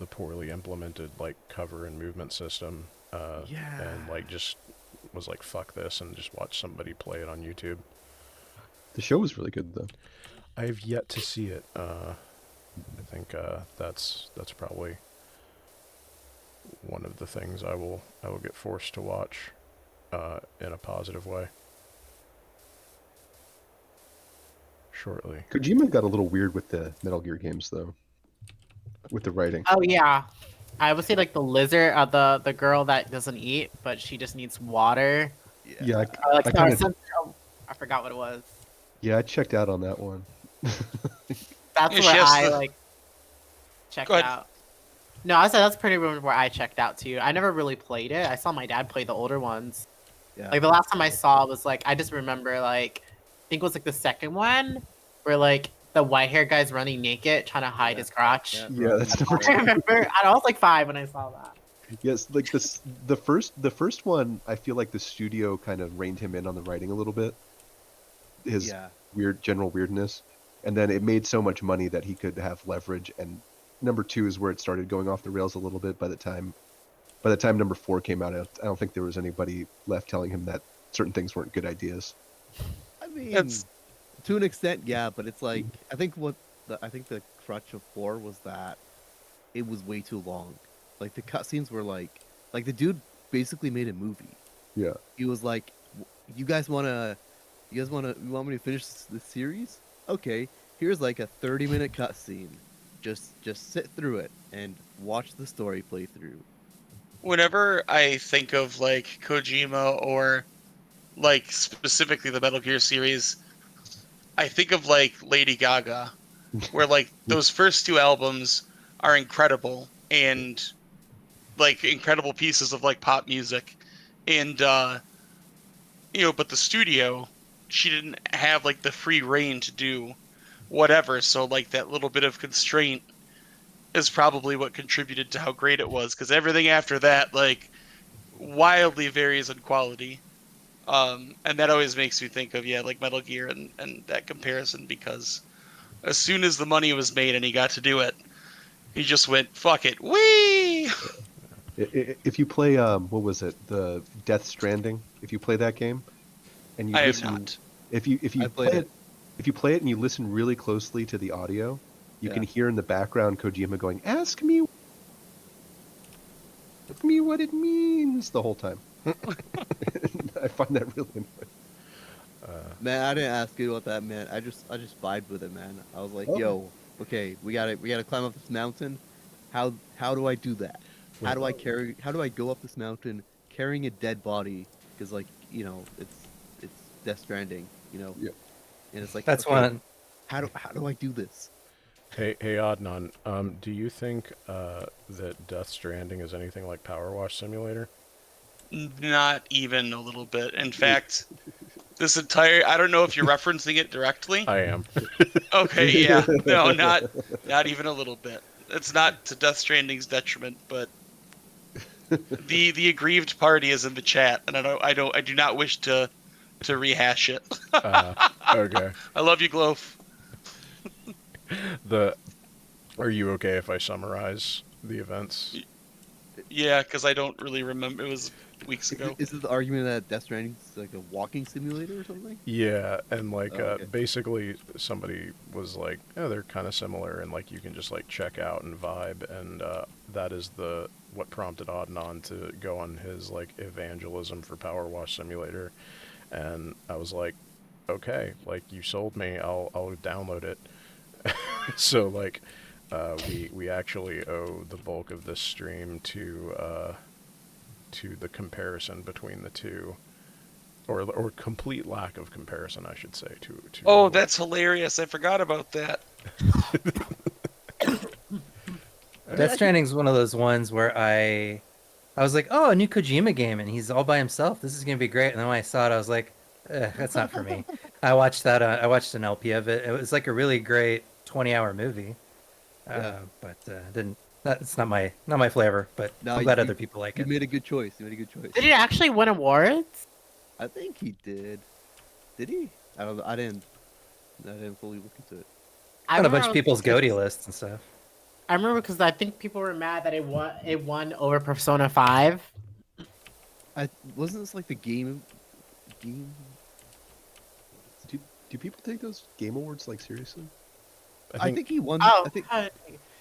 poorly implemented cover and movement system. And just was fuck this, and just watched somebody play it on YouTube. The show was really good though. I have yet to see it. I think that's probably one of the things I will get forced to watch in a positive way shortly. Kojima got a little weird with the Metal Gear games though, with the writing. Oh yeah, I would say the lizard, the girl that doesn't eat, but she just needs water. Yeah, I forgot what it was. Yeah, I checked out on that one. That's where I checked out. No, I said that's pretty much where I checked out too. I never really played it. I saw my dad play the older ones. Yeah. The last time I saw was I just remember I think it was the second one where the white hair guy's running naked trying to hide his crotch. Yeah, that's number two. I remember. I was 5 when I saw that. Yes, the first one, I feel the studio kind of reined him in on the writing a little bit. His weird general weirdness, and then it made so much money that he could have leverage. And number 2 is where it started going off the rails a little bit. By the time number 4 came out, I don't think there was anybody left telling him that certain things weren't good ideas. I mean, to an extent, yeah, but it's I think the crutch of 4 was that it was way too long. The cutscenes were the dude basically made a movie. Yeah. He was you guys want to You guys want me to finish the series? Okay, here's like a 30-minute cutscene. Just sit through it and watch the story play through. Whenever I think of like Kojima or like specifically the Metal Gear series, I think of like Lady Gaga, where like those first two albums are incredible and like incredible pieces of like pop music, and but the studio, she didn't have like the free reign to do whatever, so like that little bit of constraint is probably what contributed to how great it was, because everything after that like wildly varies in quality. And that always makes me think of like Metal Gear and that comparison, because as soon as the money was made and he got to do it, he just went fuck it, wee. If you play what was it, the Death Stranding? If you play that game and you I have listen, not. if you I play played it, if you play it and you listen really closely to the audio, you Yeah. can hear in the background Kojima going, "Ask me what it means" the whole time. I find that really annoying. Man, I didn't ask you about that, man. I just vibed with it, man. I was like, Oh. yo, okay, we gotta climb up this mountain. How do I do that? How do I go up this mountain carrying a dead body? Because like, it's Death Stranding, Yeah. and it's like, That's okay, one. how do I do this? Hey, Adnan, do you think that Death Stranding is anything like Power Wash Simulator? Not even a little bit. In fact, this entire, I don't know if you're referencing it directly. I am. Okay, yeah. No, not even a little bit. It's not to Death Stranding's detriment, but the aggrieved party is in the chat, and I do not wish to rehash it. Okay. I love you, Gloaf. Are you okay if I summarize the events? Yeah, because I don't really remember. It was weeks ago. Is it the argument that Death Stranding is like a walking simulator or something? Yeah, and like Oh, okay. basically somebody was like, "Oh, they're kind of similar," and like you can just like check out and vibe, and that is what prompted Adnan to go on his like evangelism for Power Wash Simulator, and I was like, "Okay, like you sold me, I'll download it." So like, we actually owe the bulk of this stream to the comparison between the two. Or complete lack of comparison, I should say. To Oh, that's hilarious! I forgot about that. Death Stranding's one of those ones where I was like, oh, a new Kojima game, and he's all by himself. This is gonna be great. And then when I saw it, I was like, that's not for me. I watched that. I watched an LP of it. It was like a really great 20-hour movie. But didn't. It's not my flavor. But No, I'm glad other people like You it. made a good choice. You made a good choice. Did it actually win awards? I think he did. Did he? I don't know. I didn't fully look into it. On a bunch of remember- people's Goaty lists and stuff. I remember because I think people were mad that it won over Persona 5. Wasn't this like the game? Do people take those game awards like seriously? I think he won. Oh, I think.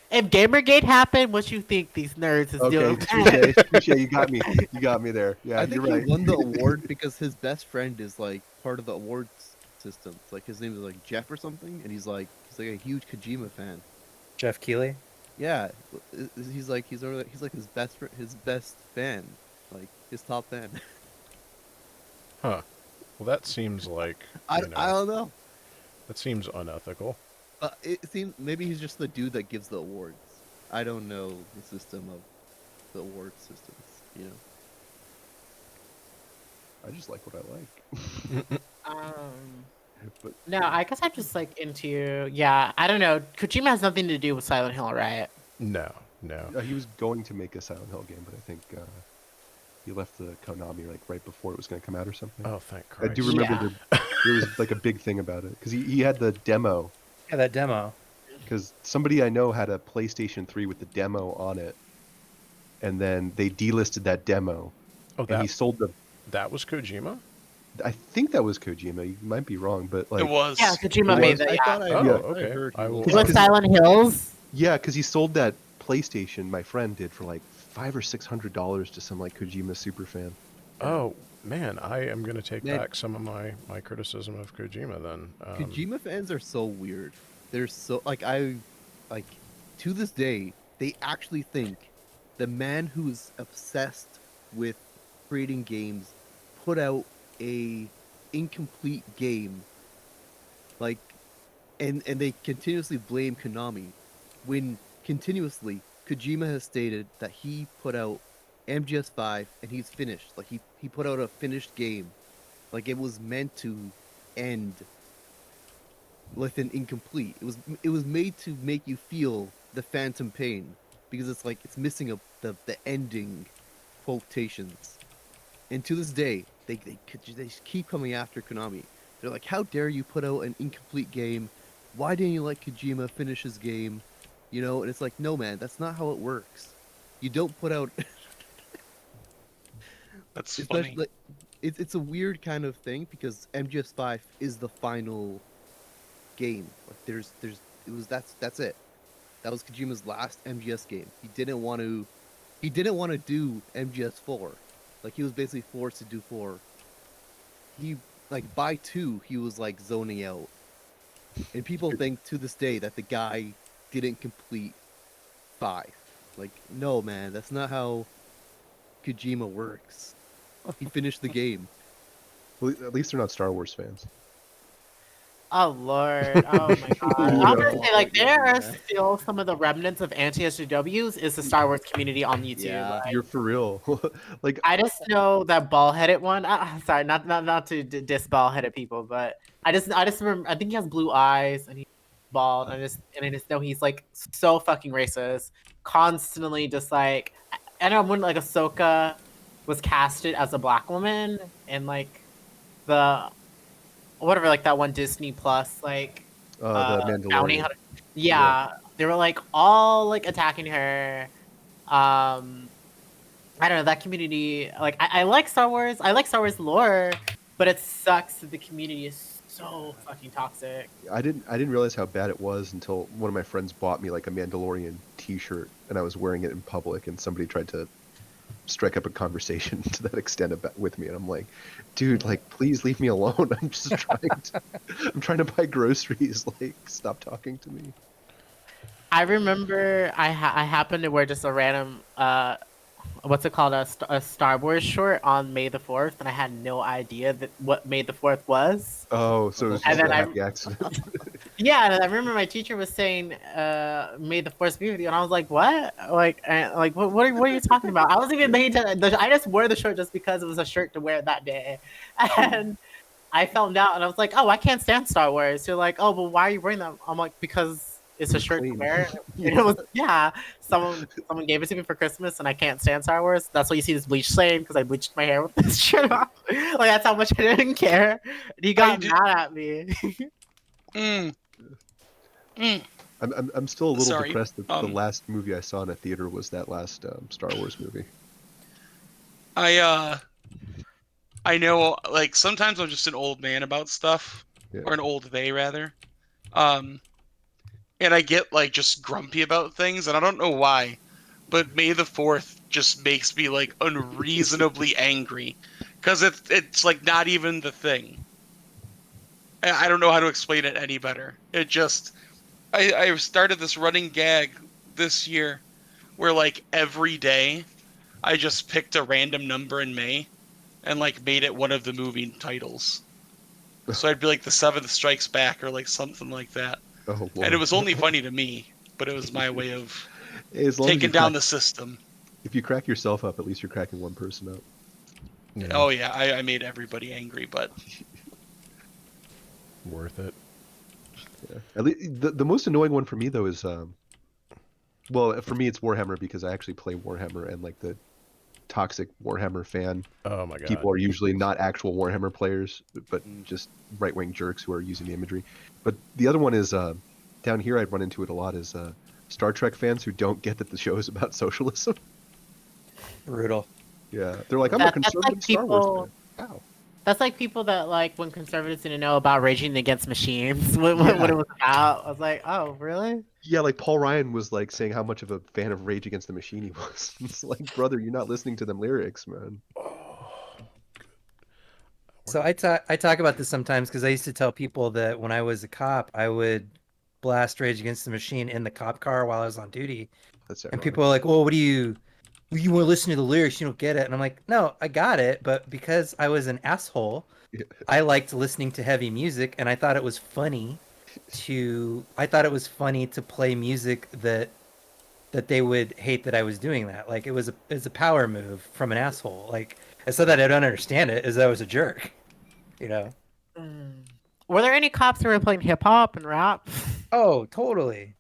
If Gamergate happened, what you think these nerds is doing? Okay, touche, you got me. You got me there. Yeah, I think you're right. he won the award because his best friend is like part of the awards system. It's like his name is like Jeff or something, and he's like a huge Kojima fan. Jeff Keighley. Yeah, he's like his best fan, like his top fan. Huh. Well, that seems like I don't know. that seems unethical. It seems maybe he's just the dude that gives the awards. I don't know the system of the award systems. I just like what I like. But No, I guess I'm just like into I don't know. Kojima has nothing to do with Silent Hill, right? No. he was going to make a Silent Hill game, but I think he left the Konami like right before it was going to come out or something. Oh, thank I Christ. do remember there was like a big thing about it because he had the demo. Yeah, that demo. Because somebody I know had a PlayStation 3 with the demo on it, and then they delisted that demo. Oh, and he sold the. That was Kojima? I think that was Kojima. You might be wrong, but like It was. Yeah, Kojima made that. Yeah. Okay. I will. With Silent Hills. Yeah, because he sold that PlayStation. My friend did for like $500 or $600 to some like Kojima super fan. Oh, Man, I am going to take Man. back some of my criticism of Kojima then. Kojima fans are so weird. They're so like to this day they actually think the man who's obsessed with creating games put out a incomplete game, like, and they continuously blame Konami when continuously Kojima has stated that he put out MGS5 and he's finished. Like he put out a finished game. Like it was meant to end with an incomplete. It was made to make you feel the phantom pain because it's like it's missing the ending quotations. And to this day, they keep coming after Konami. They're like, how dare you put out an incomplete game? Why didn't you let Kojima finish his game? You know, and it's like, no, man, that's not how it works. You don't put out. That's Especially, funny. like, it's a weird kind of thing because MGS5 is the final game. Like, that's it. That was Kojima's last MGS game. He didn't want to do MGS4. Like he was basically forced to do 4. He like by 2 he was like zoning out. And people think to this day that the guy didn't complete 5. Like no man, that's not how Kojima works. He finished the game. Well, at least they're not Star Wars fans. Oh lord! Oh my god! I'm gonna say like there are still some of the remnants of anti-SJWs is the Star Wars community on YouTube. Yeah, like, you're for real. Like I just know that bald-headed one. Sorry, not to diss bald-headed people, but I just remember. I think he has blue eyes and he's bald. And I just know he's like so fucking racist. Constantly just like I know when like Ahsoka was casted as a black woman and like the whatever like that one Disney Plus like the bounty Mandalorian. hunter. Yeah, they were like all like attacking her. I don't know that community. Like I like Star Wars. I like Star Wars lore, but it sucks that the community is so fucking toxic. I didn't realize how bad it was until one of my friends bought me like a Mandalorian T-shirt, and I was wearing it in public, and somebody tried to strike up a conversation to that extent with me, and I'm like, dude, like, please leave me alone. I'm just I'm trying to buy groceries. Like, stop talking to me. I remember I happened to wear just a random what's it called a Star Wars short on May the 4th, and I had no idea that what May the 4th was. Oh, so it was just a happy accident. Yeah, and I remember my teacher was saying May the 4th be with you, and I was like, what? Like what are you talking about? I wasn't even made to. I just wore the shirt just because it was a shirt to wear that day, and I found out, and I was like, oh, I can't stand Star Wars. You're like, oh, but why are you wearing that? I'm like, because it's a shirt to wear. And it was someone gave it to me for Christmas, and I can't stand Star Wars. That's why you see this bleach stain because I bleached my hair with this shirt on. Like that's how much I didn't care. And he got mad at me. I'm still a little Sorry. depressed that the last movie I saw in a theater was that last Star Wars movie. I know, like, sometimes I'm just an old man about stuff, or an old they, rather. And I get, like, just grumpy about things, and I don't know why, but May the 4th just makes me, like, unreasonably angry, because it's, like, not even the thing. I don't know how to explain it any better. It just... I started this running gag this year, where, like, every day, I just picked a random number in May, and like made it one of the movie titles. So I'd be like The Seventh Strikes Back or like something like that. Oh, Lord. And it was only funny to me, but it was my way of as long taking down the system. If you crack yourself up, at least you're cracking one person up. Yeah. Oh yeah, I made everybody angry, but worth it. Yeah. At least, the most annoying one for me though is well, for me it's Warhammer because I actually play Warhammer, and like the toxic Warhammer fan. Oh my god. People are usually not actual Warhammer players, but just right-wing jerks who are using the imagery. But the other one is down here. I'd run into it a lot. Is Star Trek fans who don't get that the show is about socialism. Brutal. Yeah, they're like, I'm a conservative like Star Wars fan. Wow. That's like people that like when conservatives didn't know about Raging Against Machines, what it was about. I was like, oh, really? Yeah, like Paul Ryan was like saying how much of a fan of Rage Against the Machine he was. It's like, brother, you're not listening to them lyrics, man. So I talk about this sometimes because I used to tell people that when I was a cop, I would blast Rage Against the Machine in the cop car while I was on duty. That's And ironic. people are like, "Well, what do you want to listen to the lyrics? You don't get it." And I'm like, "No, I got it, but because I was an asshole, Yeah. I liked listening to heavy music, and I thought it was funny to play music that they would hate that I was doing that. Like it's a power move from an asshole. Like it's not that I don't understand it, is that I was a jerk, you know." Were there any cops who were playing hip hop and rap? Oh, totally.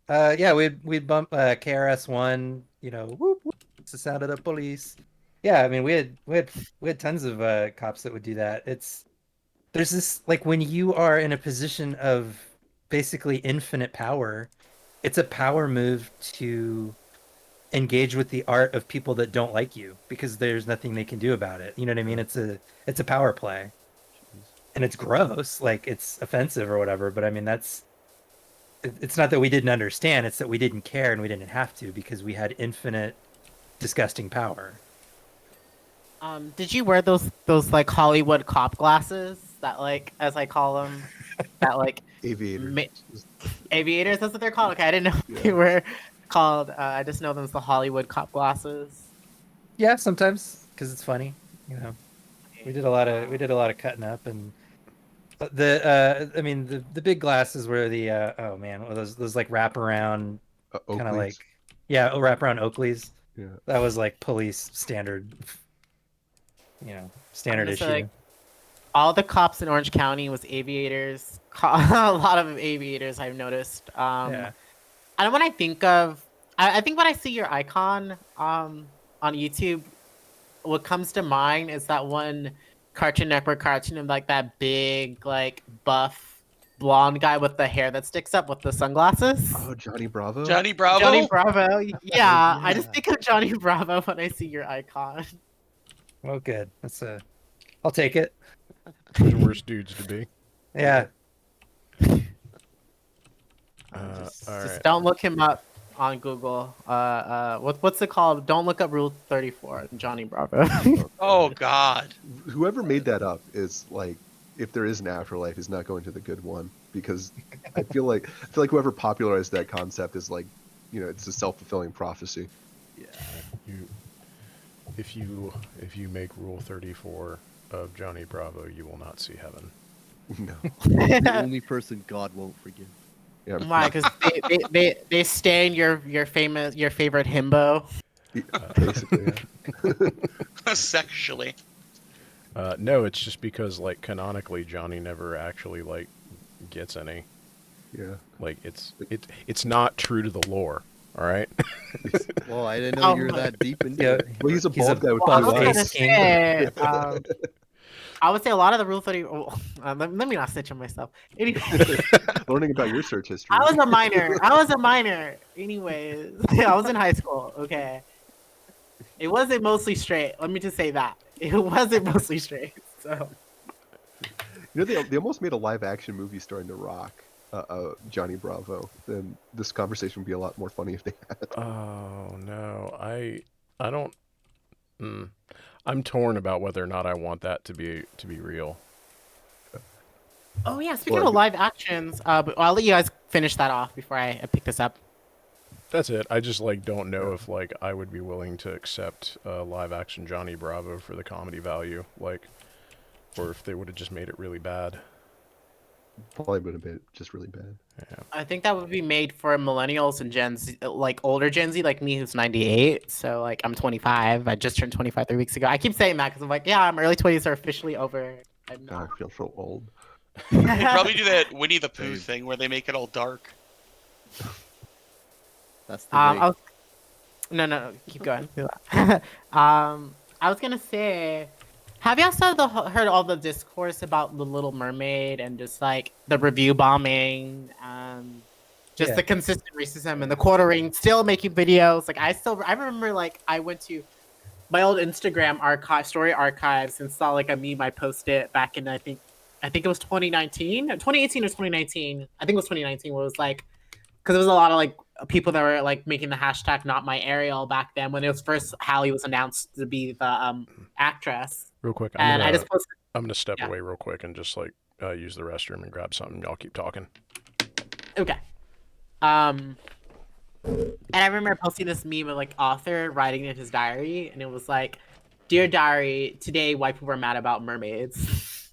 Yeah, we'd bump KRS-One, you know, whoop, whoop, it's the sound of the police. Yeah, I mean, we had tons of cops that would do that. There's this, like, when you are in a position of basically infinite power, it's a power move to engage with the art of people that don't like you because there's nothing they can do about it. You know what I mean? It's a power play. And it's gross, like it's offensive or whatever, but I mean it's not that we didn't understand, it's that we didn't care and we didn't have to because we had infinite disgusting power. Did you wear those like Hollywood cop glasses that, like, as I call them, that like Aviators. aviators? That's what they're called. Okay, I didn't know they were called. I just know them as the Hollywood cop glasses. Yeah, sometimes because it's funny, you know. We did a lot of cutting up, and I mean the big glasses were the oh man, those like wraparound kind of like wraparound Oakleys. Yeah, that was like police standard, you know, standard issue. Like, all the cops in Orange County was aviators. A lot of aviators, I've noticed. Yeah. And when I think of, I think when I see your icon on YouTube, what comes to mind is that one Cartoon Network cartoon of like that big, like buff blonde guy with the hair that sticks up with the sunglasses. Oh, Johnny Bravo. Johnny Bravo. Johnny Bravo. Yeah, I just think of Johnny Bravo when I see your icon. Oh, good. I'll take it. The worst dudes to be. Yeah. Just don't look him up on Google. What's it called? Don't look up Rule 34. Johnny Bravo. Oh God. Whoever made that up is like, if there is an afterlife, is not going to the good one, because I feel like whoever popularized that concept is like, you know, it's a self-fulfilling prophecy. Yeah. If you make Rule 34 of Johnny Bravo, you will not see heaven. No. The only person God won't forgive. Yeah. Why? Because they stain your favorite himbo. Basically. Yeah. Sexually. No, it's just because like canonically Johnny never actually like gets any. Yeah. Like it's not true to the lore. All right. Well, I didn't know you're that deep into it. Well, he's a bald guy with I blue was eyes. gonna say, I would say a lot of the Rule 30. Let me not snitch on myself. Anyway, Learning about your search history. I was a minor. Anyways, I was in high school. Okay, it wasn't mostly straight. Let me just say that it wasn't mostly straight. So, You know, they almost made a live-action movie starring The Rock, Johnny Bravo. Then this conversation would be a lot more funny if they had. Oh no, I don't. I'm torn about whether or not I want that to be real. oh yeah, speaking of live actions, but I'll let you guys finish that off before I pick this up. That's it. I just like don't know if like I would be willing to accept live action Johnny Bravo for the comedy value, like, or if they would have just made it really bad. Probably would have been just really bad. Yeah. I think that would be made for millennials and Gen Z, like older Gen Z, like me, who's 98. So like I'm 25. I just turned 25 3 weeks ago. I keep saying that because I'm like, yeah, my early 20s are officially over. I'm God, not. I feel so old. They probably do that Winnie the Pooh thing where they make it all dark. That's the No, keep going. I was gonna say, have y'all heard all the discourse about The Little Mermaid and just like the review bombing, just the consistent racism and the quartering, still making videos. Like I remember like I went to my old Instagram story archives and saw like a meme I posted back in I think it was 2018 or 2019. I think it was 2019 where it was like, because there was a lot of like people that were like making the hashtag not my Ariel back then when it was first Hallie was announced to be the actress. Real quick, I just posted. I'm gonna step Yeah. away real quick and just like use the restroom and grab something. Y'all keep talking. Okay. And I remember posting this meme of like author writing in his diary, and it was like, "Dear diary, today white people are mad about mermaids."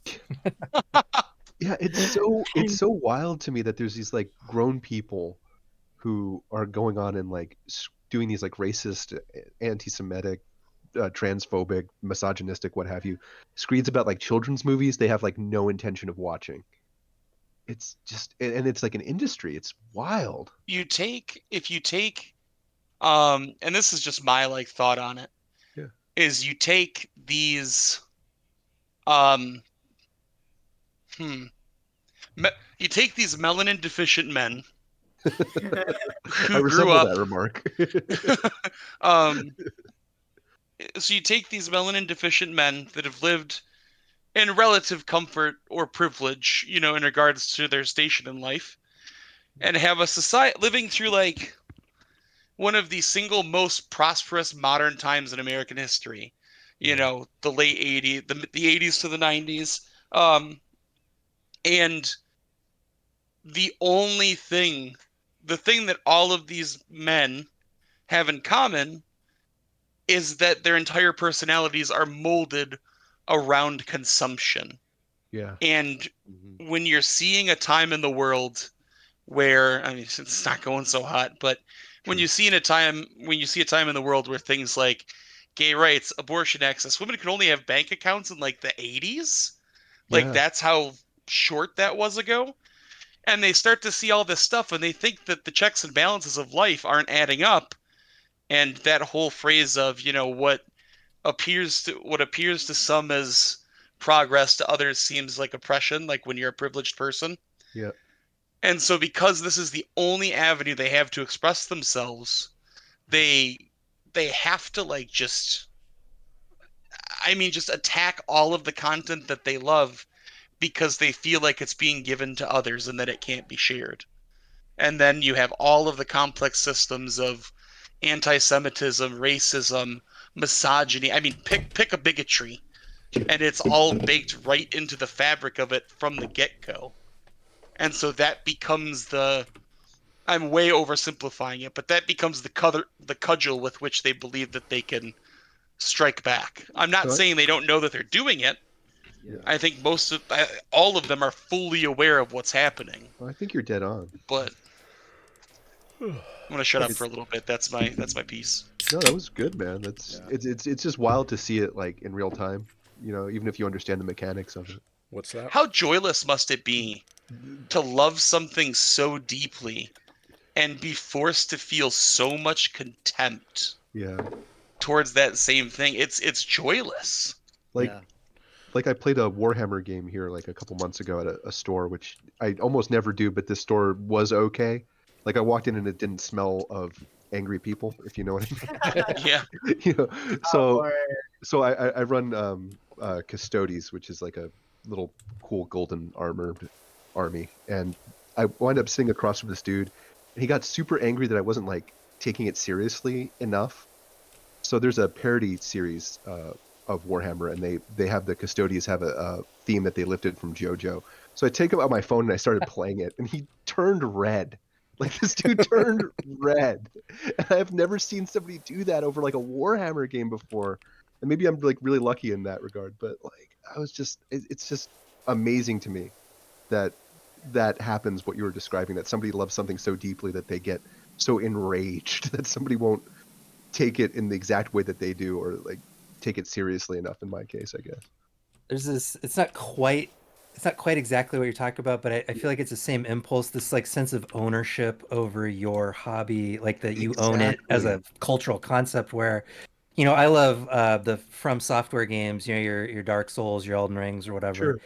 Yeah, it's so wild to me that there's these like grown people who are going on and like doing these like racist, anti-Semitic, transphobic, misogynistic, what have you, screeds about like children's movies they have like no intention of watching. It's just, and it's like an industry. It's wild. If you take, and this is just my like thought on it, Yeah. is you take these, um, you take these melanin deficient men I who grew resemble up, that remark. so you take these melanin deficient men that have lived in relative comfort or privilege, in regards to their station in life, and have a society living through like one of the single most prosperous modern times in American history. The late 80s, the 80s to the 90s. And the only thing, the thing that all of these men have in common is that their entire personalities are molded around consumption. Yeah. And when you're seeing a time in the world where, I mean, it's not going so hot, but when you see a time in the world where things like gay rights, abortion access, women could only have bank accounts in like the 80s, like Yeah. that's how short that was ago. And they start to see all this stuff and they think that the checks and balances of life aren't adding up. And that whole phrase of, what appears to some as progress to others seems like oppression, like when you're a privileged person. Yeah. And so because this is the only avenue they have to express themselves, they have to like just attack all of the content that they love because they feel like it's being given to others and that it can't be shared. And then you have all of the complex systems of anti-Semitism, racism, misogyny. I mean, pick a bigotry, and it's all baked right into the fabric of it from the get-go. And so that becomes I'm way oversimplifying it, but that becomes the cudgel with which they believe that they can strike back. I'm not saying they don't know that they're doing it. Yeah. I think all of them are fully aware of what's happening. Well, I think you're dead on. But I'm gonna shut up for a little bit. That's my piece. No, that was good, man. It's just wild to see it like in real time. Even if you understand the mechanics of it. What's that? How joyless must it be to love something so deeply and be forced to feel so much contempt Yeah. towards that same thing? It's joyless. Like I played a Warhammer game here like a couple months ago at a store, which I almost never do, but this store was okay. Like I walked in and it didn't smell of angry people, if you know what I mean. Yeah. So I run Custodes, which is like a little cool golden armored army, and I wound up sitting across from this dude, and he got super angry that I wasn't like taking it seriously enough. So there's a parody series of Warhammer, and they have the Custodians have a theme that they lifted from JoJo. So I take him out my phone and I started playing it, and he turned red. Like this dude turned red. And I've never seen somebody do that over like a Warhammer game before. And maybe I'm like really lucky in that regard, but like it's just amazing to me that happens, what you were describing, that somebody loves something so deeply that they get so enraged that somebody won't take it in the exact way that they do, or like take it seriously enough, in my case, I guess. There's this, it's not quite exactly what you're talking about, but I feel like it's the same impulse, this like sense of ownership over your hobby, like that you own it as a cultural concept, where I love the From Software games, your Dark Souls, your Elden Rings or whatever. Sure.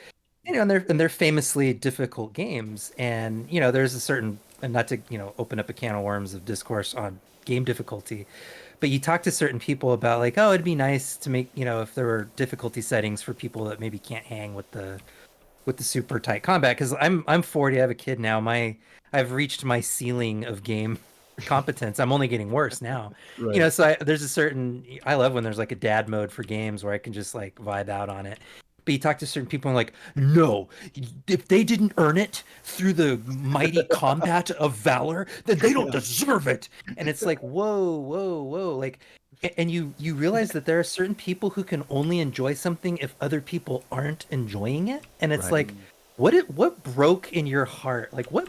And they're famously difficult games, and there's a certain, and not to open up a can of worms of discourse on game difficulty, but you talk to certain people about like, oh, it'd be nice to make, if there were difficulty settings for people that maybe can't hang with the super tight combat, because I'm 40, I have a kid now, I've reached my ceiling of game competence. I'm only getting worse now. So there's a certain, I love when there's like a dad mode for games where I can just like vibe out on it. But you talk to certain people and like, no, if they didn't earn it through the mighty combat of valor, then they don't deserve it. And it's like, whoa, whoa, whoa. Like, and you realize that there are certain people who can only enjoy something if other people aren't enjoying it. And it's like, what broke in your heart? Like what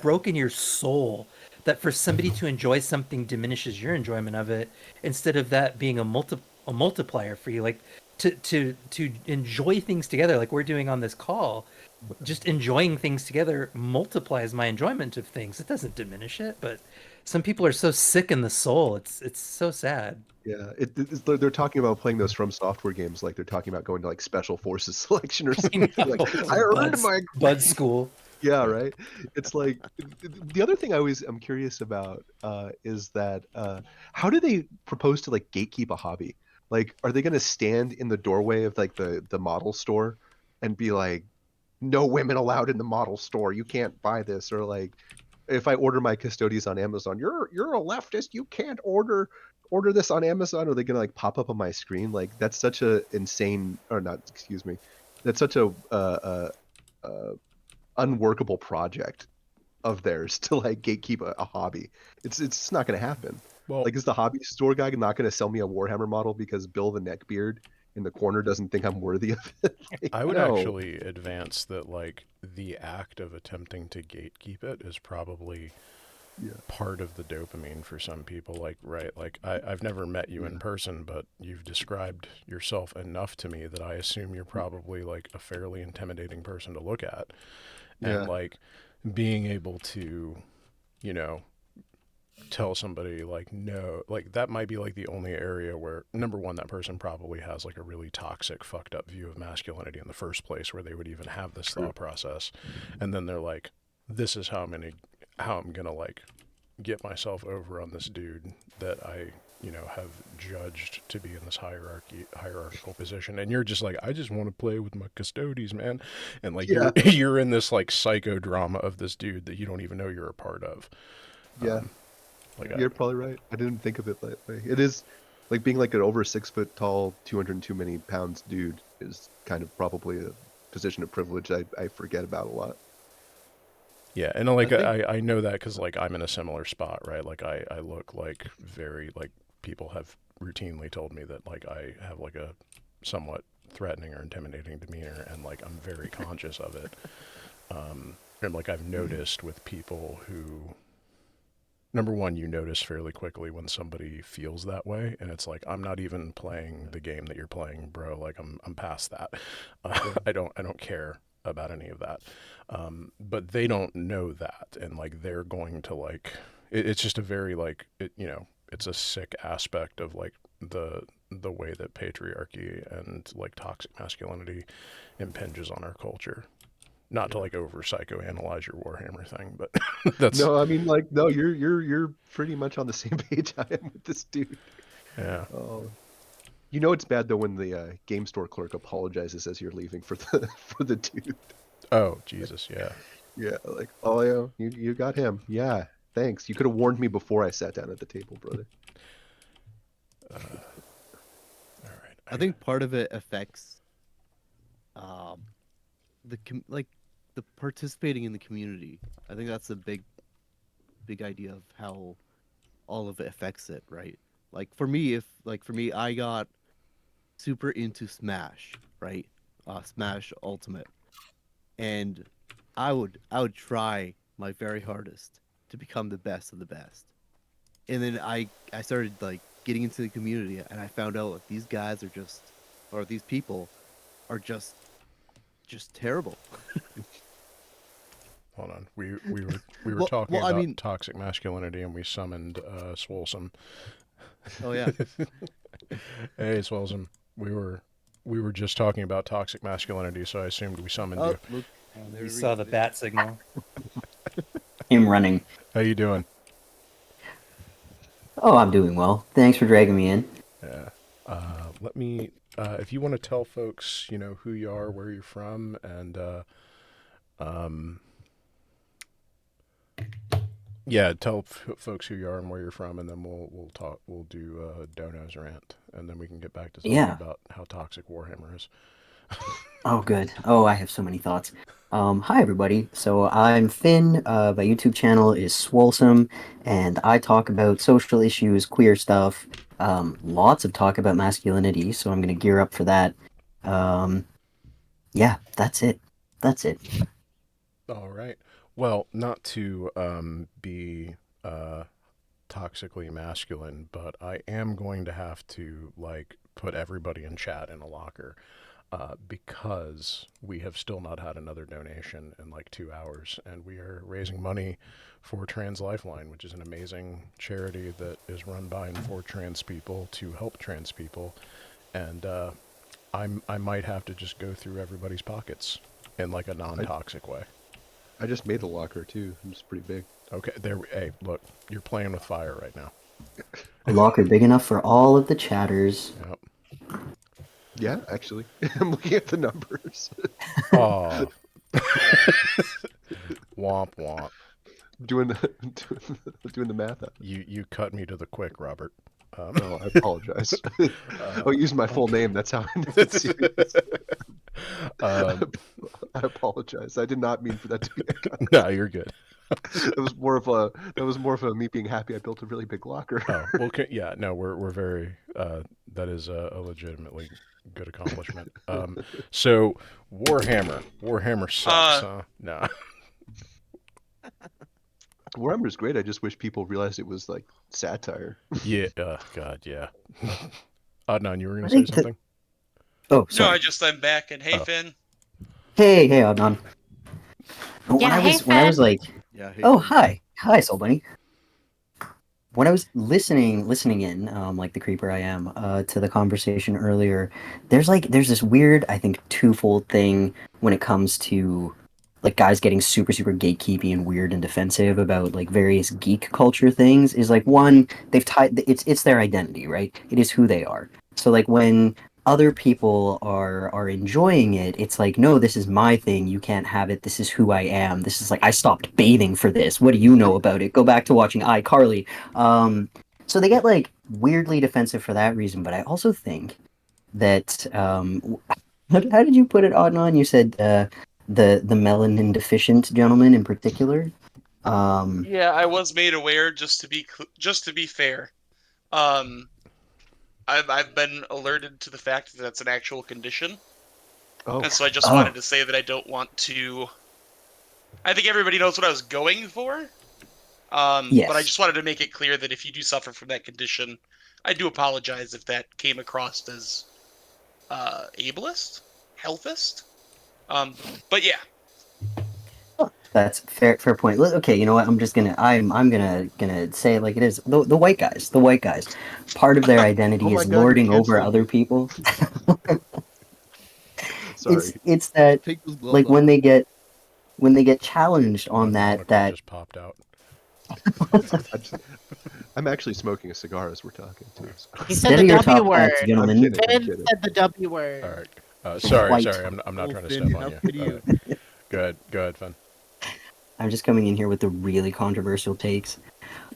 broke in your soul that for somebody to enjoy something diminishes your enjoyment of it, instead of that being a multiplier for you? Like to enjoy things together like we're doing on this call, just enjoying things together multiplies my enjoyment of things. It doesn't diminish it, but some people are so sick in the soul. It's so sad. Yeah, they're talking about playing those From Software games like they're talking about going to like Special Forces selection or something. Like, I earned my Bud school. Yeah, right. It's like the other thing I'm curious about is that how do they propose to like gatekeep a hobby? Like, are they going to stand in the doorway of like the model store and be like, no women allowed in the model store, you can't buy this? Or like, if I order my custodies on Amazon, you're a leftist, you can't order this on Amazon? Are they gonna like pop up on my screen? Like, that's such a insane, or not, excuse me, that's such a unworkable project of theirs to like gatekeep a hobby. It's not gonna happen. Well, Like, is the hobby store guy not gonna sell me a Warhammer model because Bill the Neckbeard in the corner doesn't think I'm worthy of it? Like, I would no. actually advance that like the act of attempting to gatekeep it is probably part of the dopamine for some people. Like, right, like I've never met you in person, but you've described yourself enough to me that I assume you're probably like a fairly intimidating person to look at. And like being able to, you know, tell somebody like, no, like that might be like the only area where, number one, that person probably has like a really toxic, fucked up view of masculinity in the first place, where they would even have this thought process. And then they're like, this is how I'm gonna like get myself over on this dude that I, you know, have judged to be in this hierarchical position. And you're just like, I just want to play with my custodies, man. And like you're in this like psychodrama of this dude that you don't even know you're a part of. Like, you're probably right. I didn't think of it that way. It is like being like an over 6 foot tall, 202 many pounds dude is kind of probably a position of privilege I forget about a lot. Yeah, and like I know that because like I'm in a similar spot, right? Like I look like very, like, people have routinely told me that like I have like a somewhat threatening or intimidating demeanor, and like I'm very conscious of it. And like I've noticed with people who, number one, you notice fairly quickly when somebody feels that way, and it's like, I'm not even playing the game that you're playing, bro. Like I'm past that. I don't care about any of that. But they don't know that, and like they're going to like it's just a very like you know, it's a sick aspect of like the way that patriarchy and like toxic masculinity impinges on our culture. Not to like over psychoanalyze your Warhammer thing, but that's no. I mean, like, no, you're pretty much on the same page I am with this dude. Yeah. Oh, you know it's bad though when the game store clerk apologizes as you're leaving for the dude. Oh Jesus, yeah. Yeah, like, oh yeah, you got him. Yeah, thanks. You could have warned me before I sat down at the table, brother. All right. I think part of it affects the participating in the community. I think that's a big idea of how all of it affects it, right? Like for me, I got super into Smash, right? Smash Ultimate, and I would try my very hardest to become the best of the best. And then I started like getting into the community, and I found out that these guys are just, or these people are just terrible. Hold on. We were talking about toxic masculinity, and we summoned Swolesome. Oh yeah. Hey Swolesome. We were just talking about toxic masculinity, so I assumed we summoned you. Look, We saw the bat signal. Him running. How you doing? Oh, I'm doing well. Thanks for dragging me in. Yeah. Let me, if you want to tell folks, you know, who you are, where you're from, and yeah, tell folks who you are and where you're from, and then we'll talk. We'll do Dono's rant, and then we can get back to talking about how toxic Warhammer is. Oh, good. Oh, I have so many thoughts. Hi, everybody. So I'm Finn. My YouTube channel is Swolesome, and I talk about social issues, queer stuff, lots of talk about masculinity, so I'm going to gear up for that. Yeah, that's it. That's it. All right. Well, not to be toxically masculine, but I am going to have to like put everybody in chat in a locker because we have still not had another donation in like 2 hours, and we are raising money for Trans Lifeline, which is an amazing charity that is run by and for trans people to help trans people, and I might have to just go through everybody's pockets in like a non-toxic way. I just made the locker too. It's pretty big. Okay, there. Hey, look, you're playing with fire right now. A locker big enough for all of the chatters. Yep. Yeah, actually, I'm looking at the numbers. Oh. Womp womp. Doing the math. You cut me to the quick, Robert. Oh, I apologize. I'll use my full name. That's how it's serious. I apologize. I did not mean for that to be a conversation. No, you're good. That was more of a me being happy I built a really big locker. Oh, well, yeah, no, we're very that is a legitimately good accomplishment. So Warhammer sucks, huh? No. Warhammer's great. I just wish people realized it was like satire. Yeah. God, yeah. Adnan, you were gonna say something? Oh, No, sorry. I'm back, and hey, Finn. Hey, Adnan. When I was like, Yeah. Hey, oh, Finn. hi, Soul Bunny. When I was listening in, like the creeper I am, to the conversation earlier, there's this weird, I think, twofold thing when it comes to like guys getting super gatekeepy and weird and defensive about like various geek culture things. Is like, one, they've tied it's their identity, right? It is who they are. So like when other people are enjoying it, it's like, no, this is my thing, you can't have it, this is who I am, this is like, I stopped bathing for this, what do you know about it, go back to watching iCarly. So they get like weirdly defensive for that reason, but I also think that how did you put it, Adnan? You said the melanin deficient gentleman in particular. Yeah, I was made aware. Just to be fair, I've been alerted to the fact that that's an actual condition, and so I just wanted to say that I don't want to. I think everybody knows what I was going for. Yes. But I just wanted to make it clear that if you do suffer from that condition, I do apologize if that came across as ableist, healthist. But yeah. That's fair point. Okay, you know what? I'm gonna say it like it is. The white guys. Part of their identity Oh my is God, you're lording over canceling other me. people. Sorry. It's that Take those gloves like off. when they get challenged on that just popped out. I'm actually smoking a cigar as we're talking too. So. He said the Steady your W top word. hats, gentlemen. I'm Finn kidding. said the W word. All right. Sorry. White. I'm not trying to Finn, step on how you. could you? Go ahead, Finn. I'm just coming in here with the really controversial takes.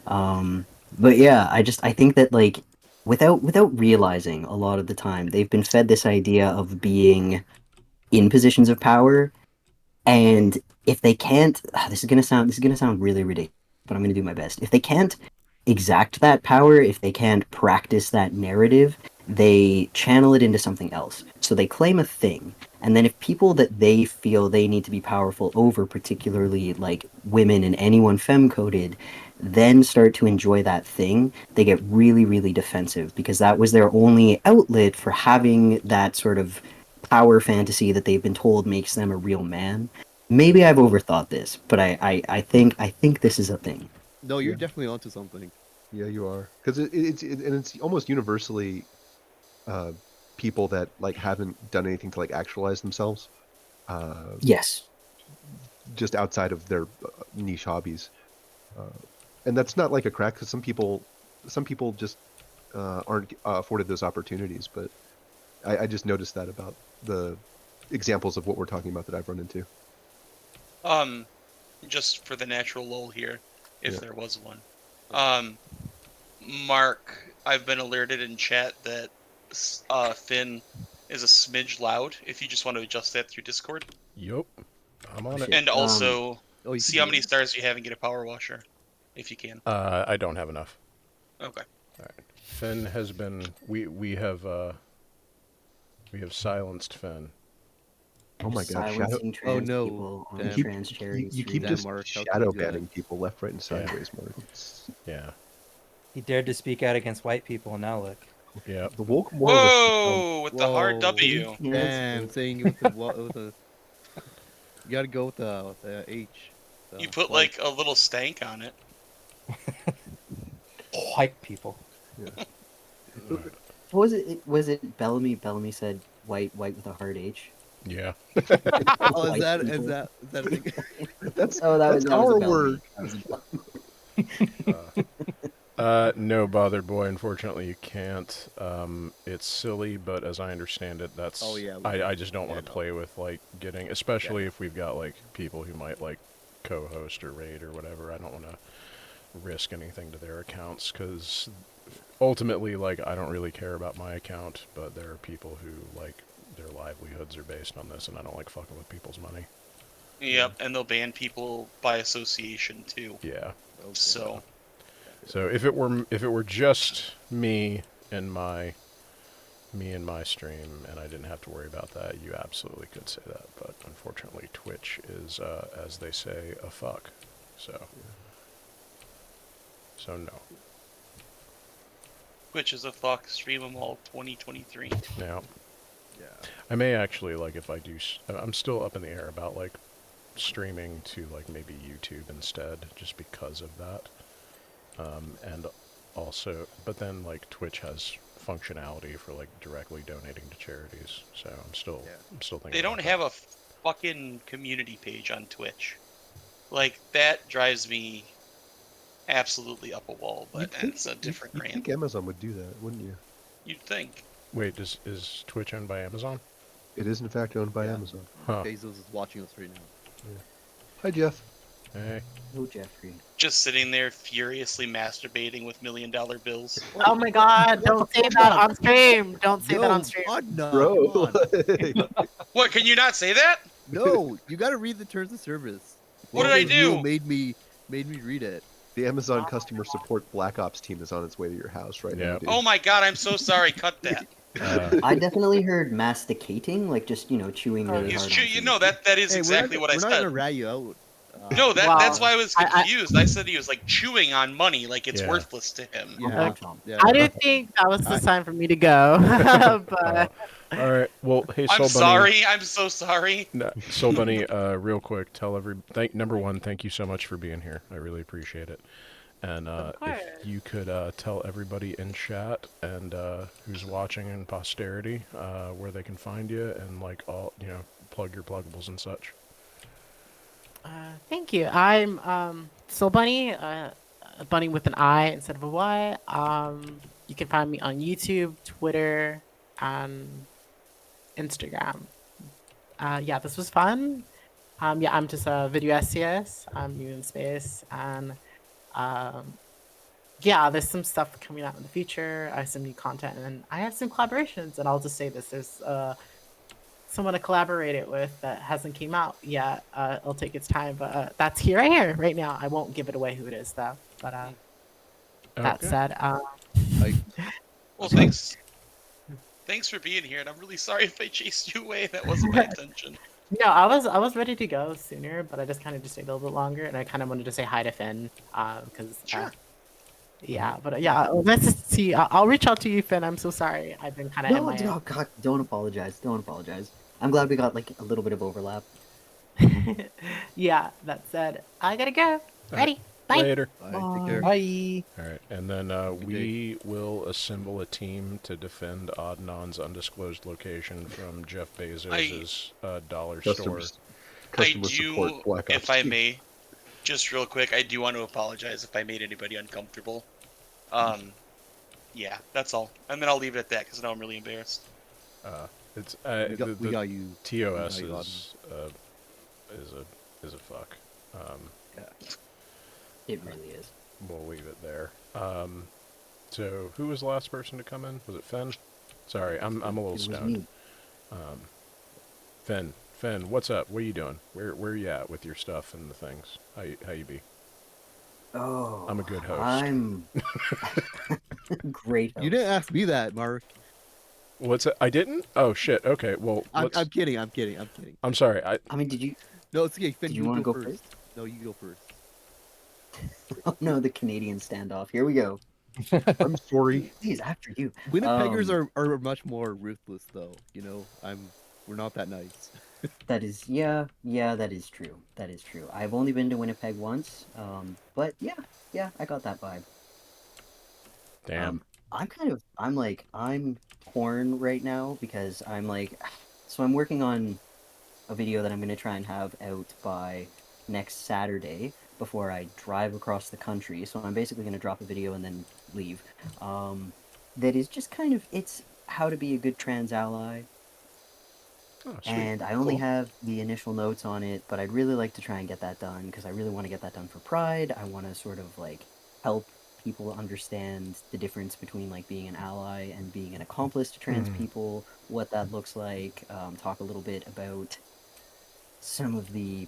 But yeah, I think that like without realizing a lot of the time they've been fed this idea of being in positions of power, and if they can't, this is gonna sound really ridiculous, but I'm gonna do my best. If they can't exact that power, if they can't practice that narrative, they channel it into something else. So they claim a thing, and then if people that they feel they need to be powerful over, particularly like women and anyone femme-coded, then start to enjoy that thing, they get really defensive because that was their only outlet for having that sort of power fantasy that they've been told makes them a real man. Maybe I've overthought this, but I think this is a thing. No, you're definitely onto something. Yeah, you are, because it's almost universally people that like haven't done anything to like actualize themselves. Yes. Just outside of their niche hobbies, and that's not like a crack because some people just aren't afforded those opportunities. But I just noticed that about the examples of what we're talking about that I've run into. Just for the natural lull here, if there was one. Mark, I've been alerted in chat that Finn is a smidge loud. If you just want to adjust that through Discord. Yup. I'm on it. And also, Oh, you see can how do many that? stars you have and get a power washer, if you can. I don't have enough. Okay. All right. Finn has been. We have silenced Finn. Oh my god, shadow. Silencing Oh trans no, people on Dan. trans charity You keep Dan, just Mark, how can shadow you do that? banning people left, right, and sideways, Mark. It's, Yeah. He dared to speak out against white people, and now look. Yeah. the woke moral was Whoa! With the hard Whoa. W. Dan, saying it with the with the. You gotta go with the H. You put like a little stank on it. White people. Yeah. Was it Bellamy? Bellamy said white with a hard H. Yeah. Oh, is White that people. a thing? that's Oh, that was our a Bellamy. word. That was a Bellamy. No, Bother Boy, unfortunately you can't. It's silly, but as I understand it, that's... Oh, yeah, I just don't want to play with, like, getting... Especially if we've got, like, people who might, like, co-host or raid or whatever. I don't want to risk anything to their accounts, because ultimately, like, I don't really care about my account, but there are people who, like, their livelihoods are based on this, and I don't like fucking with people's money. Yep, and they'll ban people by association too. Yeah. Okay. So if it were just me and my stream and I didn't have to worry about that, you absolutely could say that. But unfortunately, Twitch is, as they say, a fuck. So no. Which is a fuck. Stream them all 2023. Yeah. Yeah. I may actually, like, if I do, I'm still up in the air about, like, streaming to, like, maybe YouTube instead, just because of that. And also, but then, like, Twitch has functionality for, like, directly donating to charities, so I'm still thinking They don't about have a fucking community page on Twitch. Like, that drives me absolutely up a wall, but it's a different You'd rant. think Amazon would do that, wouldn't you? You'd think. Wait, is Twitch owned by Amazon? It is in fact owned by Amazon. Huh. Bezos is watching us right now. Yeah. Hi, Jeff. Hey. Oh, Jeffrey. Just sitting there furiously masturbating with $1 million bills. Oh my god, don't say that on stream. Don't say that on stream. God, no. Bro. Come on. What, can you not say that? No, you gotta read the terms of service. What did I Neil do? made me read it. The Amazon customer support Black Ops team is on its way to your house right now, dude. Oh my god, I'm so sorry. Cut that. I definitely heard masticating, like just chewing really He's hard. you know, that is Hey, exactly what I we're said. not gonna rat you out. No, Wow. that's why I was confused. I said he was like chewing on money, like it's Yeah. worthless to him. Yeah. Okay. I didn't think that was the time for me to go. But All right. Well, hey, I'm Soul Bunny. sorry. I'm so sorry. No, Soul Bunny, real quick, tell number one, thank you so much for being here. I really appreciate it. And if you could tell everybody in chat and who's watching in posterity where they can find you and like all plug your pluggables and such. thank you. I'm Soul Bunny, a bunny with an I instead of a Y. You can find me on YouTube, Twitter, and Instagram. Yeah, this was fun. Yeah, I'm just a video SCS. I'm new in space, and yeah, there's some stuff coming out in the future. I have some new content, and I have some collaborations. And I'll just say this: there's someone to collaborate it with that hasn't came out yet. It'll take its time, but that's here right now. I won't give it away who it is though. But that Okay. said, Well, thanks. Thanks for being here, and I'm really sorry if I chased you away. That wasn't my intention. no, I was ready to go sooner, but I just kind of just stayed a little bit longer, and I kind of wanted to say hi to Finn because yeah, but yeah, let's just see. I'll reach out to you, Finn. I'm so sorry. I've been kind of No, oh, God, don't apologize. Don't apologize. I'm glad we got like a little bit of overlap. Yeah, that said, I gotta go. Ready? Bye. Later. Bye. Take care. Bye. All right, and then we will assemble a team to defend Adnan's undisclosed location from Jeff Bezos's dollar store. Customer I support do, Black Ops if I team. may, just real quick, I do want to apologize if I made anybody uncomfortable. Yeah, that's all. And then I'll leave it at that because now I'm really embarrassed. It's We got you. TOS we got you, is a fuck. It really is. We'll leave it there. So who was the last person to come in? Was it Finn? Sorry, I'm a little It was stoned. me. Finn, what's up? What are you doing? Where are you at with your stuff and the things? How you be? Oh, I'm a good host. I'm great host. You didn't ask me that, Mark. What's it? I didn't? Oh shit. Okay. Well, I'm let's. kidding. I'm sorry. I mean, did you? No, it's okay. Finn, Did you you want to go go first. first? No, you go first. Oh no, the Canadian standoff. Here we go. I'm sorry. Please, after you. Winnipeggers are much more ruthless, though. You know, we're not that nice. That is, yeah, that is true. That is true. I've only been to Winnipeg once, but yeah, I got that vibe. Damn. I'm torn right now because I'm like, so I'm working on a video that I'm gonna try and have out by next Saturday before I drive across the country. So I'm basically gonna drop a video and then leave. That is just kind of, it's how to be a good trans ally. Oh, sweet. And I only Cool. have the initial notes on it, but I'd really like to try and get that done because I really want to get that done for Pride. I want to sort of like help people understand the difference between like being an ally and being an accomplice to trans people, what that looks like. Talk a little bit about some of the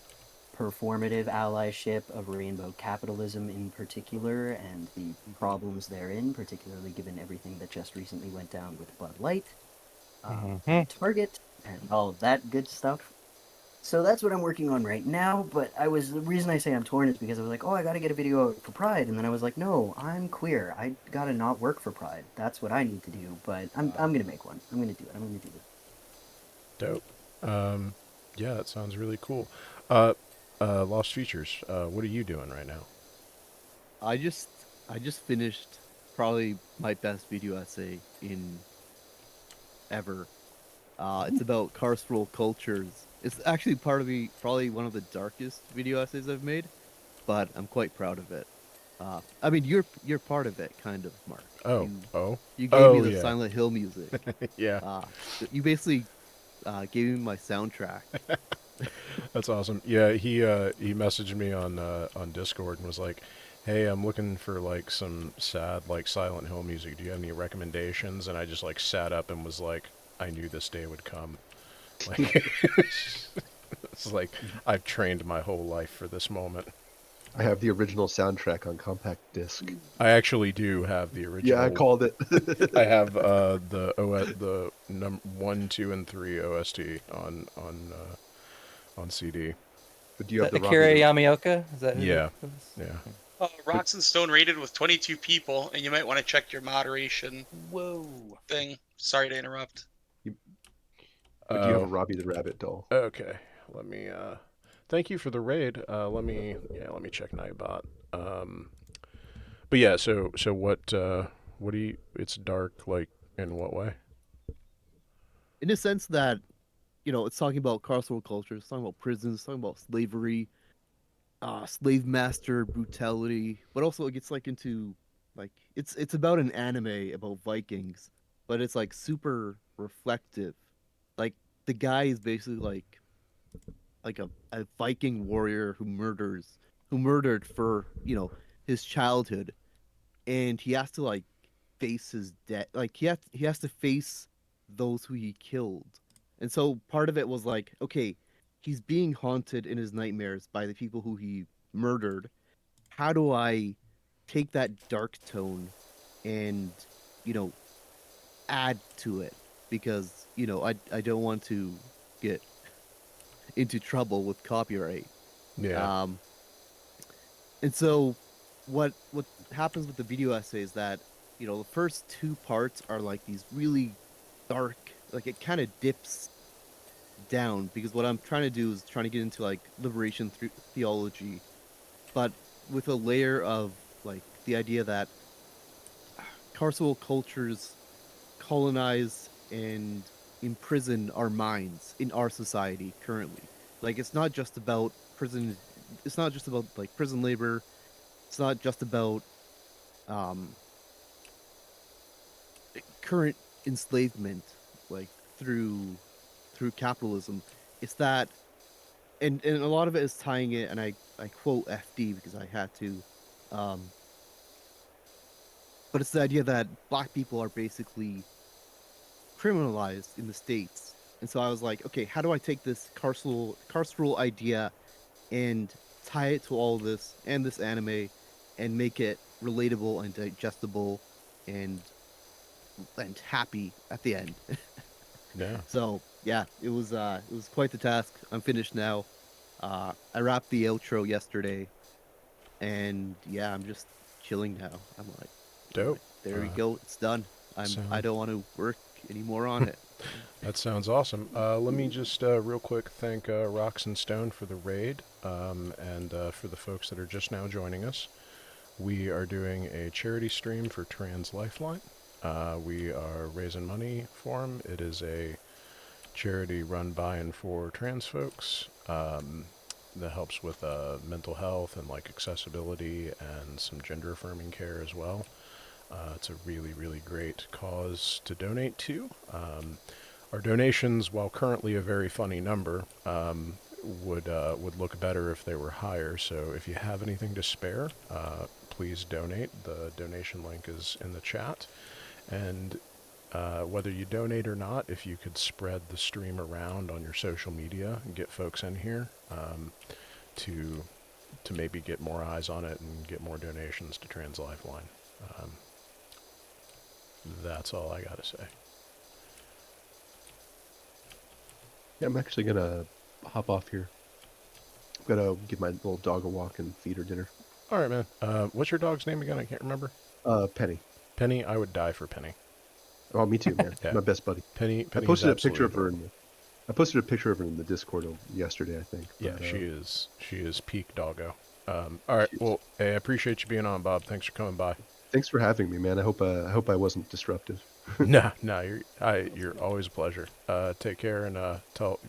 performative allyship of rainbow capitalism in particular and the problems therein, particularly given everything that just recently went down with Bud Light, and Target, and all of that good stuff. So that's what I'm working on right now, but the reason I say I'm torn is because I was like, oh, I gotta get a video out for Pride, and then I was like, no, I'm queer. I gotta not work for Pride. That's what I need to do, but I'm gonna make one. I'm gonna do it. I'm gonna do it. Dope. Yeah, that sounds really cool. Lost Features. What are you doing right now? I just finished probably my best video essay in ever. It's about carceral cultures. It's actually probably one of the darkest video essays I've made, but I'm quite proud of it. I mean, you're part of it, kind of, Mark. You gave me the yeah. Silent Hill music. Yeah. You basically gave me my soundtrack. That's awesome. Yeah, he messaged me on Discord and was like, "Hey, I'm looking for like some sad like Silent Hill music. Do you have any recommendations?" And I just like sat up and was like, "I knew this day would come." Like, it's like I've trained my whole life for this moment. I have the original soundtrack on compact disc. I actually do have the original. Yeah, I called it. I have the 1, 2, and 3 OST on CD. But do you have the Akira Yamaoka? Is that who Yeah. that is? Yeah. Rocks and Stone rated with 22 people, and you might want to check your moderation thing. Sorry to interrupt. But do you have a Robbie the Rabbit doll? Okay. Let me thank you for the raid. Let me check Nightbot. But yeah, so what do you, it's dark, like, in what way? In a sense that, it's talking about carceral culture, it's talking about prisons, it's talking about slavery, slave master brutality, but also it gets like into like it's about an anime about Vikings, but it's like super reflective. Like the guy is basically like a Viking warrior who murdered for, his childhood, and he has to like face his death. Like he has to face those who he killed. And so part of it was like, okay, he's being haunted in his nightmares by the people who he murdered. How do I take that dark tone and, add to it? Because, I don't want to get into trouble with copyright. Yeah. And so what happens with the video essay is that, the first two parts are like these really dark, like it kind of dips down, because what I'm trying to do is trying to get into like liberation theology, but with a layer of like the idea that carceral cultures colonize and imprison our minds in our society currently. Like it's not just about prison, it's not just about like prison labor, it's not just about current enslavement, like through capitalism. It's that, and a lot of it is tying it, and I quote FD because I had to, but it's the idea that black people are basically criminalized in the States And so I was like, okay, how do I take this carceral idea and tie it to all this and this anime and make it relatable and digestible and happy at the end. Yeah. So yeah, it was quite the task. I'm finished now. I wrapped the outro yesterday, and yeah, I'm just chilling now. Dope. There we go. It's done. I don't want to work anymore on it. That sounds awesome. Let me just real quick thank Rocks and Stone for the raid, and for the folks that are just now joining us. We are doing a charity stream for Trans Lifeline. We are raising money for them. It is a charity run by and for trans folks that helps with mental health and like accessibility and some gender affirming care as well. It's a really, really great cause to donate to. Our donations, while currently a very funny number, would look better if they were higher. So if you have anything to spare, please donate. The donation link is in the chat. And whether you donate or not, if you could spread the stream around on your social media and get folks in here to maybe get more eyes on it and get more donations to Trans Lifeline. That's all I got to say. Yeah, I'm actually gonna hop off here. I'm gonna give my little dog a walk and feed her dinner. All right, man. What's your dog's name again? I can't remember. Penny. Penny. I would die for Penny. Oh, me too, man. Yeah. My best buddy. Penny. I posted a picture of her in the. I posted a picture of her in the Discord yesterday, I think. Yeah, but, she is peak doggo. All right. Well, hey, I appreciate you being on, Bob. Thanks for coming by. Thanks for having me, man. I hope I wasn't disruptive. No, you're always a pleasure. Take care and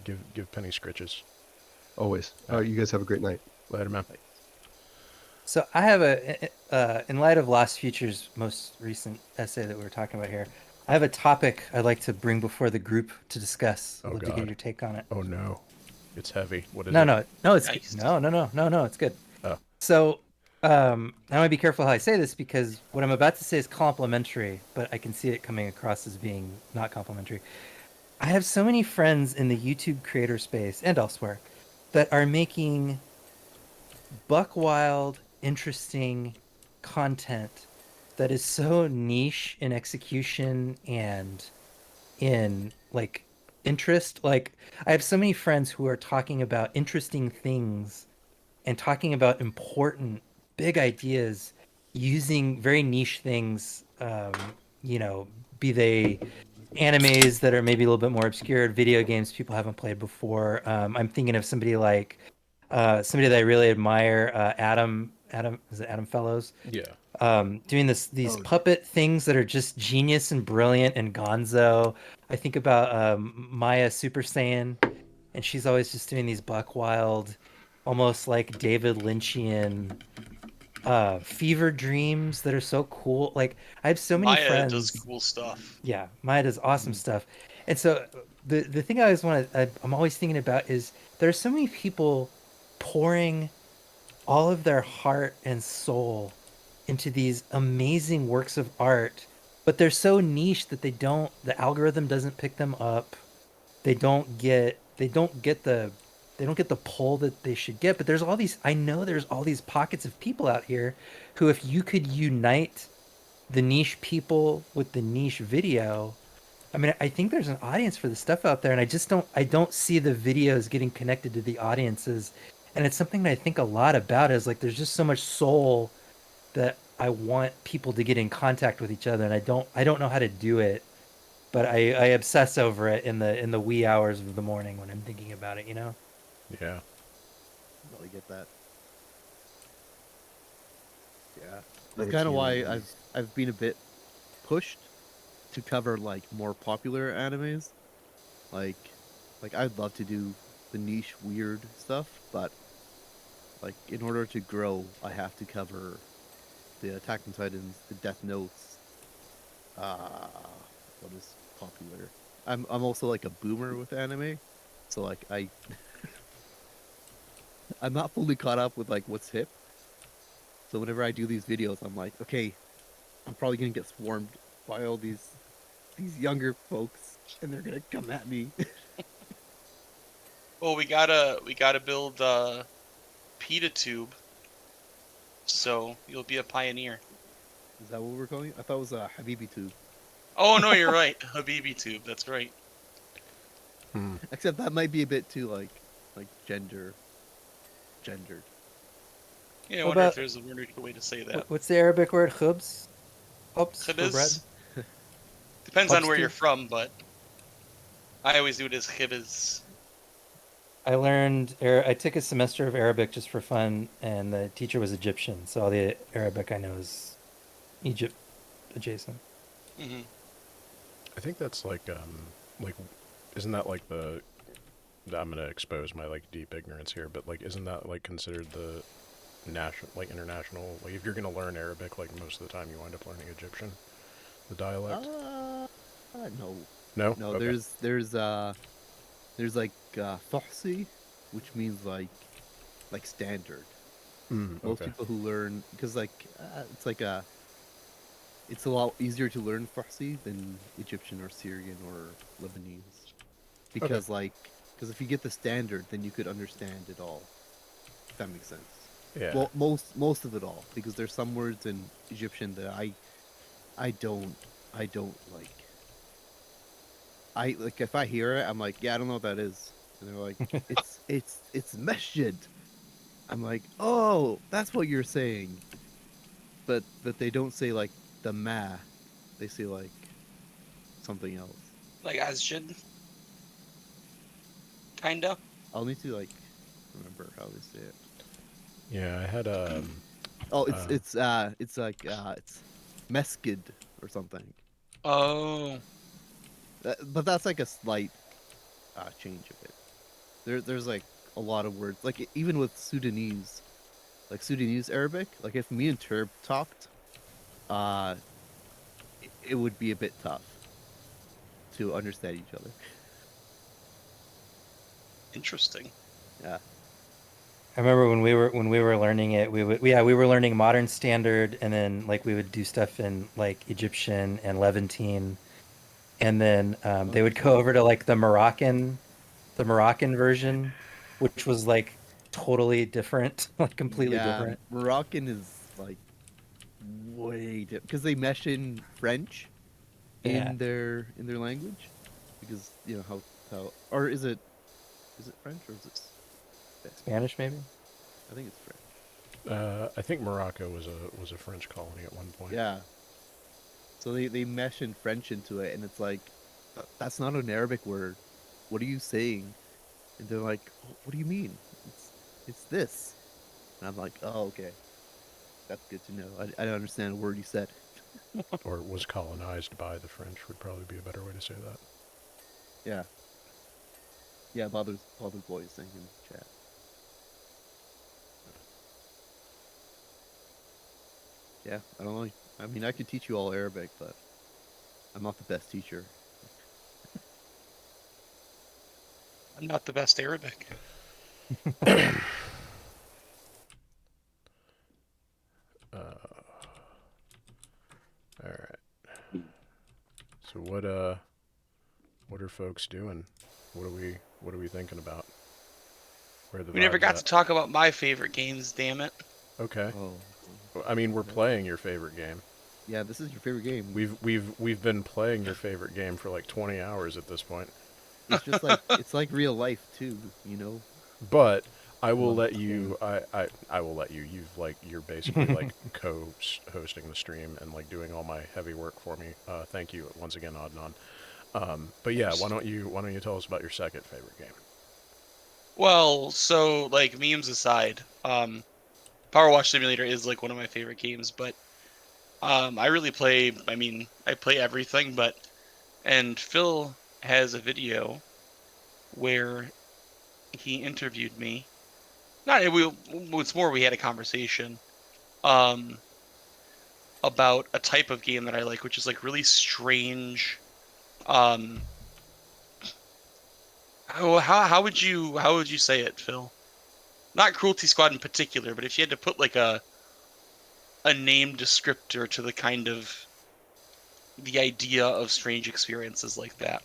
give Penny scritches. Always. All right, you guys have a great night. Later, man. So I have in light of Lost Future's most recent essay that we were talking about here, I have a topic I'd like to bring before the group to discuss. I'd love to get your take on it. Oh no, it's heavy. What is no, it? No, it's no, it's good. Oh. So I want to be careful how I say this because what I'm about to say is complimentary, but I can see it coming across as being not complimentary. I have so many friends in the YouTube creator space and elsewhere that are making buck wild, interesting content that is so niche in execution and in like interest. Like I have so many friends who are talking about interesting things and talking about important big ideas using very niche things, be they animes that are maybe a little bit more obscure, video games people haven't played before. I'm thinking of somebody like somebody that I really admire, Adam, is it Adam Fellows? Yeah. Doing these puppet things that are just genius and brilliant and gonzo. I think about Maya Super Saiyan, and she's always just doing these buck wild, almost like David Lynchian fever dreams that are so cool. Like I have so many Maya friends. does cool stuff. Yeah, Maya does awesome stuff. And so the thing I'm always thinking about is there's so many people pouring all of their heart and soul into these amazing works of art, but they're so niche that the algorithm doesn't pick them up. They don't get the pull that they should get. But I know there's all these pockets of people out here who, if you could unite the niche people with the niche video, I mean, I think there's an audience for the stuff out there, and I don't see the videos getting connected to the audiences. And it's something that I think a lot about is like, there's just so much soul that I want people to get in contact with each other. And I don't know how to do it, but I obsess over it in the wee hours of the morning when I'm thinking about it, Yeah. Really get that. Yeah. That's kind of why I've been a bit pushed to cover like more popular animes. Like I'd love to do the niche weird stuff, but like in order to grow, I have to cover the Attack on Titans, the Death Notes. What is popular? I'm also like a boomer with anime, so like I'm not fully caught up with like what's hip. So whenever I do these videos, I'm like, okay, I'm probably gonna get swarmed by all these younger folks, and they're gonna come at me. Well, we gotta build pita tube, so you'll be a pioneer. Is that what we're calling it? I thought it was Habibi tube. Oh no, you're right, Habibi tube. That's right. Except that might be a bit too like gendered. Yeah, I What wonder if about there's a weird way to say that. what's the Arabic word? Khubs? Khubs for bread? Khibz? Depends on where Khubz you're tube? from, but I always do it as khibz. I learned I took a semester of Arabic just for fun, and the teacher was Egyptian, so all the Arabic I know is Egypt adjacent. Hmm. I think that's like, isn't that like the? I'm gonna expose my like deep ignorance here, but like, isn't that like considered the national, like international? Like, if you're gonna learn Arabic, like most of the time you wind up learning Egyptian, the dialect. No. No. No, Okay. there's like Farsi, which means like standard. Most Okay. people who learn because it's a lot easier to learn Farsi than Egyptian or Syrian or Lebanese because because if you get the standard, then you could understand it all. If that makes sense. Yeah. Well, most of it all because there's some words in Egyptian that I don't like. I like if I hear it, I'm like, yeah, I don't know what that is. And they're like, it's masjid. I'm like, oh, that's what you're saying. But they don't say like the ma. They say like something else. Like Asjid, kinda. I'll need to like remember how they say it. Yeah, I had Oh, it's like it's meskid or something. Oh. But that's like a slight change of it. There's like a lot of words, like even with Sudanese, like Sudanese Arabic. Like if me and Turb talked, uh, it would be a bit tough to understand each other. Interesting. Yeah. I remember when we were learning it, we were learning modern standard, and then like we would do stuff in like Egyptian and Levantine, and then they would go over to like the Moroccan version, which was like totally different, like completely different. Moroccan is like way different because they mesh in French Yeah. in their language because you know how or is it French or is it Spanish maybe? I think it's French. I think Morocco was a French colony at one point. Yeah. So they mesh in French into it, and it's like, that's not an Arabic word. What are you saying? And they're like, "Oh, what do you mean? It's this. And I'm like, oh, okay. That's good to know. I don't understand a word you said. Or was colonized by the French would probably be a better way to say that. Yeah. Yeah, bothered boy is saying in chat. Yeah, I don't know. I mean, I could teach you all Arabic, but I'm not the best teacher. I'm not the best Arabic. All right. So what are folks doing? What are we thinking about? Where the We never vibes got at? to talk about my favorite games, damn it. Okay. Oh. I mean, we're playing your favorite game. Yeah, this is your favorite game. We've been playing your favorite game for like 20 hours at this point. It's just like it's like real life too, you know. But I will let you. I will let you. You're basically like co-hosting the stream and like doing all my heavy work for me. Thank you once again, Adnan. But yeah, why don't you tell us about your second favorite game? Well, so like memes aside, Power Wash Simulator is like one of my favorite games, but I really play. I mean, I play everything, and Phil has a video where he interviewed me. It's more we had a conversation about a type of game that I like, which is like really strange. How would you say it, Phil? Not Cruelty Squad in particular, but if you had to put like a name descriptor to the kind of the idea of strange experiences like that.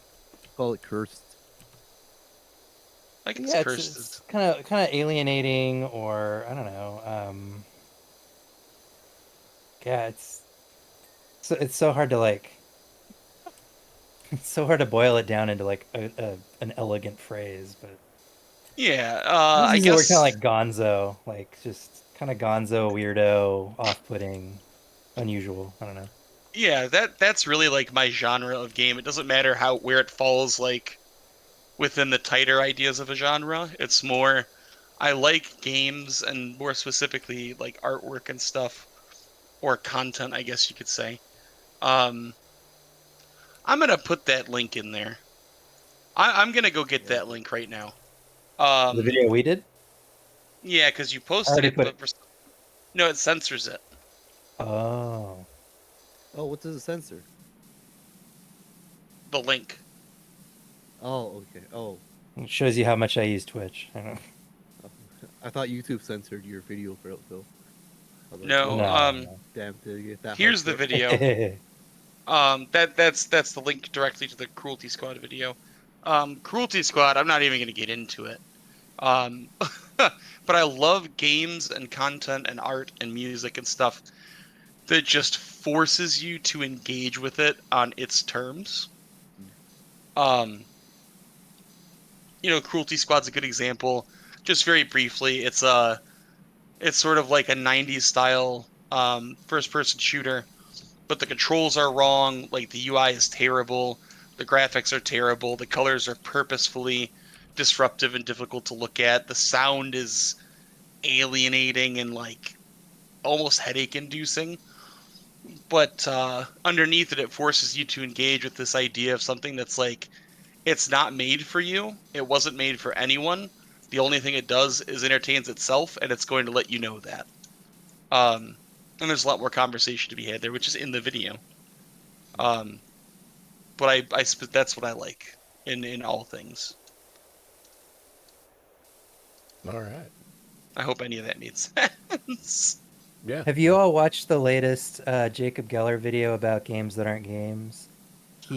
Call it cursed. I guess Yeah, cursed is. it's kind of alienating, or I don't know. Yeah, it's so hard to like. It's so hard to boil it down into like an elegant phrase, but Yeah, I just I use the word kind of guess. like gonzo, like just kind of gonzo, weirdo, off-putting, unusual. I don't know. Yeah, that's really like my genre of game. It doesn't matter where it falls like within the tighter ideas of a genre. It's more I like games and more specifically like artwork and stuff or content, I guess you could say. Um, I'm gonna put that link in there. I'm gonna go get that link right now. The video we did, Yeah, because you I posted already it, put but it. no, it censors it. Oh, Oh, what does it censor? The link. Oh, okay. Oh, it shows you how much I use Twitch. I don't oh. I thought YouTube censored your video, Phil. I was like, No. whoa, know. damn, did it get that Here's the hardcore? video. No. That's the link directly to the Cruelty Squad video. Cruelty Squad. I'm not even gonna get into it. Um, but I love games and content and art and music and stuff that just forces you to engage with it on its terms. Um, Cruelty Squad's a good example. Just very briefly, it's sort of like a '90s style first person shooter, but the controls are wrong. Like the UI is terrible, the graphics are terrible, the colors are purposefully disruptive and difficult to look at. The sound is alienating and like almost headache inducing. But underneath it, it forces you to engage with this idea of something that's like it's not made for you. It wasn't made for anyone. The only thing it does is entertains itself, and it's going to let you know that. And there's a lot more conversation to be had there, which is in the video. Um, but that's what I like in all things. All right. I hope any of that made sense. Yeah. Have you all watched the latest Jacob Geller video about games that aren't games?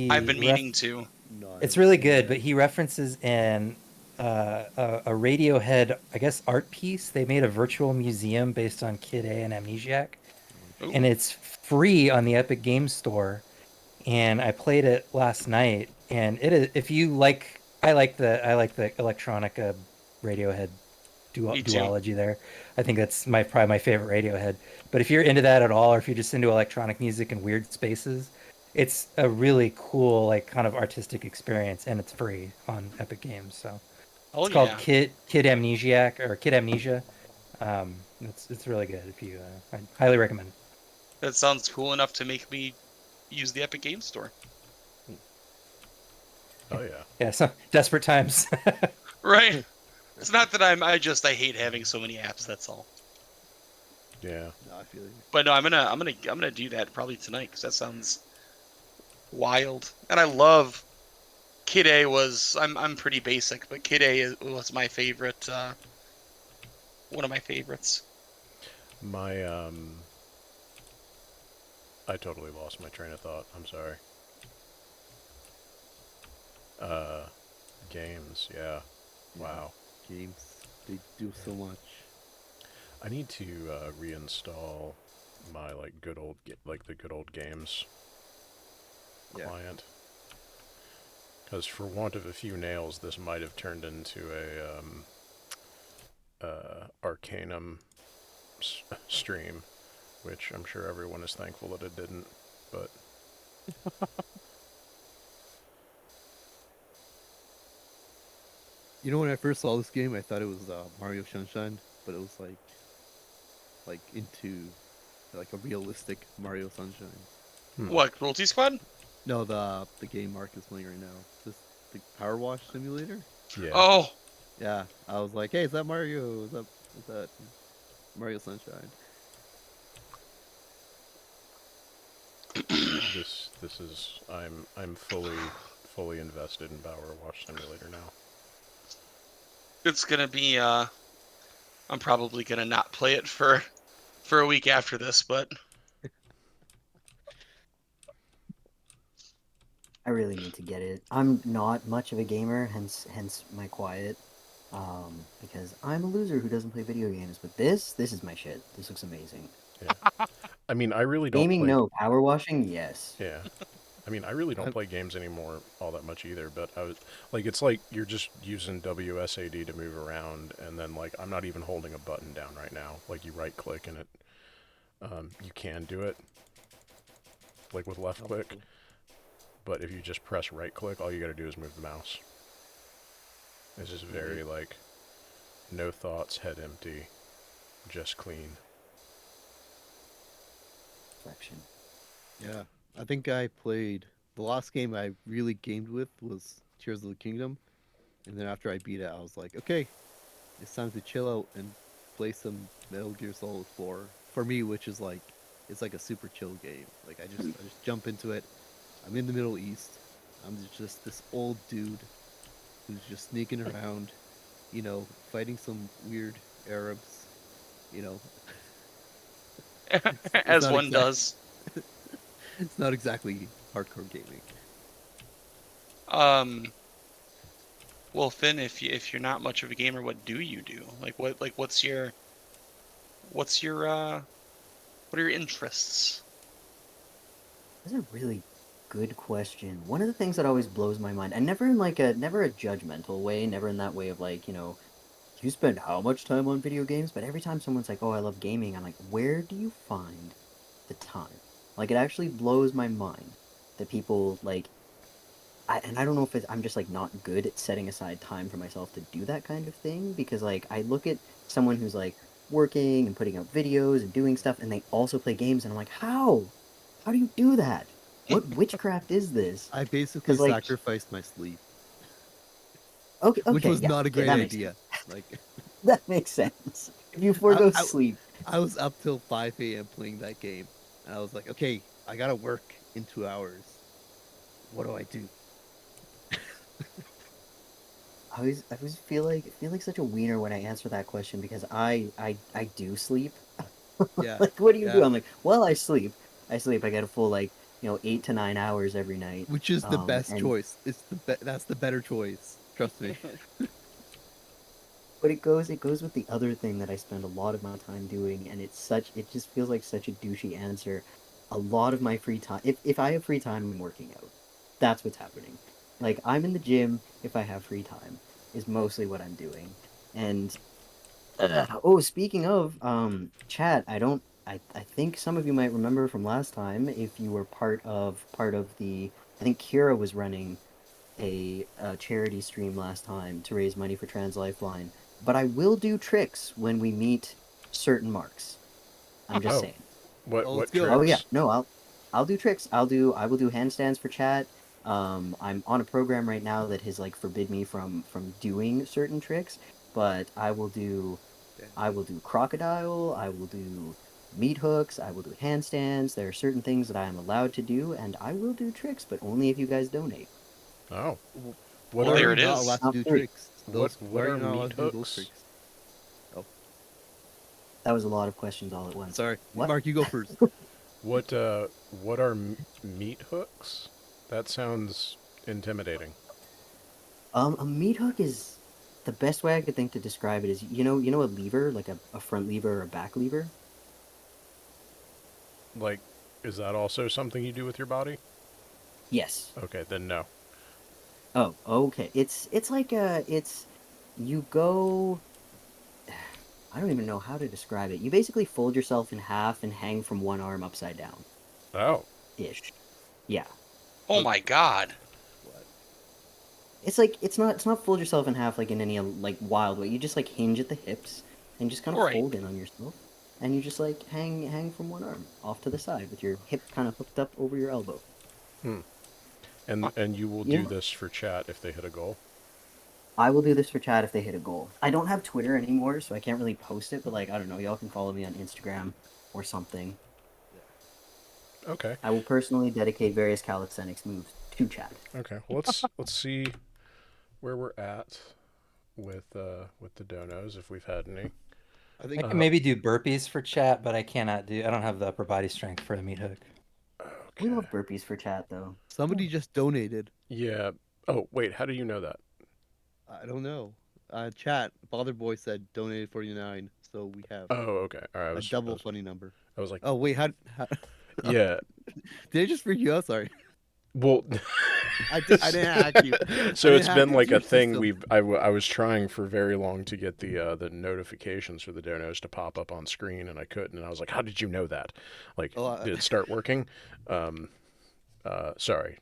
I've been meaning to. No, I It's haven't really seen good, that. but he references in a Radiohead, I guess, art piece. They made a virtual museum based on Kid A and Amnesiac, and Ooh. it's free on the Epic Games Store. And I played it last night, and it is, if you like, I like the electronica Radiohead Me too. duology there. I think that's probably my favorite Radiohead. But if you're into that at all, or if you're just into electronic music and weird spaces, it's a really cool, like, kind of artistic experience, and it's free on Epic Games. So Oh it's called yeah. Kid Amnesiac or Kid Amnesia. It's really good. If you, I highly recommend. That sounds cool enough to make me use the Epic Games Store. Oh yeah. Yeah, so desperate times. Right. It's not that I hate having so many apps, that's all. Yeah. No, I feel you. But no, I'm gonna do that probably tonight because that sounds wild. And I love Kid A was I'm pretty basic, but Kid A was my favorite one of my favorites. My I totally lost my train of thought. I'm sorry. Games, yeah. Wow. Games, they do so much. I need to reinstall my like the good old games client. Because for want of a few nails, this might have turned into a Arcanum stream, which I'm sure everyone is thankful that it didn't. But You know, when I first saw this game, I thought it was Mario Sunshine, but it was like into like a realistic Mario Sunshine. What, Cruelty Squad? No, the game Mark is playing right now. This the Power Wash Simulator. yeah. Oh, Yeah, I was like, hey, is that Mario? Is that Mario Sunshine? This is I'm fully invested in Power Wash Simulator now. it's gonna be I'm probably gonna not play it for a week after this, but I really need to get it. I'm not much of a gamer, hence my quiet. Because I'm a loser who doesn't play video games. But this is my shit. This looks amazing. Yeah. I mean, I really don't Gaming, play. no. Power washing, yes. Yeah. I mean, I really don't play games anymore all that much either, but I was like, it's like you're just using WSAD to move around, and then like I'm not even holding a button down right now. Like you right click and it, you can do it, like with left click, but if you just press right click, all you got to do is move the mouse. It's just very like, no thoughts, head empty, just clean. Perfection. Yeah, I think I played the last game I really gamed with was Tears of the Kingdom, and then after I beat it, I was like, okay, it's time to chill out and play some Metal Gear Solid 4 for me, which is like it's like a super chill game. Like I just jump into it. I'm in the Middle East. I'm just this old dude who's just sneaking around, fighting some weird Arabs, you know. It's As not one exact- does. It's not exactly hardcore gaming. Well, Finn, if you're not much of a gamer, what do you do? What's your what are your interests? That's a really good question. One of the things that always blows my mind, and never in like a never a judgmental way, never in that way of like, you spend how much time on video games, but every time someone's like, "Oh, I love gaming," I'm like, "Where do you find the time?" Like it actually blows my mind that people like I don't know if I'm just like not good at setting aside time for myself to do that kind of thing because like I look at someone who's like working and putting out videos and doing stuff and they also play games and I'm like, "How? How do you do that? What witchcraft is this?" I basically Because like, sacrificed my sleep, okay, which was yeah, not a okay, great that makes idea. sense. Like That makes sense. If you I, forego I, sleep, I was up till 5 a.m. playing that game, and I was like, okay, I gotta work in 2 hours. What do I do? I always feel like such a wiener when I answer that question because I do sleep. Yeah, Like, what do you do? yeah. I'm like, well, I sleep. I sleep. I get a full like 8 to 9 hours every night. Which is the best And choice. That's the better choice. Trust me. but it goes with the other thing that I spend a lot of my time doing, and it just feels like such a douchey answer. A lot of my free time, if I have free time, I'm working out. That's what's happening. Like I'm in the gym if I have free time is mostly what I'm doing. And oh, speaking of chat, I think some of you might remember from last time if you were part of the I think Kira was running a charity stream last time to raise money for Trans Lifeline. But I will do tricks when we meet certain marks. I'm just Oh, saying. Oh, let's what go. Oh yeah, tricks? no, I'll do tricks. I will do handstands for chat. I'm on a program right now that has like forbid me from doing certain tricks, but I will do crocodile, I will do meat hooks, I will do handstands. There are certain things that I am allowed to do, and I will do tricks, but only if you guys donate. Oh, what Well, Why are there you are it not is. allowed to Not do free. tricks? what Why are are you not allowed meat to do those hooks? tricks? That was a lot of questions all at once. Sorry, What? Mark, you go first. What are meat hooks? That sounds intimidating. A meat hook is the best way I could think to describe it is a lever, like a front lever or a back lever. Like, is that also something you do with your body? Yes. Okay, then no. Oh, okay. It's like you go. I don't even know how to describe it. You basically fold yourself in half and hang from one arm upside down, Oh, ish. Yeah. Oh my God. What? It's like it's not fold yourself in half like in any like wild way. You just like hinge at the hips and just kind of Right. fold in on yourself, and you just like hang from one arm off to the side with your hip kind of hooked up over your elbow. and you will do Yeah. this for chat if they hit a goal. I will do this for chat if they hit a goal. I don't have Twitter anymore, so I can't really post it. But like I don't know, y'all can follow me on Instagram or something. Okay. I will personally dedicate various calisthenics moves to chat. Okay. Well, let's see where we're at with the donos if we've had any. I I think can maybe do burpees for chat, but I don't have the upper body strength for a meat hook. We Okay. love burpees for chat though. somebody just donated. Yeah. Oh, wait. How do you know that? I don't know. Chat. Bother Boy said donated 49, so we have Oh, okay. All right. a double funny number. I was like, Oh wait, how yeah. did I just freak you out? Sorry. Well, I didn't hack you. So it's been like a your thing system. I was trying for very long to get the notifications for the donos to pop up on screen, and I couldn't. And I was like, "How did you know that? Like, did it start working?" Sorry,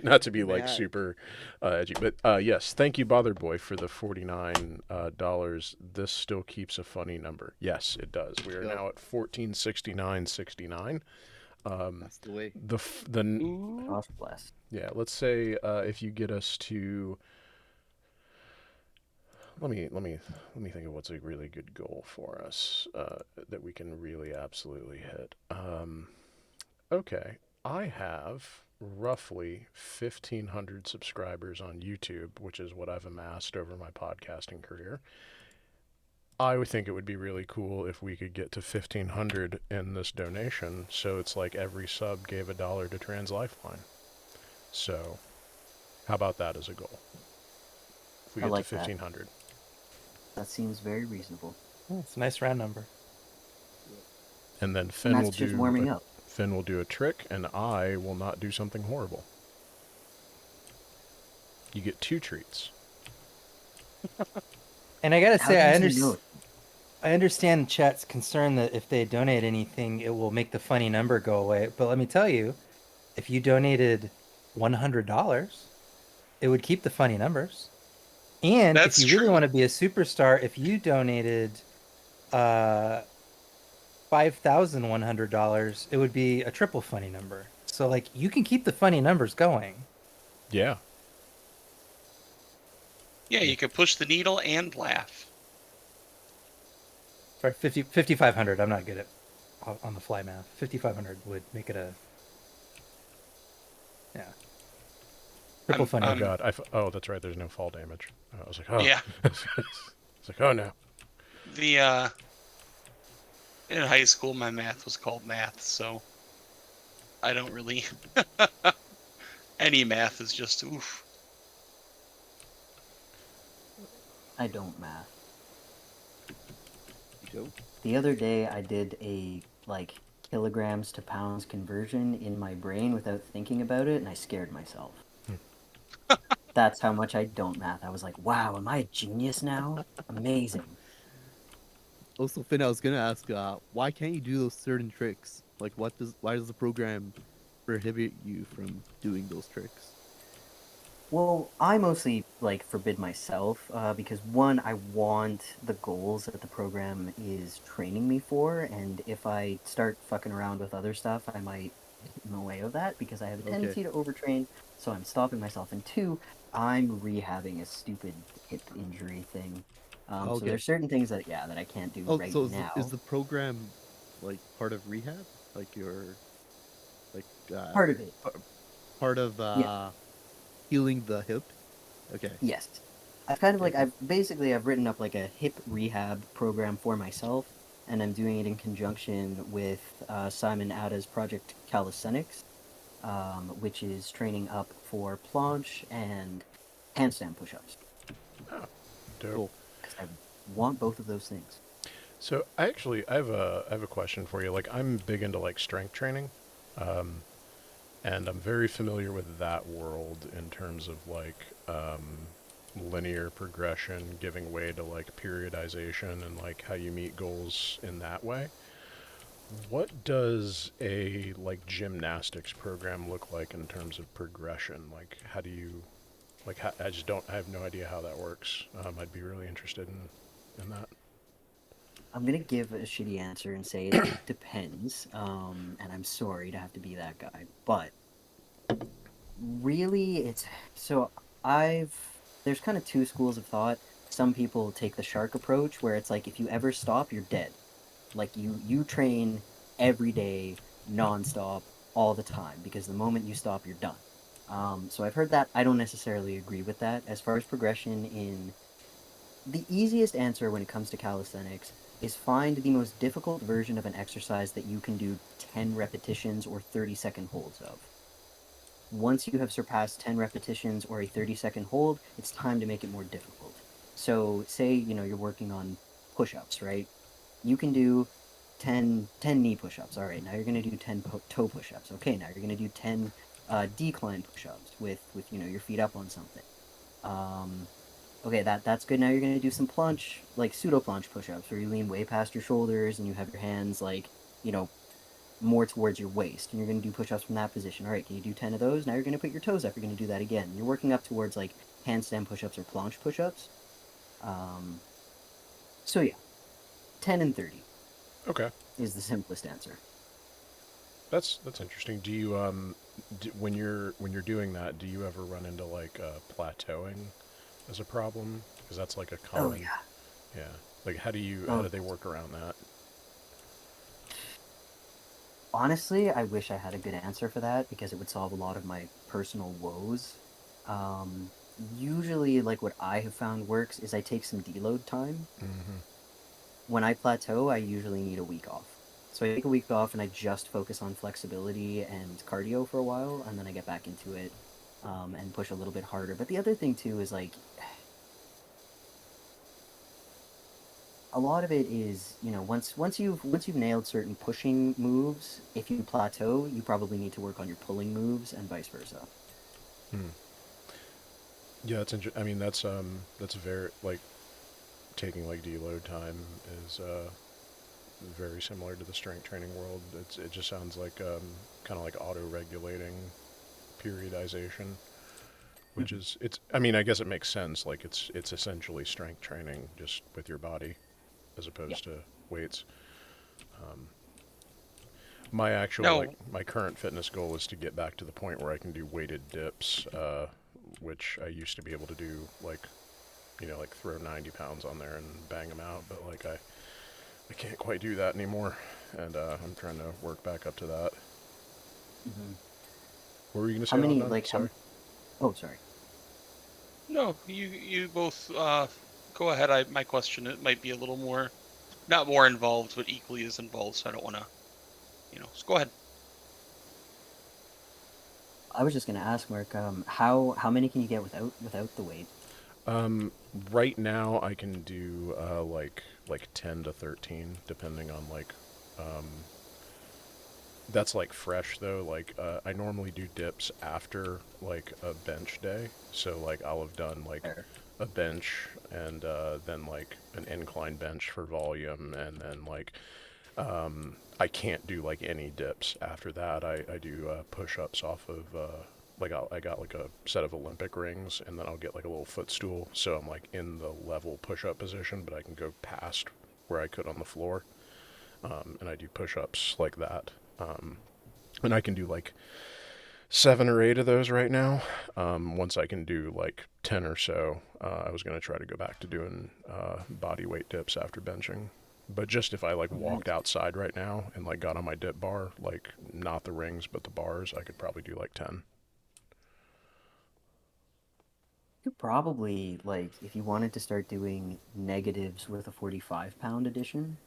not to be like Man. super edgy, but yes, thank you, Bother Boy, for the $49. This still keeps a funny number. Yes, it does. We are now at 1469.69. That's the way. Gosh bless. Yeah, let's say if you get us to let me think of what's a really good goal for us that we can really absolutely hit. Okay, I have roughly 1,500 subscribers on YouTube, which is what I've amassed over my podcasting career. I would think it would be really cool if we could get to 1,500 in this donation, so it's like every sub gave $1 to Trans Lifeline. So, how about that as a goal? If we I get like to 1,500. That seems very reasonable. It's a nice round number. And then Finn And will that's just do warming up. Finn will do a trick, and I will not do something horrible. You get 2 treats. And I gotta How say, does he know it? I understand chat's concern that if they donate anything, it will make the funny number go away. But let me tell you, if you donated $100, it would keep the funny numbers. And That's if you really true. want to be a superstar, if you donated $5,100, it would be a triple funny number. So like you can keep the funny numbers going. Yeah. Yeah, you could push the needle and laugh. Sorry, 5,500. I'm not good at on the fly math. 5,500 would make it a triple funny. Oh god! Oh, that's right. There's no fall damage. I was like, oh. Yeah. It's like, oh no. The in high school, my math was called math, so I don't really. Any math is just oof. I don't math. You don't? The other day I did a kilograms to pounds conversion in my brain without thinking about it, and I scared myself. That's how much I don't math. I was like, wow, am I a genius now? Amazing. Also, Finn, I was gonna ask, why can't you do those certain tricks? Like, why does the program prohibit you from doing those tricks? Well, I mostly forbid myself because one, I want the goals that the program is training me for, and if I start fucking around with other stuff, I might get in the way of that because I have a tendency to overtrain. So I'm stopping myself. And two, I'm rehabbing a stupid hip injury thing. So there's certain things that I can't do right now. Is the program part of rehab? Like your Part of it. Part of healing the hip? Okay. Yes. I've kind of I've written up a hip rehab program for myself, and I'm doing it in conjunction with Simon Ada's project Calisthenics, which is training up for planche and handstand push-ups. Oh, dope. Cool. Because I want both of those things. So I have a question for you. Like, I'm big into strength training, and I'm very familiar with that world in terms of linear progression, giving way to periodization, and how you meet goals in that way. What does a gymnastics program look like in terms of progression? How do you I have no idea how that works. I'd be really interested in that. I'm gonna give a shitty answer and say it depends, and I'm sorry to have to be that guy, but really, there's kind of two schools of thought. Some people take the shark approach, where it's if you ever stop, you're dead. You train every day, nonstop, all the time, because the moment you stop, you're done. So I've heard that. I don't necessarily agree with that. As far as progression, the easiest answer when it comes to calisthenics is find the most difficult version of an exercise that you can do 10 repetitions or 30-second holds of. Once you have surpassed 10 repetitions or a 30-second hold, it's time to make it more difficult. So say, you're working on push-ups, right? You can do 10 knee push-ups. All right, now you're going to do 10 toe push-ups. Okay, now you're going to do 10 decline push-ups with your feet up on something. Okay, that's good. Now you're going to do some plunge, like pseudo plunge push-ups, where you lean way past your shoulders and you have your hands like, more towards your waist, and you're going to do push-ups from that position. All right, can you do 10 of those? Now you're going to put your toes up. You're going to do that again. You're working up towards like handstand push-ups or planche push-ups. So yeah, 10 and 30. Okay. Is the simplest answer. That's interesting. Do you when you're doing that, do you ever run into like plateauing as a problem? Because that's like a common. Oh yeah. Yeah. Like how do they work around that? Honestly, I wish I had a good answer for that because it would solve a lot of my personal woes. Um, Usually, like what I have found works is I take some deload time. Mm-hmm. When I plateau, I usually need a week off. So I take a week off and I just focus on flexibility and cardio for a while, and then I get back into it and push a little bit harder. But the other thing too is like a lot of it is once you've nailed certain pushing moves, if you plateau, you probably need to work on your pulling moves and vice versa. Hmm. Yeah, that's interesting. I mean, that's very like taking like deload time is very similar to the strength training world. It just sounds like kind of like auto-regulating periodization, which is it's. I mean, I guess it makes sense. Like it's essentially strength training just with your body, as opposed to weights. My actual my current fitness goal is to get back to the point where I can do weighted dips, which I used to be able to do like like throw 90 pounds on there and bang them out, but like I can't quite do that anymore, and I'm trying to work back up to that. Mm-hmm. What were you gonna say? How many sorry. Oh, sorry. No, you both go ahead. My question, it might be a little more, not more involved, but equally as involved. So I don't want to, so go ahead. I was just gonna ask, Mark, how many can you get without the weight? Right now I can do like 10 to 13, depending on like that's like fresh though. Like I normally do dips after like a bench day, so like I'll have done like a bench and then like an incline bench for volume, and then like I can't do like any dips after that. I do push-ups off of like I got like a set of Olympic rings, and then I'll get like a little footstool, so I'm like in the level push-up position, but I can go past where I could on the floor, and I do push-ups like that. And I can do like 7 or 8 of those right now. Once I can do like 10 or so, I was gonna try to go back to doing body weight dips after benching. But just if I like walked outside right now and like got on my dip bar, like not the rings but the bars, I could probably do like 10. You could probably like if you wanted to start doing negatives with a 45-pound edition,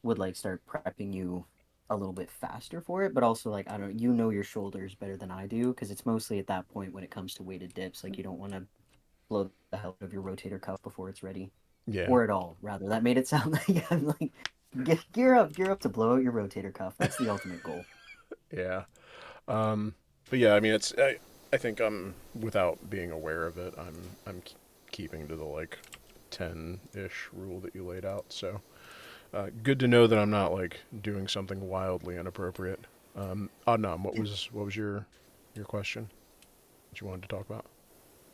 would like start prepping you a little bit faster for it, but also like I don't your shoulders better than I do because it's mostly at that point when it comes to weighted dips, like you don't want to blow the hell out of your rotator cuff before it's ready. Yeah. Or at all, rather. That made it sound like I'm like gear up to blow out your rotator cuff. That's the ultimate goal. Yeah. But yeah, I mean I think I'm without being aware of it, I'm keeping to the like 10-ish rule that you laid out. So good to know that I'm not like doing something wildly inappropriate. Adnan, what was your question that you wanted to talk about?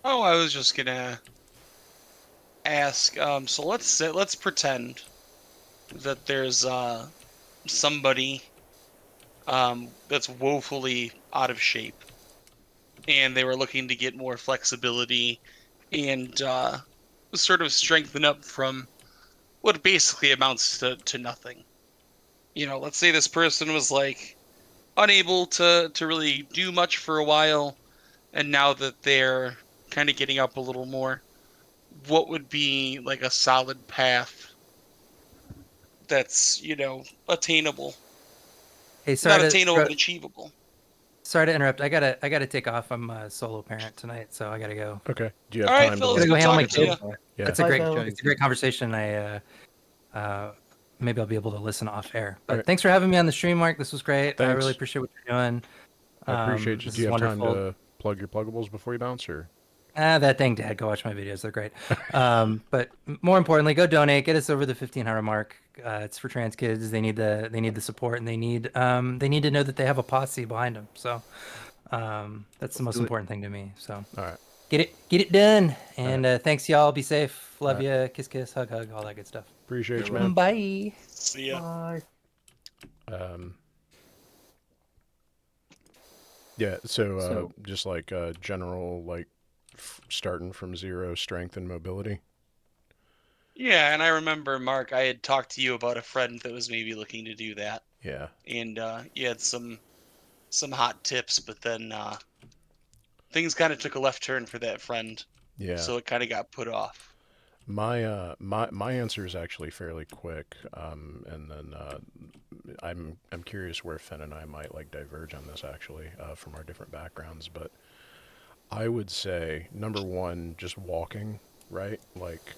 Oh, I was just gonna ask. So let's pretend that there's somebody that's woefully out of shape, and they were looking to get more flexibility and sort of strengthen up from what basically amounts to nothing. Let's say this person was like unable to really do much for a while, and now that they're kind of getting up a little more, what would be like a solid path that's attainable? Hey, Not attainable, but achievable. sorry to interrupt. I gotta take off. I'm a solo parent tonight, so I gotta go. Okay. Do you have All right, time Phil, to it's Gotta like? go good handle my talking to you. kid. Yeah. It's a Bye, great, Phil. it's a great conversation. Maybe I'll be able to listen off air. But All right. thanks for having me on the stream, Mark. This was great. I really Thanks. appreciate what you're doing. I appreciate you. This Do you is have time wonderful. to plug your pluggables before you bounce, or? That dang dad, go watch my videos. They're great. But more importantly, go donate. Get us over the 1,500 mark. It's for trans kids. They need the support, and they need to know that they have a posse behind them. So that's the most do it. important thing to me. So All right. get it done. All And thanks, y'all. Be safe. Love All you. Kiss, kiss, hug, hug, all that good stuff. Appreciate you, Yeah, man. Bye. See ya. Bye. Yeah. So, So- just like general, like starting from zero, strength and mobility. Yeah, and I remember, Mark, I had talked to you about a friend that was maybe looking to do that, Yeah. and you had some hot tips, but then things kind of took a left turn for that friend, Yeah. so it kind of got put off. My answer is actually fairly quick, and then I'm curious where Finn and I might like diverge on this actually from our different backgrounds, but I would say number one, just walking, right? Like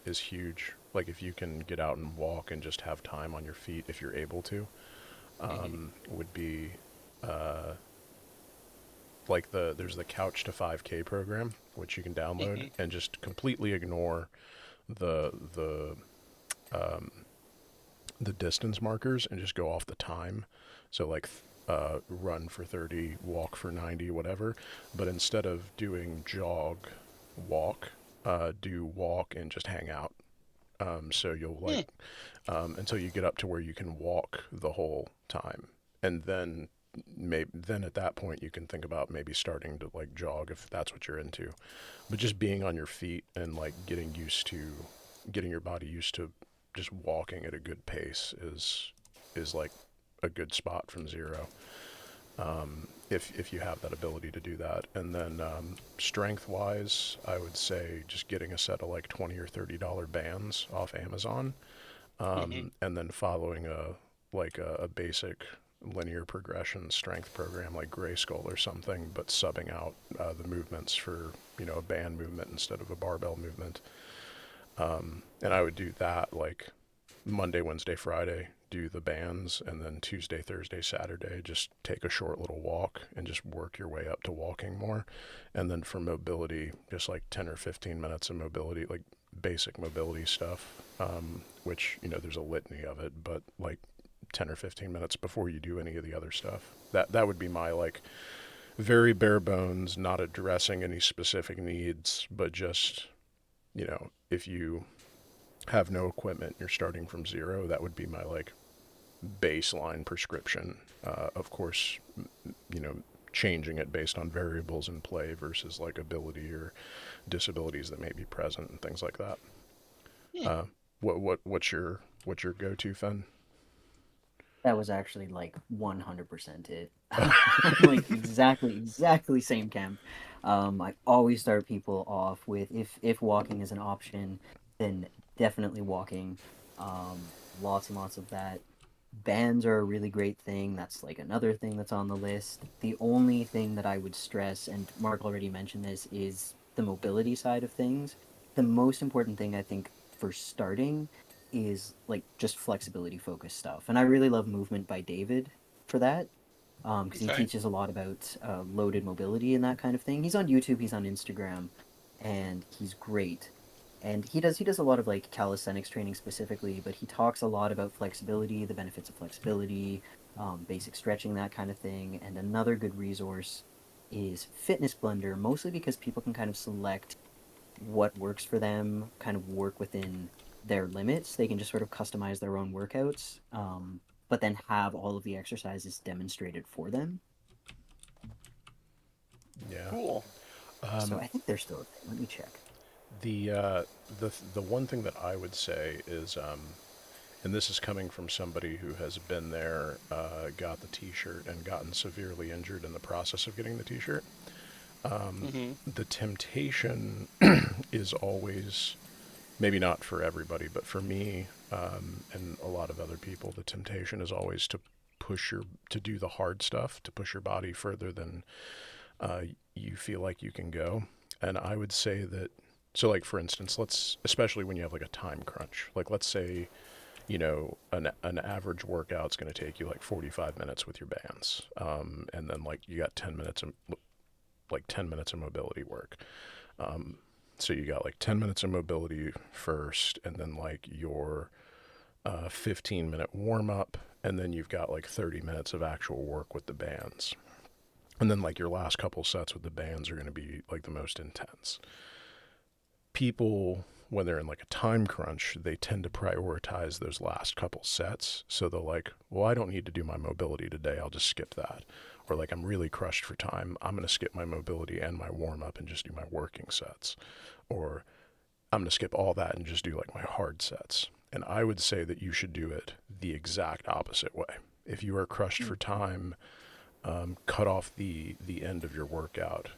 is huge. Like if you can get out and walk and just have time on your feet if you're able to, would be like there's the Couch to 5K program which you can download and just completely ignore the distance markers and just go off the time. So like run for 30, walk for 90, whatever. But instead of doing jog, walk, do walk and just hang out. So you'll like until you get up to where you can walk the whole time, and then then at that point you can think about maybe starting to like jog if that's what you're into. But just being on your feet and like getting your body used to just walking at a good pace is like a good spot from zero. If you have that ability to do that. And then strength wise, I would say just getting a set of like $20 or $30 bands off Amazon, and then following a basic linear progression strength program like Grayskull or something, but subbing out the movements for a band movement instead of a barbell movement. And I would do that like Monday, Wednesday, Friday, do the bands, and then Tuesday, Thursday, Saturday, just take a short little walk and just work your way up to walking more. And then for mobility, just like 10 or 15 minutes of mobility, like basic mobility stuff, which, there's a litany of it, but like 10 or 15 minutes before you do any of the other stuff. That would be my like very bare bones, not addressing any specific needs, but just, if you have no equipment, you're starting from zero, that would be my like baseline prescription. Of course, changing it based on variables in play versus like ability or disabilities that may be present and things like that. What's your go-to, Fen? That was actually like 100% it. Like exactly same camp. I always start people off with if walking is an option, then definitely walking. Lots and lots of that. Bands are a really great thing. That's like another thing that's on the list. The only thing that I would stress, and Mark already mentioned this, is the mobility side of things. The most important thing I think for starting is like just flexibility focused stuff. And I really love Movement by David for that, because he teaches a lot about loaded mobility and that kind of thing. He's on YouTube, he's on Instagram, and he's great. And he does a lot of like calisthenics training specifically, but he talks a lot about flexibility, the benefits of flexibility, basic stretching, that kind of thing. And another good resource is Fitness Blender, mostly because people can kind of select what works for them, kind of work within their limits. They can just sort of customize their own workouts, but then have all of the exercises demonstrated for them. Yeah. Cool. So I think they're still a thing. Let me check. The one thing that I would say is, and this is coming from somebody who has been there, got the T-shirt, and gotten severely injured in the process of getting the T-shirt. The temptation is always, maybe not for everybody, but for me and a lot of other people, the temptation is always to to do the hard stuff, to push your body further than you feel like you can go. And I would say that, so like for instance, especially when you have like a time crunch, like let's say, you know, an average workout's going to take you like 45 minutes with your bands, and then like you got 10 minutes of mobility work. So you got like 10 minutes of mobility first, and then like your 15-minute warm up, and then you've got like 30 minutes of actual work with the bands. And then like your last couple sets with the bands are going to be like the most intense. People, when they're in like a time crunch, they tend to prioritize those last couple sets. So they're like, well, I don't need to do my mobility today. I'll just skip that. Or like, I'm really crushed for time. I'm going to skip my mobility and my warm up and just do my working sets. Or I'm going to skip all that and just do like my hard sets. And I would say that you should do it the exact opposite way. If you are crushed for time, cut off the end of your workout.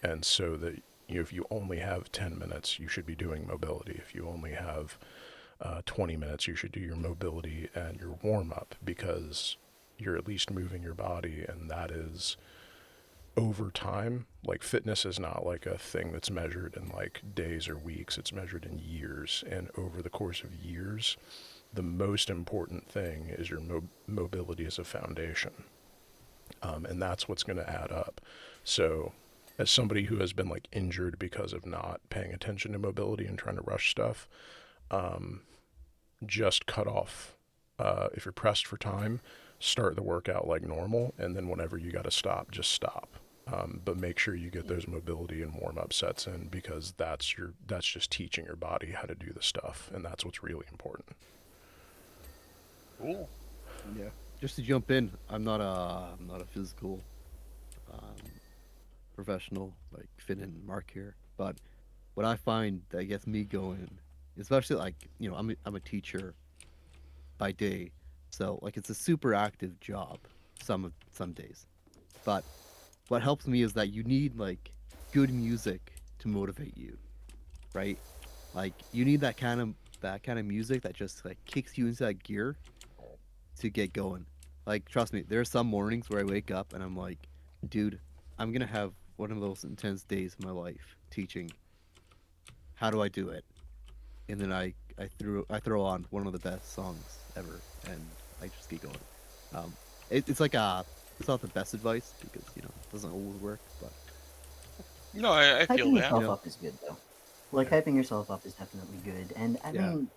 And so that, you know, if you only have 10 minutes, you should be doing mobility. If you only have 20 minutes, you should do your mobility and your warm up, because you're at least moving your body. And that is over time. Like fitness is not like a thing that's measured in like days or weeks. It's measured in years. And over the course of years, the most important thing is your mobility as a foundation. And that's what's going to add up. So as somebody who has been like injured because of not paying attention to mobility and trying to rush stuff, just cut off. If you're pressed for time, start the workout like normal, and then whenever you got to stop, just stop. But make sure you get those mobility and warm up sets in, because that's just teaching your body how to do the stuff, and that's what's really important. Cool. Yeah. Just to jump in, I'm not a physical professional like Finn and Mark here, but what I find that gets me going, especially like, you know, I'm a teacher by day, so like it's a super active job some days. But what helps me is that you need like good music to motivate you, right? Like you need that kind of music that just like kicks you into that gear to get going. Like trust me, there are some mornings where I wake up and I'm like, dude, I'm gonna have one of those intense days of my life teaching. How do I do it? And then I throw on one of the best songs ever, and I just get going. It's like it's not the best advice because, you know, it doesn't always work, but No, I feel Hyping that. yourself up is good though. Like hyping yourself up is definitely good, and I mean,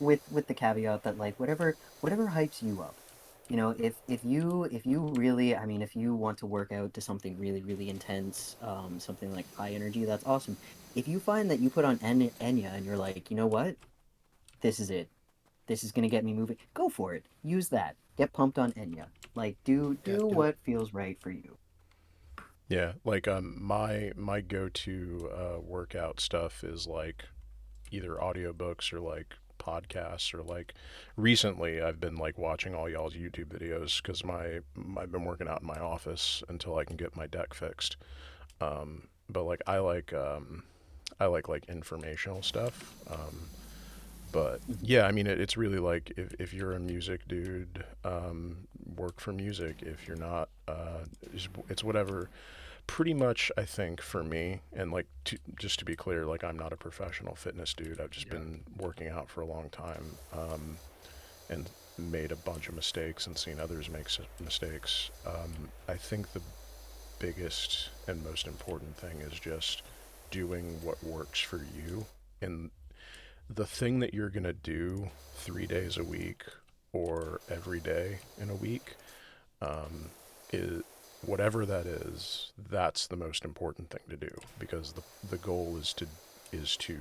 with the caveat that like whatever hypes you up, you know, if you really, I mean, if you want to work out to something really really intense, something like high energy, that's awesome. If you find that you put on Enya and you're like, you know what, this is it, this is gonna get me moving, go for it. Use that. Get pumped on Enya. Like do what feels right for you. Yeah, like my go-to workout stuff is like either audiobooks or like podcasts, or like recently I've been like watching all y'all's YouTube videos, because I've been working out in my office until I can get my deck fixed. But like I like informational stuff. But yeah, I mean it's really like if you're a music dude, work for music. If you're not, it's whatever. Pretty much, I think for me, and like just to be clear, like I'm not a professional fitness dude. I've just been working out for a long time, and made a bunch of mistakes and seen others make mistakes. I think the biggest and most important thing is just doing what works for you. And the thing that you're going to do 3 days a week or every day in a week, is whatever that is, that's the most important thing to do, because the goal is to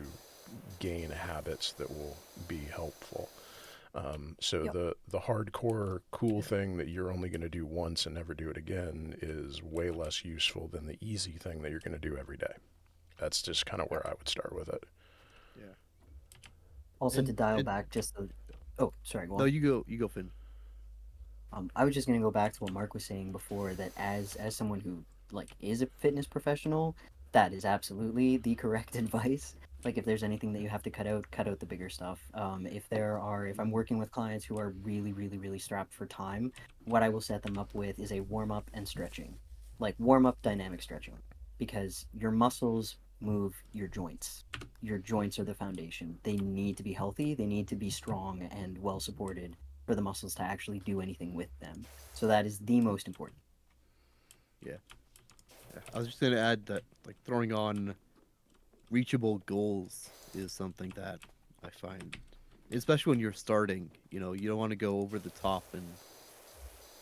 gain habits that will be helpful. So the hardcore cool thing that you're only going to do once and never do it again is way less useful than the easy thing that you're going to do every day. That's just kind of where I would start with it. yeah. Also, to dial back just the... Oh, sorry, go on. No, you go, Finn. I was just gonna go back to what Mark was saying before, that as someone who like is a fitness professional, that is absolutely the correct advice. Like if there's anything that you have to cut out the bigger stuff. If I'm working with clients who are really, really, really strapped for time, what I will set them up with is a warm up and stretching, like warm up dynamic stretching, because your muscles move your joints. Your joints are the foundation. They need to be healthy. They need to be strong and well supported for the muscles to actually do anything with them. So that is the most important. Yeah. I was just gonna add that like throwing on reachable goals is something that I find, especially when you're starting. You know, you don't want to go over the top and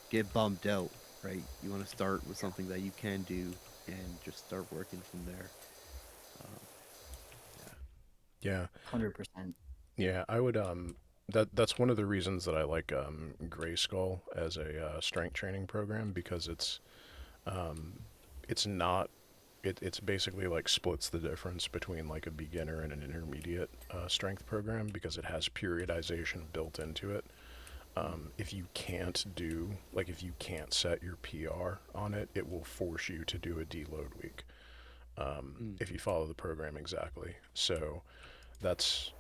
get bummed out, right? You want to start with something that you can do and just start working from there. Um, Yeah. 100%. Yeah, I would that's one of the reasons that I like Gray Skull as a strength training program, because it's not it's basically like splits the difference between like a beginner and an intermediate strength program, because it has periodization built into it. If you can't do, like if you can't set your PR on it, it will force you to do a deload week if you follow the program exactly. So that's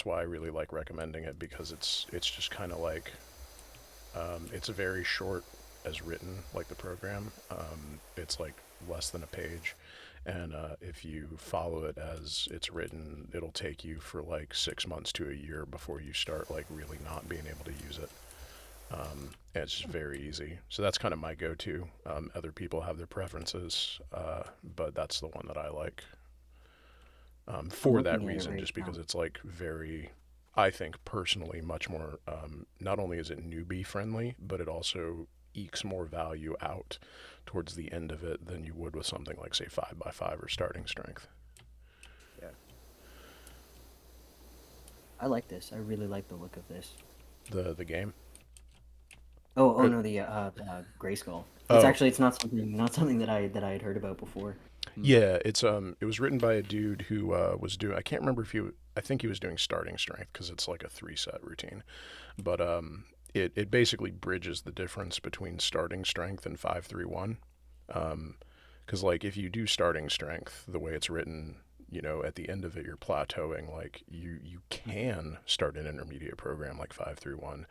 why I really like recommending it, because it's just kind of like it's very short as written, like the program. It's like less than a page, and if you follow it as it's written, it'll take you for like 6 months to a year before you start like really not being able to use it. And it's just very easy. So that's kind of my go-to. Other people have their preferences, but that's the one that I like. For that reason, right just now. because it's like very, I think personally, much more, not only is it newbie friendly, but it also ekes more value out towards the end of it than you would with something like, say, 5x5 or starting strength. yeah. I like this. I really like the look of this. The game? Oh Or, no, the Grayskull. It's oh, actually it's not something that I had heard about before. yeah, it was written by a dude who was doing, I can't remember if I think he was doing starting strength, because it's like a 3-set routine. But it basically bridges the difference between starting strength and 5-3-1. Because like if you do starting strength the way it's written, at the end of it you're plateauing. Like you can start an intermediate program like 5-3-1,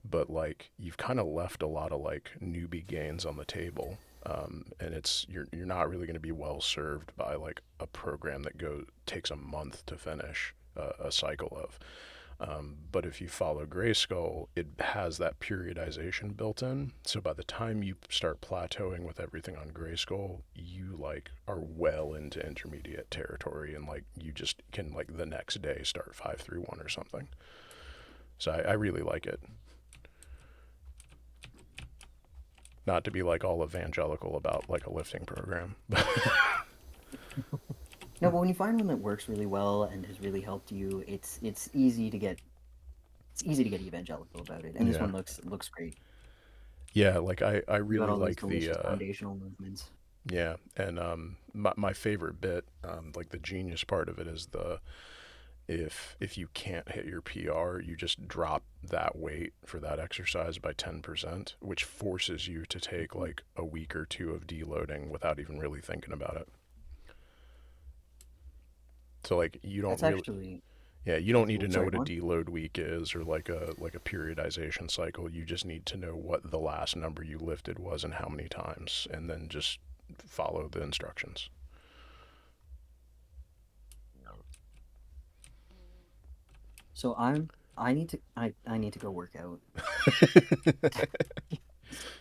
but like you've kind of left a lot of like newbie gains on the table. And you're not really going to be well served by like a program that takes a month to finish a cycle of. But if you follow Grayskull, it has that periodization built in. So by the time you start plateauing with everything on Grayskull, you like are well into intermediate territory, and like you just can like the next day start 5-3-1 or something. So I really like it. Not to be like all evangelical about like a lifting program. No, but when you find one that works really well and has really helped you, it's easy to get evangelical about it. And this Yeah. one looks great. Yeah, like I You got really all those like the delicious foundational movements. yeah, and my favorite bit, like the genius part of it is if you can't hit your PR, you just drop that weight for that exercise by 10%, which forces you to take like a week or two of deloading without even really thinking about it. So like you don't That's really, actually yeah, you don't need to know sorry, what a go on. deload week is, or like a periodization cycle. You just need to know what the last number you lifted was and how many times, and then just follow the instructions. So I need to go work out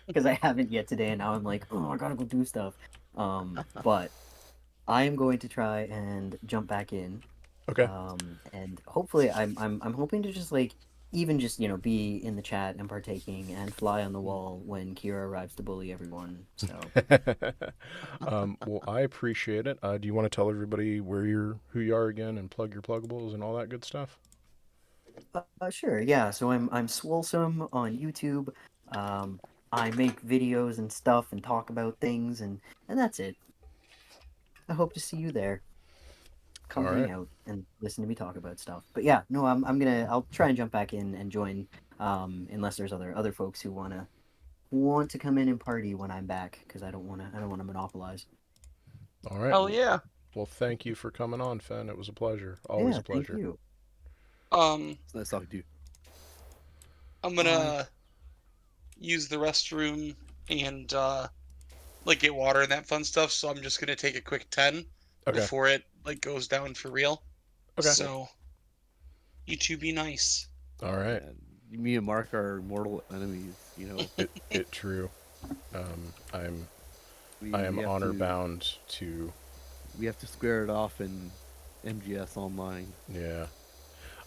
because I haven't yet today, and now I'm like, oh, I gotta go do stuff. But I am going to try and jump back in. Okay. And hopefully I'm hoping to just like even just be in the chat and partaking and fly on the wall when Kira arrives to bully everyone. So Well, I appreciate it. Do you want to tell everybody who you are again, and plug your pluggables and all that good stuff? sure, yeah. So I'm Swolesome on YouTube. Um, I make videos and stuff and talk about things and that's it. I hope to see you there. All Come hang right. out and listen to me talk about stuff. But yeah, no, I'll try and jump back in and join. Unless there's other folks who want to come in and party when I'm back because I don't wanna monopolize. All right. Hell yeah. Well, thank you for coming on, Finn. It was a pleasure. Always Yeah, a pleasure. thank you. It's nice talking to you. I'm gonna use the restroom and like get water and that fun stuff. So I'm just gonna take a quick 10 Okay. before it like goes down for real. Okay. So you two be nice. All right. Yeah, me and Mark are mortal enemies. You know, It true. I am we have honor to, bound to. we have to square it off in MGS Online. Yeah.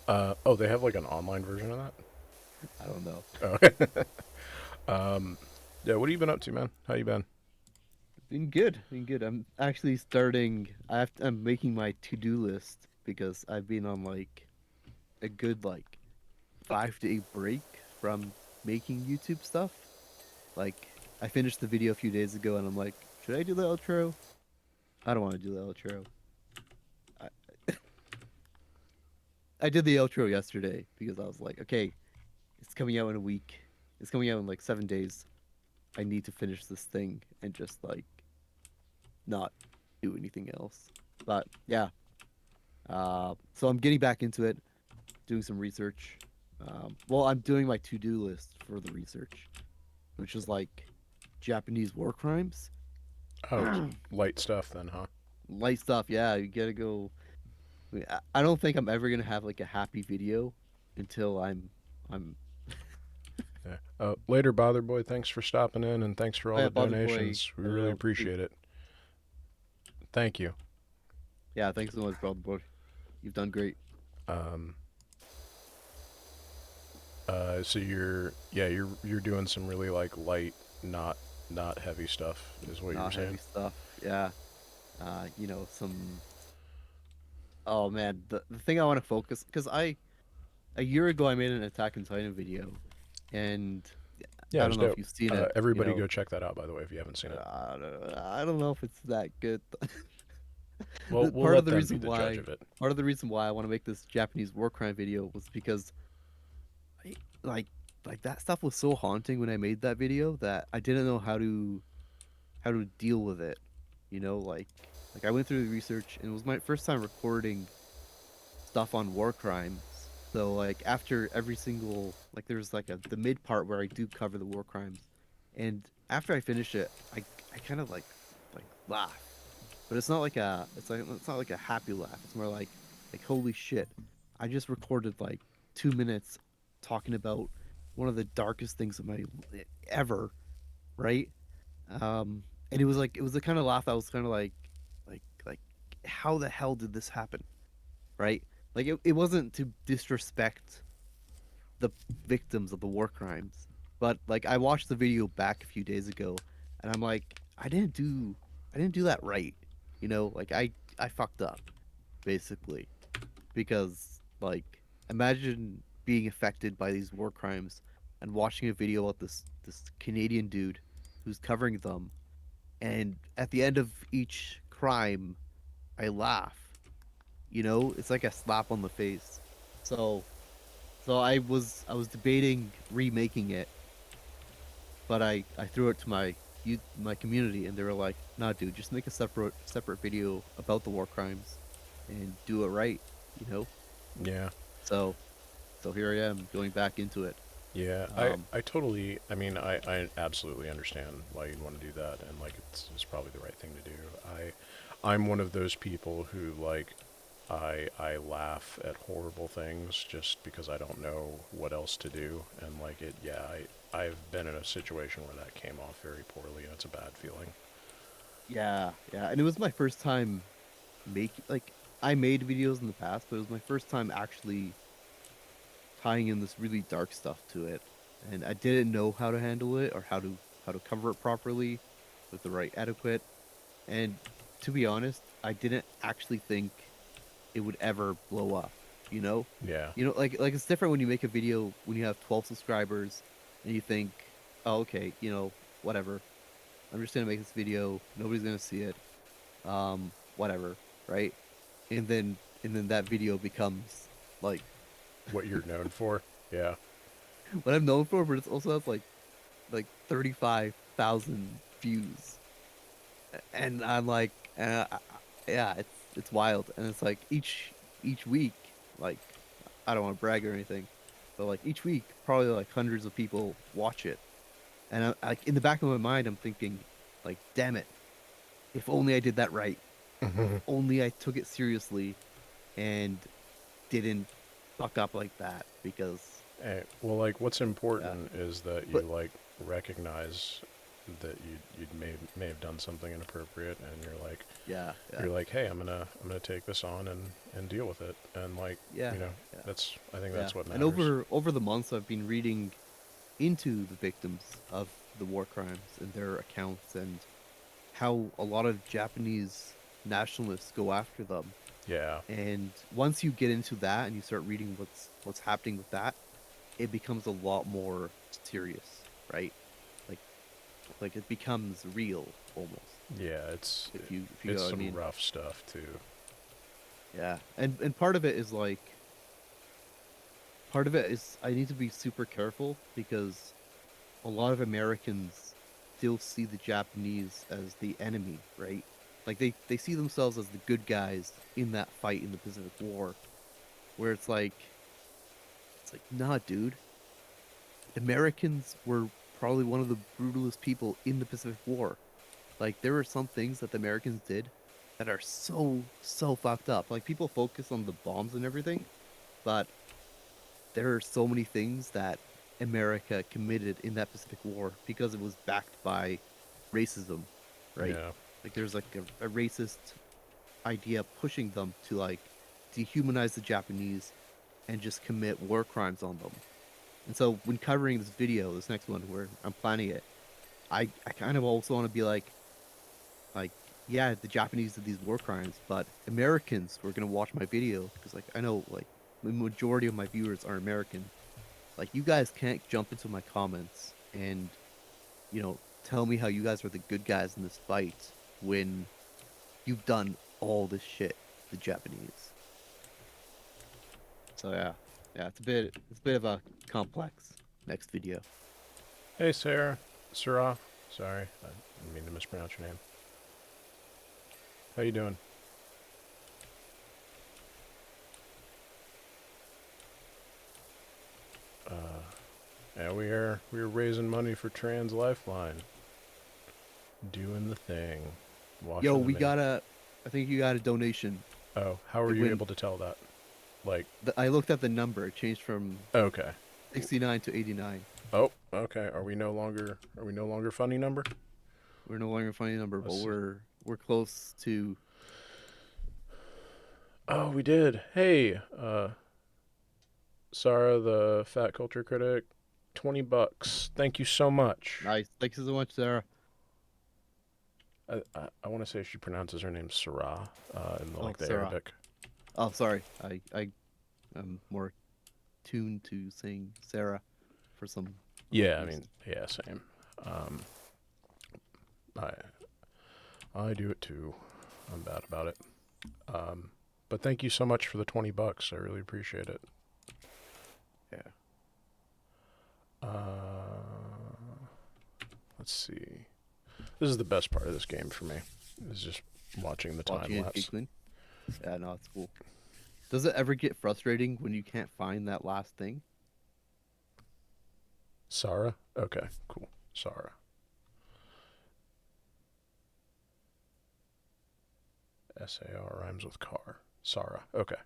Oh, they have like an online version of that. I don't know. Oh. Yeah. What have you been up to, man? How you been? Been good, been good. I'm actually starting. I'm making my to-do list because I've been on like a good like 5 day break from making YouTube stuff. Like I finished the video a few days ago, and I'm like, should I do the outro? I don't want to do the outro. I, I did the outro yesterday because I was like, okay, it's coming out in a week. It's coming out in like 7 days. I need to finish this thing and just like not do anything else. But yeah, so I'm getting back into it, doing some research. Well, I'm doing my to-do list for the research, which is like Japanese war crimes. Oh, light stuff then, huh? Light stuff. Yeah, you gotta go. I don't think I'm ever gonna have like a happy video until I'm. Yeah. Later, Bother Boy. Thanks for stopping in and thanks for all Yeah, the Bother Boy, donations. We I really know. appreciate it. Thank you. Yeah, thanks so much, brother boy. You've done great. So you're doing some really like light, not heavy stuff, is what you were Not heavy saying. stuff. Yeah. You know, some. Oh man, the thing I want to focus because a year ago I made an Attack on Titan video, and Yeah, I it was don't know if dope. you've seen it. Everybody go check that out, by the way, if you haven't seen it. I don't know if it's that good. Well, we'll part let of the them reason be the why judge of it. part of the reason why I want to make this Japanese war crime video was because like like that stuff was so haunting when I made that video that I didn't know how to deal with it. You know, like I went through the research and it was my first time recording stuff on war crimes. So like after every single like there's like the mid part where I do cover the war crimes, and after I finish it, I kind of like laugh, but it's not like a happy laugh. It's more like holy shit, I just recorded like 2 minutes talking about one of the darkest things of my ever, right? And it was the kind of laugh that was kind of like how the hell did this happen, right? Like it wasn't to disrespect the victims of the war crimes, but like I watched the video back a few days ago, and I'm like, I didn't do that right, you know? Like I fucked up, basically, because like imagine being affected by these war crimes and watching a video about this Canadian dude who's covering them, and at the end of each crime, I laugh. You know, it's like a slap on the face. So, so I was debating remaking it, but I threw it to my community, and they were like, "Nah, dude, just make a separate video about the war crimes, and do it right." You know. Yeah. So, so here I am going back into it. Yeah, I totally, I mean, I absolutely understand why you'd want to do that, and like it's probably the right thing to do. I'm one of those people who like I laugh at horrible things just because I don't know what else to do, and like it, yeah, I've been in a situation where that came off very poorly, and it's a bad feeling. Yeah, yeah, and it was my first time making like I made videos in the past, but it was my first time actually tying in this really dark stuff to it, and I didn't know how to handle it or how to cover it properly with the right etiquette. And to be honest, I didn't actually think it would ever blow up. You know, Yeah. like it's different when you make a video when you have 12 subscribers and you think, oh, okay, you know, whatever. I'm just gonna make this video. Nobody's gonna see it. Whatever, right? And then that video becomes like What you're known for. Yeah. what I'm known for, but it also has like 35,000 views, and I'm like, yeah, it's wild, and it's like each week, like I don't want to brag or anything, but like each week, probably like hundreds of people watch it, and like in the back of my mind, I'm thinking, like, damn it, if only I did that right, if only I took it seriously, and didn't fuck up like that, because Hey, well, like, what's important is that you But- like recognize that you may have done something inappropriate, and you're like, yeah, you're like, hey, I'm gonna take this on and deal with it, and like, yeah, you know, yeah. I think that's what And matters. over the months, I've been reading into the victims of the war crimes and their accounts, and how a lot of Japanese nationalists go after them. Yeah, And once you get into that and you start reading what's happening with that, it becomes a lot more serious, right? Like like it becomes real almost. yeah, it's If you it's know what I some mean. rough stuff too. Yeah. And part of it is like part of it is I need to be super careful because a lot of Americans still see the Japanese as the enemy, right? Like they see themselves as the good guys in that fight in the Pacific War, where it's like, nah, dude. Americans were probably one of the brutalest people in the Pacific War. Like there are some things that the Americans did that are so fucked up. Like people focus on the bombs and everything, but there are so many things that America committed in that Pacific War because it was backed by racism, right? Yeah, Like there's like a racist idea pushing them to like dehumanize the Japanese and just commit war crimes on them. And so when covering this video, this next one where I'm planning it, I kind of also want to be like yeah, the Japanese did these war crimes, but Americans who are gonna watch my video because like I know like the majority of my viewers are American. Like you guys can't jump into my comments and tell me how you guys are the good guys in this fight when you've done all this shit to the Japanese. So yeah, it's a bit of a complex. Next video. hey Sarah, sorry, I didn't mean to mispronounce your name. How you doing? Yeah, we are raising money for Trans Lifeline. Doing the thing. Washing Yo, the we min- got I think you got a donation. Oh, how are It you went- able to tell that? Like, I looked at the number. It changed from okay. 69 to 89. Oh, okay. Are we no longer funny number? We're no longer a funny number, but Let's see. we're close to. Oh, we did. Hey, Sarah, the fat culture critic, $20. Thank you so much. Nice. Thanks so much, Sarah. I want to say she pronounces her name Sarah, in the, Oh, like the Sarah. Arabic. Oh, sorry. I am more tuned to saying Sarah for some. Yeah, I reason. mean, yeah, same. I I do it too. I'm bad about it. But thank you so much for the $20. I really appreciate it. Yeah. Let's see. This is the best part of this game for me. Is just watching the time Watching it lapse. get clean. Yeah, no, it's cool. Does it ever get frustrating when you can't find that last thing? Sarah? Okay, cool. Sarah. S-A-R rhymes with car. Sarah. Okay.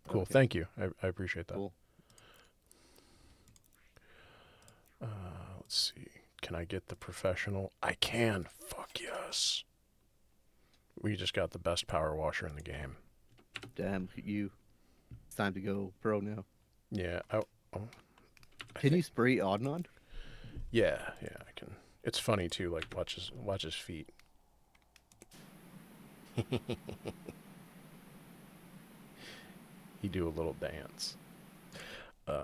Cool. Okay. Thank you. I appreciate that. Cool. Let's see. Can I get the professional? I can. Fuck yes. We just got the best power washer in the game. Damn you! It's time to go pro now. Yeah. Can you spray Adnan? Yeah, I can. It's funny too. Like watch his feet. He do a little dance. All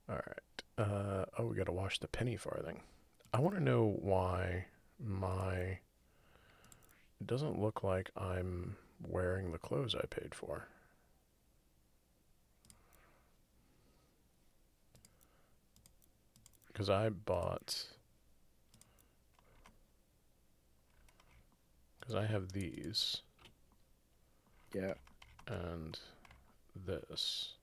right. Oh, we gotta wash the penny farthing. I want to know why it doesn't look like I'm wearing the clothes I paid for. Because Because I have these. Yeah. And this.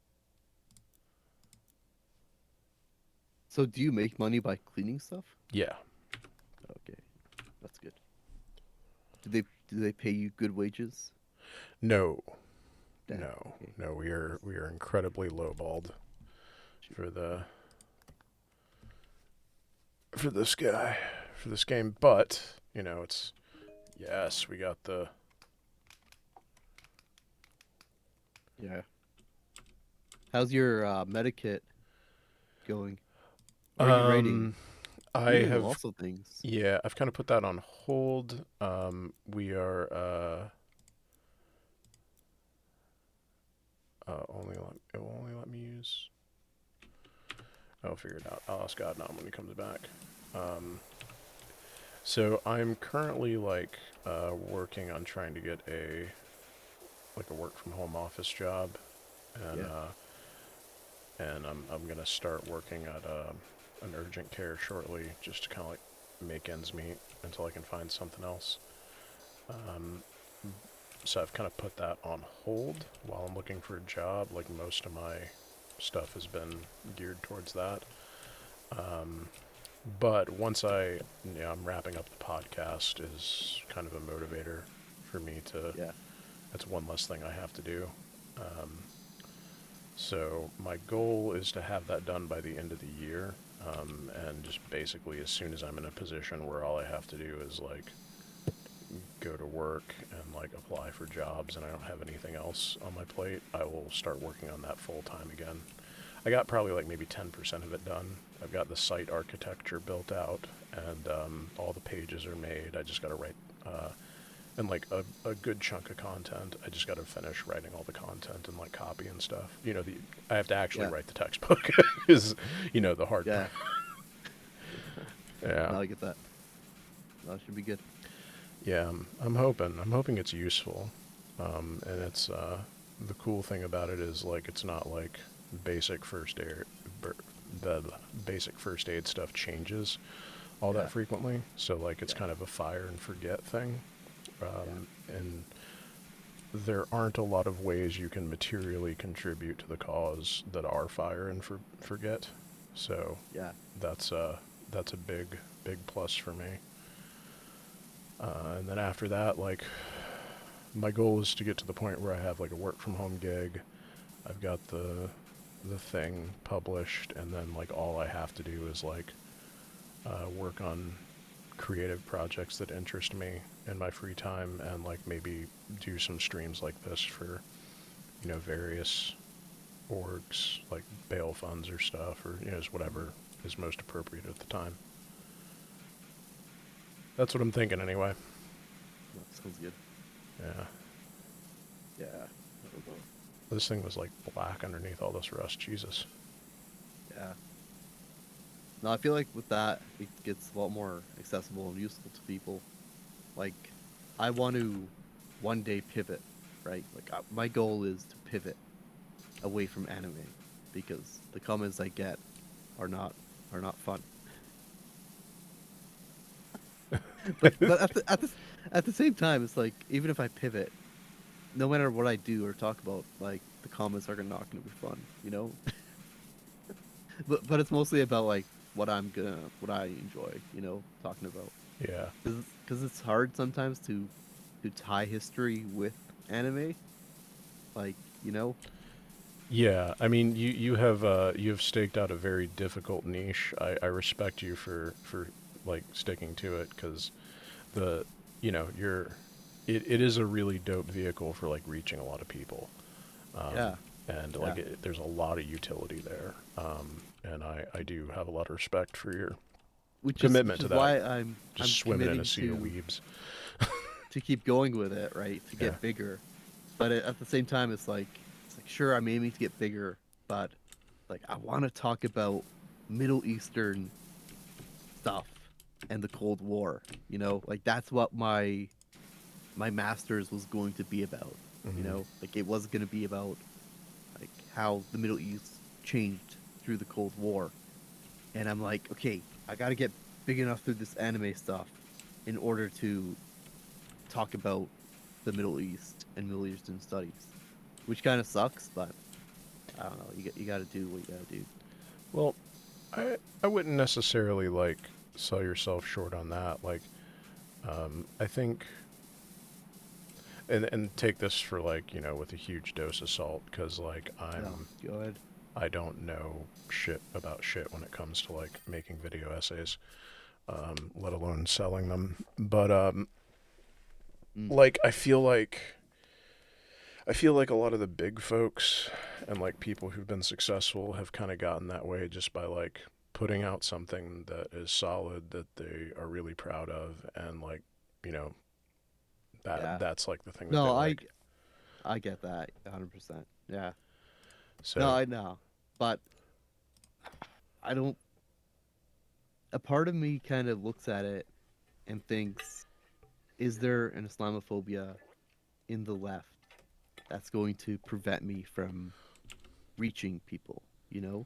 So do you make money by cleaning stuff? Yeah. Okay, that's good. Do they pay you good wages? No. Damn, No. okay. No, we are incredibly lowballed for this guy, for this game, but you know, it's yes, we got the Yeah. How's your medikit going? What are you writing? I Ooh, have also things. yeah, I've kind of put that on hold. We are it will only let me use. I'll figure it out. I'll ask God now when he comes back. So I'm currently like working on trying to get a work from home office job, and and I'm gonna start working at an urgent care shortly, just to kind of like make ends meet until I can find something else. So I've kind of put that on hold while I'm looking for a job. Like most of my stuff has been geared towards that. But once I'm wrapping up the podcast is kind of a motivator for me to. Yeah. That's one less thing I have to do. So my goal is to have that done by the end of the year, and just basically as soon as I'm in a position where all I have to do is like go to work and like apply for jobs and I don't have anything else on my plate, I will start working on that full time again. I got probably like maybe 10% of it done. I've got the site architecture built out, and all the pages are made. I just got to write, and like a good chunk of content. I just got to finish writing all the content and like copy and stuff. You know, I have to actually write the textbook is, the hard part. Yeah. No, I get that. No, it should be good. Yeah, I'm hoping it's useful, and it's the cool thing about it is like it's not like basic first aid, the basic first aid stuff changes all that frequently. So like it's kind of a fire and forget thing, and there aren't a lot of ways you can materially contribute to the cause that are fire and forget. So that's a big plus for me. And then after that, like, my goal is to get to the point where I have like a work from home gig. I've got the thing published, and then like all I have to do is like work on creative projects that interest me in my free time, and like maybe do some streams like this for various orgs, like bail funds or stuff, or just whatever is most appropriate at the time. That's what I'm thinking anyway. That sounds good. Yeah. Yeah. I don't know. This thing was like black underneath all this rust. Jesus. Yeah. No, I feel like with that, it gets a lot more accessible and useful to people. Like, I want to one day pivot, right? Like, my goal is to pivot away from anime, because the comments I get are not fun. but at the same time, it's like, even if I pivot, no matter what I do or talk about, like, the comments are not going to be fun, but it's mostly about like what I enjoy, talking about. Yeah. Because it's hard sometimes to tie history with anime, like, Yeah, I mean, you have staked out a very difficult niche. I respect you for like sticking to it, because it is a really dope vehicle for like reaching a lot of people. And like there's a lot of utility there. And I do have a lot of respect for your commitment to that. Why I'm swimming in a sea of committing weebs. to keep going with it, right? To get bigger, but at the same time, it's like sure, I'm aiming to get bigger, but like I want to talk about Middle Eastern stuff and the Cold War. Like that's what my master's was going to be about. Like it was going to be about like how the Middle East changed through the Cold War, and I'm like, okay, I got to get big enough through this anime stuff in order to talk about the Middle East and Middle Eastern studies, which kind of sucks, but I don't know. You got to do what you got to do. Well, I wouldn't necessarily like sell yourself short on that. Like, I think, and take this for like, you know, with a huge dose of salt, because like Go ahead. I don't know shit about shit when it comes to like making video essays, let alone selling them. But like I feel like a lot of the big folks and like people who've been successful have kind of gotten that way just by like putting out something that is solid that they are really proud of, and like, you know, that's like the thing that No, they like. I get that 100%. Yeah. So No, I know, but I don't. A part of me kind of looks at it and thinks, is there an Islamophobia in the left that's going to prevent me from reaching people? You know,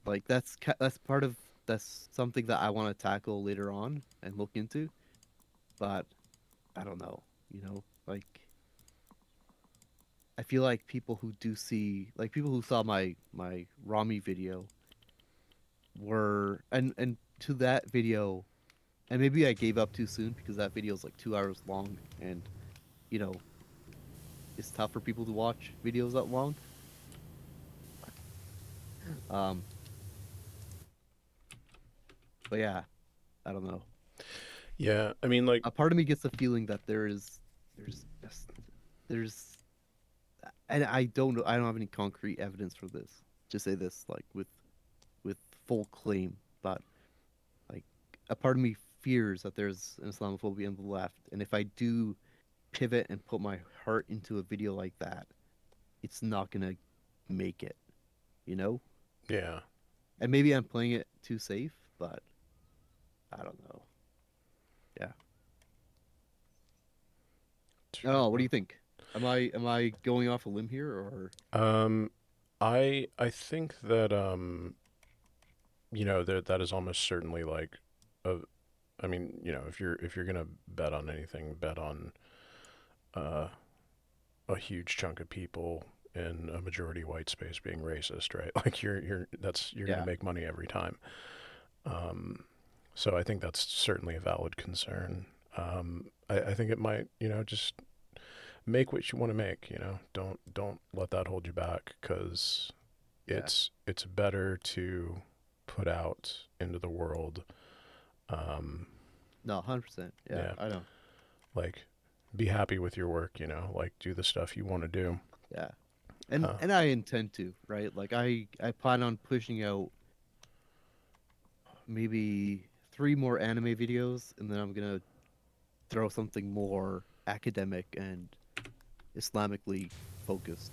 like that's part of that's something that I want to tackle later on and look into, but I don't know. You know, like I feel like people who do see, like people who saw my Rami video were, and to that video, and maybe I gave up too soon because that video is like 2 hours long, and you know it's tough for people to watch videos that long. Um, but yeah, I don't know. yeah, I mean, like, A part of me gets the feeling that there's just- there's, and I don't know, I don't have any concrete evidence for this to say this like with full claim, but like a part of me fears that there's an Islamophobia on the left, and if I do pivot and put my heart into a video like that, it's not gonna make it, you know? yeah. And maybe I'm playing it too safe, but I don't know. Yeah. Oh, what do you think? Am I going off a limb here or? I think that you know, that is almost certainly like a, I mean, you know, if you're gonna bet on anything, bet on uh, a huge chunk of people in a majority white space being racist, right? Like you're Yeah. gonna make money every time. So I think that's certainly a valid concern. I think it might, you know, just make what you want to make. You know, don't let that hold you back, because Yeah. it's better to put out into the world. No, 100%. Yeah, Yeah, I know. like be happy with your work. You know, like do the stuff you want to do. Yeah. And Uh, and I intend to, right? Like I plan on pushing out maybe 3 more anime videos, and then I'm gonna throw something more academic and Islamically focused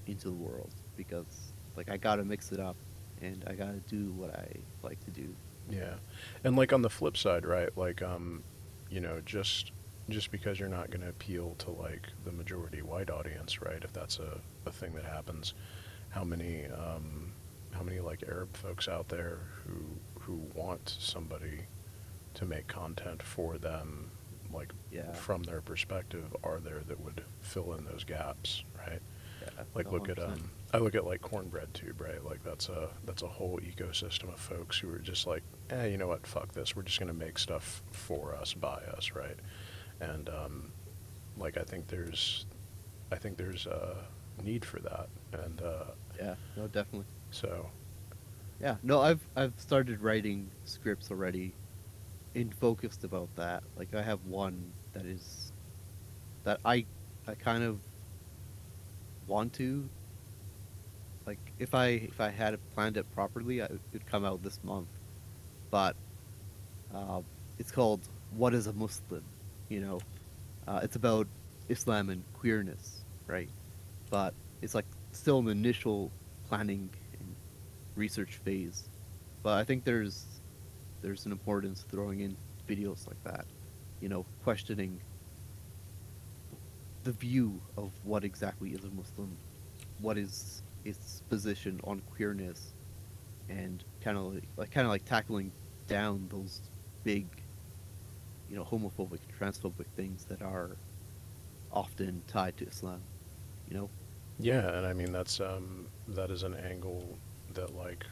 into the world because like I gotta mix it up and I gotta do what I like to do. Yeah. And like on the flip side, right? Like you know, just because you're not going to appeal to like the majority white audience, right? If that's a thing that happens, how many like Arab folks out there who want somebody to make content for them, like Yeah. from their perspective, are there that would fill in those gaps, right? Yeah. Like No, look at 100%. I look at like Cornbread Tube, right? Like that's a whole ecosystem of folks who are just like, you know what, fuck this. We're just gonna make stuff for us, by us, right? And like I think there's a need for that, and Yeah. No, definitely. so Yeah. No, I've started writing scripts already and focused about that. Like I have one that is that I kind of want to, like if I had planned it properly, it would come out this month. But uh, it's called "What is a Muslim?" You know, it's about Islam and queerness, right? But it's like still an initial planning and research phase. But I think there's an importance throwing in videos like that, you know, questioning the view of what exactly is a Muslim, what is its position on queerness, and kind of like tackling down those big homophobic, transphobic things that are often tied to Islam. You know. Yeah, and I mean that is an angle that like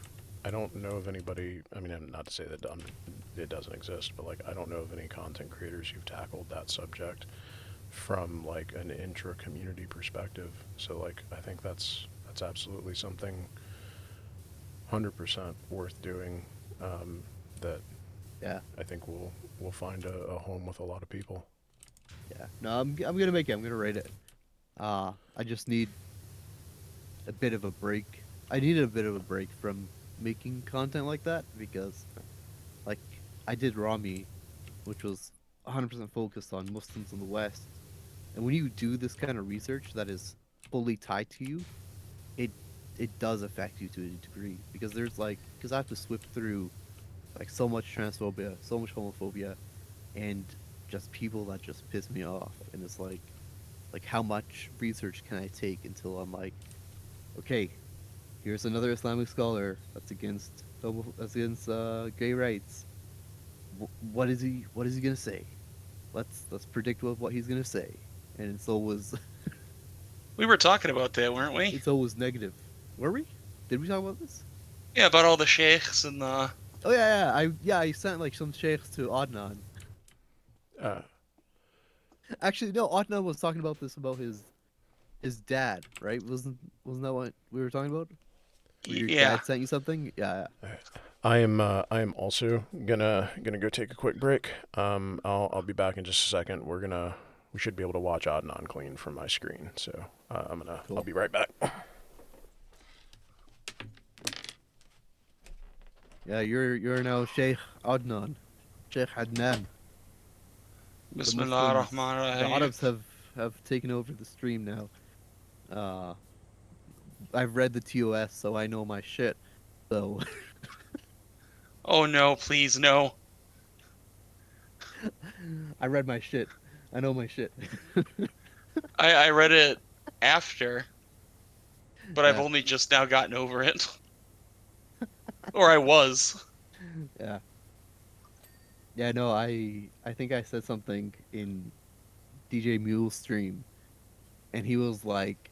I don't know of anybody. I mean, not to say that it doesn't exist, but like I don't know of any content creators who've tackled that subject from like an intra-community perspective. So like I think that's absolutely something 100% worth doing. That Yeah. I think will find a home with a lot of people. Yeah. No, I'm gonna make it. I'm gonna rate it. I just need a bit of a break. I needed a bit of a break from making content like that because, like, I did Rami, which was 100% focused on Muslims in the West. And when you do this kind of research that is fully tied to you, it it does affect you to a degree because because I have to swift through like so much transphobia, so much homophobia, and just people that just piss me off. And it's like how much research can I take until I'm like, okay, here's another Islamic scholar that's against gay rights. What is he gonna say? Let's predict what he's gonna say. And it's always We were talking about that, weren't we? it's always negative. Were we? Did we talk about this? Yeah, about all the sheikhs and the. Oh I sent like some sheikhs to Adnan. Uh, Actually, no, Adnan was talking about this about his dad, right? Wasn't that what we were talking about? Where your Yeah. dad sent you something? Yeah. I am also gonna go take a quick break. I'll be back in just a second. We should be able to watch Adnan clean from my screen. So I'll be right back. Yeah, you're now Sheikh Adnan, Sheikh Adnan. Bismillah ar-Rahman The ar-Rahim. Arabs have taken over the stream now. I've read the TOS, so I know my shit. So Oh no, please no. I read my shit. I know my shit. I read it after, but I've Yeah. only just now gotten over it. Or I was. Yeah. Yeah, no, I think I said something in DJ Mule's stream, and he was like,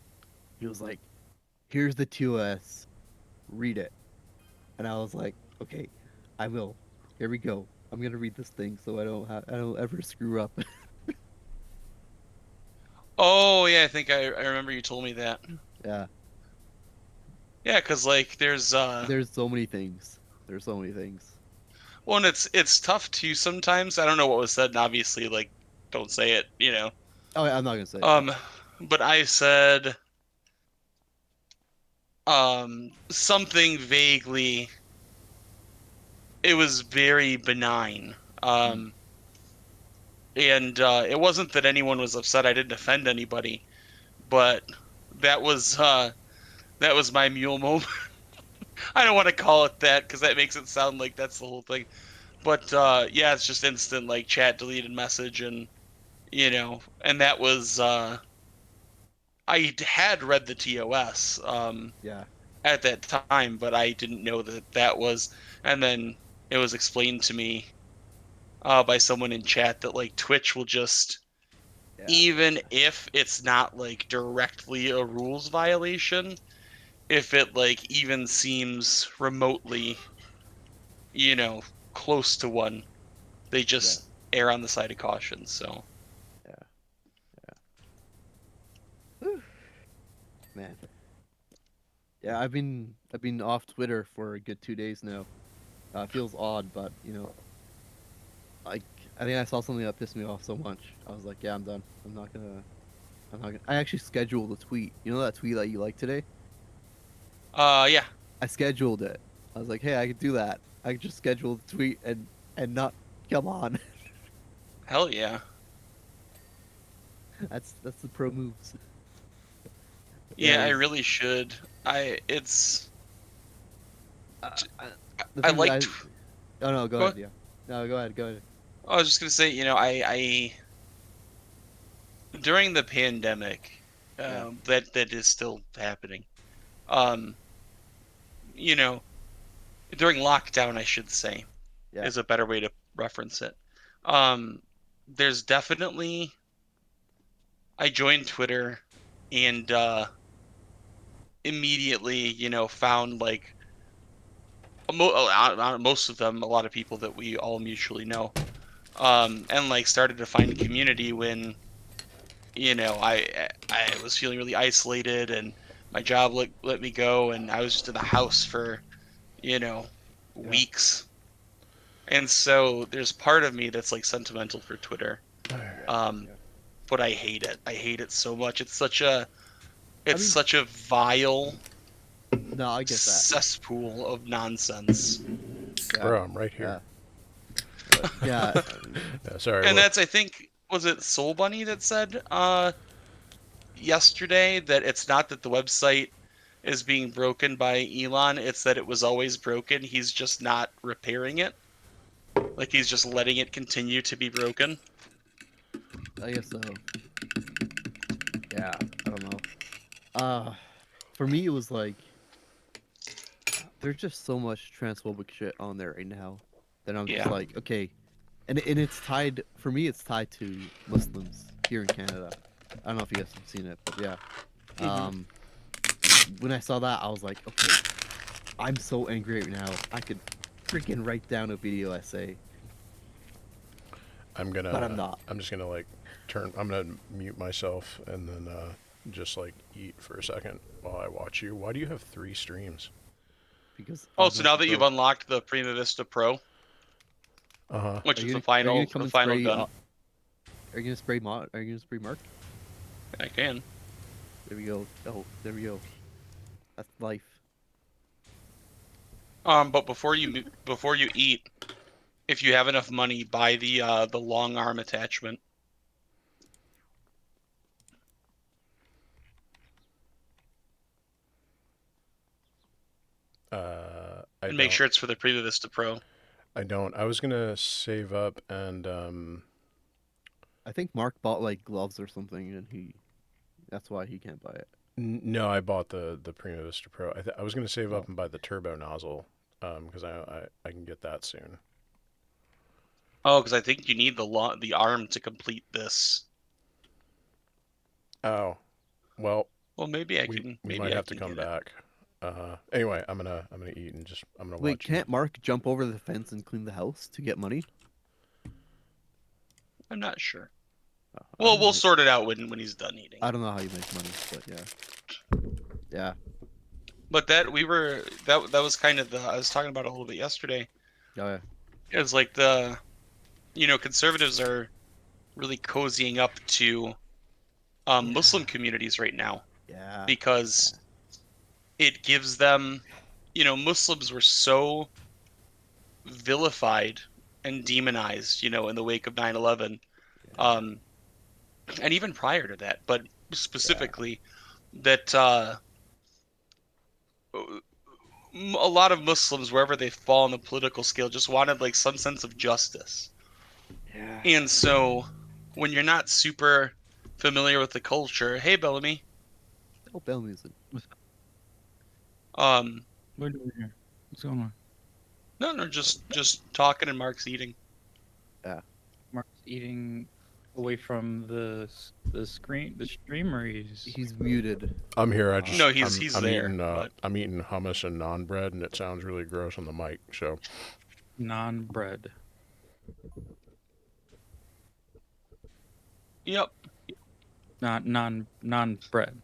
here's the TOS, read it. And I was like, okay, I will. Here we go. I'm gonna read this thing so I don't ever screw up. Oh yeah, I think I remember you told me that. Yeah. Yeah, cause like there's There's so many things. There's so many things. well, and it's tough too sometimes. I don't know what was said, and obviously like don't say it, you know. Oh, yeah, I'm not gonna say it. But I said something vaguely. It was very benign. And it wasn't that anyone was upset. I didn't offend anybody, but that was my mule moment. I don't want to call it that because that makes it sound like that's the whole thing. But yeah, it's just instant like chat deleted message and and that was I had read the TOS Yeah. at that time, but I didn't know that was, and then it was explained to me by someone in chat that like Twitch will just, even if it's not like directly a rules violation, if it like even seems remotely, close to one, they just err on the side of caution. So Man. Yeah, I've been off Twitter for a good 2 days now. It feels odd, but like I think I saw something that pissed me off so much. I was like, yeah, I'm done. I'm not gonna. I actually scheduled a tweet. You know that tweet that you liked today? yeah. I scheduled it. I was like, hey, I could do that. I could just schedule the tweet and not come on. Hell yeah. That's the pro moves. Yeah, I really should. I like. Oh no, go ahead. Yeah. No, go ahead. Go ahead. I was just gonna say, I during the pandemic, that is still happening. During lockdown, I should say, is a better way to reference it. there's definitely. I joined Twitter, and immediately, found like most of them, a lot of people that we all mutually know, and like started to find a community when I was feeling really isolated and my job let me go and I was just in the house for you know Yeah. weeks. And so there's part of me that's like sentimental for Twitter. Um, but I hate it. I hate it so much. It's mean, such a vile no, I get that. cesspool of nonsense. Yeah. Bro, I'm right here. Yeah. Yeah, sorry. And What? that's, I think, was it Soul Bunny that said yesterday that it's not that the website is being broken by Elon, it's that it was always broken. He's just not repairing it. Like he's just letting it continue to be broken. I guess so. Yeah, I don't know. For me, it was like there's just so much transphobic shit on there right now that I'm just Yeah. like, okay, and it's tied for me. It's tied to Muslims here in Canada. I don't know if you guys have seen it, but yeah. Um, when I saw that, I was like, okay, I'm so angry right now. I could freaking write down a video essay, I'm gonna. but I'm not I'm just gonna like turn. I'm gonna mute myself and then just like eat for a second while I watch you. Why do you have 3 streams? because Oh, I so want now to that you've grow. unlocked the Prima Vista Pro, Uh huh. which is the Are you final gonna come the and final spray? gun, Are you gonna spray mod? Are you gonna spray Mark? I can. There we go. Oh, there we go. That's life. But before you eat, if you have enough money, buy the long arm attachment. I And don't. make sure it's for the Prima Vista Pro. I don't. I was gonna save up and I think Mark bought like gloves or something, and that's why he can't buy it. no, I bought the Prima Vista Pro. I was gonna save up Oh. and buy the turbo nozzle, because I can get that soon. Oh, because I think you need the arm to complete this. Oh, well, Well, maybe I we can. we Maybe might I have to can come get it. back. Anyway, I'm gonna eat and just I'm gonna Wait, watch you. can't Mark jump over the fence and clean the house to get money? I'm not sure. I Well, don't we'll know. sort it out when he's done eating. I don't know how you make money, but yeah. But that was kind of I was talking about it a little bit yesterday. Oh yeah. It's like conservatives are really cozying up to Muslim communities right now Yeah. because it gives them, Muslims were so vilified and demonized, in the wake of 9/11, and even prior to that, but specifically that a lot of Muslims, wherever they fall on the political scale, just wanted like some sense of justice. Yeah. And so when you're not super familiar with the culture, hey Bellamy, Oh, Bellamy's in. um, What are you doing here? What's going on? no, just talking and Mark's eating. Yeah. Mark's eating away from the screen, the stream, or He's muted. I'm here. I just No, he's I'm there, eating but I'm eating hummus and naan bread, and it sounds really gross on the mic. So naan bread. Yep. Not non bread.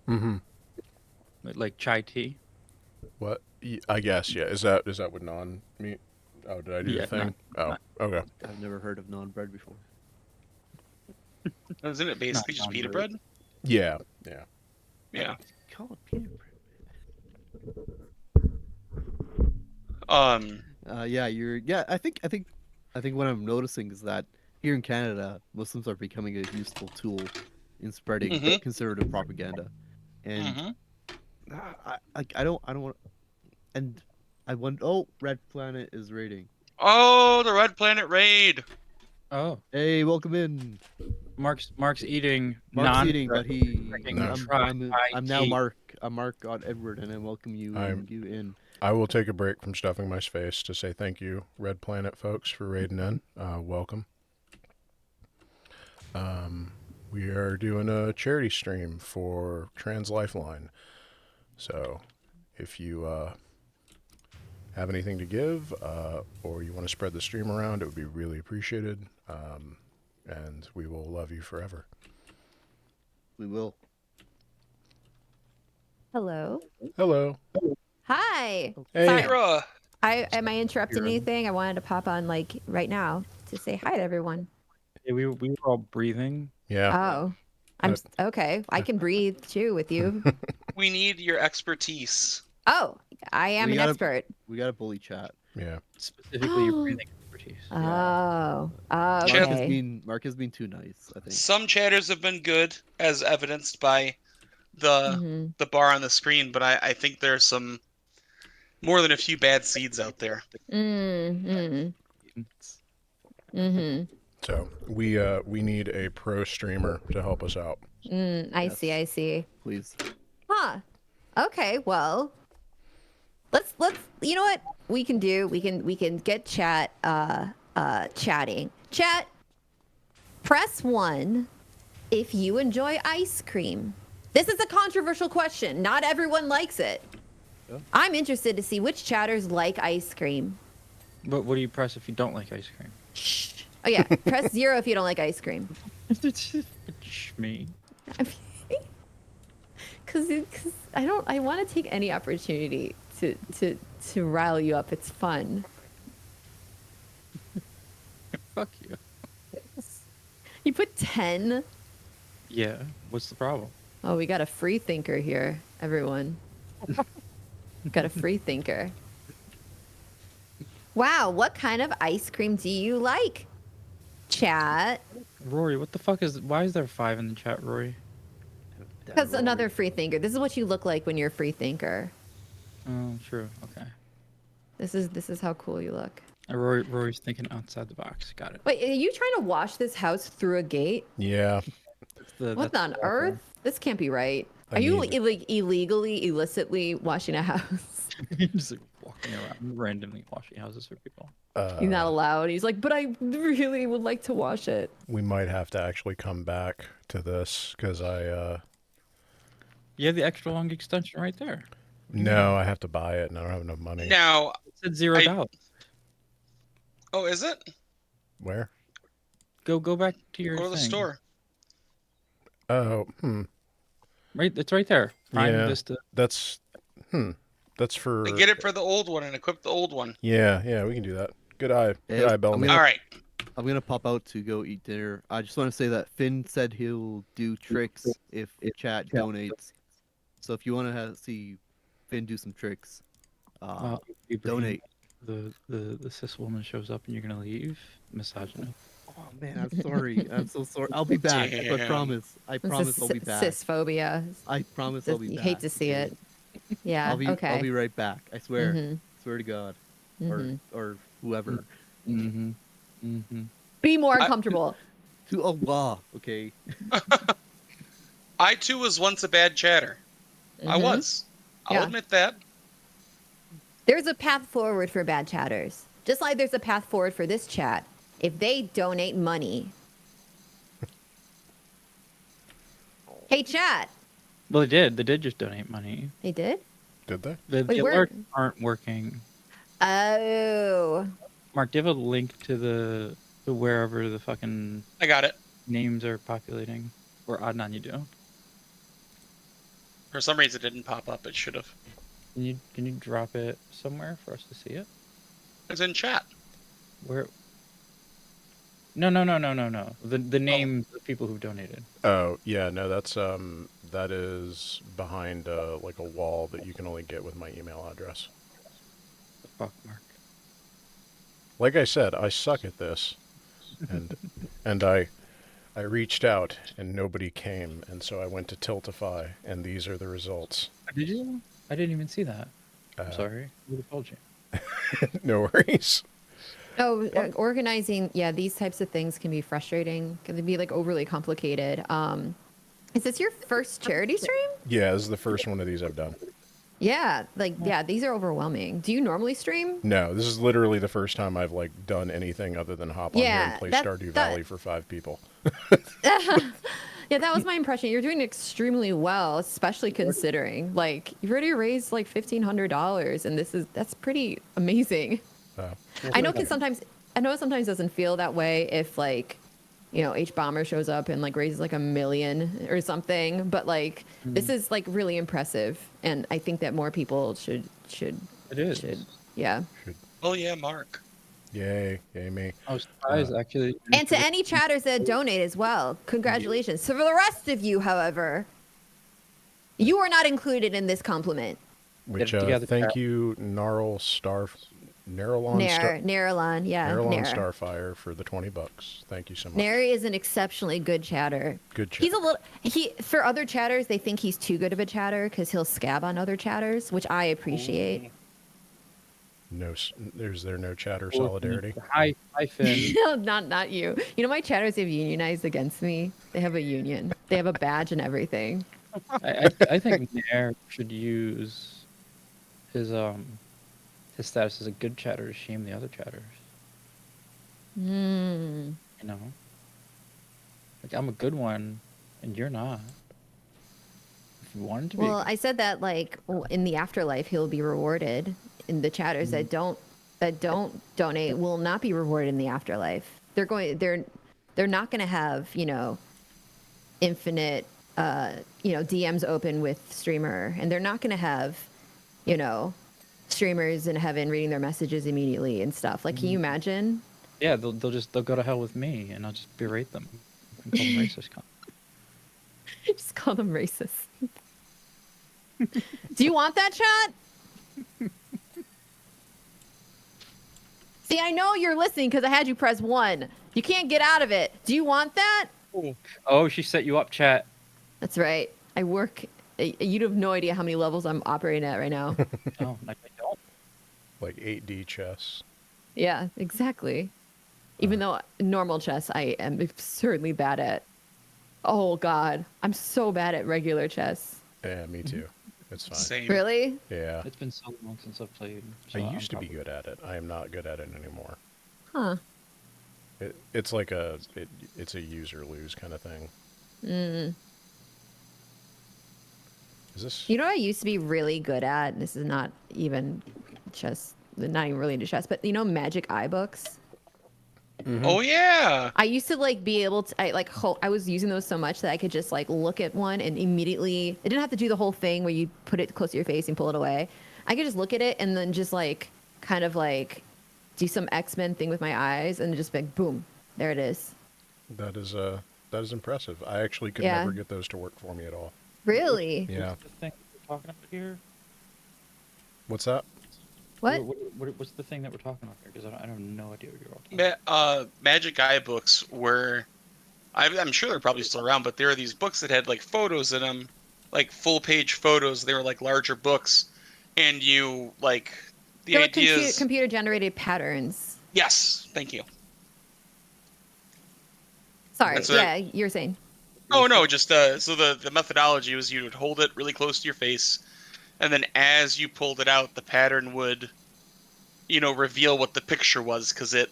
Mm-hmm. Like chai tea. What? I guess yeah. Is that what naan mean? Oh, did I do the thing? Okay. I've never heard of non-bread before. Isn't it basically just pita bread? Yeah. Yeah. Call it pita bread. Yeah. I think what I'm noticing is that here in Canada, Muslims are becoming a useful tool in spreading conservative propaganda, and I don't want. And I want. Oh, Red Planet is raiding. Oh, the Red Planet raid. Oh. Hey, welcome in. Mark's eating. Mark's eating, but I'm now tea. Mark. I'm Mark God Edward, and I welcome you in. I will take a break from stuffing my face to say thank you, Red Planet folks, for raiding in. Welcome. We are doing a charity stream for Trans Lifeline. So if you have anything to give or you want to spread the stream around, it would be really appreciated. And we will love you forever. We will. Hello. Hello. Hi. Hey. Sorry. Kira. Am I interrupting anything? I wanted to pop on like right now to say hi to everyone. Yeah, we were all breathing. Yeah. Oh, okay. I can breathe too with you. We need your expertise. Oh, I am an expert. We got a bully chat. Yeah. Specifically your breathing expertise. Oh, okay. Chat- Mark has been too nice, I think. Some chatters have been good, as evidenced by the bar on the screen, but I think there's some more than a few bad seeds out there. So we need a pro streamer to help us out. I see. Please. Huh. Okay, well. Let's you know what we can do? We can get chat chatting. Chat, press 1 if you enjoy ice cream. This is a controversial question. Not everyone likes it. Yeah. I'm interested to see which chatters like ice cream. But what do you press if you don't like ice cream? Oh yeah, press 0 if you don't like ice cream. Me. Cause I want to take any opportunity to rile you up. It's fun. Fuck you. You put 10. Yeah. What's the problem? Oh, we got a free thinker here, everyone. Got a free thinker. Wow, what kind of ice cream do you like? Chat. Rory, what the fuck is? Why is there 5 in the chat, Rory? Because another free thinker. This is what you look like when you're a free thinker. Oh, true. Okay. This is how cool you look. Rory's thinking outside the box. Got it. Wait, are you trying to wash this house through a gate? Yeah. What on earth? This can't be right. Are you like illegally, illicitly washing a house? Just like walking around randomly washing houses for people. He's not allowed. He's like, but I really would like to wash it. We might have to actually come back to this because You have the extra long extension right there. No, I have to buy it and I don't have enough money. Now it said $0. Oh, is it? Where? Go back to your Go to the thing. store. Oh, Right, it's right there. Prime Vista. That's for. And get it for the old one and equip the old one. Yeah, we can do that. Good eye, Bellamy. All right. I'm gonna pop out to go eat dinner. I just want to say that Finn said he'll do tricks if chat donates. So if you want to see Finn do some tricks, donate. The cis woman shows up and you're gonna leave. Misogynist. Oh man, I'm sorry. I'm so sorry. I'll be back. I promise. I promise I'll be back. Cis phobia. I promise I'll be back. You hate to see it. Yeah. Okay. I'll be right back. I swear. Swear to God, or whoever. Be more uncomfortable. To Allah, okay. I too was once a bad chatter. I was. I'll admit that. There's a path forward for bad chatters. Just like there's a path forward for this chat. If they donate money. Hey, chat. Well, they did. They did just donate money. They did? Did they? The alerts aren't working. Oh. Mark, do you have a link to wherever the fucking I got it. Names are populating? Or Adnan, you do? For some reason, it didn't pop up. It should have. Can you drop it somewhere for us to see it? It's in chat. Where? No. The names of people who donated. Oh yeah, no, that is behind like a wall that you can only get with my email address. The fuck, Mark. Like I said, I suck at this, and I reached out and nobody came, and so I went to Tiltify, and these are the results. Did you? I didn't even see that. I'm sorry. I would have told you. No worries. Oh, organizing, these types of things can be frustrating. Can they be like overly complicated? Is this your first charity stream? Yeah, this is the first one of these I've done. Yeah, like yeah, these are overwhelming. Do you normally stream? No, this is literally the first time I've like done anything other than hop on here and Yeah, play that Stardew that Valley for 5 people. yeah, that was my impression. You're doing extremely well, especially considering like you've already raised like $1,500, and that's pretty amazing. I know I know it sometimes doesn't feel that way if like, you know, H Bomber shows up and like raises like $1 million or something, but like this is like really impressive, and I think that more people should It is. should yeah. Oh yeah, Mark. Yay me. I was surprised actually. And to any chatters that donate as well, congratulations. So for the rest of you, however, you are not included in this compliment. Which thank you, Narlon Naralon, yeah. Narlon Starfire for the $20. Thank you so much. Nary is an exceptionally good chatter. Good chatter. For other chatters, they think he's too good of a chatter because he'll scab on other chatters, which I appreciate. No, there's no chatter solidarity. Hi, Finn. No, not you. You know, my chatters have unionized against me. They have a union. They have a badge and everything. I think Nair should use his status as a good chatter to shame the other chatters. Hmm. You know, like I'm a good one, and you're not. If you wanted to be. Well, I said that like in the afterlife he'll be rewarded, and the chatters that don't donate will not be rewarded in the afterlife. They're not going to have, you know, infinite DMs open with streamer, and they're not going to have, you know, streamers in heaven reading their messages immediately and stuff. Like, can you imagine? Yeah, they'll go to hell with me, and I'll just berate them and call them racist. Just call them racist. Do you want that, chat? See, I know you're listening because I had you press 1. You can't get out of it. Do you want that? Oh, she set you up, chat. That's right. I work. You'd have no idea how many levels I'm operating at right now. Oh, I don't. Like 8D chess. Yeah, exactly. Even though normal chess I am absurdly bad at. Oh, God. I'm so bad at regular chess. Yeah, me too. It's fine. Same. Really? Yeah. It's been so long since I've played. I used to be good at it. I am not good at it anymore. Huh. It's like it's a use or lose kind of thing. Mm. Is this? You know what I used to be really good at? This is not even chess, not even really into chess, but you know, magic eye books? Mm-hmm. Oh yeah. I used to like be able to, I was using those so much that I could just like look at one and immediately, I didn't have to do the whole thing where you put it close to your face and pull it away. I could just look at it and then just like, kind of like do some X-Men thing with my eyes and just be like, boom, there it is. That is impressive. I actually could never get those to work for me at all. Really? Yeah. What's the thing we're talking about here? What's that? What? What's the thing that we're talking about here? Because I have no idea what you're all talking about. Magic eye books were, I'm sure they're probably still around, but there are these books that had like photos in them, like full page photos. They were like larger books, and you like the idea is computer generated patterns. Yes, thank you. Sorry, yeah, you're saying. Oh no, just so the methodology was you would hold it really close to your face, and then as you pulled it out, the pattern would, reveal what the picture was, because it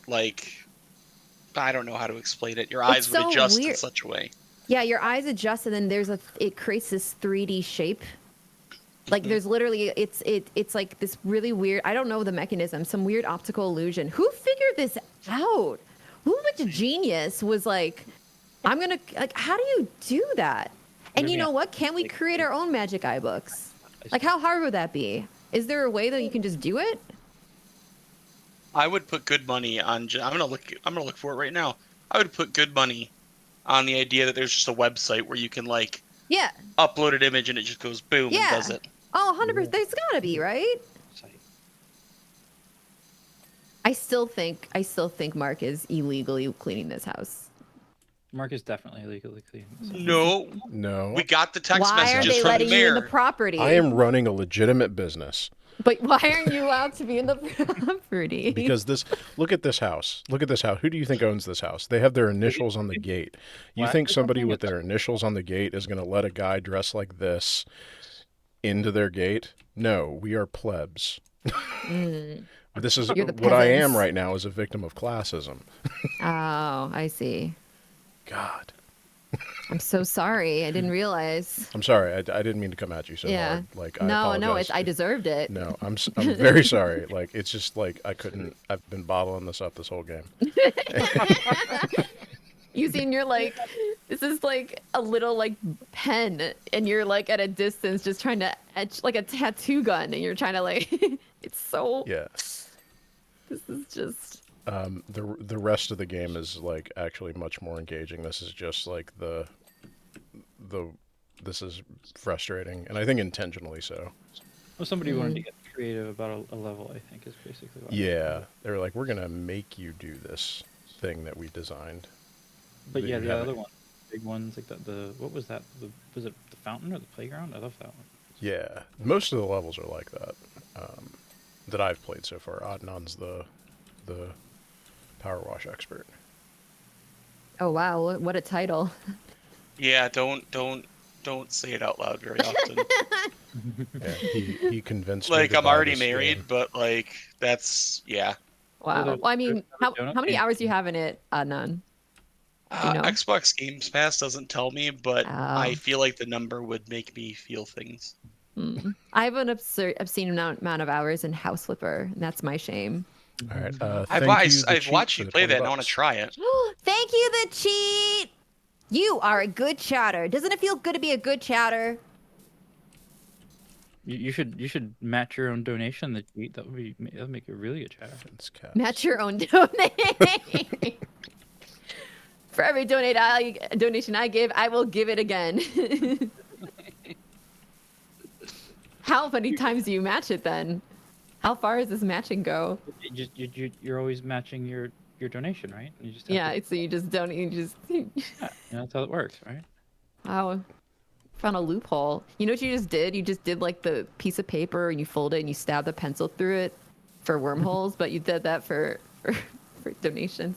I don't know how to explain it. Your eyes would adjust in such a way. Yeah, your eyes adjust, and then it creates this 3D shape. Like there's literally it's like this really weird. I don't know the mechanism. Some weird optical illusion. Who figured this out? Which genius was like, I'm gonna how do you do that? And you know what? Can we create our own magic eye books? Like how hard would that be? Is there a way that you can just do it? I would put good money on. I'm gonna look for it right now. I would put good money on the idea that there's just a website where you can upload an image and it just goes boom and does it. Oh, 100%. There's gotta be, right? I still think Mark is illegally cleaning this house. Mark is definitely illegally cleaning this house. No. We got the text messages from the mayor. Why are they letting you in the property? I am running a legitimate business. But why aren't you allowed to be in the property? Because look at this house. Look at this house. Who do you think owns this house? They have their initials on the gate. You think somebody with their initials on the gate is going to let a guy dressed like this into their gate. No, we are plebs. Mm. This is You're the what I am peasants. right now is a victim of classism. Oh, I see. God. I'm so sorry. I didn't realize. I'm sorry. I didn't mean to come at you so Yeah. hard. Like, I No, apologize. I deserved it. No, I'm very sorry. Like, it's just like I couldn't. I've been bottling this up this whole game. You see, and you're like, this is like a little like pen, and you're like at a distance, just trying to etch like a tattoo gun, and you're trying to like, it's so. Yeah. This is just. The rest of the game is like actually much more engaging. This is just like this is frustrating, and I think intentionally so. Well, somebody wanted to get creative about a level, I think, is basically what Yeah, they were like, we're gonna make you do this thing that we designed. But that yeah, you the haven't- other one, big ones like the what was that? Was it the fountain or the playground? I love that one. Yeah, most of the levels are like that that I've played so far. Adnan's the power wash expert. Oh wow! What a title. Yeah, don't say it out loud very often. Yeah, he convinced me. Like, to I'm buy already this married, game. but like that's yeah. Wow. there's- Well, I mean, there's how donut many game. hours do you have in it, Adnan? Do you know? Xbox Games Pass doesn't tell me, but I Oh. feel like the number would make me feel things. I have an obscene amount of hours in House Flipper, and that's my shame. All right. I've watched you play that, and I want to try it. Thank you, the cheat. You are a good chatter. Doesn't it feel good to be a good chatter? You should match your own donation. That would make it really a chatter. Match your own donate. For every donation I give, I will give it again. How many times do you match it then? How far does this matching go? You're always matching your donation, right? You just have Yeah, to, so you just don't. You just. that's how it works, right? Wow. Found a loophole. You know what you just did? You just did like the piece of paper and you fold it and you stab the pencil through it for wormholes, but you did that for donations.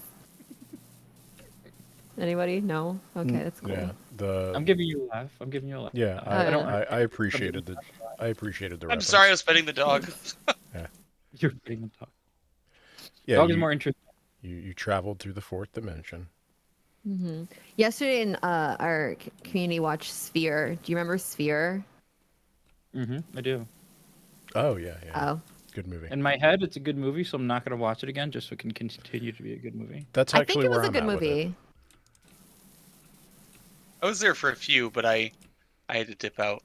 Anybody? No? Okay, that's cool. Yeah, I'm giving you a laugh. I'm giving you a laugh. Yeah, I appreciated the I'm reference. sorry, I was petting the dog. Yeah. You're petting the dog. Yeah, Dog is more interesting. You traveled through the fourth dimension. Mm-hmm. Yesterday in our community watch Sphere. Do you remember Sphere? I do. Oh yeah. Oh. Good movie. In my head, it's a good movie, so I'm not gonna watch it again, just so it can continue to be a good movie. That's I think it was a good movie. I was there for a few, but I had to dip out.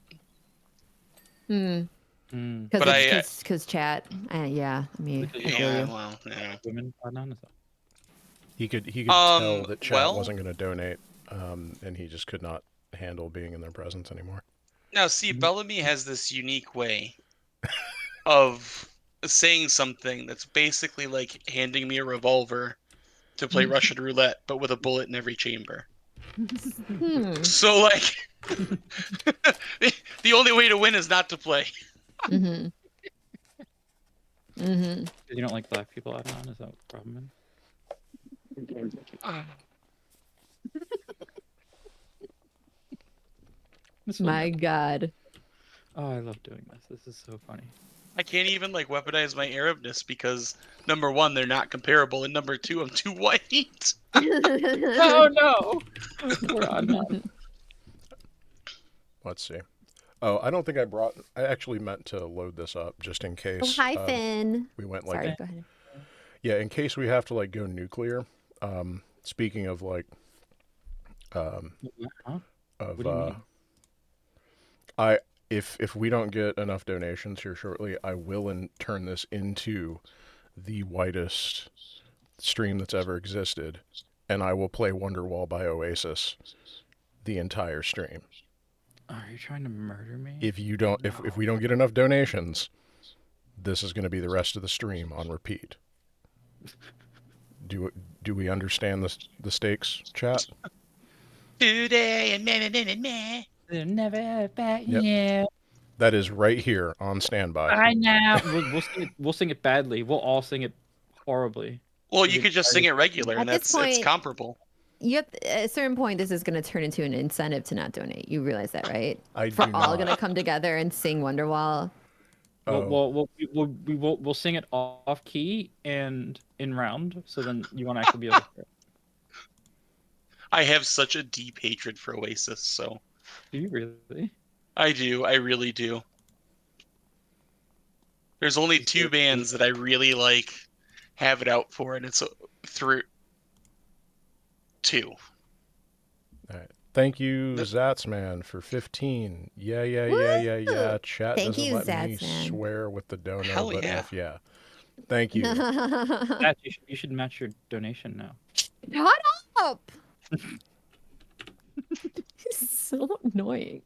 Because chat. Yeah, I mean, I feel Yeah, you. well, yeah. Women are not He could tell that chat wasn't going to donate, and he just could not handle being in their presence anymore. Now, see, Bellamy has this unique way of saying something that's basically like handing me a revolver to play Russian roulette, but with a bullet in every chamber. So, like, the only way to win is not to play. Mm-hmm. You don't like black people, Adnan? Is that what the problem is? My God. Oh, I love doing this. This is so funny. I can't even like weaponize my Arabness because number one, they're not comparable, and number two, I'm too white. Oh no! Poor Adnan. Let's see. Oh, I don't think I actually meant to load this up just in case. Oh, hi, Finn. We went like. Sorry, go ahead. Yeah, in case we have to like go nuclear. Speaking of like. What do you mean? If we don't get enough donations here shortly, I will turn this into the whitest stream that's ever existed, and I will play Wonderwall by Oasis the entire stream. Are you trying to murder me? If you don't, if we don't get enough donations, this is going to be the rest of the stream on repeat. Do we understand the stakes, chat? Today and meh. They're never back. Yep. Yeah. That is right here on standby. I know. We'll sing it badly. We'll all sing it horribly. Well, you could just sing it regular, and At this it's point- comparable. you have, at a certain point, this is going to turn into an incentive to not donate. You realize that, right? I For do all not. going to come together and sing Wonderwall. We'll sing it off key and in round, so then you won't actually be able to hear it. I have such a deep hatred for Oasis, so. Do you really? I do. I really do. There's only two bands that I really like, have it out for, and it's through two. All right. Thank you, Zatzman, for 15. Yeah. Chat Thank doesn't you, let me Zatzman. swear with the dono, Hell but yeah. F yeah. Thank you. Zach, you should match your donation now. Shut up! So annoying.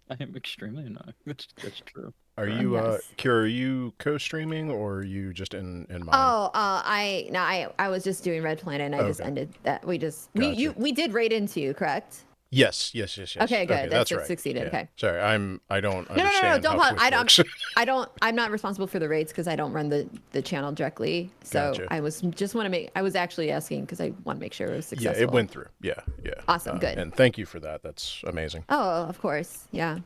I am extremely annoying. That's true. Are you, Yes. Kira, are you co-streaming or are you just in mine? I was just doing Red Planet and I just Okay. ended that. We Gotcha. we did raid into you, correct? Yes. Okay, good. That's It right. succeeded. Yeah. Okay. Sorry, I don't No, understand don't how pause. Twitch works. I'm not responsible for the raids because I don't run the channel directly. So Gotcha. I was actually asking because I want to make sure it was successful. Yeah, it went through. Yeah. Awesome, good. And thank you for that. That's amazing. Oh, of course. Yeah.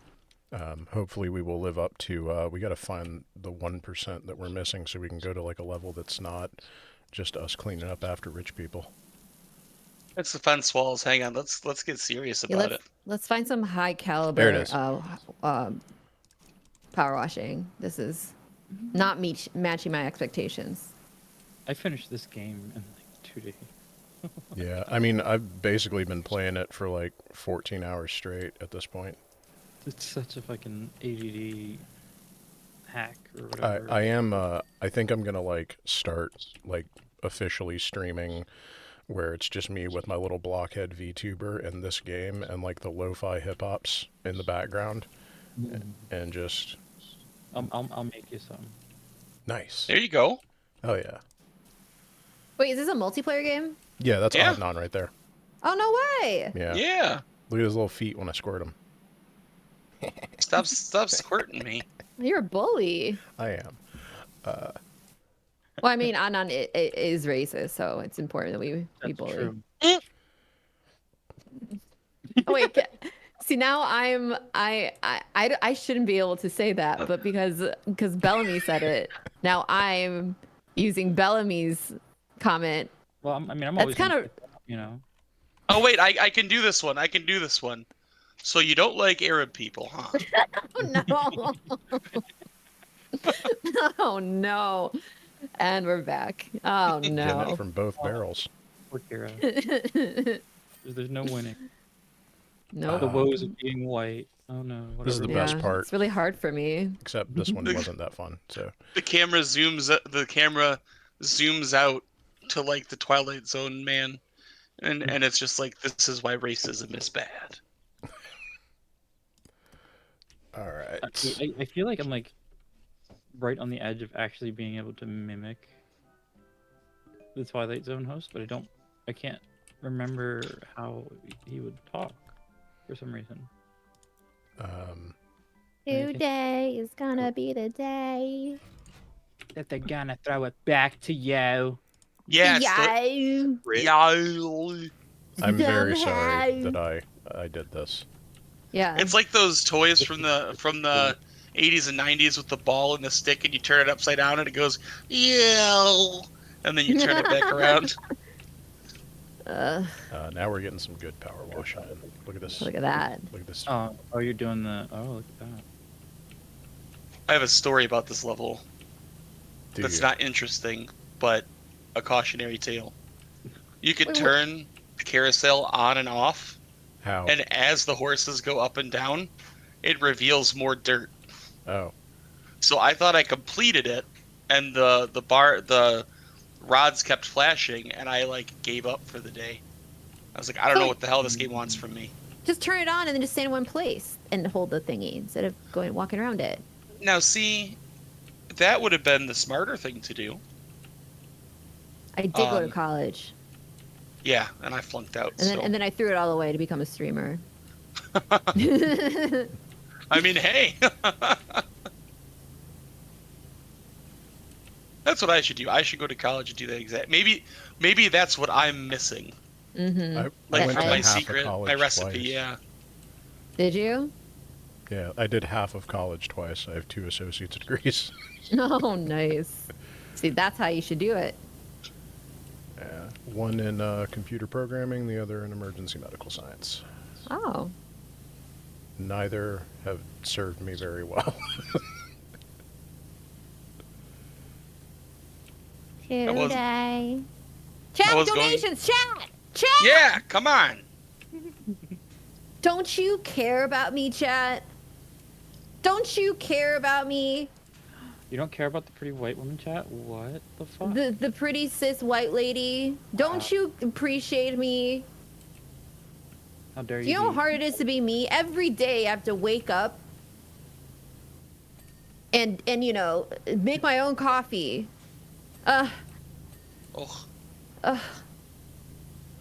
Hopefully we will live up to, we got to find the 1% that we're missing so we can go to like a level that's not just us cleaning up after rich people. It's the fence walls. Hang on, let's get serious Yeah, about it. let's find some high There it caliber is. power washing. This is not matching my expectations. I finished this game in like 2 days. Yeah, I mean, I've basically been playing it for like 14 hours straight at this point. It's such a fucking ADD hack or whatever. I think I'm gonna like start like officially streaming where it's just me with my little blockhead VTuber in this game and like the lo-fi hip hops in the background, and just. I'll make you some. Nice. There you go. Oh yeah. Wait, is this a multiplayer game? Yeah, that's Yeah. Adnan right there. Oh no way! Yeah. Yeah. Look at his little feet when I squirt him. Stop squirting me. You're a bully. I am. Well, I mean, Anan is racist, so it's important that we bully. True. Oh, wait, see now I shouldn't be able to say that, but because Bellamy said it, now I'm using Bellamy's comment. Well, I'm That's always kind of, you know. Oh wait, I can do this one. I can do this one. So you don't like Arab people, huh? oh no. Oh no. And we're back. Oh Getting it no. from both barrels. Poor Kira. There's no winning. Nope. The woes of being white. Oh no. This is the whatever. best part. It's really hard for me. Except this one wasn't that fun. So The camera zooms out to like the Twilight Zone man, and it's just like, this is why racism is bad. all right. I feel like I'm like right on the edge of actually being able to mimic the Twilight Zone host, but I can't remember how he would talk for some reason. Today is gonna be the day. That they're gonna throw it back to you. Yeah. I'm very sorry that I did this. Yeah. It's like those toys from the 80s and 90s with the ball and the stick, and you turn it upside down and it goes, yeah, and then you turn it back around. Now we're getting some good power washing in. Look at this. Look at that. Look at this. Oh, you're doing the. Oh, look at that. I have a story about this level that's not interesting, but a cautionary tale. You could turn the carousel on and off, How? and as the horses go up and down, it reveals more dirt. Oh. So I thought I completed it, and the rods kept flashing, and I like gave up for the day. I was like, I don't know what the hell this game wants from me. Just turn it on and then just stay in one place and hold the thingy instead of walking around it. Now see, that would have been the smarter thing to do. I did go to college. Yeah, and I flunked out. And then I threw it all away to become a streamer. I mean, hey. That's what I should do. I should go to college and do that exact. Maybe that's what I'm missing. Mm-hmm. I Like went for to my half a secret, college my recipe, twice. yeah. Did you? Yeah, I did half of college twice. I have 2 associate's degrees. Oh, nice. See, that's how you should do it. Yeah, one in computer programming, the other in emergency medical science. Oh. Neither have served me very well. Today. Chat was going- donations, chat! Chat! Yeah, come on. Don't you care about me, chat? Don't you care about me? You don't care about the pretty white woman chat? What the fuck? The pretty cis white lady. Don't you appreciate me? How dare Do you know how be- hard it is to be me? Every day I have to wake up and you know, make my own coffee. Oh.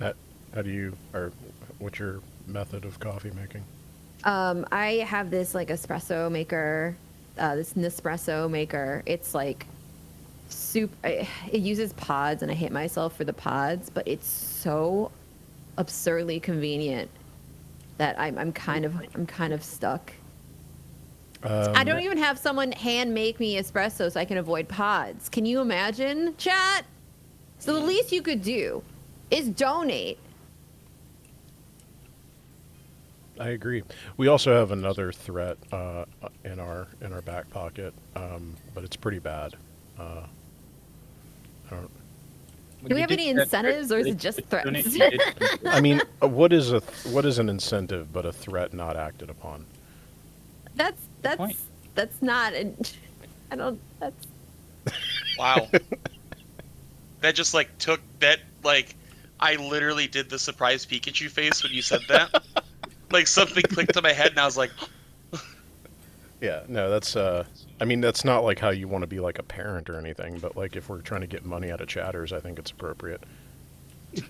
How do you, or what's your method of coffee making? I have this like espresso maker, this Nespresso maker. It's like it uses pods, and I hate myself for the pods, but it's so absurdly convenient that I'm kind of stuck. I don't even have someone hand make me espresso so I can avoid pods. Can you imagine, chat? So the least you could do is donate. I agree. We also have another threat in our back pocket, but it's pretty bad. I don't. Do we have any incentives, or is it just threats? I mean, what is an incentive but a threat not acted upon? That's not. I don't. That's. Wow. That just like took that like I literally did the surprise Pikachu face when you said that. Like something clicked in my head and I was like Yeah, no, that's I mean that's not like how you want to be like a parent or anything, but like if we're trying to get money out of chatters, I think it's appropriate.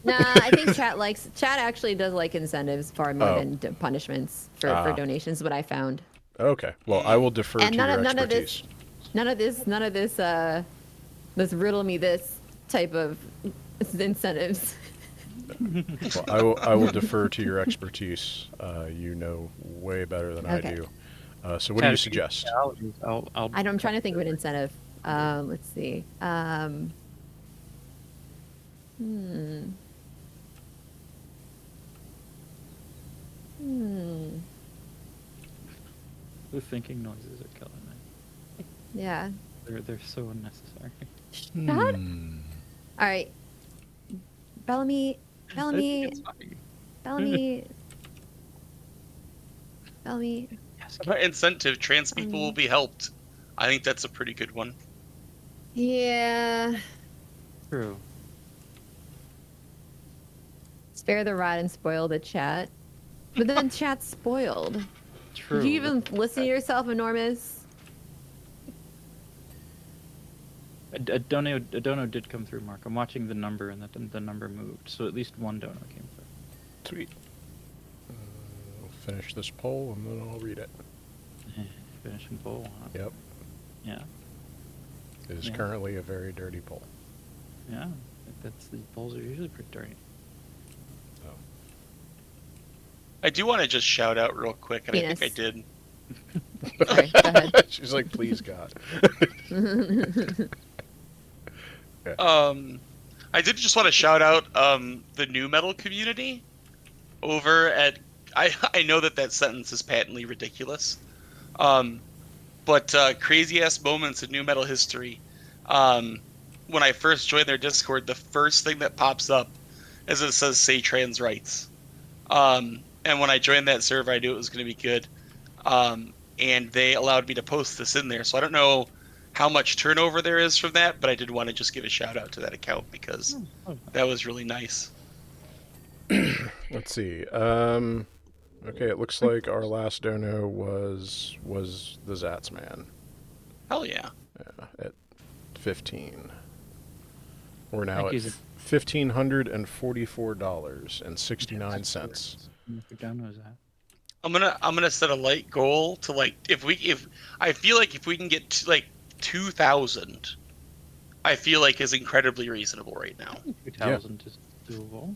Nah, I think chat actually does like incentives far more than punishments for donations. What I found. Okay, well I will defer And to your expertise. None of this riddle me this type of incentives. Well, I will defer to your expertise. You know way better than Okay. I do. So what do you suggest? I'm trying to think of an incentive. Let's see. The thinking noises are killing me. Yeah. They're so unnecessary. Shut. All right. Bellamy. incentive, trans people will be helped. I think that's a pretty good one. Yeah. True. Spare the rod and spoil the chat. But then chat's spoiled. True. Did you even listen to yourself, Enormous? A dono did come through, Mark. I'm watching the number, and the number moved, so at least one dono came through. Sweet. We'll finish this poll, and then I'll read it. Finishing poll. Huh? Yep. Yeah. It is currently a very dirty poll. Yeah. The polls are usually pretty dirty. I do want to just shout out real quick, and I think I did. Sorry, go ahead. She's like, please, God. I did just want to shout out the new metal community over at. I know that sentence is patently ridiculous, but crazy ass moments in new metal history. When I first joined their Discord, the first thing that pops up is it says "Say Trans Rights," and when I joined that server, I knew it was going to be good. And they allowed me to post this in there. So I don't know how much turnover there is from that, but I did want to just give a shout out to that account because that was really nice. Let's see. Okay, it looks like our last dono was the Zats man. Hell yeah. Yeah, at 15. We're now Thank at you. $1,544.69. Who donos that? I'm gonna set a light goal to like if I feel like if we can get to like 2,000, I feel like is incredibly reasonable right now. 2,000 is doable.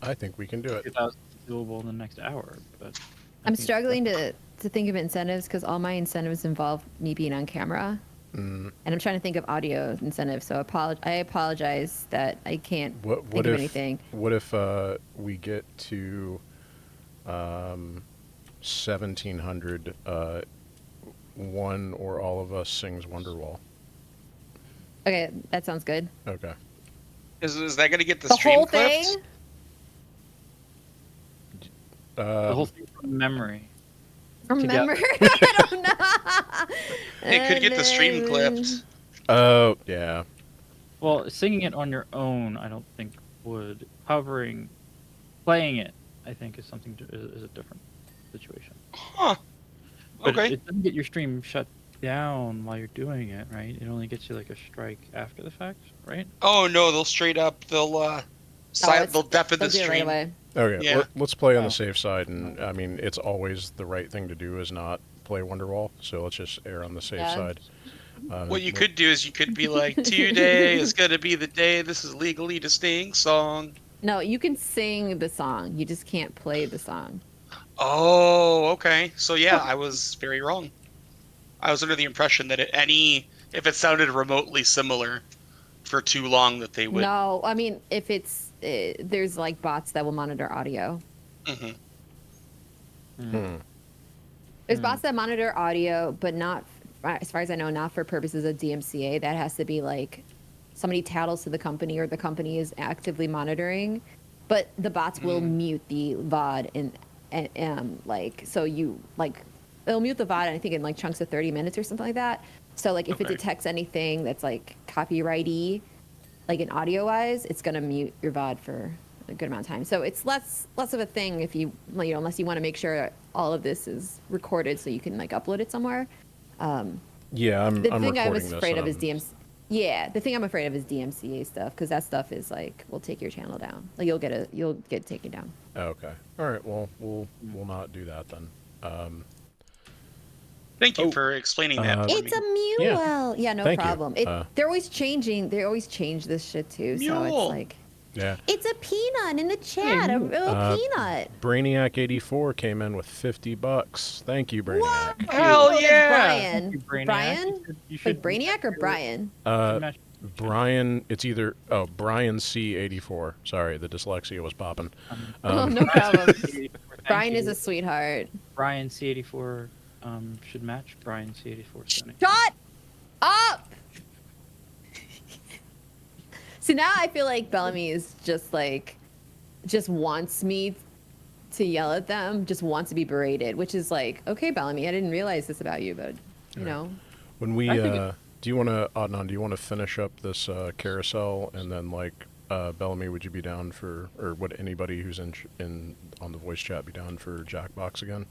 I think we can do it. 2,000 is doable in the next hour, but I'm struggling to think of incentives because all my incentives involve me being on camera. Mm. And I'm trying to think of audio incentives, so I apologize that I can't think of anything. What if we get to 1,700? One or all of us sings Wonderwall. Okay, that sounds good. Okay. Is that going to get the The stream whole clipped? thing? the whole thing from memory. Remember? I don't know. It could get the stream clipped. Oh, yeah. Well, singing it on your own, I don't think would. Playing it, I think is something is a different situation. Huh. But Okay. it doesn't get your stream shut down while you're doing it, right? It only gets you like a strike after the fact, right? Oh no, they'll straight up they'll they'll deafen the do it right stream. away. Okay, Yeah. let's play on the safe side, and I mean, it's always the right thing to do is not play Wonderwall, so let's just err on the safe Yeah. side. What you could do is you could be like, today is gonna be the day. This is legally to sing song. No, you can sing the song. You just can't play the song. Oh, okay. So yeah, I was very wrong. I was under the impression that if it sounded remotely similar for too long, that they would. No, I mean, if it's there's like bots that will monitor audio. Mm-hmm. There's bots that monitor audio, but not, as far as I know, not for purposes of DMCA. That has to be like somebody tattles to the company or the company is actively monitoring. But the bots will mute the VOD and like, so you like, it'll mute the VOD, I think, in like chunks of 30 minutes or something like that. So like if it detects anything that's like copyrighty, like in audio wise, it's gonna mute your VOD for a good amount of time. So it's less of a thing if you know, unless you want to make sure all of this is recorded so you can like upload it somewhere. Yeah, I'm the thing I recording was this, afraid of is Yeah, the thing I'm afraid of is DMCA stuff, because that stuff is like will take your channel down. Like you'll get taken down. Okay. All right. Well, we'll not do that then. Thank you for explaining that. For It's me. a mule. Yeah, no Thank you. problem. They're always changing. They always change this shit too. So Mule. it's like Yeah. it's a peanut in the chat. A real peanut. Brainiac84 came in with $50. Thank you, Brainiac. Hell Oh, that's yeah! Brian. You should Like Brainiac or Brian? Brian, it's either Brian C84. Sorry, the dyslexia was popping. Oh, no problem. Brian is a sweetheart. Brian C84 should match Brian C84 Sonic. Shut up! See, now I feel like Bellamy is just wants me to yell at them, just wants to be berated, which is like, okay, Bellamy, I didn't realize this about you, but you know. When we do you want to Adnan, do you want to finish up this carousel, and then like Bellamy, would you be down for, or would anybody who's in on the voice chat be down for Jackbox again?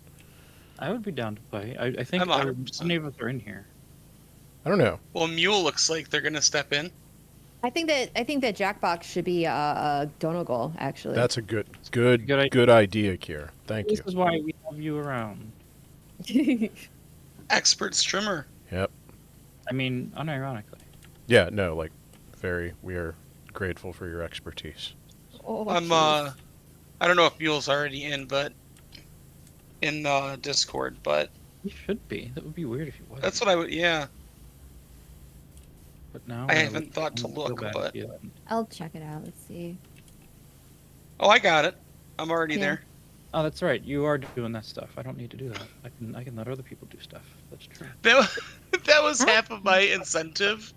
I would be down to play. I think many of us are in here. I don't know. Well, Mule looks like they're gonna step in. I think that Jackbox should be a Donegal, actually. That's a good idea, Kier. Thank you. This is why we have you around. Expert streamer. Yep. I mean, unironically. Yeah, no, like, we are grateful for your expertise. Oh, I don't know if Mule's already in, but in Discord, but he should be. That would be weird if he wasn't. That's what I would, yeah. But now I haven't thought to look, but I'll check it out. Let's see. Oh, I got it. I'm already there. Oh, that's right. You are doing that stuff. I don't need to do that. I can let other people do stuff. That's true. That was half of my incentive,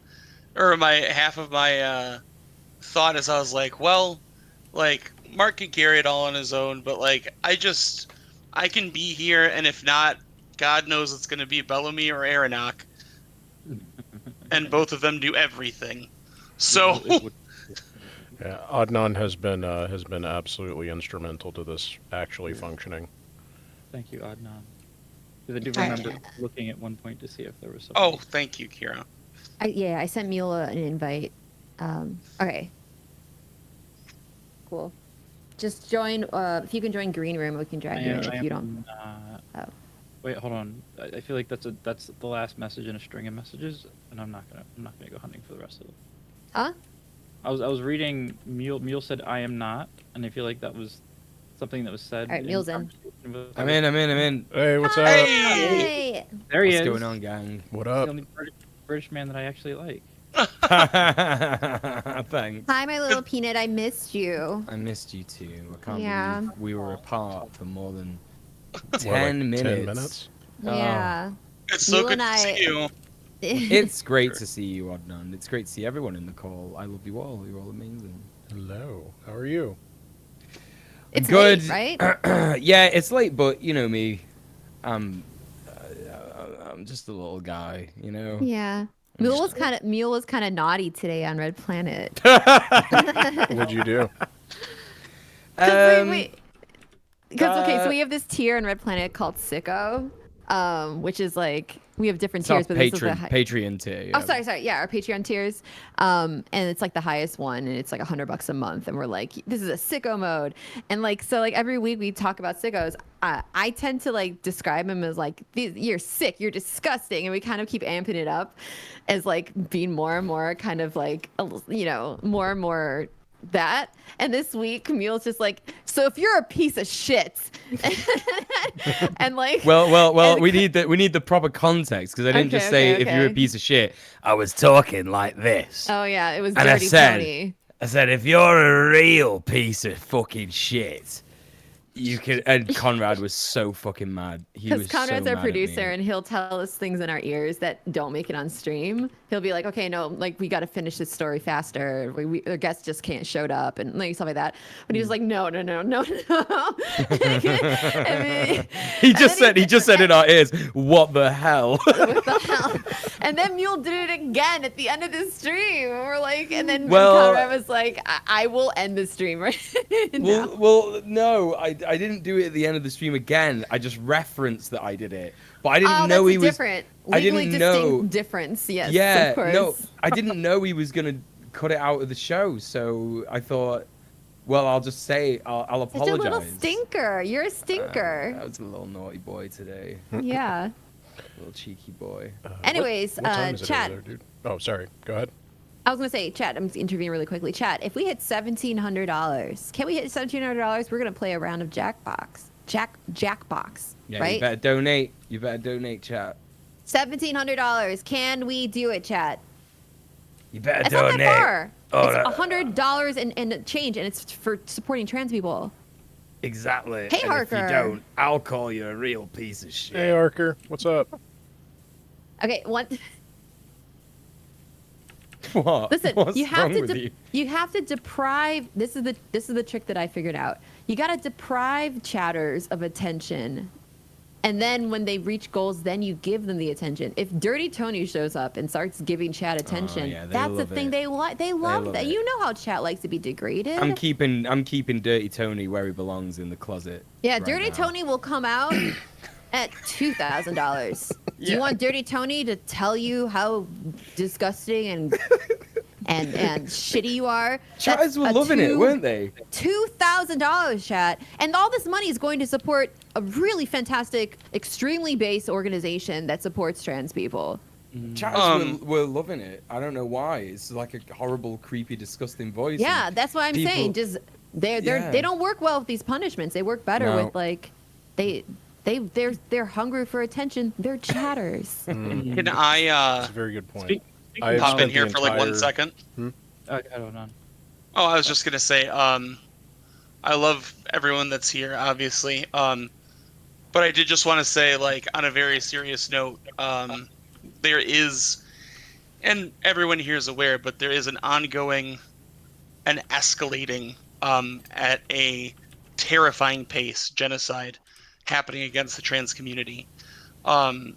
or half of my thought is I was like, well, like Mark can carry it all on his own, but like I can be here, and if not, God knows it's gonna be Bellamy or Aronach, and both of them do everything. So. Yeah, Adnan has been absolutely instrumental to this actually functioning. Thank you, Adnan. Because I do remember looking at one point to see if there was something. Oh, thank you, Kira. I sent Mule an invite. Okay. Cool. Just join. If you can join Green Room, we can drag you in. If you don't. Wait, hold on. I feel like that's the last message in a string of messages, and I'm not gonna go hunting for the rest of them. Huh? I was reading. Mule said, "I am not," and I feel like that was something that was said. All right, Mule's in. I'm in. Hey, what's up? Hey. There he What's is. going on, gang? What He's up? the only British man that I actually like. Thanks. Hi, my little peanut. I missed you. I missed you too. I can't Yeah. believe we were apart for more than What, 10 like minutes. 10 minutes? Yeah. It's so Mule good and to see you. It's great to see you, Adnan. It's great to see everyone in the call. I love you all. You're all amazing. Hello. How are you? It's good. late, right? Yeah, it's late, but you know me. I'm just a little guy, you know. Yeah. Mule was kind of naughty today on Red Planet. What'd you do? Because okay, so we have this tier in Red Planet called Sicko, which is like we have different It's our tiers, but this is the Patreon tier. Oh, sorry. Yeah, our Patreon tiers. And it's like the highest one, and it's like $100 a month. And we're like, this is a sicko mode. And like, so like every week we talk about sickos. I tend to like describe him as like, you're sick, you're disgusting. And we kind of keep amping it up as like being more and more kind of like, you know, more and more that. And this week Camille's just like, so if you're a piece of shit and like well we need the proper context, because I didn't just say if you're a piece of shit. I was talking like this. Oh yeah, it was and Dirty Tony. I said, if you're a real piece of fucking shit, you can. And Conrad was so fucking mad. Because Conrad's our producer, and he'll tell us things in our ears that don't make it on stream. He'll be like, "Okay, no, like we got to finish this story faster. Our guest just can't showed up, and like stuff like that." But he was like, "No." He just said in our ears, "What the hell?" What the hell? And then Mule did it again at the end of the stream. And we're like, and then Well- Conrad was like, I will end the stream right now. Well, no, I didn't do it at the end of the stream again. I just referenced that I did it, but I didn't know he was different. I Legally didn't distinct know difference. Yes. Yeah, Of course. no, I didn't know he was gonna cut it out of the show, so I thought, well, I'll just say I'll Such a apologize. little stinker. You're a stinker. I was a little naughty boy today. Yeah. Little cheeky boy. Anyways, what time is it chat. over there, dude? Oh, sorry. Go ahead. I was gonna say, chat. I'm intervening really quickly. Chat. If we hit $1,700, can we hit $1,700? We're gonna play a round of Jackbox. Jackbox. Yeah, right? you better donate. You better donate, chat. $1,700. Can we do it, chat? You better It's donate. not that far. Oh, It's $100 and change, and it's for supporting trans people. Exactly. Hey, and Harker. If you don't, I'll call you a real piece of shit. Hey, Arker. What's up? Okay, one. What? Listen, What's you have wrong to with you have to deprive. This is the trick that I figured out. You got to deprive chatters of attention, and then when they reach goals, then you give them the attention. If Dirty Tony shows up and starts giving chat attention, yeah, they that's the love thing it. they like. They love love that. it. You know how chat likes to be degraded. I'm keeping Dirty Tony where he belongs, in the closet. Yeah, right Dirty now. Tony will come out at $2,000. Do you want Dirty Tony to tell you how disgusting and shitty you are? Chatters were loving it, weren't they? $2,000, chat, and all this money is going to support a really fantastic, extremely base organization that supports trans people. Chatters were loving it. I don't know why. It's like a horrible, creepy, disgusting voice. Yeah, and that's what I'm saying. Just they don't work well with these punishments. They work better No. with like they're hungry for attention. They're chatters. Can I That's a very good point. I pop in spent here the for like 1 entire- second? I don't know. Oh, I was just gonna say, I love everyone that's here, obviously. But I did just want to say, like, on a very serious note, there is, and everyone here is aware, but there is an ongoing and escalating, at a terrifying pace, genocide happening against the trans community. And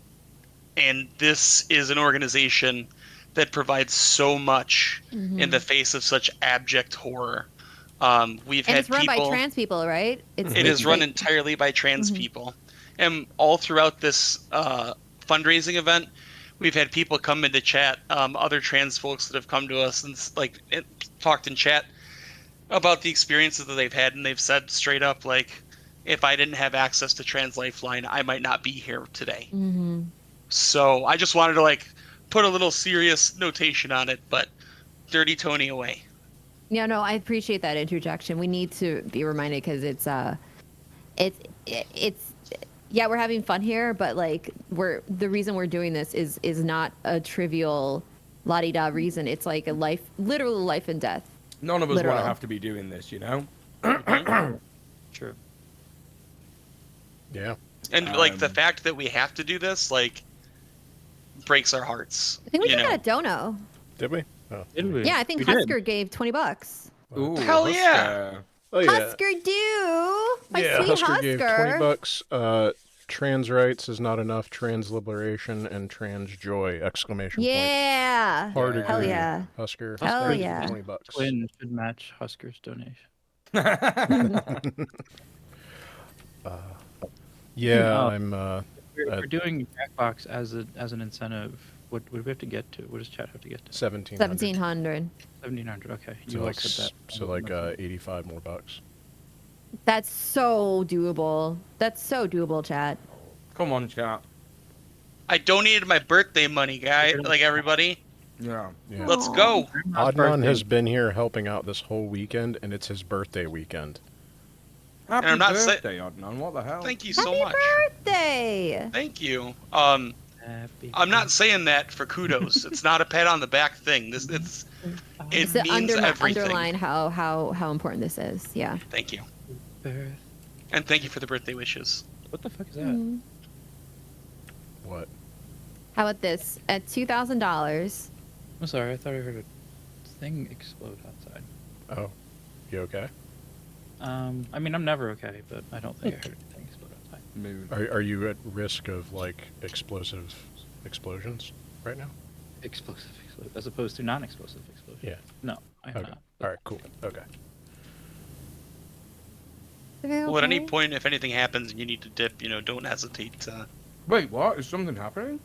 this is an organization that provides so much in the face of such abject horror. We've And had it's run people, by trans people, right? it is run entirely by trans people. And all throughout this fundraising event, we've had people come into chat, other trans folks that have come to us and talked in chat about the experiences that they've had, and they've said straight up, like, if I didn't have access to Trans Lifeline, I might not be here today. Mm-hmm. So I just wanted to like put a little serious notation on it, but Dirty Tony away. Yeah, no, I appreciate that interjection. We need to be reminded because it's yeah, we're having fun here, but like the reason we're doing this is not a trivial la-di-da reason. It's like a life, literal life and death. None of us want Literal. to have to be doing this, you know. True. Yeah. And like the fact that we have to do this, like, breaks our hearts. I think we you just know? got a dono. Did we? Oh. Did we? Yeah, I think We Husker gave $20. Ooh, Hell yeah! Oh yeah. Husker do, my Yeah, sweet Husker gave Husker. $20. Trans rights is not enough. Trans liberation and trans joy! Exclamation point. Yeah. Hard Hell agree. yeah. Husker. Hell thank you yeah. for $20. Twin should match Husker's donation. Yeah, Oh, I'm. We're doing Jackbox as an incentive. What do we have to get to? What does chat have to get to? 1700. 1700. Okay. So You like, said that. so like 85 more bucks. That's so doable. That's so doable, chat. Come on, chat. I donated my birthday money, guy. Like everybody. Yeah. Let's go. Adnan has been here helping out this whole weekend, and it's his birthday weekend. Happy And I'm not birthday, Adnan. What the hell? Thank you so much. Birthday. Thank you. I'm not saying that for kudos. It's not a pat on the back thing. It It's to means everything. underline how important this is. Yeah. Thank you. And thank you for the birthday wishes. What the fuck is that? Mhm. What? How about this? At $2,000. I'm sorry. I thought I heard a thing explode outside. Oh, you okay? I mean, I'm never okay, but I don't think I heard a thing explode outside. Are you at risk of like explosive explosions right now? Explosive, as opposed to non-explosive explosion. Yeah. No, I'm Okay. not. All right. Cool. Okay. Well, at any point, if anything happens and you need to dip, don't hesitate to. Wait, what? Is something happening?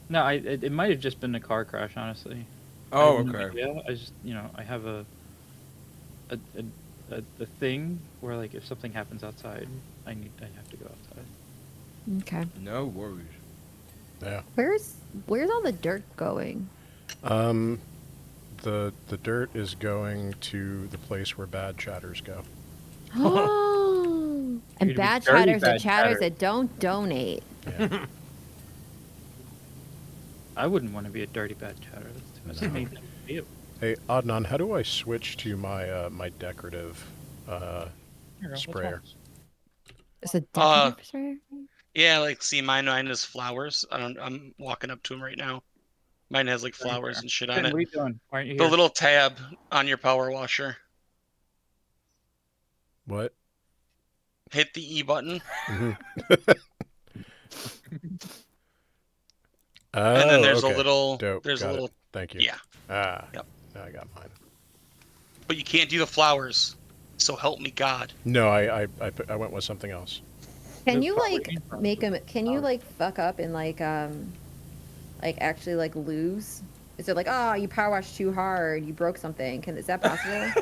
No, it might have just been a car crash, honestly. Oh, I have no okay. idea. I just, I have a thing where like if something happens outside, I have to go outside. Okay. No worries. Yeah. Where's all the dirt going? The dirt is going to the place where bad chatters go. Oh, and You'd be bad dirty chatters are bad chatters chatter. that don't donate. Yeah. I wouldn't want to be a dirty bad chatter. That's too much anything to be. Hey Adnan, how do I switch to my my decorative Here, what's sprayer? wrong? Is it decorative sprayer? Yeah, like see, mine has flowers. I'm walking up to him right now. Mine has like flowers and shit on Finn, it. what are you doing? Why aren't you The here? little tab on your power washer. What? Hit the E button. Oh, And then there's a okay. little. Dope. There's Got a it. little. Thank you. Yeah. Yep. Now I got mine. But you can't do the flowers. So help me God. No, I went with something else. Can you like make them? Can you like fuck up and like actually like lose? Is it like, oh, you power washed too hard, you broke something? Is that possible?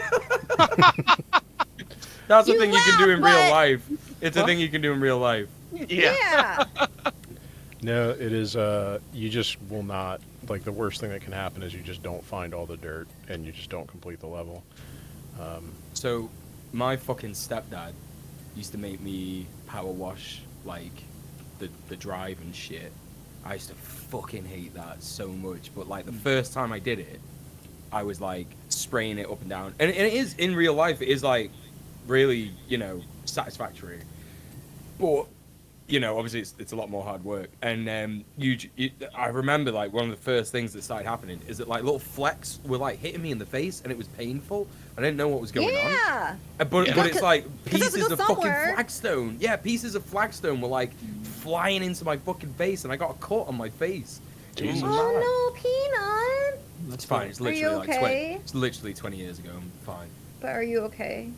That's a You thing you can do in laugh, real but- life. It's a thing you can do in real life. Yeah. No, it is. You just will not. Like the worst thing that can happen is you just don't find all the dirt and you just don't complete the level. So, my fucking stepdad used to make me power wash like the drive and shit. I used to fucking hate that so much. But like the first time I did it, I was like spraying it up and down, and it is in real life. It is like really, satisfactory. But obviously it's a lot more hard work. And I remember like one of the first things that started happening is that like little flecks were like hitting me in the face, and it was painful. I didn't know what was going on. Yeah. But it's like 'cause it has to pieces go of fucking somewhere. flagstone. Yeah, pieces of flagstone were like flying into my fucking face, and I got a cut on my face. It was mad. Oh no, Peanut. It's fine. It's Are you literally like 20. okay? It's literally 20 years ago. I'm fine. But are you okay?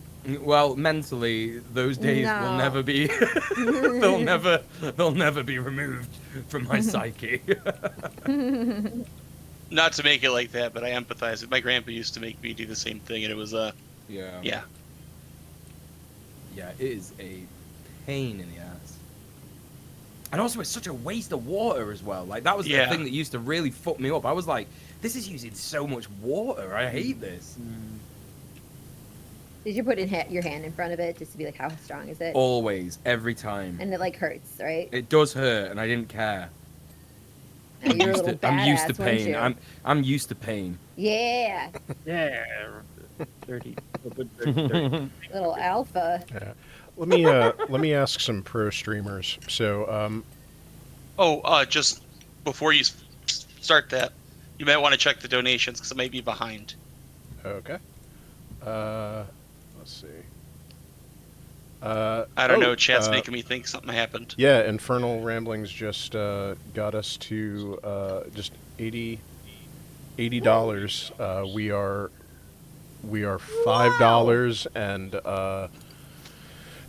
Well, mentally, those days will No. never be. they'll never be removed from my psyche. Not to make it like that, but I empathize. My grandpa used to make me do the same thing, and it was Yeah. Yeah. Yeah, it is a pain in the ass. And also, it's such a waste of water as well. Like, that was Yeah. the thing that used to really fuck me up. I was like, this is using so much water. I hate this. Did you put your hand in front of it just to be like, how strong is it? Always, every time. And it like hurts, right? It does hurt, and I didn't care. You're a little I'm used to badass, weren't pain. you? I'm used to pain. Yeah. Yeah. Dirty. Little alpha. Yeah. Let me ask some pro streamers. So Just before you start that, you might want to check the donations because it may be behind. Okay. Let's see. I don't know. Chat's making me think something happened. Yeah, Infernal Ramblings just got us to just $80. We are $5 and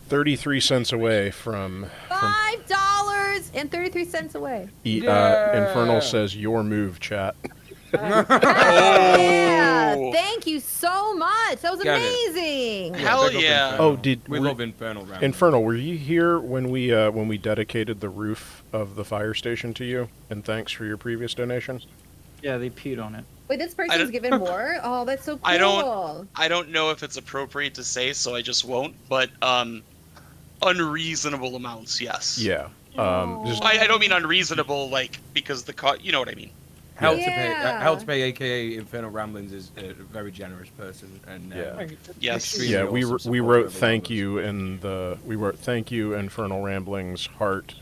33 cents away from $5.33 away. Infernal says your move, chat. Yeah, thank you so much. That was Get it. amazing. Hell yeah! Oh, did we love Infernal Ramblings. Infernal, were you here when we dedicated the roof of the fire station to you? And thanks for your previous donation. Yeah, they peed on it. Wait, this person's given more? Oh, that's so cool. I don't know if it's appropriate to say, so I just won't. But unreasonable amounts, yes. Yeah. I don't mean unreasonable, like because the cost. You know what I mean. Hell to pay, aka Infernal Ramblings, is a very generous person, and yeah, we wrote thank you Infernal Ramblings heart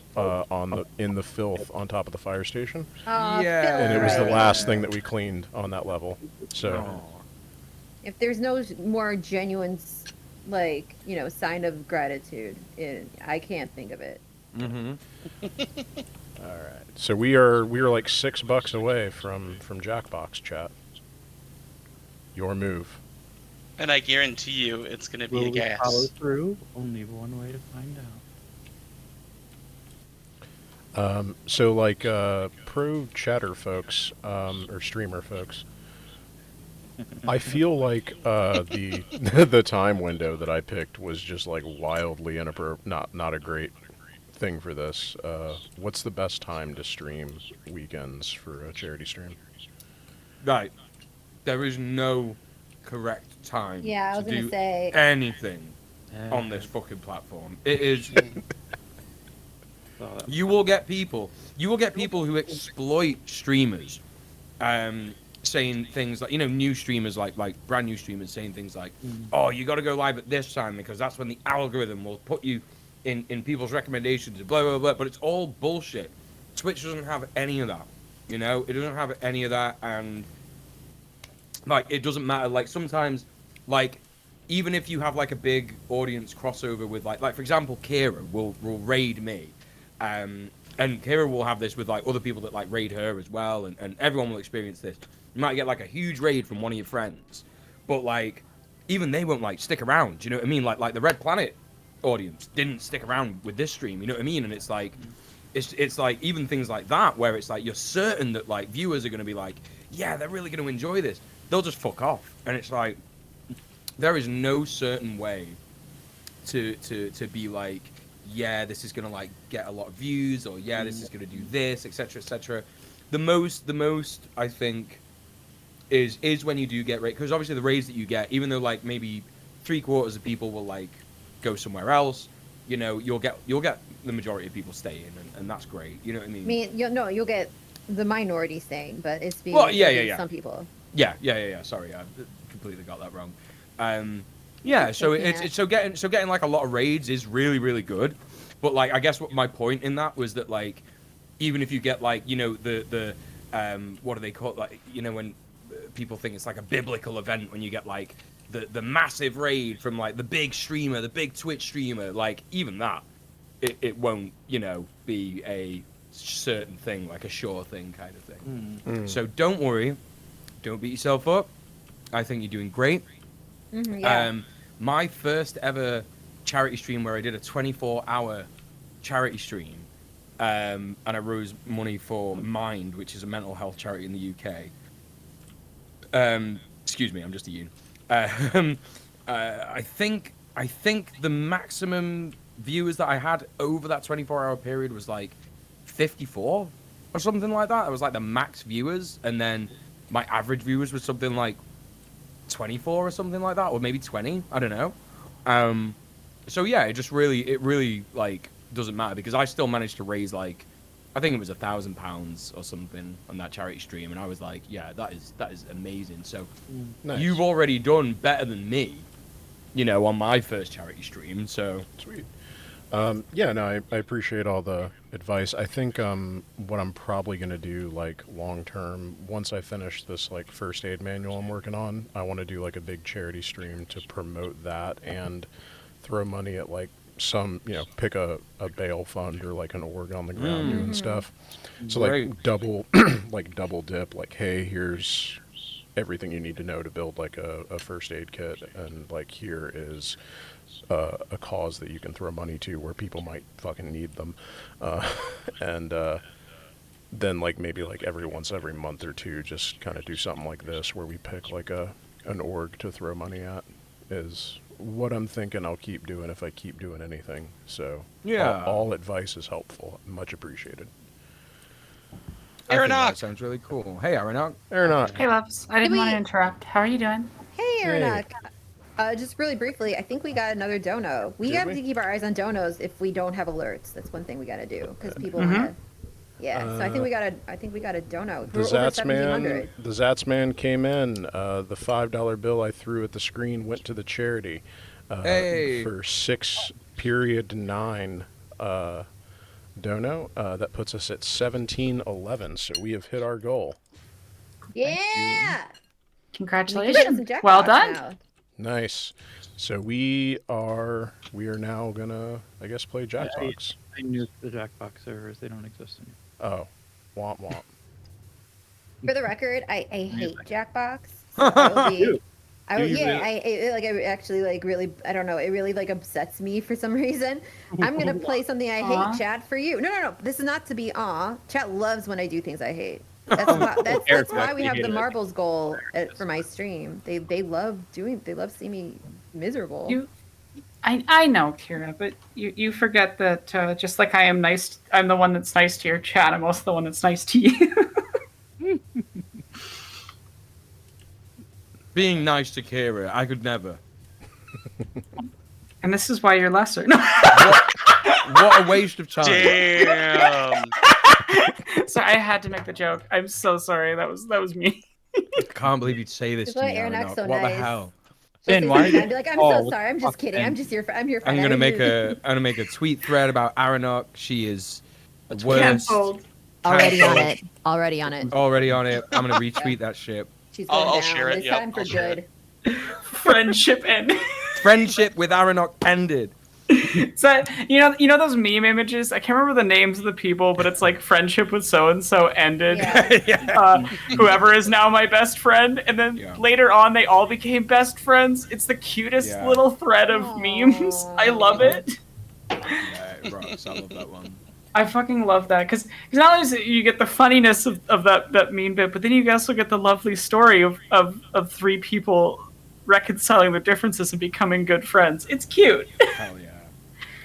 in the filth on top of the fire station. And it was the last thing that we cleaned on that level. So if there's no more genuine, sign of gratitude, I can't think of it. Mm-hmm. All right. So we are like $6 away from Jackbox, chat. Your move. And I guarantee you, it's going to be a gas. Follow through. Only one way to find out. So like pro chatter folks or streamer folks, I feel like the time window that I picked was just like wildly inappropriate. Not a great thing for this. What's the best time to stream weekends for a charity stream? Right. There is no correct time Yeah, I was to gonna do say anything on this fucking platform. It is. You will get people who exploit streamers, saying things like, new streamers, like brand new streamers saying things like, oh, you got to go live at this time because that's when the algorithm will put you in people's recommendations, blah, blah, blah. But it's all bullshit. Twitch doesn't have any of that. It doesn't have any of that. And, it doesn't matter. Sometimes, even if you have, a big audience crossover with, for example, Kira will raid me. And Kira will have this with, other people that, raid her as well. And everyone will experience this. You might get, a huge raid from one of your friends. But, even they won't, stick around. Do you know what I mean? Like the Red Planet audience didn't stick around with this stream, you know what I mean? And it's it's even things like that where it's you're certain that viewers are going to be yeah, they're really going to enjoy this. They'll just fuck off, and it's there is no certain way to be yeah, this is going to get a lot of views, or yeah, this is going to do this, etc., etc. The most I think is when you do get raid, because obviously the raids that you get, even though maybe 3/4 of people will go somewhere else, you'll get the majority of people staying, and that's great. You know what I mean? You'll get the minority staying, but it's being some people. Yeah. Sorry, I completely got that wrong. So it's so getting a lot of raids is really, really good. But I guess what my point in that was that even if you get the what do they call it? When people think it's a biblical event, when you get the massive raid from the big streamer, the big Twitch streamer, even that, it won't be a certain thing, a sure thing kind of thing. So don't worry, don't beat yourself up. I think you're doing great. My first ever charity stream where I did a 24-hour charity stream, and I raised money for Mind, which is a mental health charity in the UK. Excuse me, I'm just a yoon. I think the maximum viewers that I had over that 24-hour period was 54 or something like that. It was the max viewers, and then my average viewers was something 24 or something like that, or maybe 20. I don't know. So yeah, it really like doesn't matter because I still managed to raise like, I think it was £1,000 or something on that charity stream, and I was like, yeah, that is amazing. So Nice. you've already done better than me, on my first charity stream. So sweet. Yeah, no, I appreciate all the advice. I think what I'm probably going to do, like, long term, once I finish this, like, first aid manual I'm working on, I want to do, like, a big charity stream to promote that and throw money at, like, some, pick a bail fund or, like, an org on the ground doing stuff. So, like, double dip, like, hey, here's everything you need to know to build, like, a first aid kit, and, like, here is a cause that you can throw money to where people might fucking need them, and then like maybe like every month or two just kind of do something like this where we pick like an org to throw money at is what I'm thinking I'll keep doing if I keep doing anything. So yeah, all advice is helpful, much appreciated. I think that sounds really cool. Hey, Aranok. Hey, loves. I didn't want to interrupt. How are you doing? Hey, Aranok. Just really briefly, I think we got another dono. We have to keep our eyes on donos if we don't have alerts. That's one thing we got to do because people want to. Yeah, so I think we got a dono. The Zats man came in. The $5 bill I threw at the screen went to the charity. For 6.9 dono. That puts us at 1711. So we have hit our goal. Yeah. Congratulations. Well done. Now. Nice. So we are now gonna, I guess, play Jackbox. I nuked the Jackbox servers. They don't exist anymore. Oh, womp womp. For the record, I hate Jackbox. So I don't know. It really like upsets me for some reason. I'm gonna play something I hate, chat, for you. No. This is not to be Chat loves when I do things I hate. That's why we have the marbles goal for my stream. They love seeing me miserable. I know, Kira, but you forget that just like I am nice, I'm the one that's nice to your chat. I'm also the one that's nice to you. Being nice to Kira, I could never. And this is why you're lesser. What a waste of time. Damn. Sorry, I had to make the joke. I'm so sorry. That was me. I can't believe you'd say this to me. So what nice. the hell? Ben, why? I'd be like, I'm so sorry. I'm just kidding. I'm here for. I'm gonna make a tweet thread about Aranok. She is the worst. Canceled. Already on it. Already on it. I'm gonna retweet that shit. She's going I'll down. share it. It's time for good. Friendship ended. Friendship with Aranok ended. So you know those meme images? I can't remember the names of the people, but it's like friendship with so and so ended. Yeah. Whoever is now my best friend, and then later on they all became best friends. It's the cutest little thread of memes. I love it. Yeah, it rocks. I love that one. I fucking love that because not only is it, you get the funniness of that meme bit, but then you also get the lovely story of three people reconciling their differences and becoming good friends. It's cute. Hell yeah.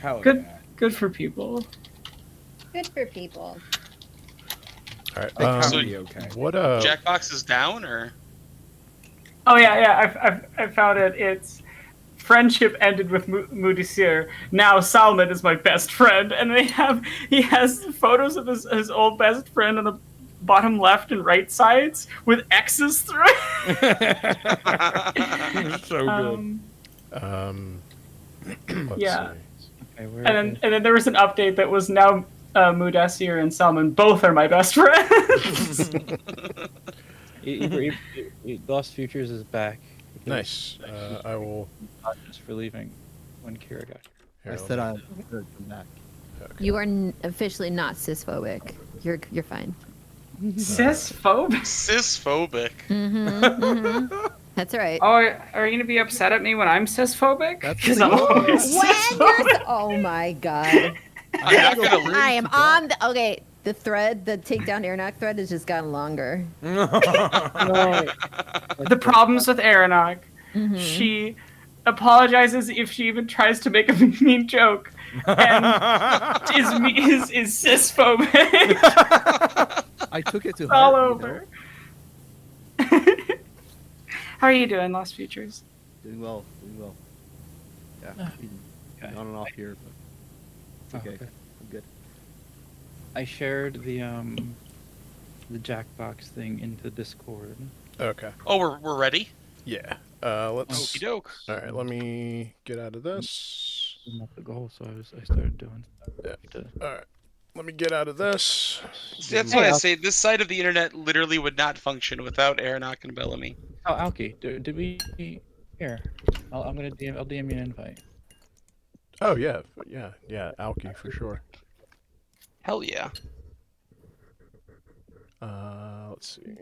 Hell good, yeah. Good for people. Good for people. All right. So okay. What Jackbox is down, or? Oh yeah. I found it. It's friendship ended with Mudisir. Now Salman is my best friend, and he has photos of his old best friend on the bottom left and right sides with X's through it. So good. Yeah. And then there was an update that was now Mudasir and Salman both are my best friends. Lost Futures is back. Nice. I will. Just for leaving when Kira got here. I said I would come back. Okay. You are officially not cisphobic. You're fine. Cisphobic. Cisphobic. Mm-hmm. That's right. Oh, are you gonna be upset at me when I'm cisphobic? That's I'm always cisphobic. Oh my god. I am on the thread, the takedown Aranok thread has just gotten longer. The problems with Aranok. Mm-hmm. She apologizes if she even tries to make a mean joke, and is cisphobic. I took it to all heart. over. How are you doing, Lost Futures? Doing well. Doing well. Yeah. Been on and off here, but it's okay. I'm good. I shared the Jackbox thing into Discord. Okay. Oh, we're ready. Yeah. Let's. Okey doke. All right. Let me get out of this. Not the goal, so I started doing stuff. Yeah. All right. Let me get out of this. See, that's why I say this side of the internet literally would not function without Aronach and Bellamy. Oh, Alki, did we? Here, I'm gonna DM. I'll DM you an invite. Oh yeah, Alki for sure. Hell yeah. Let's see.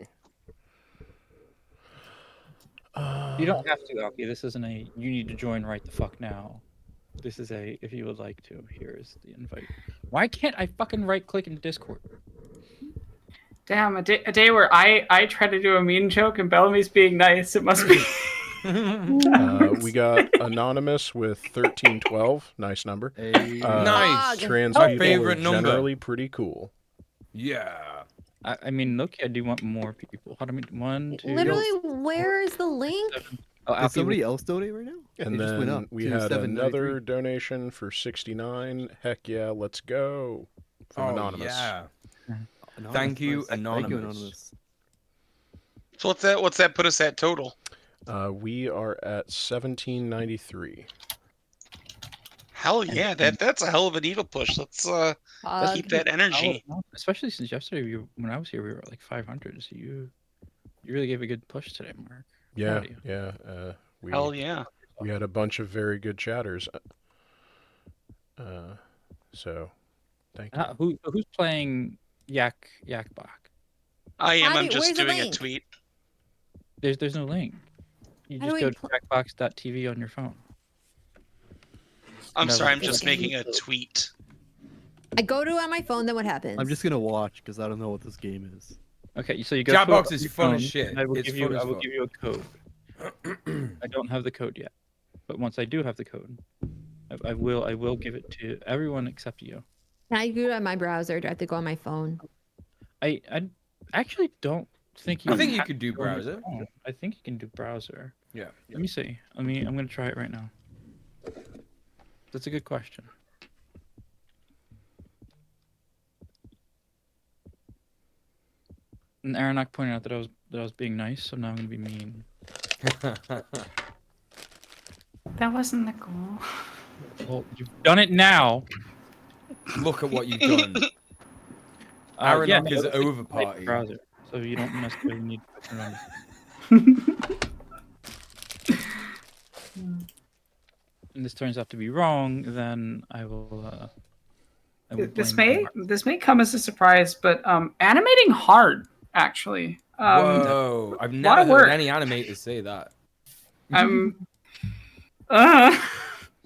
You don't have to, Alki. This isn't a you need to join right the fuck now. This is a if you would like to. Here is the invite. Why can't I fucking right click in Discord? Damn, a day where I try to do a mean joke and Bellamy's being nice. It must be. We got Anonymous with 1312. Nice number. Nice. Trans My people favorite are number. generally pretty cool. Yeah. I mean, look, I do want more people. How do we? 1, 2. Literally, where is the link? Oh, Did somebody else donate right now? And It just went then up we to had 793. another donation for 69. Heck yeah, let's go. From Oh, Anonymous. yeah. Anonymous, Thank you, nice. Thank you, Anonymous. Anonymous. So what's that put us at total? We are at 1793. Hell yeah, that's a hell of a needle push. Let's keep that energy. Especially since yesterday, when I was here, we were at like 500. So you really gave a good push today, Mark. Yeah, Proud of you. yeah. Hell yeah. We had a bunch of very good chatters. So, thank you. Who's playing Yakbach? I am. I'm where's just the doing a link? tweet. There's no link. You How just do go we to jackbox.tv on your phone. I'm No, sorry, I'm it's just okay. making a tweet. I go to on my phone, then what happens? I'm just gonna watch because I don't know what this game is. Okay, so you go. Jackbox to is your fun as phone, shit. and I will It's give you. fun as I will fuck. give you a code. I don't have the code yet, but once I do have the code, I will give it to everyone except you. Can I do it on my browser? Do I have to go on my phone? I actually don't think you. I think you have could to do go on your browser. phone. I think you can do browser. Yeah. Let me see. I'm gonna try it right now. That's a good question. And Aronach pointed out that I was being nice, so now I'm gonna be mean. That wasn't the goal. Well, you've done it now. Look at what you've done. Aronach is over party. Browser, so you don't necessarily need to remember. And this turns out to be wrong, then I will. This may come as a surprise, but animating hard actually. Whoa! I've lot never of heard work. any animators say that. So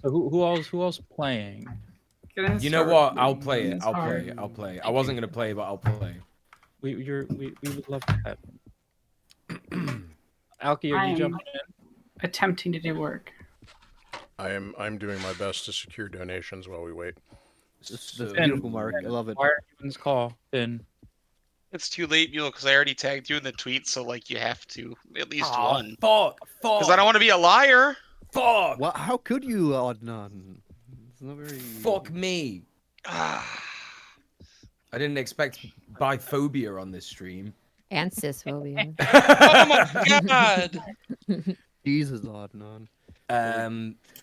who else playing? You know what? I'll play it. I'll play. I wasn't gonna play, but I'll play. We would love to have him. Alki, are you I'm jumping in? attempting to do work. I'm doing my best to secure donations while we wait. That's beautiful, Mark. I love it. Why are you in this call, Finn? It's too late, because I already tagged you in the tweet, so like you have to at least one. Fuck! Because I don't want to be a liar. Fuck! What? How could you, Adnan? It's not very. Fuck me! I didn't expect biphobia on this stream. And cisphobia. Oh my god! Jesus, Adnan.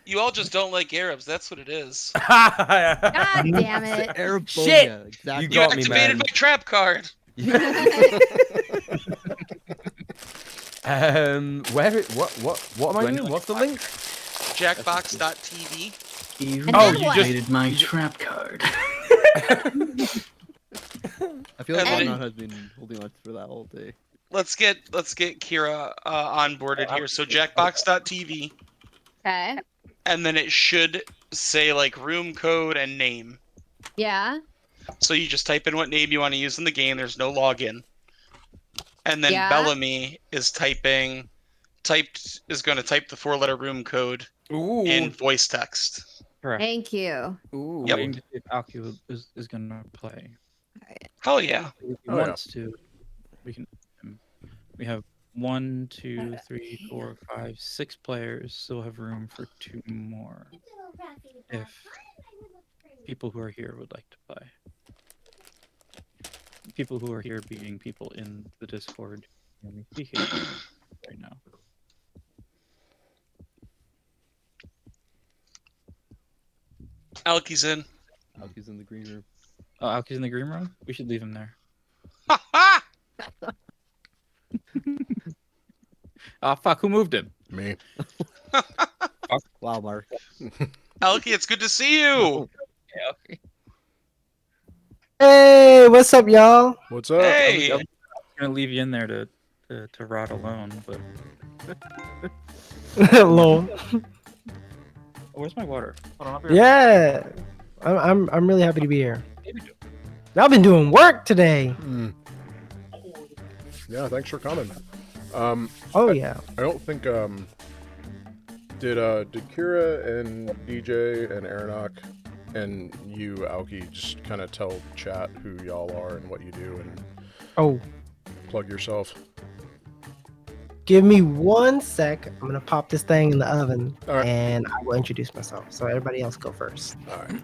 You all just don't like Arabs. That's what it is. God damn it! Arab Shit! phobia, exactly. You got me, activated man. my trap card. What am I doing? What's the link? Jackbox.tv. You Oh, you activated my trap card. I feel like And Adnan has been holding on for that all day. Let's get Kira onboarded here. So Jackbox.tv, Okay. and then it should say like room code and name. Yeah. So you just type in what name you want to use in the game. There's no login. And then Yeah. Bellamy is going to type the 4-letter room code in voice text. Correct. Thank you. Ooh. Yep. Waiting to see if Alki is gonna play. Hell yeah. If he Oh, yeah. wants to, we can. We have 1, 2, 3, 4, 5, 6 players still have room for 2 more. If people who are here would like to play. People who are here being people in the Discord hear me speaking right now. Alky's in. Alky's in the green room. Oh, Alky's in the green room? We should leave him there. Oh, fuck. Who moved him? Me. Wow, Mark. Alky, it's good to see you. Yeah, okay. Hey, what's up, y'all? What's up? Hey. I was gonna leave you in there to rot alone, but Lol. where's my water? Hold on, I'll be right Yeah, I'm really happy to be here. Y'all been doing work today. Yeah, thanks for coming. Yeah. I don't think did Kira and DJ and Aronok and you, Alki, just kind of tell chat who y'all are and what you do and plug yourself. Give me 1 sec. I'm gonna pop this thing in the oven, All right. and I will introduce myself. So everybody else go first. All right.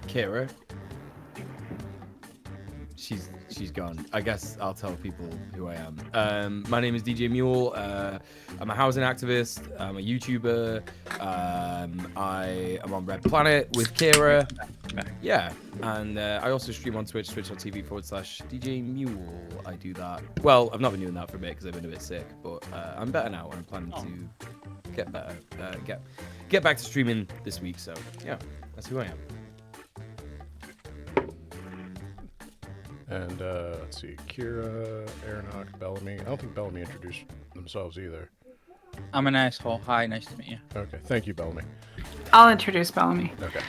Kira. She's gone. I guess I'll tell people who I am. My name is DJ Mule. I'm a housing activist. I'm a YouTuber. I am on Red Planet with Kira. Yeah, and I also stream on Twitch, twitch.tv/DJ Mule. I do that. Well, I've not been doing that for a bit because I've been a bit sick, but I'm better now. I'm planning to get better. Get back to streaming this week. So yeah, that's who I am. And let's see, Kira, Aronok, Bellamy. I don't think Bellamy introduced themselves either. I'm an asshole. Hi, nice to meet you. Okay, thank you, Bellamy. I'll introduce Bellamy. Okay.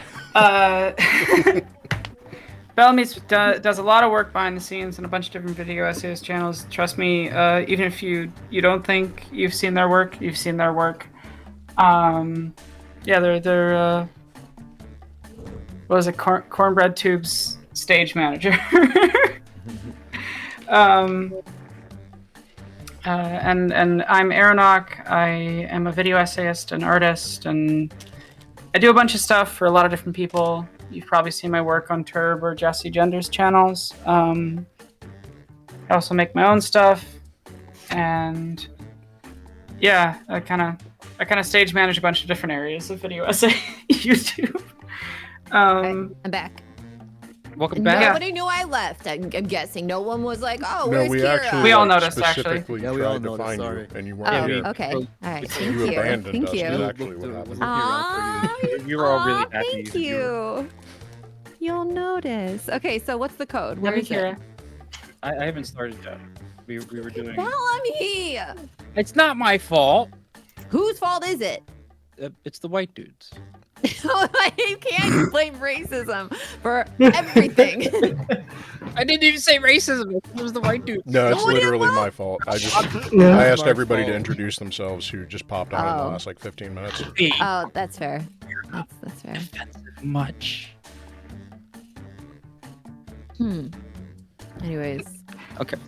Bellamy does a lot of work behind the scenes on a bunch of different video essays channels. Trust me, even if you don't think you've seen their work, you've seen their work. Yeah, they're what was it? Cornbread Tube's stage manager. And I'm Aronok. I am a video essayist and artist, and I do a bunch of stuff for a lot of different people. You've probably seen my work on Turb or Jesse Gender's channels. I also make my own stuff, and yeah, I kind of stage manage a bunch of different areas of video essay YouTube. I'm back. Welcome back. Nobody knew I left. I'm guessing no one was like, "Oh, No, where's we Kira?" actually We all noticed, specifically Yeah, we all tried to noticed, find sorry. you, and you weren't here. Okay. All right. Thank You you. abandoned Thank us. you. Is actually what happened. Aw, We were all really aw, happy. Thank you. You'll notice. Okay, so what's the code? Where Let me is hear it? I haven't started yet. We were doing. Bellamy! It's not my fault. Whose fault is it? It's the white dudes. You can't blame racism for everything. I didn't even say racism. It was the white dudes. No, it's No, it literally isn't. my fault. I Yeah. asked My everybody to fault. introduce themselves who just popped on in the Oh. last like 15 minutes. Oh, that's fair. That's fair. Much. Anyways, Okay.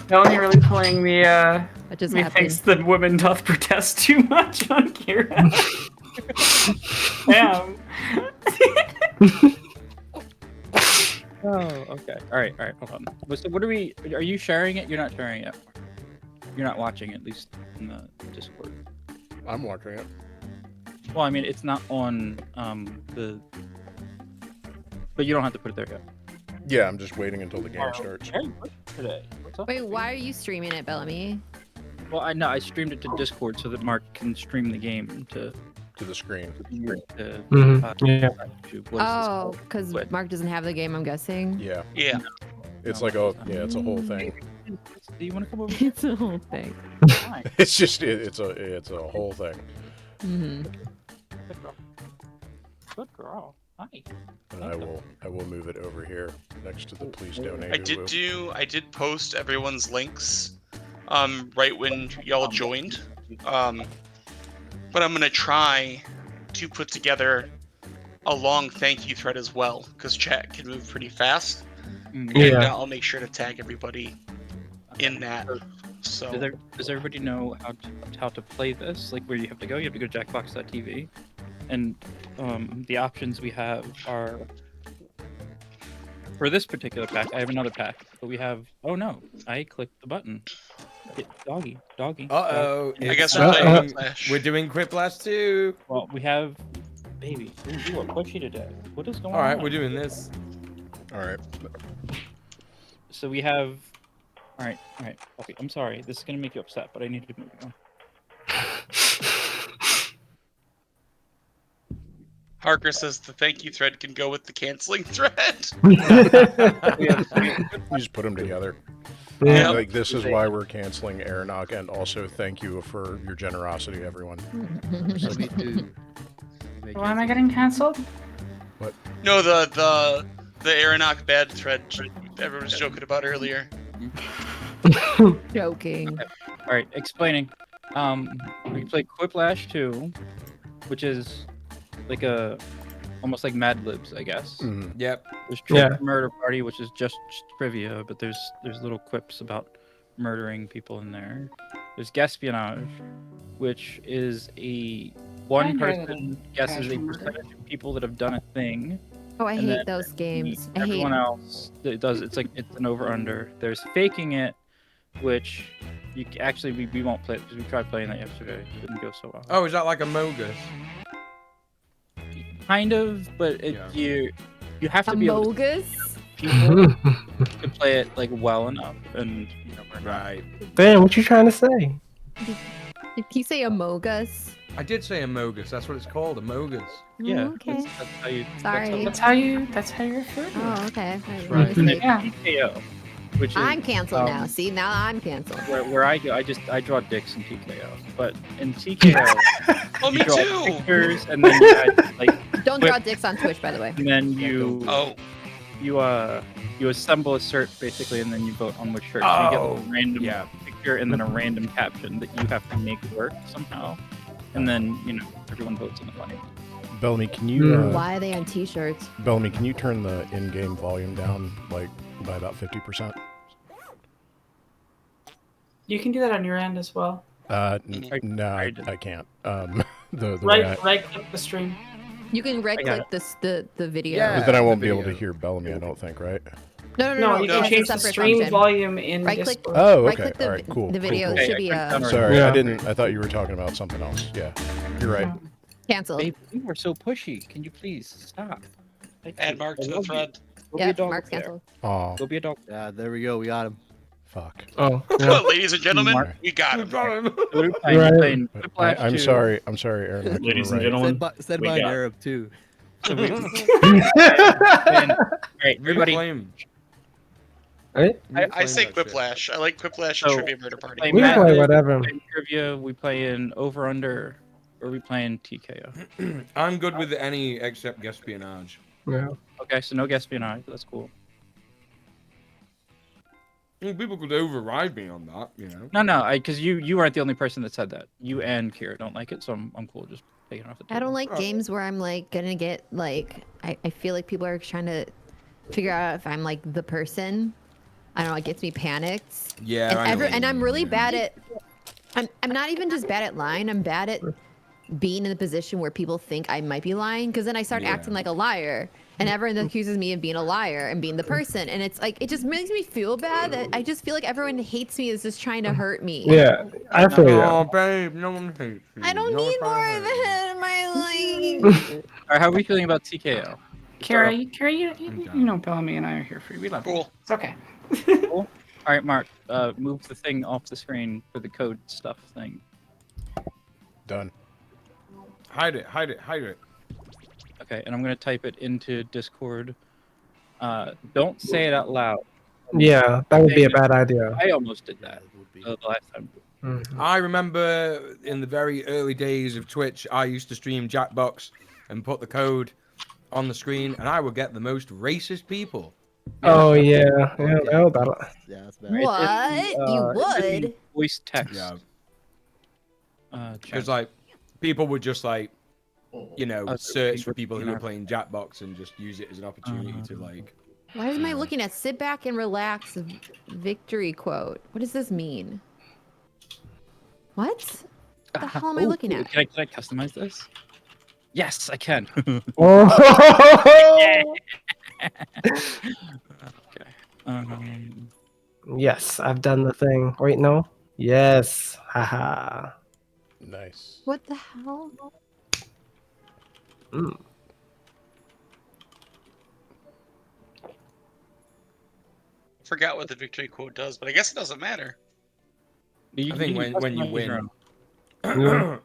Melanie really pulling the what just methinks happened? that women doth protest too much on Kira. Damn. Oh, okay. All right. Hold on. So what are we? Are you sharing it? You're not sharing it. You're not watching it, at least in the Discord. I'm watching it. Well, I mean, it's not on the. But you don't have to put it there yet. Yeah, I'm just waiting until the game starts. Hey, what's today? What's up? Wait, why are you streaming it, Bellamy? Well, I know I streamed it to Discord so that Mark can stream the game to the screen. To, Yeah. YouTube. What is this Oh, called? because What? Mark doesn't have the game, I'm guessing. Yeah. Yeah. It's like it's a whole thing. Do you want to come over? It's a whole thing. Fine. It's just it's a whole thing. Mm-hmm. Good girl. Good girl. Hi. And I will move it over here next to the please donate. I did post everyone's links right when y'all joined. But I'm gonna try to put together a long thank you thread as well, because chat can move pretty fast. Mm. And Yeah. I'll make sure to tag everybody in that. So Does everybody know how to play this? Like where you have to go? You have to go to jackbox.tv, and the options we have are for this particular pack. I have another pack, but we have. Oh no! I clicked the button. Doggy. Uh-oh. I guess we're doing Quiplash too. Well, we have baby. You are pushy today. What is going on? All right, we're doing this. All right. So we have. All right. Okay, I'm sorry. This is gonna make you upset, but I need to move on. Harker says the thank you thread can go with the canceling thread. You just put them together. Yeah. Like, this is why we're canceling Aeronaut, and also thank you for your generosity, everyone. Why am I getting canceled? What? No, the Aeronaut bad thread everyone was joking about earlier. Joking. All right, explaining. We play Quiplash 2, which is like almost like Mad Libs, I guess. Yep. There's Trivia Murder Party, which is just trivia, but there's little quips about murdering people in there. There's Gaspionage, which is one person guesses a percentage of people that have done a thing. Oh, I and hate then those games. I hate everyone them. else that does it's an over under. There's Faking It, which we won't play because we tried playing that yesterday. It didn't go so well. Oh, is that like a Mogus? Kind of, but you have to be able to Mogus? people to play it like well enough, and right. Damn, what you trying to say? Did he say Amogus? I did say a Mogus. That's what it's called, a Mogus. Yeah. Okay. That's how you. Sorry. That's how you refer to it. Oh, okay. Right. Yeah. TKO, which is, I'm canceled now. See, now I'm canceled. Where I go, I draw dicks in TKO, but in TKO, Oh, me you draw too. pictures, and then you add, like Don't draw dicks on Twitch, by the way. and then you Oh. you assemble a shirt basically, and then you vote on which shirt. So you get Oh, a random picture and then a random caption that you have to make work somehow, and then everyone votes in the money. Bellamy, can you? Why are they on T-shirts? Bellamy, can you turn the in-game volume down by about 50%? You can do that on your end as well. No, I can't. The Right click the stream. You can right got click the video. but then I won't be able to hear Bellamy. I don't think, right? No, You it can has a change the separate stream function. volume in Right click. Discord. Oh, Right okay. click the, All right, cool. the video. Cool. It should be Sorry, I thought you were talking about something else. Yeah, you're right. canceled. Babe, you are so pushy. Can you please stop? Add Mark to the thread. Go be Yeah, a dog Mark's there. canceled. Oh, Go be a dog. Yeah, there we go. We got him. fuck. Oh, Ladies and gentlemen, we got him. We're playing Quiplash I'm 2. sorry. I'm sorry, Aaron. Ladies and right. gentlemen, Said we by an got Arab too. All right, everybody. Right? I say Quiplash. I like Quiplash and So, Trivia Murder Party. We can play whatever. We play trivia. We play in over under, or we play in TKO. I'm good with any except Gaspionage. Yeah. Okay, so no Gaspionage. That's cool. People could override me on that, you know. No, because you aren't the only person that said that. You and Kira don't like it, so I'm cool just taking it off the table. I don't like games where I'm like gonna get like I feel like people are trying to figure out if I'm like the person. I don't know. It gets me panicked. Yeah, And I know what you I'm mean, really yeah. bad at. I'm not even just bad at lying. I'm bad at being in a position where people think I might be lying, because then I start acting like a liar, and everyone accuses me of being a liar and being the person, and it's like it just makes me feel bad that I just feel like everyone hates me, is just trying to hurt me. Yeah, I feel you. Oh, babe, no one hates you. I don't No need one more of it in my life. All right, how are we feeling about TKO? Kara, you know Bellamy and I are here for you. We love you. It's okay. Cool. All right, Mark, move the thing off the screen for the code stuff thing. Done. Hide it. Okay, and I'm gonna type it into Discord. Don't say it out loud. Yeah, that would be a bad idea. I almost did that the last time. I remember in the very early days of Twitch, I used to stream Jackbox and put the code on the screen, and I would get the most racist people. Oh yeah, that'll. Yeah, that's bad. What? You would? Voice text. Yeah. Because like people would just like, you know, Oh, search for people who are playing Jackbox and just use it as an opportunity to like Why am I looking at sit back and relax victory quote? What does this mean? What? What the hell am I looking at? Can I customize this? Yes, I can. Oh! Okay. Yes, I've done the thing. Wait, no. Yes. Haha. Nice. What the hell? Mm. Forgot what the victory quote does, but I guess it doesn't matter. I think when you win. Yeah.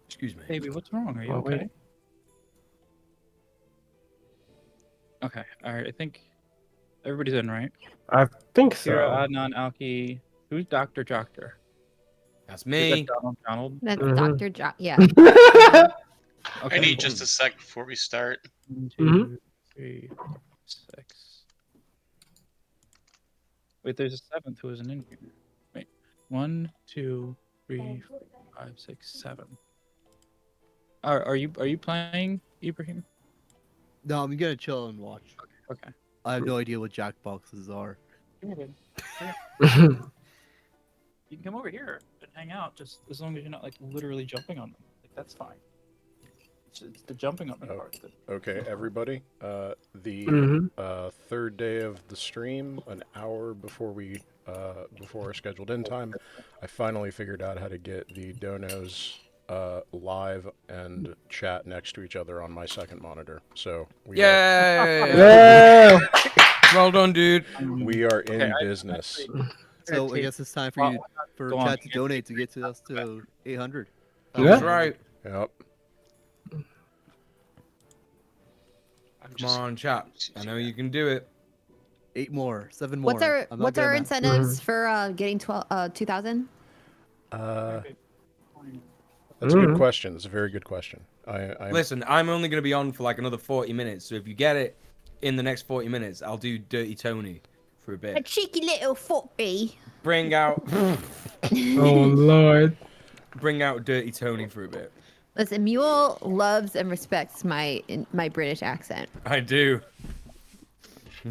Excuse me. Baby, what's wrong? Are you Oh, okay? wait. Okay. All right. I think everybody's in, right? I think so. Kira, Adnan, Alki. Who's Dr. Doctor? That's Is me. that Donald? That's Mhm. Dr. Jo. Yeah. I need just a sec before we start. 1, Mhm. 2, 3, 4, 6. Wait, there's a seventh who isn't in here. Wait. 1, 2, 3, 4, 5, 6, 7. Are you playing, Ibrahim? No, I'm gonna chill and watch. Okay. I have no idea what jackboxes are. Come here, babe. You can come over here and hang out, just as long as you're not like literally jumping on them. Like that's fine. It's the jumping on them part. Okay, everybody. The Mhm. third day of the stream, an hour before before our scheduled end time, I finally figured out how to get the donos live and chat next to each other on my second monitor. So we Yeah. Well done, dude. We are in business. So I guess it's time for you for chat to donate to get to us to 800. That's right. Yep. Come on, chat. I know you can do it. 8 more, 7 more. What's our I'm not good at math. incentives for getting 2,000? That's a good question. That's a very good question. Listen, I'm only going to be on for like another 40 minutes, so if you get it in the next 40 minutes, I'll do Dirty Tony for a A bit. cheeky little footbee. Bring out... Oh, Lord. Bring out Dirty Tony for a bit. Listen, Mule loves and respects my British accent. I do.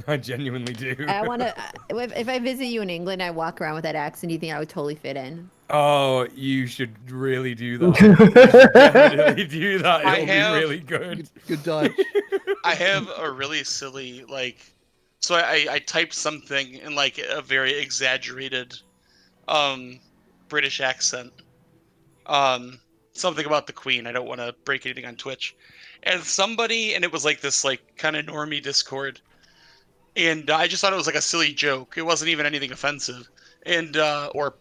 I genuinely do. I want to. If I visit you in England, I walk around with that accent. Do you think I would totally fit in? Oh, you should really do that. You should definitely do that. I It'll have- be really good. Good dodge. I have a really silly so I typed something in like a very exaggerated British accent. Something about the Queen. I don't want to break anything on Twitch. And it was like this like kind of normie Discord. And I just thought it was like a silly joke. It wasn't even anything offensive. And or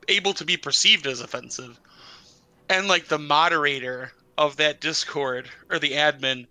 able to be perceived as offensive. And like the moderator of that Discord or the admin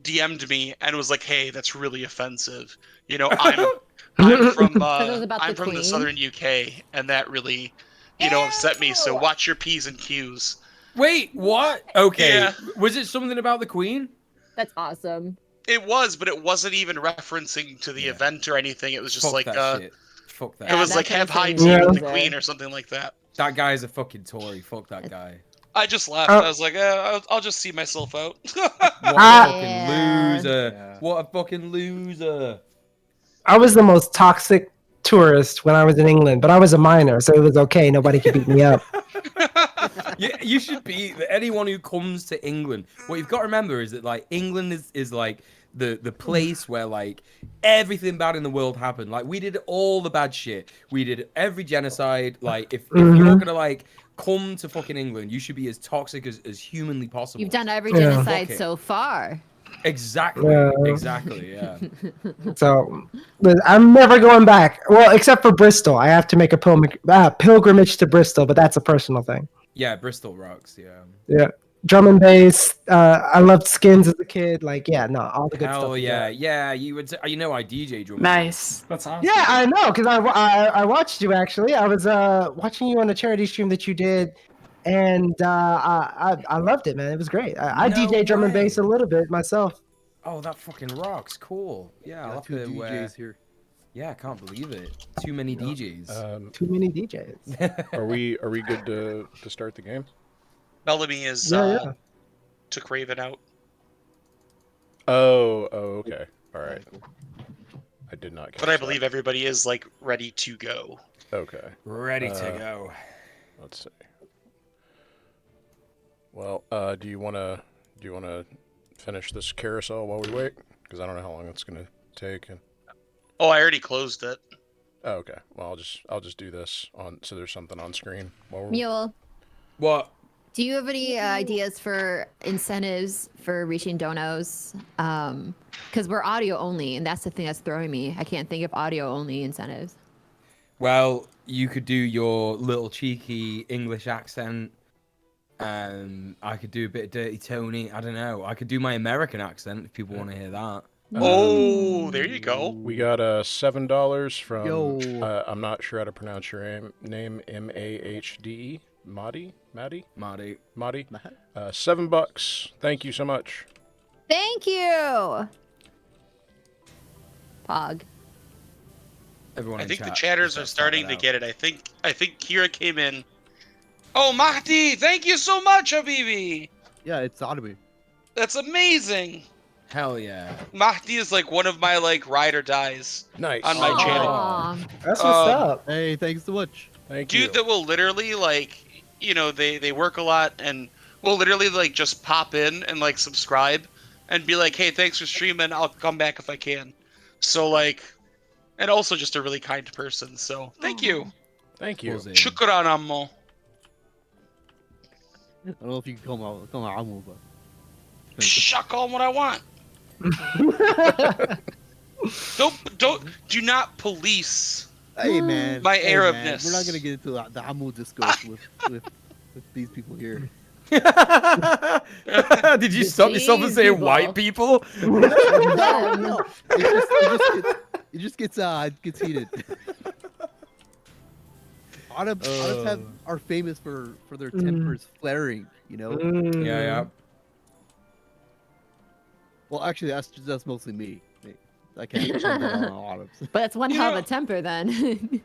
DM'd me and was like, "Hey, that's really offensive. You know, I'm from I'm from the southern UK, and that really, upset me. So watch your P's and Q's." Wait, what? Okay. Yeah. Was it something about the Queen? That's awesome. It was, but it wasn't even referencing to the event or anything. It was just Fuck like that shit. Fuck that. It was like have high tea with the Queen or something like that. That guy's a fucking Tory. Fuck that guy. I just laughed. I was like, I'll just see myself out. What a fucking loser. What a fucking loser. I was the most toxic tourist when I was in England, but I was a minor, so it was okay. Nobody could beat me up. Yeah, you should be anyone who comes to England. What you've got to remember is that like England is like the place where like everything bad in the world happened. Like we did all the bad shit. We did every genocide. Like if you're gonna like come to fucking England, you should be as toxic as humanly possible. You've done every Yeah. genocide Fuck it. so far. Exactly. Yeah. Exactly. Yeah. So, but I'm never going back. Well, except for Bristol. I have to make a pilgrimage to Bristol, but that's a personal thing. Yeah, Bristol rocks. Yeah. Yeah. Drum and bass. I loved Skins as a kid. Like, yeah, no, all the good stuff. Hell is yeah, there. yeah. You would. I DJ drum. Nice. That's awesome. Yeah, I know, because I watched you actually. I was watching you on a charity stream that you did, and I loved it, man. It was great. I No DJ drum and way. bass a little bit myself. Oh, that fucking rocks. Cool. Yeah, I'll have two to. DJs here. Yeah, I can't believe it. Too many DJs. Too many DJs. Are we good to start the game? Bellamy is Yeah. took Raven out. Oh, okay. All right. I did not catch But I that. believe everybody is like ready to go. Okay. Ready to go. Let's see. Well, do you wanna finish this carousel while we wait? Because I don't know how long it's gonna take. And Oh, I already closed it. oh, okay. Well, I'll just do this on so there's something on screen while we're. Mule, What? do you have any ideas for incentives for reaching donos? Because we're audio only, and that's the thing that's throwing me. I can't think of audio only incentives. Well, you could do your little cheeky English accent. I could do a bit of Dirty Tony. I don't know. I could do my American accent if people want to hear that. Oh, there you go. We got $7 from. Yo. I'm not sure how to pronounce your name. Mahde. Maddie. $7. Thank you so much. Thank you. Pog. Everyone I in think the chat, chatters are starting to get it. I think Kira came in. Oh, Mahdi, thank you so much, Habibi. Yeah, it's Sodomy. That's amazing. Hell yeah. Mahdi is like one of my like ride or dies Nice. on my channel. That's what's up. Hey, thanks so much. Thank Dude that will literally like, they work a lot and will literally like just pop in and like subscribe and be like, hey, thanks for streaming. I'll come back if I can. So like, and also just a really kind person. So thank you. Thank you. Shukran, Ammo. I don't know if you can call me Amu, but Shuck on what I want. Do not police. Hey man, my hey, Arabness. Man. We're not gonna get into the Amu discourse with these people here. Did you stop yourself from saying white people? No. It just gets heated. Arabs are famous for their tempers flaring, you know. Yeah. Well, actually, that's mostly me. I can't put that on Arabs. But that's one hell of a temper then.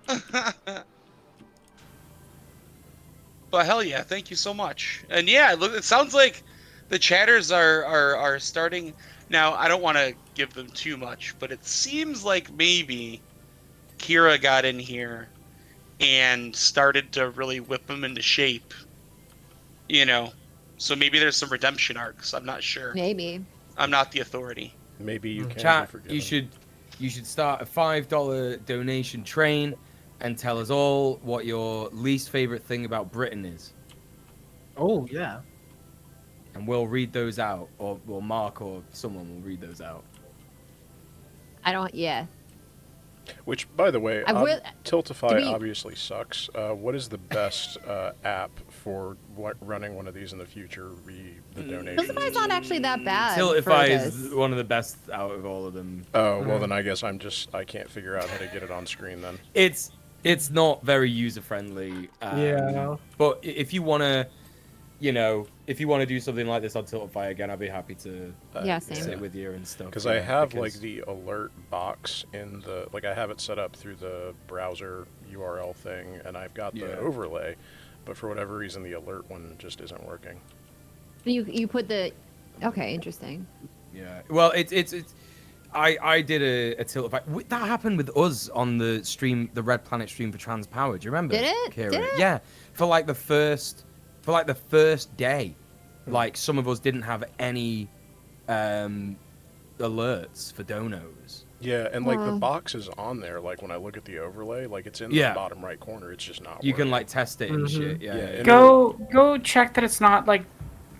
But hell yeah, thank you so much. And yeah, look, it sounds like the chatters are starting now. I don't want to give them too much, but it seems like maybe Kira got in here and started to really whip them into shape. So maybe there's some redemption arcs. I'm not sure. Maybe. I'm not the authority. Maybe you can. Chat, you should start a $5 donation train and tell us all what your least favorite thing about Britain is. Oh yeah. And we'll read those out, or Mark or someone will read those out. Yeah. Which, by the way, do Tiltify we- obviously sucks. What is the best app for running one of these in the future? The donation. Tiltify's not actually that bad. Tiltify for is this. one of the best out of all of them. Oh, well then I guess I can't figure out how to get it on screen then. It's not very user friendly. Yeah. But if you wanna, if you want to do something like this on Tiltify again, I'd be happy to sit with you and stuff. Because I have like the alert box in I have it set up through the browser URL thing, and I've got the overlay, but for whatever reason the alert one just isn't working. You put the. Okay, interesting. Yeah. Well, it's. I did a Tiltify. That happened with us on the stream, the Red Planet stream for Trans Power. Do you remember? Did it? Kira? Did it? Yeah. For the first day, like some of us didn't have any alerts for donos. Yeah, and the box is on there. Like when I look at the overlay, it's in the bottom right corner. It's just not. You working. can test it and shit. Yeah. Go check that it's not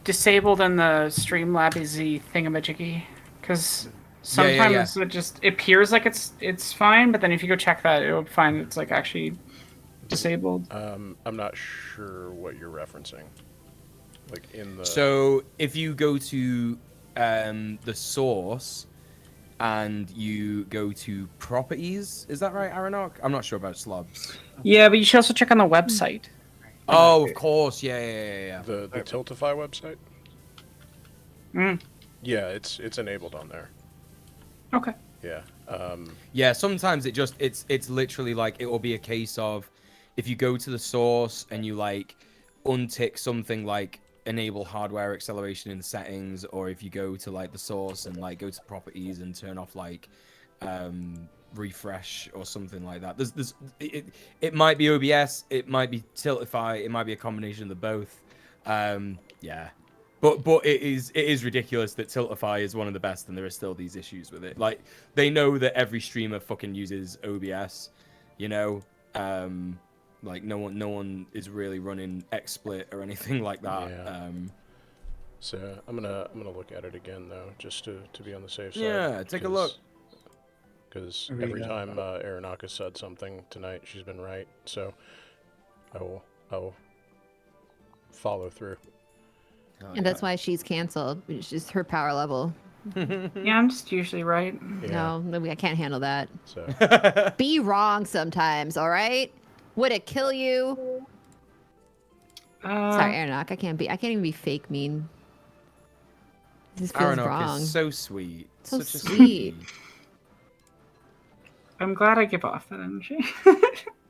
disabled in the Streamlabs thingamajiggy, because sometimes it just appears like it's fine, but then if you go check that, it'll find it's actually disabled. I'm not sure what you're referencing. So if you go to the source and you go to properties, is that right, Aranok? I'm not sure about slobs. Yeah, but you should also check on the website. Oh, of course, yeah. The Tiltify website. Yeah, it's enabled on there. Okay. Yeah. Yeah. Sometimes it's literally it will be a case of if you go to the source and you untick something enable hardware acceleration in the settings, or if you go to like the source and like go to properties and turn off like refresh or something like that. It might be OBS, it might be Tiltify, it might be a combination of the both. Yeah. But it is ridiculous that Tiltify is one of the best and there are still these issues with it. Like, they know that every streamer fucking uses OBS, you know? Like no one is really running XSplit or anything like that. Yeah. So I'm gonna look at it again though, just to be on the safe side. Yeah, take a look. Because every time Aranaka said something tonight, she's been right. So I will follow through. And that's why she's canceled. It's just her power level. Yeah, I'm just usually right. No, I can't handle that. So be wrong sometimes, all right? Would it kill you? Sorry, Aranok, I can't even be fake mean. This feels Aranok wrong. is so sweet. So Such a sweet. I'm glad I give off that energy.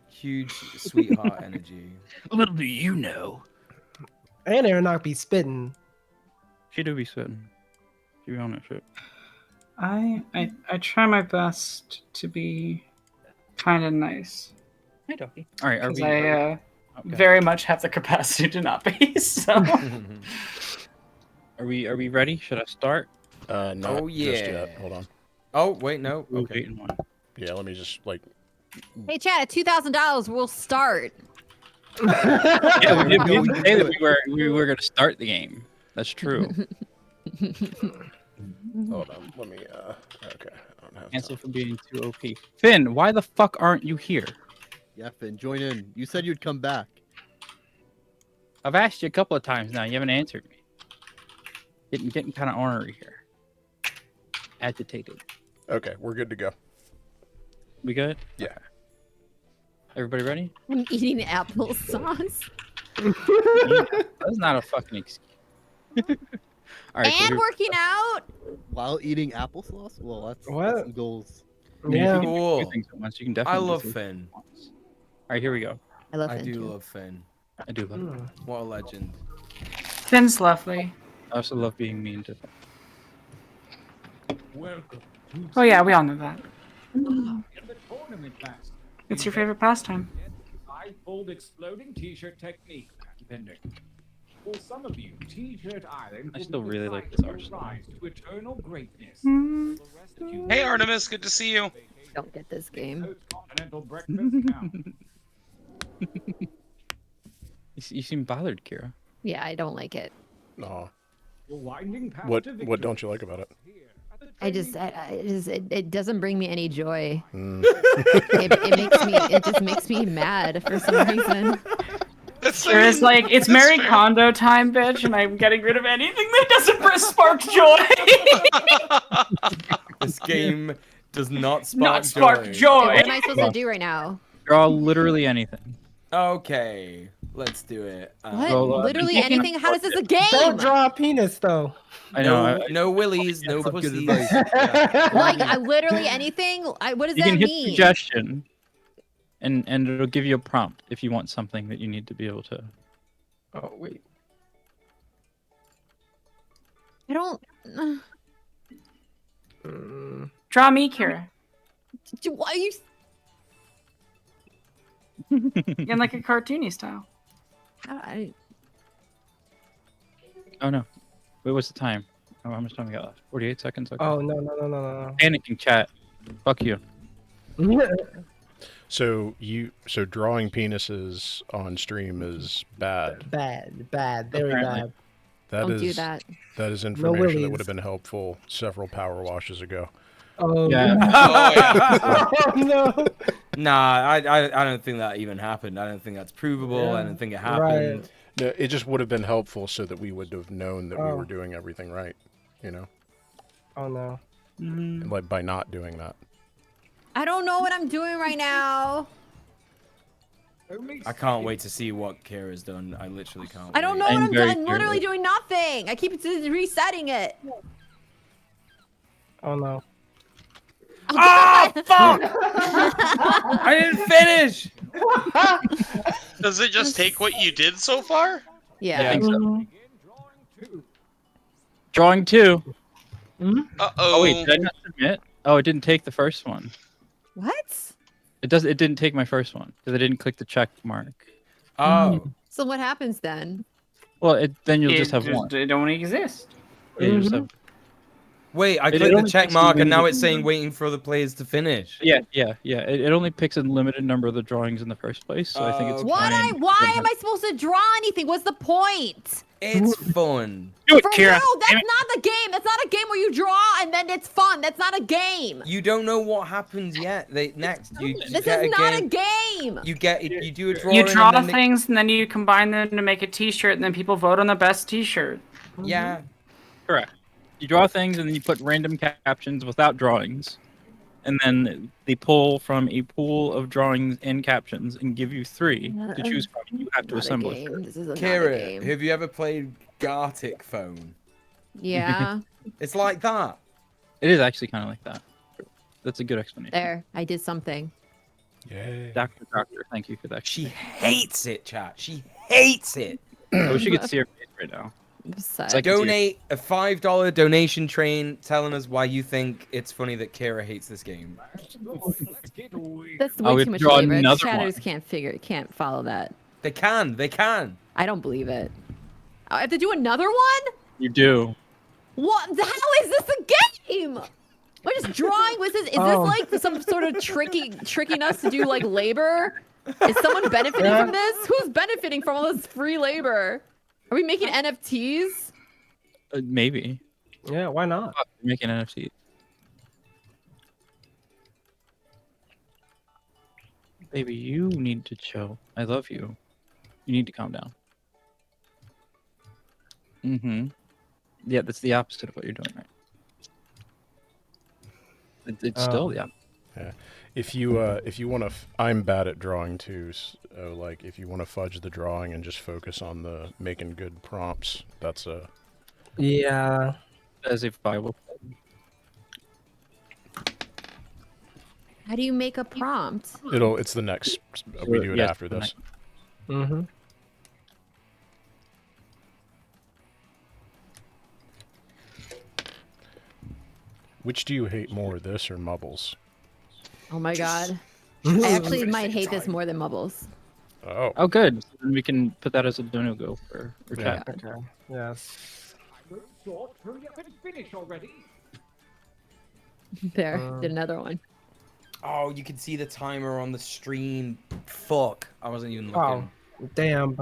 Huge sweetheart energy. Little do you know. And Aranok be spitting. She do be spitting. She be on that shit. I try my best to be kind of nice. Hey, Ducky. All right, are Because we? I very much have the capacity to not be. So. Are we ready? Should I start? Not just yet. Hold on. Oh wait, no. Okay. Yeah, let me just like. Hey, Chad, at $2,000, we'll start. Yeah, we didn't say that we were going to start the game. That's true. Hold on. Let me. Okay. I don't have Cancel for being too OP. Finn, why the fuck aren't you here? Yeah, Finn, join in. You said you'd come back. I've asked you a couple of times now. You haven't answered me. Getting kind of ornery here. Agitated. Okay, we're good to go. We good? Yeah. Everybody ready? I'm eating applesauce. That's not a fucking excuse. All right, And working out. While eating applesauce? Well, that's some goals. Yeah. Cool. You can I definitely love do Finn. All right, here we go. I love I Finn do too. love Finn. I do love it. What a legend. Finn's lovely. I also love being mean to Finn. Oh yeah, we all know that. It's your favorite pastime. I pulled exploding t-shirt technique, depending. For some of you, T-shirt Island. I still really like this arsenal. Rise to eternal greatness. Hey Artemis, good to see you. Don't get this game. Continental breakfast count. You seem bothered, Kira. Yeah, I don't like it. No. You're winding past What to What victory. don't you like about it? It doesn't bring me any joy. Mm. It just makes me mad for some reason. There is like it's Mary Kondo time, bitch, and I'm getting rid of anything that doesn't spark joy. This game does not spark joy. What am I supposed to do right now? Draw literally anything. Okay, let's do it. What? Literally anything? How is this a game? Don't draw a penis though. I know. No willies, no pussies. Like literally anything? What does You that can hit mean? suggestion, and it'll give you a prompt if you want something that you need to be able to. Oh wait. I don't. Draw me, Kira. Why you? In like a cartoony style. Oh no. Wait, what's the time? Oh, how much time we got left? 48 seconds. Okay. Oh no. Panicking chat. Fuck you. So drawing penises on stream is bad. Bad, very Apparently. bad. Don't do that. That is information that willies. would have been helpful several power washes ago. Oh Yeah. oh no. Nah, I don't think that even happened. I don't think that's provable. I don't think it happened. Right. No, it just would have been helpful so that we would have known that we Oh. were doing everything right, you know? Oh no. Like by not doing that. I don't know what I'm doing right now. I can't wait to see what Kira's done. I literally can't. I don't know wait. what I'm doing. I'm literally doing nothing. I keep resetting it. Oh no. Oh fuck! I didn't finish. Does it just take what you did so far? Yeah. I think so. Drawing 2. Uh-oh. Oh wait, did I not submit? Oh, it didn't take the first one. What? It didn't take my first one because I didn't click the check mark. Oh. So what happens then? Well, then you'll just have one. They don't exist. Yeah, you just have. Wait, I It clicked the only check picks mark a and now limited it's saying number. waiting for other players to finish. Yeah. It only picks a limited number of the drawings in the first place, so I think it's fine. Why am I supposed to draw anything? What's the point? It's fun. Do it, For Kira. no, that's not the game. That's not a game where you draw and then it's fun. That's not a game. You don't know what happens yet. Next, you This get is a not game. a game. You do a drawing. You draw and then things and then you combine them to make a T-shirt, and then people vote on the best T-shirt. Yeah. Correct. You draw things and then you put random captions without drawings, and then they pull from a pool of drawings and captions and give you 3 to choose from. You have to assemble it. This is not a Kira, game. have you ever played Gartic Phone? Yeah. It's like that. It is actually kind of like that. That's a good explanation. There, I did something. Yay. Doctor, thank you for that. She hates it, chat. She hates it. I wish you could see her face right now. Upset. I can see Donate a $5 donation train telling us why you think it's funny that Kira hates this game. That's I way would too much draw flavor. another Chatters can't follow that. They can. I don't believe it. I have to do another one? You do. What? How is this a game? We're just drawing. Is this like some sort of tricking us to do like labor? Is someone benefiting from this? Who's benefiting from all this free labor? Are we making NFTs? Maybe. Yeah, why not? Making NFT. Baby, you need to chill. I love you. You need to calm down. Yeah, that's the opposite of what you're doing, right? It's still the opposite. Yeah. If you want to, I'm bad at drawing too. So, like, if you want to fudge the drawing and just focus on the making good prompts, that's a. Yeah. As a viable. How do you make a prompt? It's the next. We do it Yes, after the this. Mm-hmm. Which do you hate more, this or Mubbles? Oh my god. I actually might hate this more than Mubbles. Oh. Oh, good. So then we can put that as a dono go for chat. Okay. Yes. Hurry up and finish already. There, did another one. Oh, you can see the timer on the stream. Fuck. I wasn't even looking. Oh, damn.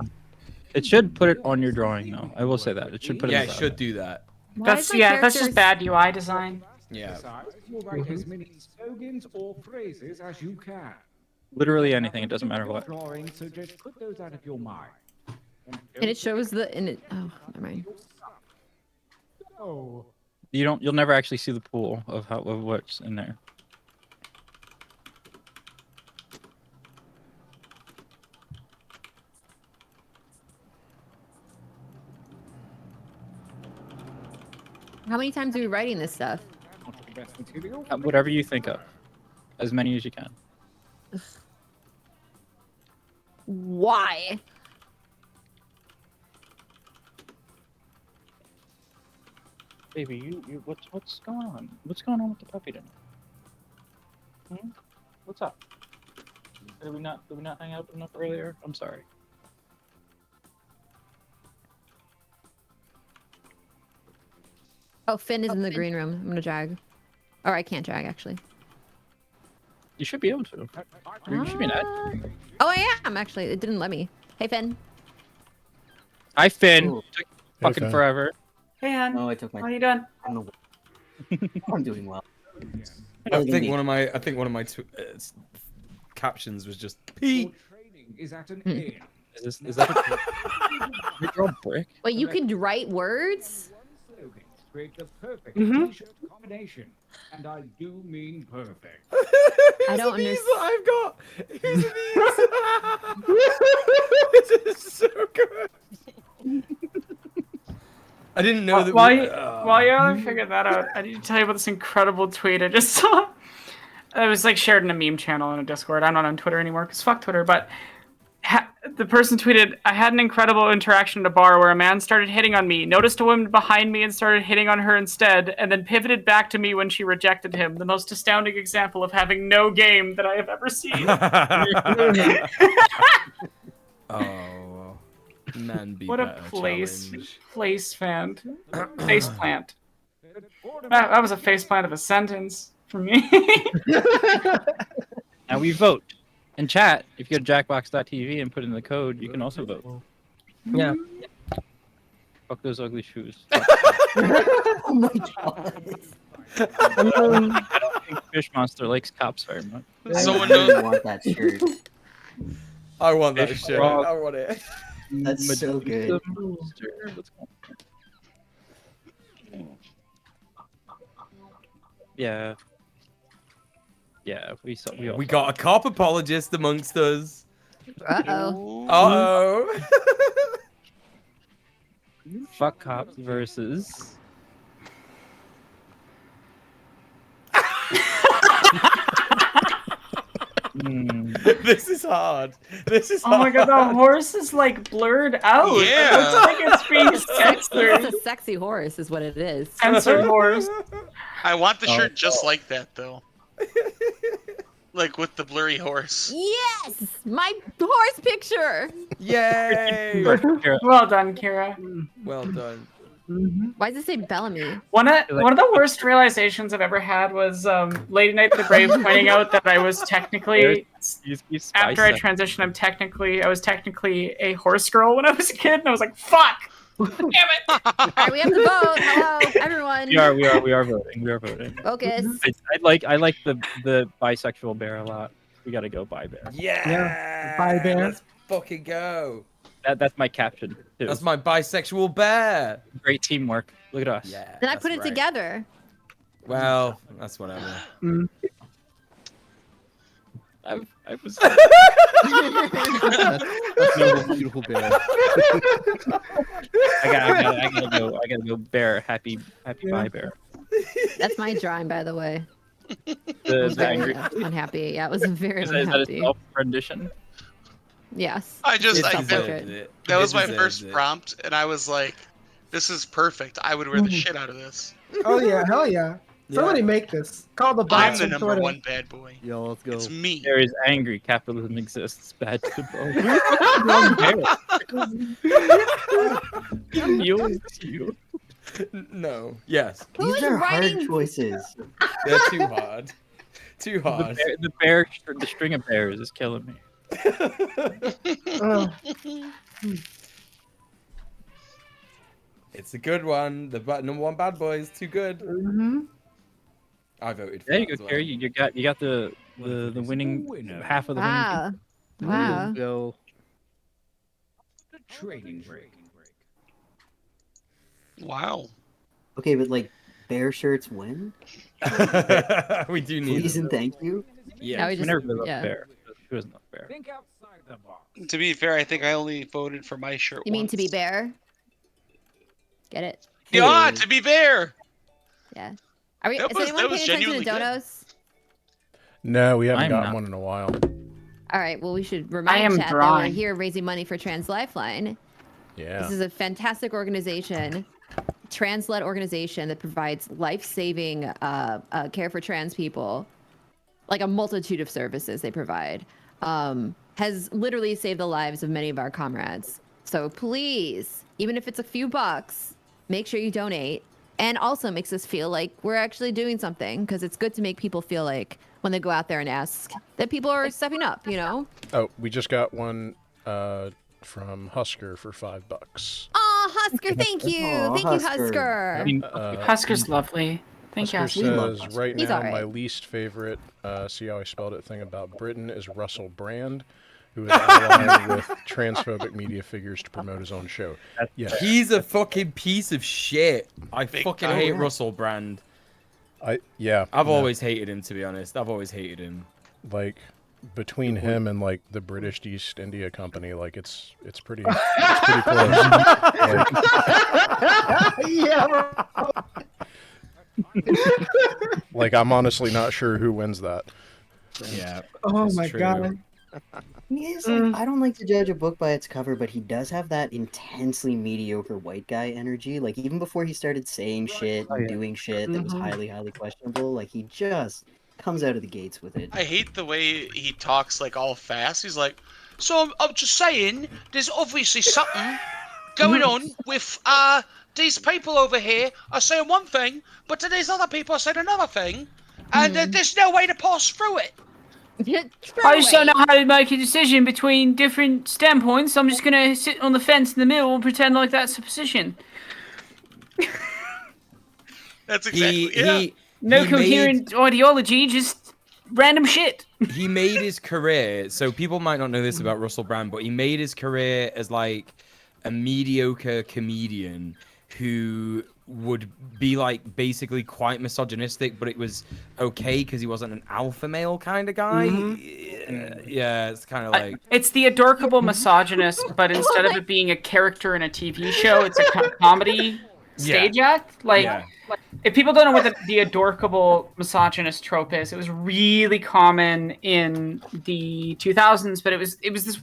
It should put it on your drawing, though. I will say that. It should put it Yeah, in it the should do that. That's just bad UI design. Yeah. Besides, you'll write as many slogans or phrases as you can. Literally anything. It doesn't matter what. Drawing, so just put those out of your mind. And it shows oh, never mind. Oh. You'll never actually see the pool of what's in there. How many times are we writing this stuff? Whatever you think of. As many as you can. Why? Baby, you what's going on? What's going on with the puppy dinner? What's up? Did we not hang out enough earlier? I'm sorry. Oh, Finn is in the green room. I'm gonna drag. Or I can't drag actually. You should be able to. You should be an ad. Oh, I am actually. It didn't let me. Hey, Finn. Hi, Finn. Ooh. Took fucking Finn. forever. Hey, Han. No, I took my. How you doing? I'm doing well. I think one of my captions was just P. Is at an end. Is that a you draw a brick? Wait, you can write words? Create the perfect Mhm. t-shirt combination, and I do mean perfect. I don't understand. I've got. Who's these? This is so good. I didn't know that. While you're figuring that out, I need to tell you about this incredible tweet I just saw. It was like shared in a meme channel in a Discord. I'm not on Twitter anymore because fuck Twitter. But The person tweeted, I had an incredible interaction at a bar where a man started hitting on me, noticed a woman behind me and started hitting on her instead, and then pivoted back to me when she rejected him. The most astounding example of having no game that I have ever seen. Oh, man, be What a better place challenge. plant. Face plant. That was a face plant of a sentence for me. Now we vote. In chat, if you go to jackbox.tv and put in the code, you can also vote. Yeah. Fuck those ugly shoes. Oh my god. I don't think Fish Monster likes cops very much. I really want that shirt. I want that Fish shirt. frog. I want it. That's so good. Yeah. Yeah, we all got a cop apologist amongst us. Uh-oh. Uh-oh. Fuck cops versus This is hard. This is Oh my god, the horse is like blurred out. Yeah. It looks like it's being It's censored. a sexy horse, is what it is. Censored horse. I want the Oh, shirt just like that, though. Like with the blurry horse. Yes, my horse picture. Yay! Well done, Kira. Well done. Why does it say Bellamy? One of the worst realizations I've ever had was Lady Night the Brave pointing out that I was technically after I transitioned. I was technically a horse girl when I was a kid, and I was like, "Fuck, damn it!" All right, we have to vote. Hello, everyone. We are voting. We are voting. Focus. I like the bisexual bear a lot. We gotta go bi bear. Yeah. Bye, bear. Let's fucking go. That's my caption. Too. That's my bisexual bear. Great teamwork. Look at us. Yeah. Then I that's put it right. together. Well, that's whatever. I was. That's a beautiful bear. I gotta go. Bear. Happy bi bear. That's my drawing, by the way. The angry. Unhappy. Yeah, it was very Is that a unhappy. self rendition? Yes. That was my deserves first it. prompt, and I was like, "This is perfect. I would wear the shit out of this." Oh yeah, hell yeah. Somebody make this. Call the I'm bots the from number Twitter. one bad boy. Yo, let's go. It's me. There is angry. Capitalism exists. Bad to both. You. No. Yes. These are hard choices. They're too hard. Too hard. The string of bears is killing me. It's a good one. The number one bad boy is too good. I voted for There that you as go, well. Carrie. You got the winning half of the Wow. Wow. Go. Training break. Wow. Okay, but like bear shirts win? We do need Please them. and thank you. Yeah. Now we We just, never really loved yeah. bear. She wasn't a bear. Think outside the box. To be fair, I think I only voted for my shirt. You mean once. to be bear? Get it? Yeah, to be fair. Yeah. Are we? That Is was- anyone that was paying attention to genuinely good. donos? No, we haven't I'm gotten not. one in a while. All right. Well, we should I remind am chat that we're drawing. here raising money for Trans Lifeline. Yeah. This is a fantastic organization, trans-led organization that provides life-saving care for trans people, like a multitude of services they provide. Has literally saved the lives of many of our comrades. So please, even if it's a few bucks, make sure you donate. And also makes us feel like we're actually doing something, because it's good to make people feel like when they go out there and ask that people are stepping up, you know? Oh, we just got one from Husker for $5. Oh, Husker, thank you. Aw, Thank you, Husker. Husker. Husker's lovely. Thank you. Husker We love says, Husker. right He's now, all right. my least favorite, see how I spelled it, thing about Britain is Russell Brand, who is allying with transphobic media figures to promote his own show. Yes. He's a fucking piece of shit. I Big fucking time. hate Russell Brand. I've always hated him, to be honest. I've always hated him. like between him and like the British East India Company, like it's pretty close. Like, Yeah. like I'm honestly not sure who wins that. Yeah. Oh it's my true. god. I don't like to judge a book by its cover, but he does have that intensely mediocre white guy energy. Like even before he started saying shit and doing shit that was highly, highly questionable, like he just comes out of the gates with it. I hate the way he talks like all fast. He's like, so I'm just saying, there's obviously something going on with these people over here are saying one thing, but to these other people are saying another thing, and there's no way to pass through it. I just don't know how to make a decision between different standpoints. So I'm just gonna sit on the fence in the middle and pretend like that's the position. That's exactly No he coherent ideology, just random shit. He made his career, so people might not know this about Russell Brand, but he made his career as like a mediocre comedian who would be like basically quite misogynistic, but it was okay because he wasn't an alpha male kind of guy. Yeah, it's kind of like It's the adorkable misogynist, but instead of it being a character in a TV show, it's a comedy stage act. Like, if people don't know what the adorkable misogynist trope is, it was really common in the 2000s, but it was this,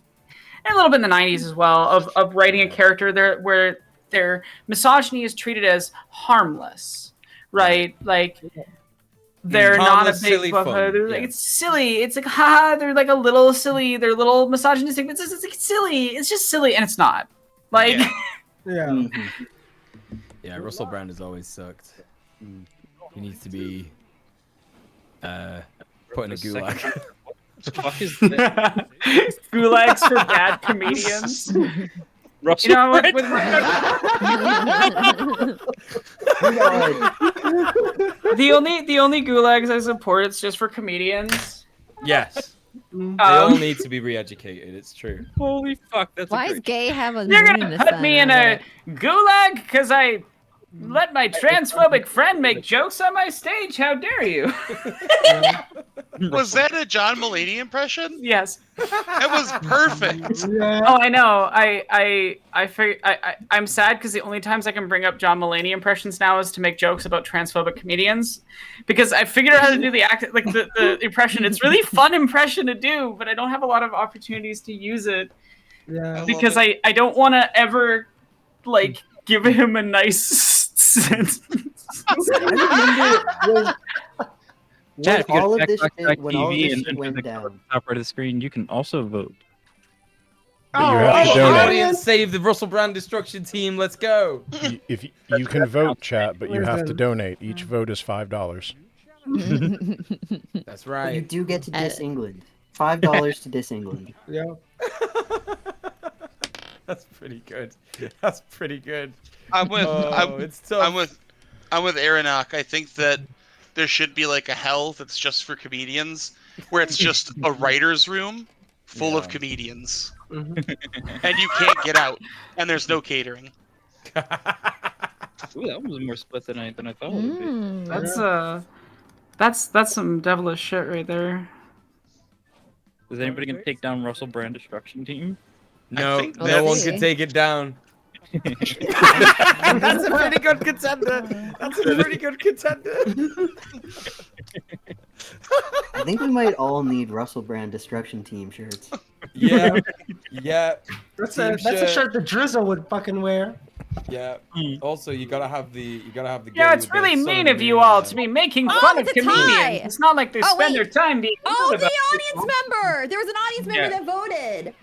and a little bit in the 90s as well, of writing a character there where their misogyny is treated as harmless, right? Like they're not a Harmless, big silly buff. fun, They're like, it's silly. It's like, haha, they're like a little silly. They're a little misogynistic. But it's like silly. It's just silly, and it's not. Like, yeah. Yeah, Russell Brand has always sucked. He needs to be put in a gulag. What the fuck is this? Gulags for bad comedians. Russell You know what? The only gulags I support, it's just for comedians. Yes. They all need to be re-educated, it's true. Holy fuck, that's Why does gay have a You're moon in gonna the put sun? me in a gulag because I let my transphobic friend make jokes on my stage? How dare you? Was that a John Mulaney impression? Yes. That was perfect. Oh, I know. I'm sad because the only times I can bring up John Mulaney impressions now is to make jokes about transphobic comedians, because I figured out how to do the the impression. It's really fun impression to do, but I don't have a lot of opportunities to use it. Yeah. Because I don't want to ever like give him a nice sentence. Chat, if you all go of to this shit, when all of TV this and shit to went the down. top right of the screen, you can also vote. But you have to donate. Audience, save the Russell Brand destruction team. Let's go. If you can vote, chat, but you have to donate. Each vote is $5. That's But right. you do get to diss England. $5 to diss England. Yeah. That's pretty good. That's pretty good. I'm with it's tough. I'm with Aronach. I think that there should be like a hell that's just for comedians, where it's just a writer's room full of comedians, and you can't get out, and there's no catering. Ooh, that was more split than I thought it would be. That's some devilish shit right there. Is anybody gonna take down Russell Brand destruction team? No, no one can take it down. That's a pretty good contender. That's a pretty good contender. I think we might all need Russell Brand Destruction Team shirts. Yeah, yeah. That's a shirt that Drizzle would fucking wear. Yeah. Also, you gotta have the Yeah, it's really mean of you all to be making fun of it's a tie. comedians. It's not like they Oh, spend wait. their time being. Oh, rude the about it. audience member! There was an audience member that voted.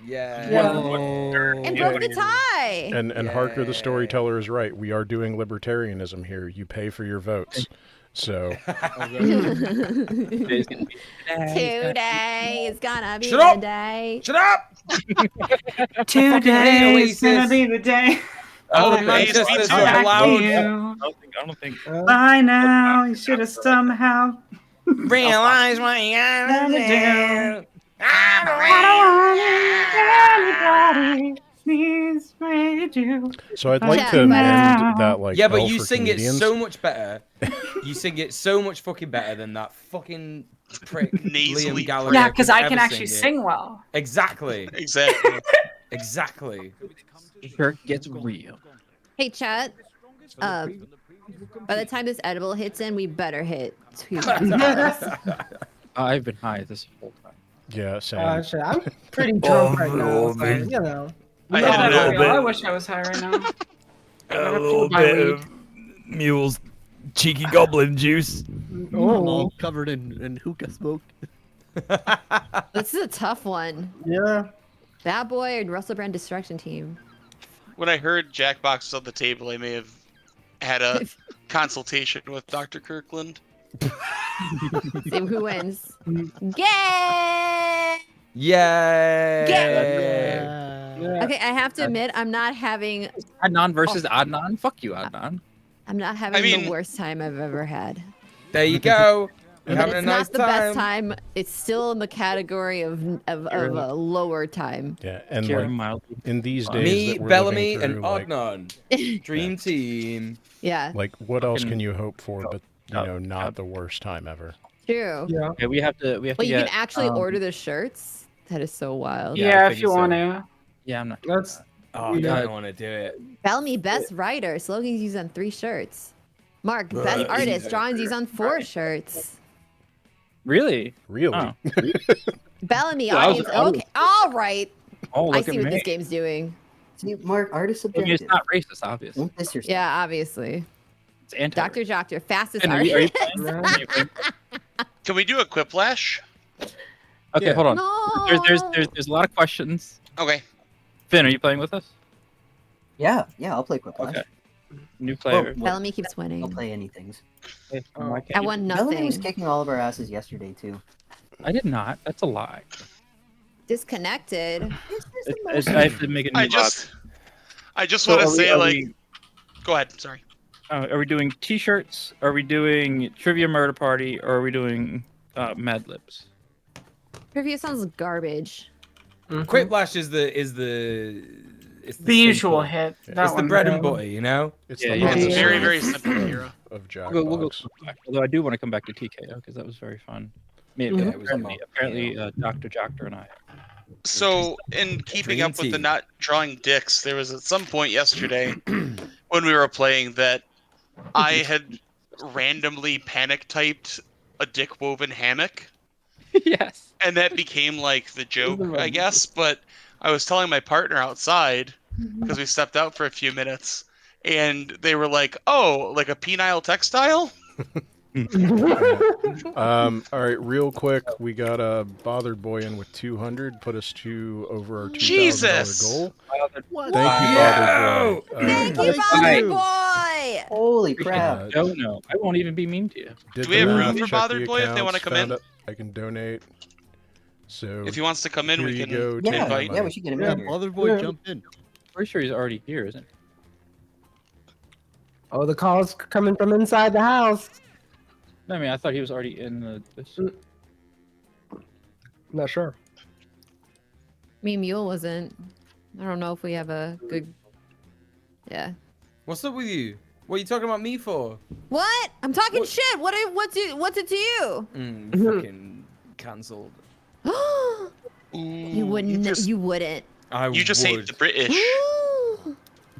And broke the tie. And Harker the storyteller is right. We are doing libertarianism here. You pay for your votes. So Today is gonna be Shut the up! day. Shut up! Today is Oasis. gonna be the day. Oh, Hey, Manchester it's so back to loud. I don't think. By now, you should have somehow Realize what you gotta do. I'd like to end that like. Yeah, but hell you for sing comedians. it so much better. You sing it so much fucking better than that fucking prick Liam Gallagher. Yeah, because could I can ever actually it. sing well. Exactly. Exactly. Exactly. Sure gets real. Hey, chat. By the time this edible hits in, we better hit 2,000. I've been high this whole time. Yeah, same. Shit, I'm pretty drunk right now, so, you know. I Yeah, had that's a real. I wish I was high right now. A Never little buy bit weed. of mule's cheeky goblin juice. I'm all covered in hookah smoke. This is a tough one. Yeah. Bad Boy and Russell Brand Destruction Team. When I heard Jackbox was on the table, I may have had a consultation with Dr. Kirkland. See who wins. Gay! Yay! Okay, I have to admit, I'm not having. Adnan versus Adnan. Fuck you, Adnan. I'm not having mean- the worst time I've ever had. There you go. You're But having it's a nice not the best time. It's still in the category of a lower time. Yeah, and Kieran like mildly. in these days Me, that we're Bellamy, living and through, like, Adnan. Dream team. Yeah. like what else Fucking- can you hope for but not the worst time ever? True. Yeah. Okay, we have to. Well, to you get, can actually order the shirts. That is so wild. Yeah, I Yeah, if figured you so. want to. Yeah, I'm not. That's Oh, I don't want to do it. Bellamy, best writer. Slogans used on 3 shirts. Mark, best artist. Drawings used on 4 shirts. Really? Really? Oh. Bellamy, Well, I was- audience. I was- Okay, all right. Oh, I look see at what me. this game's doing. See, Mark, artist I mean, subjective. it's not racist, obviously. Don't piss yourself. Yeah, obviously. It's anti. Dr. Joctor, fastest Finn, are you artist. playing? Are you playing? Can we do a quiplash? Okay, Yeah. hold on. No. There's a lot of questions. Okay. Finn, are you playing with us? Yeah, I'll play Quiplash. Okay. New player. Bellamy keeps I'll winning. play anything. Okay, why can't I you- won Bellamy was nothing. kicking all of our asses yesterday too. I did not. That's a lie. Disconnected. I have to make a new I just So want to are we- say, are like, we- go ahead. Sorry. Are we doing T-shirts? Are we doing Trivia Murder Party? Or are we doing Mad Libs? Preview sounds garbage. Quiplash is the it's The usual staple. hit. Yeah. That It's the one. bread and butter, you know. It's Yeah, the yeah. It's longest very, of- very simple, Hero. of Jackbox. We'll go back. Although I do want to come back to TKO because that was very fun. Maybe Yeah, it was apparently Dr. Joctor and I. So, in keeping Dream up with the team. not drawing dicks, there was at some point yesterday when we were playing that I had randomly panic typed a dick woven hammock, Yes. and that became like the joke, I guess. But I was telling my partner outside because we stepped out for a few minutes, and they were like, "Oh, like a penile textile." All right, real quick, we got a bothered boy in with 200, put us to over our $2,000 Jesus! goal. What? Thank you, bothered boy. Thank you, Bothered Boy! Holy crap! No, no, I won't even be mean to you. Did Do we have the room math, for checked Bothered the Boy if they wanna accounts, come found in? it. I can donate. So If he wants to come in, here we you can go, take Yeah, my invite. money. yeah, we should get him Yeah, in here. Mother Boy, jump in. Pretty sure he's already here, isn't he? Oh, the call's coming from inside the house. I mean, I thought he was already in the. This. Not sure. Me and Mule wasn't. I don't know if we have a good. Yeah. What's up with you? What are you talking about me for? What? I'm talking What? shit. What's it to you? Fucking cancelled. You wouldn't. just- You wouldn't. I You just hate would. the British.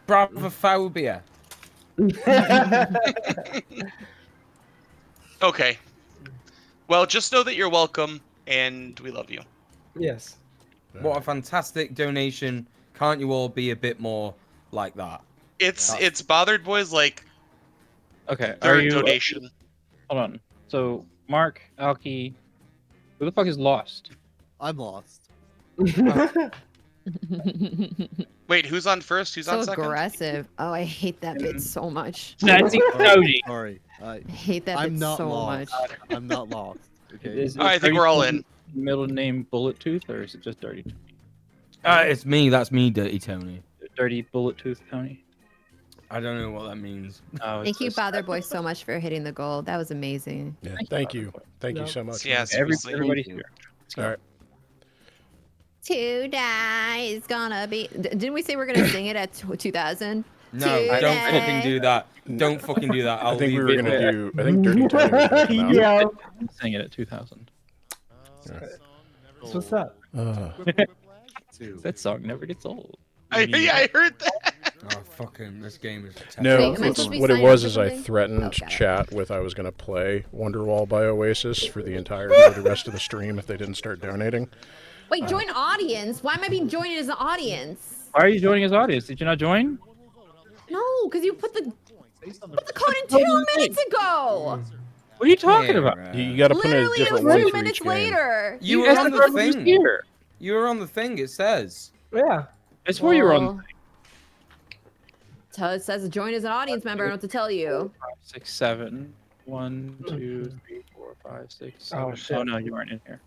Bravophobia. Okay. Well, just know that you're welcome, and we love you. Yes. What a fantastic donation. Can't you all be a bit more like that? It's Bothered Boy's like Okay. Are third you? donation. Hold on. So Mark, Alki, who the fuck is lost? I'm lost. Wait, who's on first? Who's So on second? aggressive. Oh, I hate that bit so much. That's Cody. Sorry. I hate that I'm bit not so lost. much. I'm not lost. Okay. Is I think we're all in. Middle name Bullet Tooth, or is it just Dirty Tony? It's me. That's me, Dirty Tony. Dirty Bullet Tooth Tony. I don't know what that means. Oh, Thank you, Bother Boy, so much for hitting the goal. That was amazing. Yeah, thank you. Thank you so much. Yes, Everybody's here. All right. Today is gonna be. Didn't we say we're gonna sing it at 2000? No, don't fucking do that. Don't fucking do that. I I'll think we leave were it gonna there. do. I think Dirty Tony was gonna come out. Yeah. Sing it at 2000. That's what's up. That song never gets old. I heard that. Oh, fucking, this game is No, Wait, am I supposed to be what it signing up was for is I something? threatened Okay. chat with I was going to play Wonderwall by Oasis for the rest of the stream if they didn't start donating. Wait, join audience. Why am I being joined as an audience? Why are you joining his audience? Did you not join? No, because you put the code in 2 minutes ago. What are you talking about? You got to put in a Literally, it different was one 2 for minutes each game. later. You were guys on are the the ones thing. here. You were on the thing. It says. Yeah. I swore you were on. Well, it says join as an audience member. I don't know what to tell you. 5, 6, 7. 1, 2, 3, 4, 5, 6, 7. Oh, shit. Oh no, you weren't in here.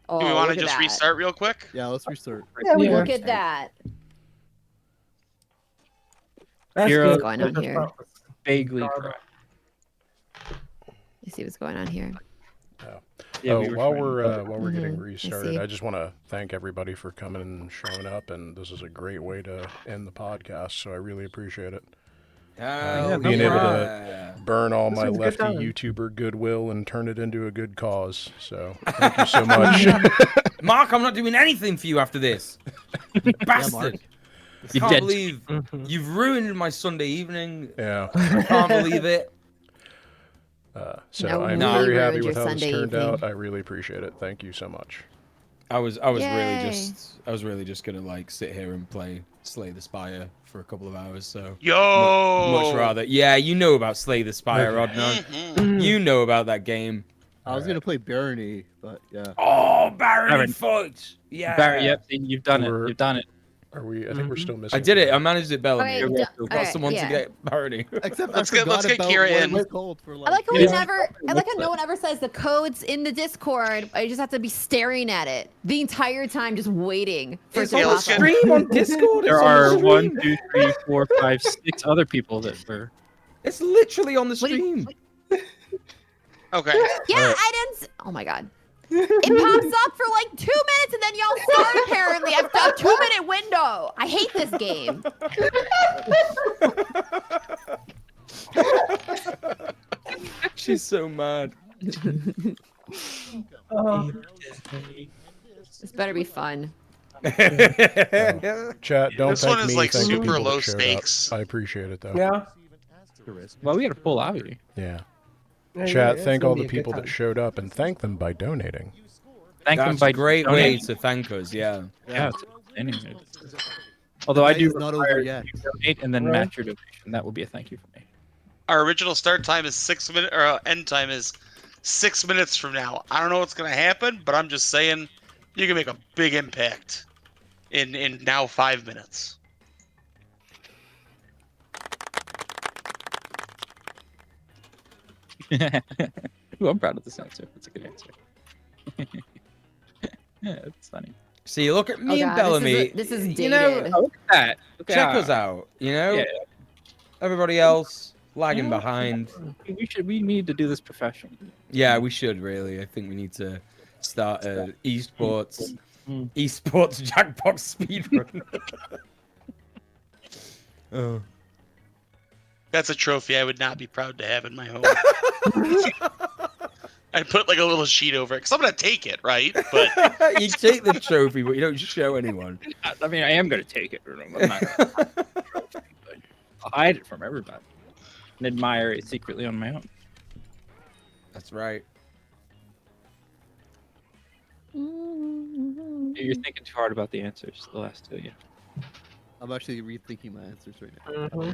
Oh, Do we want look to at just that. restart real quick? Yeah, let's restart. Look at that. That's Hero good. going on That's here? not- Vaguely correct. You see what's going on here. Yeah, we were while trying to- we're getting I restarted, see. I just want to thank everybody for coming and showing up, and this is a great way to end the podcast. So I really appreciate it. Being able to burn all This my was a good lefty time. YouTuber goodwill and turn it into a good cause. So thank you so much. Mark, I'm not doing anything for you after this. You bastard. I You're can't dead. believe you've ruined my Sunday evening. Yeah. I can't believe it. So No, I'm we very happy ruined with your how this Sunday turned evening. out. I really appreciate it. Thank you so much. I was Yay. really just gonna like sit here and play Slay the Spire for a couple of hours. So Yo! much rather. Yeah, you know about Slay the Spire, Rodnan. You know about that game. I was gonna play Barony, but yeah. Oh, Baron Baron. fight! Yeah. Barry, yep, you've done it. You've done it. Are we? I think we're still missing. I did it. I Kira. managed it, Bellamy. Okay, I've got alright, someone yeah. to get Barony. Except Let's I get forgot about Kira what in. it was called for I like. like how no one ever says the code's in the Discord. I just have to be staring at it the entire time, just waiting for It's it to on the pop up. stream on Discord. There It's on are the 1, stream. 2, 3, 4, 5, 6 other people that were. It's literally on the What do you- stream. Okay. Yeah, I didn't. Oh my god. It pops up for like 2 minutes and then y'all start apparently after a 2-minute window. I hate this game. She's so mad. This better be fun. Chat, don't This thank one is, me. like, thank the super people that low showed up. stakes. I appreciate it though. Yeah. Well, we had a full lobby. Yeah. Yeah, Chat, it's thank gonna all be the a good people that time. showed up and thank them by donating. Thank them That's by a great way donating. to thank us. Yeah. Yeah. It's outstanding. Although I Night do is not over require yet. you donate and then Right. match your donation. That will be a thank you for me. Our original start time is 6 minutes, or end time is 6 minutes from now. I don't know what's gonna happen, but I'm just saying you can make a big impact in now 5 minutes. Ooh, I'm proud of this answer. That's a good answer. Yeah, it's funny. See, look at me Oh, and God, Bellamy. this is You know, dated. Oh, look at that. Look check at us out. You know, Yeah. everybody else lagging Yeah. behind. We need to do this professionally. Yeah, we should really. I think we need to start a esports jackbox speedrun. Oh. That's a trophy I would not be proud to have in my home. I'd put like a little sheet over it, because I'm gonna take it, right? But You take the trophy, but you don't show anyone. I mean, I am going to take it. I'm not gonna I'll hide it from everybody and admire it secretly on my own. That's right. You're thinking too hard about the answers, the last two. Yeah. I'm actually rethinking my answers right now.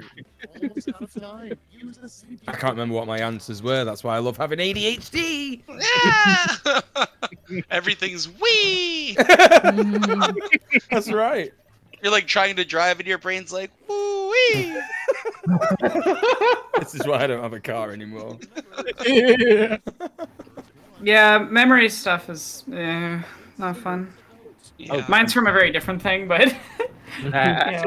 I can't remember what my answers were. That's why I love having ADHD. yeah! Everything's wee. That's right. You're like trying to drive, and your brain's like woo wee. This is why I don't have a car anymore. Yeah, memory stuff is not fun. Yeah. Mine's from a very different thing, but yeah.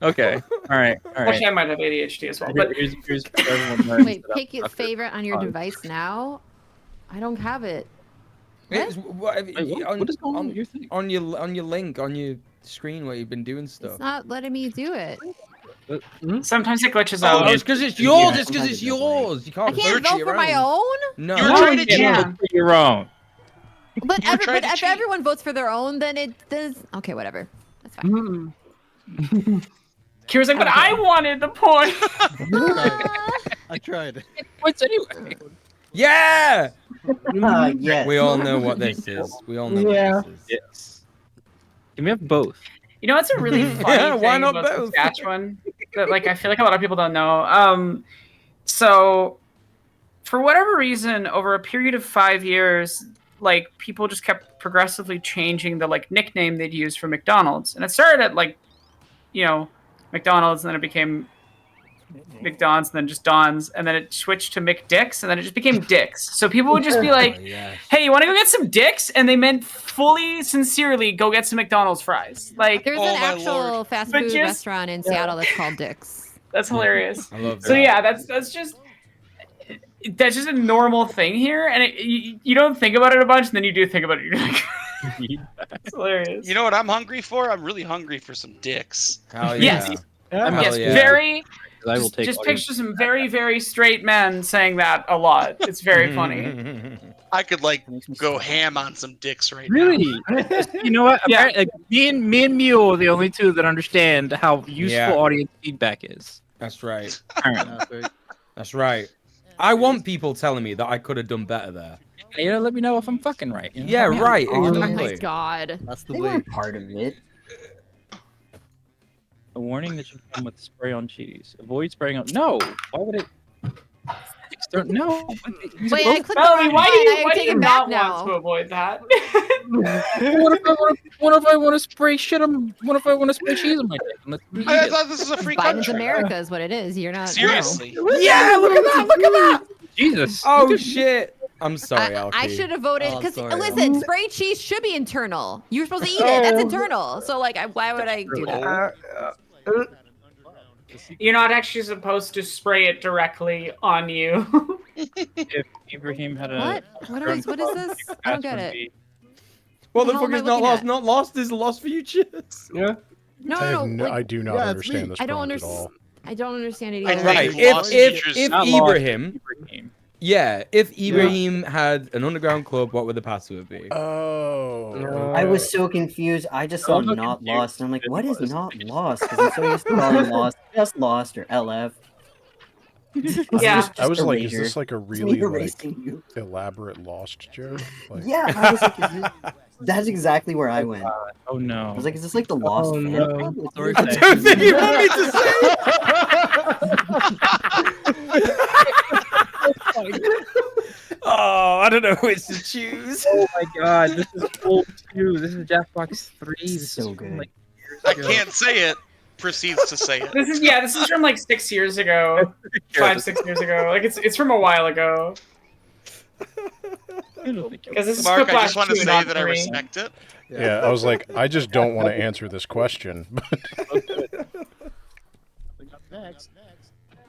Okay. All right. Actually, I might have ADHD as well. But Here's what everyone learns Wait, that pick your I'm- favorite on your device now? I don't have it. What is going on with your thing? On your link on your screen where you've been doing stuff. It's not letting me do it. sometimes it glitches Oh, out. it's because it's yours. It's because it's yours. You I can't can't vote vote your for my own. own? No. You were trying to Yeah. cheat. For your own. But, You were trying to if cheat. everyone votes for their own, then it does. Okay, whatever. That's fine. Kira's like, but I wanted the point. I tried. Points anyway. Yeah. Yes. We all know what this is. We all know Yeah. what this is. Yes. Can we have both? You know what's a really funny Yeah, why thing not about both? Saskatchewan that like I feel like a lot of people don't know. So for whatever reason, over a period of 5 years, like people just kept progressively changing the like nickname they'd use for McDonald's, and it started at like, McDonald's, and then it became McDonald's, and then just Don's, and then it switched to McDick's, and then it just became Dick's. So people would just be like, "Hey, you want to go get some Dick's?" And they meant fully, sincerely, go get some McDonald's fries. Like, There's an actual fast But food just- restaurant in Seattle that's called Dick's. That's hilarious. I love So that. yeah, that's just a normal thing here, and you don't think about it a bunch, and then you do think about it. You're like, it's hilarious. You know what I'm hungry for? I'm really hungry for some dicks. Hell Yes. yeah. Yes, yeah. very. I will take Just audience. picture some very, very straight men saying that a lot. It's very funny. I could like go ham on some dicks right Really? now. You know what? Yeah. Like, me and Mule are the only two that understand how useful Yeah. audience feedback is. That's right. Apparently. That's right. I want people telling me that I could have done better there. You know, let me know if I'm fucking right. You know? Yeah, right. Oh my Exactly. god. That's the They way. weren't part of it. A warning that should come with spray on cheese. Avoid spraying on. No. Why would it? No. Wait, I clicked the Melanie, wrong why do button. you, I why do take you it not back want now. to avoid that? What if I want to spray shit on? What if I want to spray cheese on my dick? And let me eat I it? thought this was a free Biden's country. America is what it is. You're not. Seriously. Yeah, look at that. Look at that. Jesus. Oh shit. I'm sorry, I Alki. should have voted Oh, because sorry, listen, spray cheese should be internal. You're supposed to eat it. That's internal. So like, why would I do that? You're not actually supposed to spray it directly on you. If Ibrahim had a What? What is this? I don't get it. Well, The the hell am fuck I is not looking lost? at? Not lost is lost for you, Chiz. Yeah. No, I, no, have no. Like, I do not Yeah, it's understand me. this I don't prompt at understand. all. I don't understand it I either. think Right. lost If teachers- Not lost, Ibrahim, yeah, if Ibrahim had an underground club, what would the password be? Oh. I was so confused. I just saw I'm so not confused. lost, and I'm like, what is Lost. not lost? Because I'm so used to calling lost just lost or LF. Yeah. I was like, is erasure. this like a It's me really like erasing you. elaborate lost joke? Like, Yeah, I was like, that's exactly where I went. Oh no. I was like, is this like the lost Oh, fan no. club? It's Sorry weird. for I don't think you want me to say. Oh, I don't know which to choose. Oh my god, this is old too. This is Jackbox 3. This So is good. from, like, I years ago. can't say it. Proceeds to say it. This is from like 6 years ago. 5-6 years ago. Like it's from a while ago. Because this is Mark, I Quiplash just want to 2, say not that I 3. respect it. yeah, I was like, I just don't want to answer this question. Next,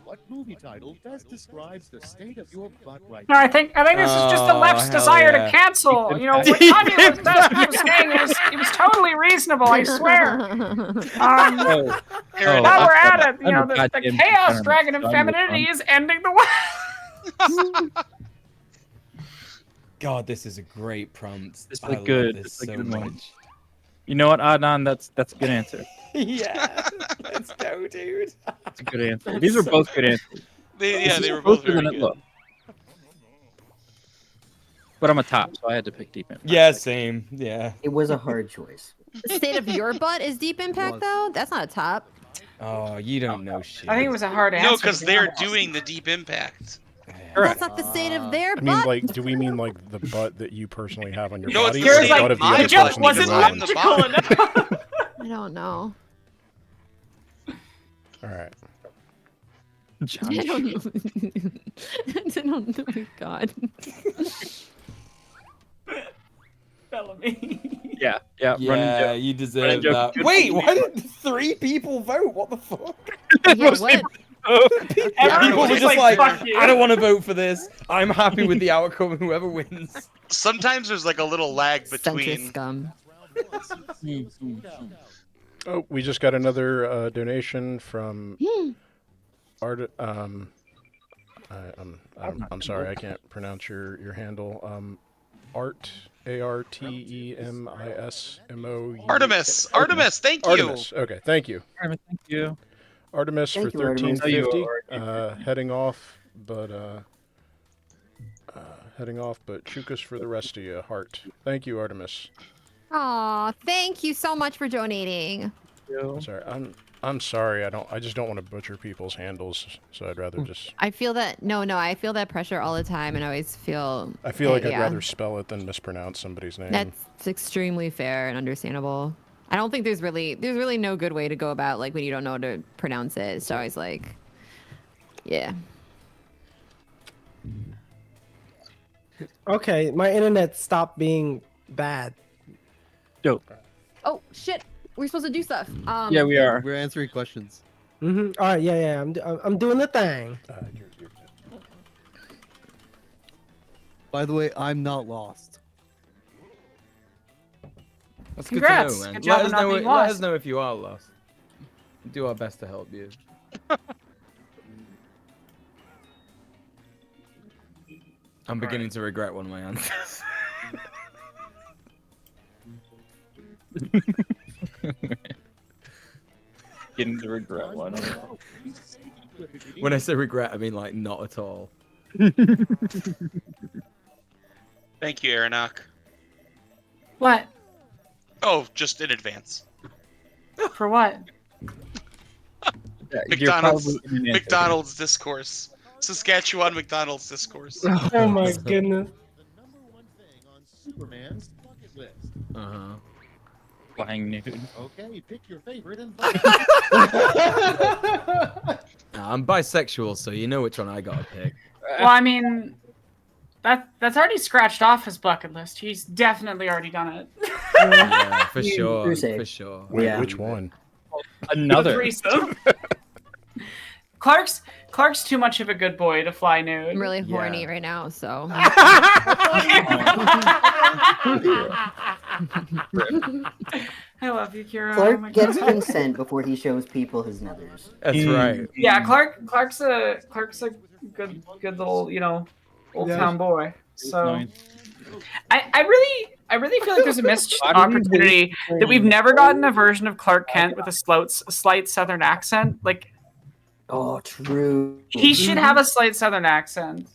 what movie title best describes the state of your butt right No, I think this is just the Oh, left's hell desire yeah. to cancel. You know, what Kanye was saying it was totally reasonable. I swear. Oh, Aaron, Now oh, we're I'm at it. You know, the goddamn chaos degenerate. dragon of Done with femininity fun. is ending the world. God, this is a great prompt. This is I love good. this This is a so good one. much. You know what, Adnan? That's a good answer. Yeah, let's go, dude. That's a good answer. These are both good answers. They were both very than it good. looked. But I'm a top, so I had to pick deep impact. Yeah, same. Yeah. It was a hard choice. The state of your butt is deep impact though. That's not a top. Oh, you don't know shit. I think it was a hard answer. No, because to be they're honest. doing the deep impact. That's not the state of their I butt. mean, like, do we mean like the butt that you personally have on your No, body, it's or the the state butt of of the my other butt person that because you I'm love? the bottom. I don't know. All right. I don't know. I don't know. My God. Bellamy. Yeah. Running Yeah, joke. you deserve Running joke. that. Wait, why did 3 people vote? What the fuck? Yeah, what? People were just just like, like, "Fuck you." I don't want to vote for this. I'm happy with the outcome and whoever wins. Sometimes there's like a little lag Centrist between. scum. Oh, we just got another donation from Art. I'm sorry, I can't pronounce your handle. Art ARTEMISMOU. Artemis, thank you. Artemis. Okay, thank you. Artemis, thank you. Artemis Thank for you, Artemis. 1350. Heading off, but Chukas for the rest of you. Heart. Thank you, Artemis. Aw, thank you so much for donating. I'm sorry. I'm sorry. I just don't want to butcher people's handles, so I'd rather just. I feel that I feel that pressure all the time, and I always feel. I feel like I'd yeah. rather spell it than mispronounce somebody's name. That's extremely fair and understandable. I don't think there's really no good way to go about like when you don't know how to pronounce it. So I was like, yeah. Okay, my internet stopped being bad. Dope. Oh shit, we're supposed to do stuff. Yeah, we are. We're answering questions. All right, yeah. I'm doing the thing. By the way, I'm not lost. That's Congrats. good to know, man. Good job of not being Let lost. us know if you are lost. We'll do our best to help you. I'm beginning to regret one of my answers. Beginning to regret one. When I say regret, I mean like not at all. Thank you, Aronach. What? Oh, just in advance. For what? McDonald's discourse. Saskatchewan McDonald's discourse. Oh my goodness. Superman's bucket list. Uh-huh. Flying nude. Okay, pick your favorite and Nah, I'm bisexual, so you know which one I gotta pick. Well, I mean, that's already scratched off his bucket list. He's definitely already done it. Yeah, for sure. Crusade. For sure. Wait, Yeah. which one? Another. The threesome. Clark's too much of a good boy to fly nude. I'm really Yeah. horny right now, so. I love you, Kira. Clark Oh my gets God. consent before he shows people his nethers. That's right. Yeah, Clark's a good little, old town boy. So I really feel like there's a missed opportunity that we've never gotten a version of Clark Kent with a slight Southern accent. Like, Oh, true. he should have a slight Southern accent.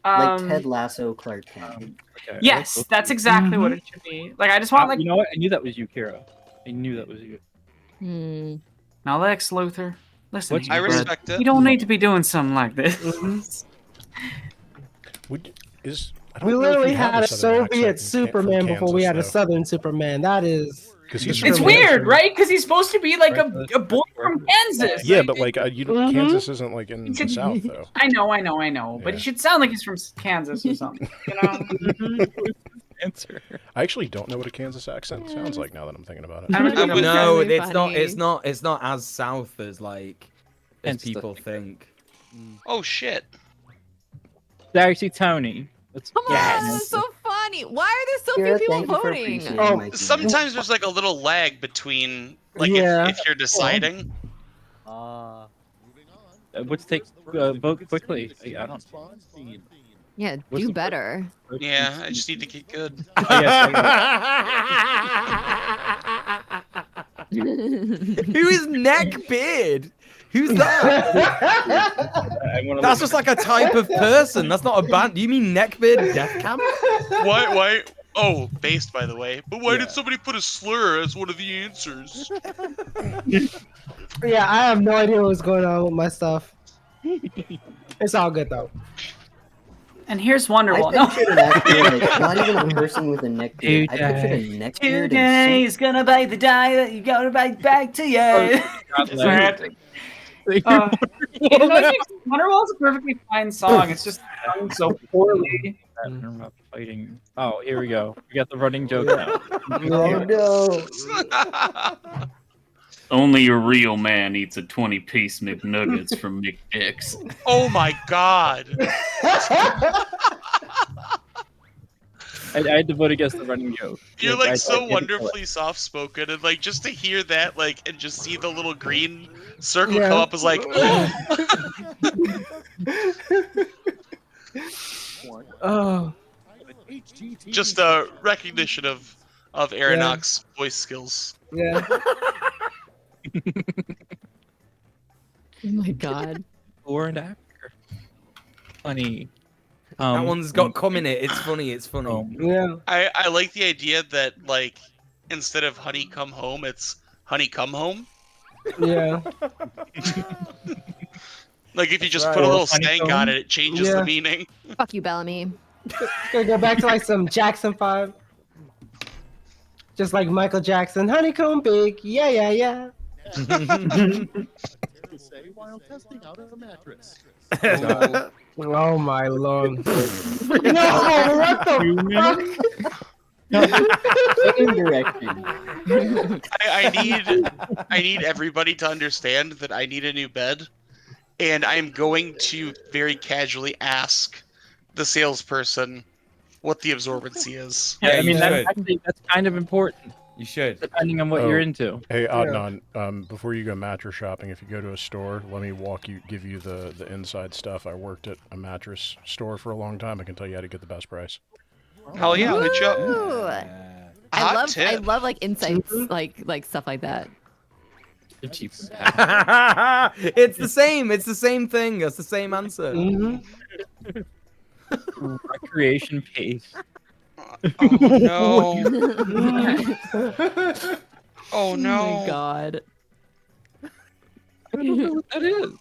Like Ted Lasso Clark Kent. Yes, that's exactly what it should be. Like, I just want like. You know what? I knew that was you, Kira. I knew that was you. Now, Lex Luthor, listen. I respect it. You don't need to be doing something like this. I don't We know if literally you have had a Southern accent Soviet from Superman before we Kansas, had a though. Southern Superman. That is. 'Cause he's It's from weird, Kansas. right? Because he's supposed to be like a boy from Kansas. Yeah, but like Kansas isn't like in He the should- South though. I know. But he should sound like he's from Kansas or something. You know? Answer. I actually don't know what a Kansas accent sounds like now that I'm thinking about it. No, really it's not. funny. It's not as south as like as Hence the people think. Oh shit. It's actually Tony. Come on, that's so funny. Why are there so Kira, few people thank you for voting? appreciating Oh, my team. Sometimes there's like a little lag between like Yeah. if you're deciding. Let's take vote quickly. I don't. Yeah, What's do the- better. Yeah, I just need to get good. Who is Neckbeard? Who's that? That's just like a type of person. That's not a band. Do you mean Neckbeard Death Camp? Why? Oh, based by the way. But why did somebody put a slur as one of the answers? Yeah, I have no idea what's going on with my stuff. It's all good though. And here's Wonderwall. I pictured an actual, like, not even a person with a neck beard. I pictured a neck beard and Today's gonna bite the die that you gotta bite back to you. Wonderwall's a perfectly fine song. It's just sung so poorly. Fighting. Oh, here we go. We got the running joke now. Oh no. Only a real man eats a 20-piece McNuggets from McDick's. Oh my god. I had to vote against the running joke. You're Like, like I so had to kill wonderfully soft spoken, and like just to hear that, like, and just see the little green circle Yeah. come up is like, Oh. just a recognition of Aronach's voice skills. Yeah. Oh my god. Before and after. Funny. That one's got cum in it. It's funny. It's funny. Yeah. I like the idea that like instead of honey come home, it's honey come home. Yeah. Like if you just right. put a Or little stank on honeycomb. it, it changes Yeah. the meaning. Fuck you, Bellamy. It's gonna go back to like some Jackson 5. Just like Michael Jackson, honeycomb big, yeah, yeah, yeah. Say while testing out a mattress. Oh my lord. No, what the fuck? I need everybody to understand that I need a new bed, and I'm going to very casually ask the salesperson what the absorbency is. Yeah, I mean that's kind of important. You should, depending on what you're into. Hey, Adnan, before you go mattress shopping, if you go to a store, let me give you the inside stuff. I worked at a mattress store for a long time. I can tell you how to get the best price. Hell yeah, hit you up. Ooh. I love like insights, like stuff like that. It's the same. It's the same thing. It's the same answer. Recreation pace. Oh no. Oh my god. I don't know what that is.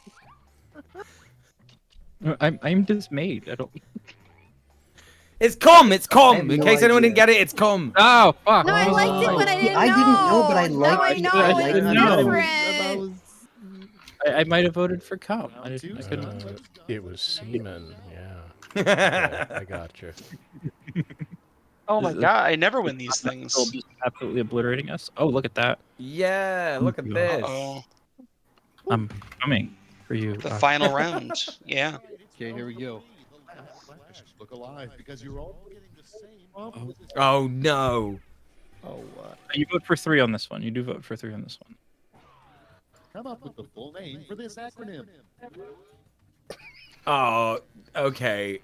I'm dismayed. I don't. It's cum. It's cum. In no case anyone idea. didn't get it, it's cum. Oh fuck. No, I liked it when I didn't know. I didn't know, but I liked I it. know, I it's liked it. different. I might have voted for cum. I couldn't. It was semen. Yeah. I got you. Oh my god, I never win these things. Just absolutely obliterating us. Oh, look at that. Yeah, look at this. Uh-oh. I'm coming for you. The final round. Yeah. Okay, here we go. Look alive because you're all getting the same. Oh no. Oh, You vote for 3 on this one. You do vote for 3 on this one. Come up with the full name for this acronym. Oh, okay.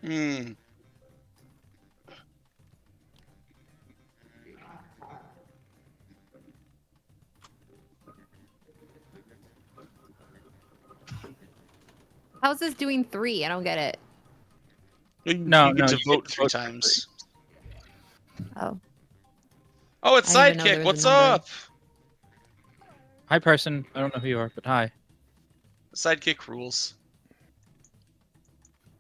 Hmm. How's this doing 3? I don't get it. No, you get to you vote get to 3 vote times. Oh. Oh, it's I didn't even know there Sidekick. was a What's number. up? Hi, person. I don't know who you are, but hi. Sidekick rules.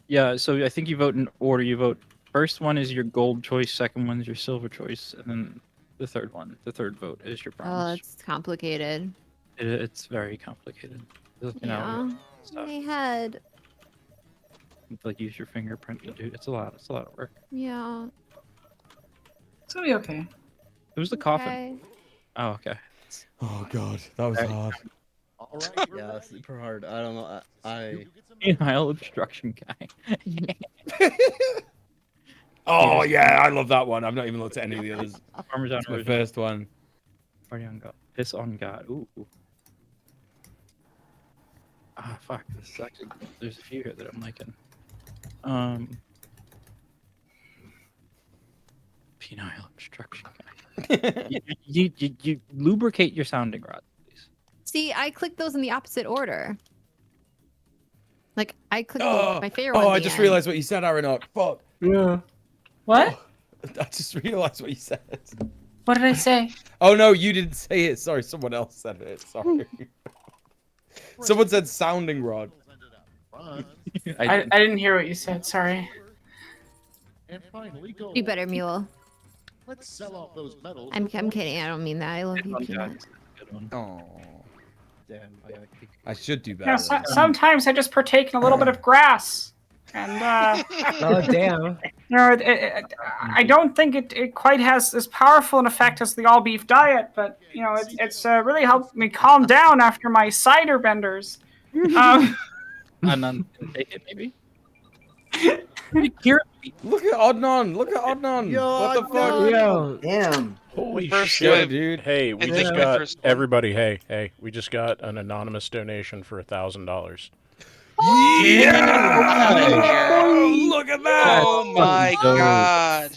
Yeah, so I think you vote in order. You vote first one is your gold choice, second one is your silver choice, and then the third vote is your Oh, bronze. it's complicated. It's very complicated. You Yeah. know, stuff. My head. Like use your fingerprint to do. It's a lot of work. Yeah. It's gonna be okay. Who's the coffin? Okay. Oh, okay. Oh god, that was hard. All right. Yeah, super hard. I don't know. I Penile obstruction guy. Oh yeah, I love that one. I've not even looked at any of the others. Parmesan That's my original. first one. Party on God. Piss on God. Ooh. Ah, fuck. This is actually, there's a few here that I'm liking. Penile obstruction guy. you lubricate your sounding rod. See, I clicked those in the opposite order. Like, I clicked my favorite Oh, one. I at the just end. realized what you said, Aronach. Fuck. Yeah. What? I just realized what you said. What did I say? Oh no, you didn't say it. Sorry, someone else said it. Sorry. Someone said sounding rod. I didn't hear what you said. Sorry. And finally, go. You better, Mule. Let's sell off those medals. I'm kidding. I don't mean that. I love you, Peanut. Oh, damn. I should do You know, better. sometimes I just partake in a little bit of grass, and Oh damn. you know, I don't think it quite has as powerful an effect as the all beef diet, but you know, it's really helped me calm down after my cider benders. And take it maybe. Here, Look at Adnan. Look at Adnan. Yo, What the fuck? Yo. Damn. Holy First shit, live. dude. Hey, we I just think my got first one. everybody. Hey, we just got an anonymous donation for $1,000. Yeah! Look at that! Oh my god!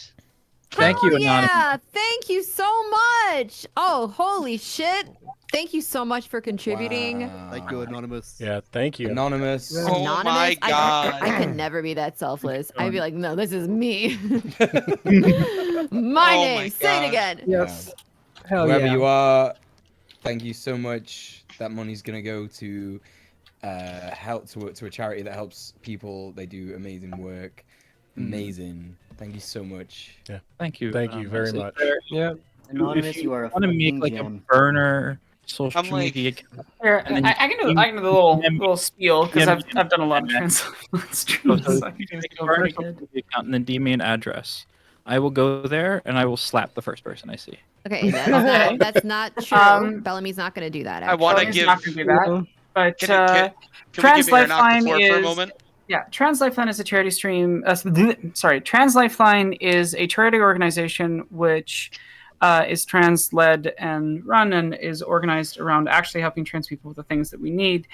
Thank you, Hell Anonymous. yeah! Thank you so much. Oh, holy shit! Thank you so much for contributing. Thank you, Anonymous. Yeah, thank you. Anonymous. Oh Anonymous. my god! I can never be that selfless. I'd be like, no, this is me. My Oh name. my Say it God. again. Yes. Hell Whoever yeah. you are, thank you so much. That money's gonna go to help to a charity that helps people. They do amazing work. Amazing. Thank you so much. Yeah. Thank you. Thank you very much. Yeah. Anonymous, If you are a want to make fucking like gem. a burner social I'm like- media account, Here, and then I can do the little spiel because I've done a lot of translation streams. So I can do make it a burner pretty social good. media account and then DM me an address. I will go there and I will slap the first person I see. Okay, that's not true. Bellamy's not going to do that. I want to He's give. not going to do that. But Can we Trans give Aaron the Lifeline floor is for a moment? Trans Lifeline is a charity stream. Sorry, Trans Lifeline is a charity organization which is trans-led and run and is organized around actually helping trans people with the things that we need.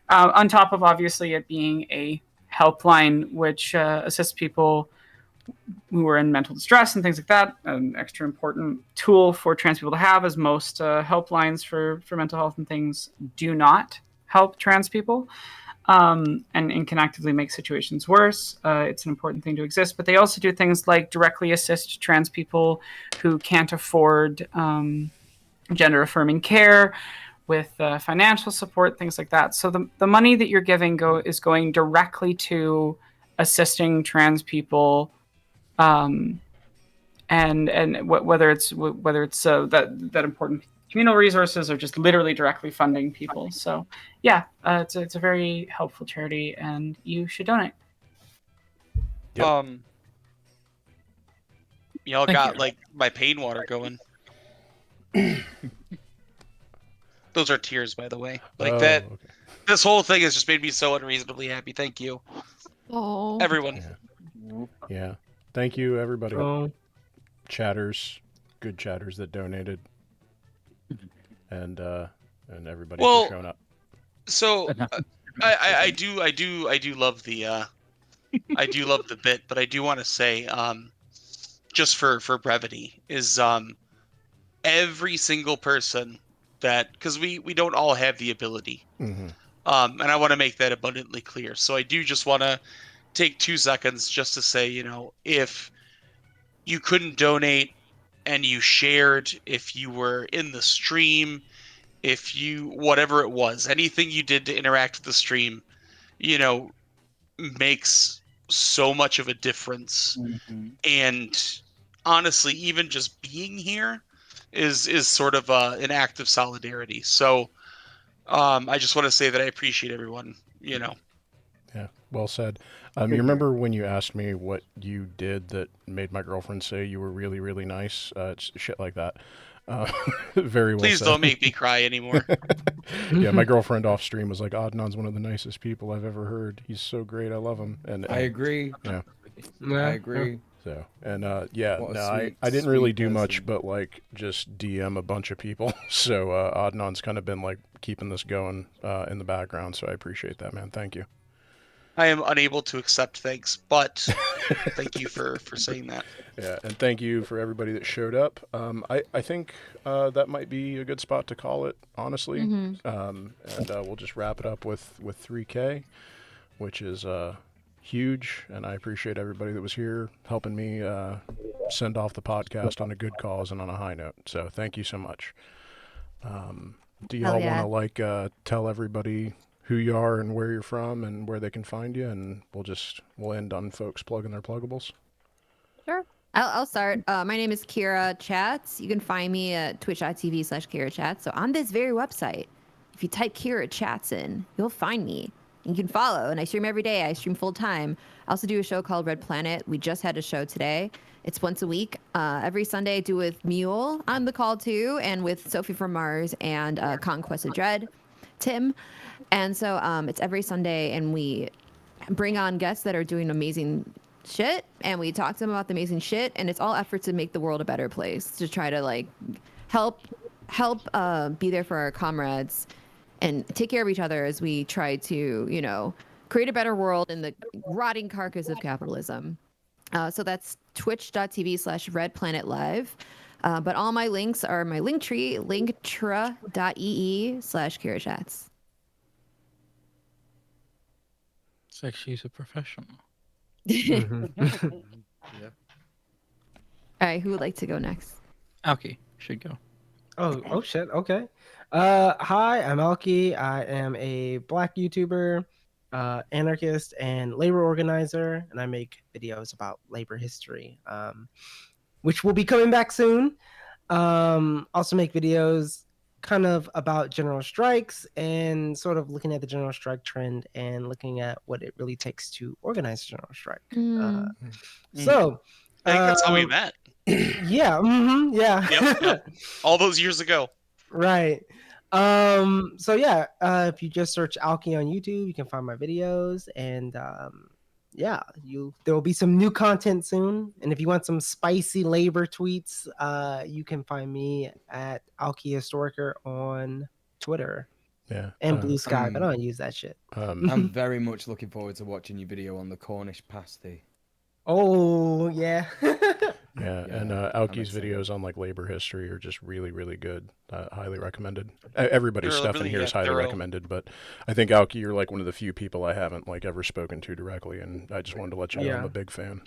On top of obviously it being a helpline which assists people who are in mental distress and things like that. An extra important tool for trans people to have, as most helplines for mental health and things do not help trans people. And can actively make situations worse. It's an important thing to exist, but they also do things like directly assist trans people who can't afford gender affirming care with financial support, things like that. So the money that you're giving is going directly to assisting trans people, and whether it's that important communal resources or just literally directly funding people. So yeah, it's a very helpful charity and you should donate. Yep. Y'all Thank got you. like my pain water going. Those are tears, by the way. Like Oh, that. okay. This whole thing has just made me so unreasonably happy. Thank you, Oh. everyone. Yeah. Thank you, everybody. Oh. Chatters, good chatters that donated, and everybody Well, for showing up. So I do love the I do love the bit, but I do want to say just for brevity is every single person that, because we don't all have the ability, Mm-hmm. and I want to make that abundantly clear. So I do just want to take 2 seconds just to say, if you couldn't donate and you shared, if you were in the stream, if you, whatever it was, anything you did to interact with the stream, makes so much of a difference. And honestly, even just being here is sort of an act of solidarity. So I just want to say that I appreciate everyone. Yeah, well said. You remember when you asked me what you did that made my girlfriend say you were really, really nice? It's shit like that. Very well Please said. don't make me cry anymore. Yeah, my girlfriend off stream was like, Adnan's one of the nicest people I've ever heard. He's so great. I love him. And I agree. Yeah. I agree. So, and yeah, What a no, sweet, I didn't really sweet do much person. but like just DM a bunch of people. So Adnan's kind of been like keeping this going in the background. So I appreciate that, man. Thank you. I am unable to accept thanks, but thank you for saying that. Yeah, and thank you for everybody that showed up. I think that might be a good spot to call it, honestly. Mhm. And we'll just wrap it up with 3K, which is huge. And I appreciate everybody that was here helping me send off the podcast on a good cause and on a high note. So thank you so much. Do y'all yeah. want to tell everybody who you are and where you're from and where they can find you? And we'll end on folks plugging their pluggables. Sure. I'll start. My name is Kira Chats. You can find me at twitch.tv/Kira Chats. So on this very website, if you type Kira Chats in, you'll find me. And you can follow. And I stream every day. I stream full time. I also do a show called Red Planet. We just had a show today. It's once a week. Every Sunday I do with Mule on the call too, and with Sophie from Mars and Conquest of Dread, Tim. And so it's every Sunday, and we bring on guests that are doing amazing shit, and we talk to them about the amazing shit, and it's all efforts to make the world a better place, to try to like help be there for our comrades and take care of each other as we try to, you know, create a better world in the rotting carcass of capitalism. So that's twitch.tv/redplanetlive. But all my links are my link tree, linktra.ee/carachats. It's like she's a professional. Yeah. All right, who would like to go next? Alki should go. Oh shit. Okay. Hi, I'm Elky. I am a Black YouTuber, anarchist, and labor organizer, and I make videos about labor history, which will be coming back soon. Also make videos kind of about general strikes and sort of looking at the general strike trend and looking at what it really takes to organize a general strike. So, I think that's how we met. Yeah. Yeah. Yep. All those years ago. Right. So yeah, if you just search Alki on YouTube, you can find my videos, and yeah, there will be some new content soon. And if you want some spicy labor tweets, you can find me at Alki Historiker on Twitter. Yeah. And Blue Sky, but I don't use that shit. I'm very much looking forward to watching your video on the Cornish pasty. Oh yeah. Yeah, and Alki's videos on like labor history are just really, really good. Highly recommended. Everybody's They're stuff in really, here is highly thorough. recommended, but I think Alki, you're like one of the few people I haven't like ever spoken to directly, and I just wanted to let you know I'm Yeah. a big fan.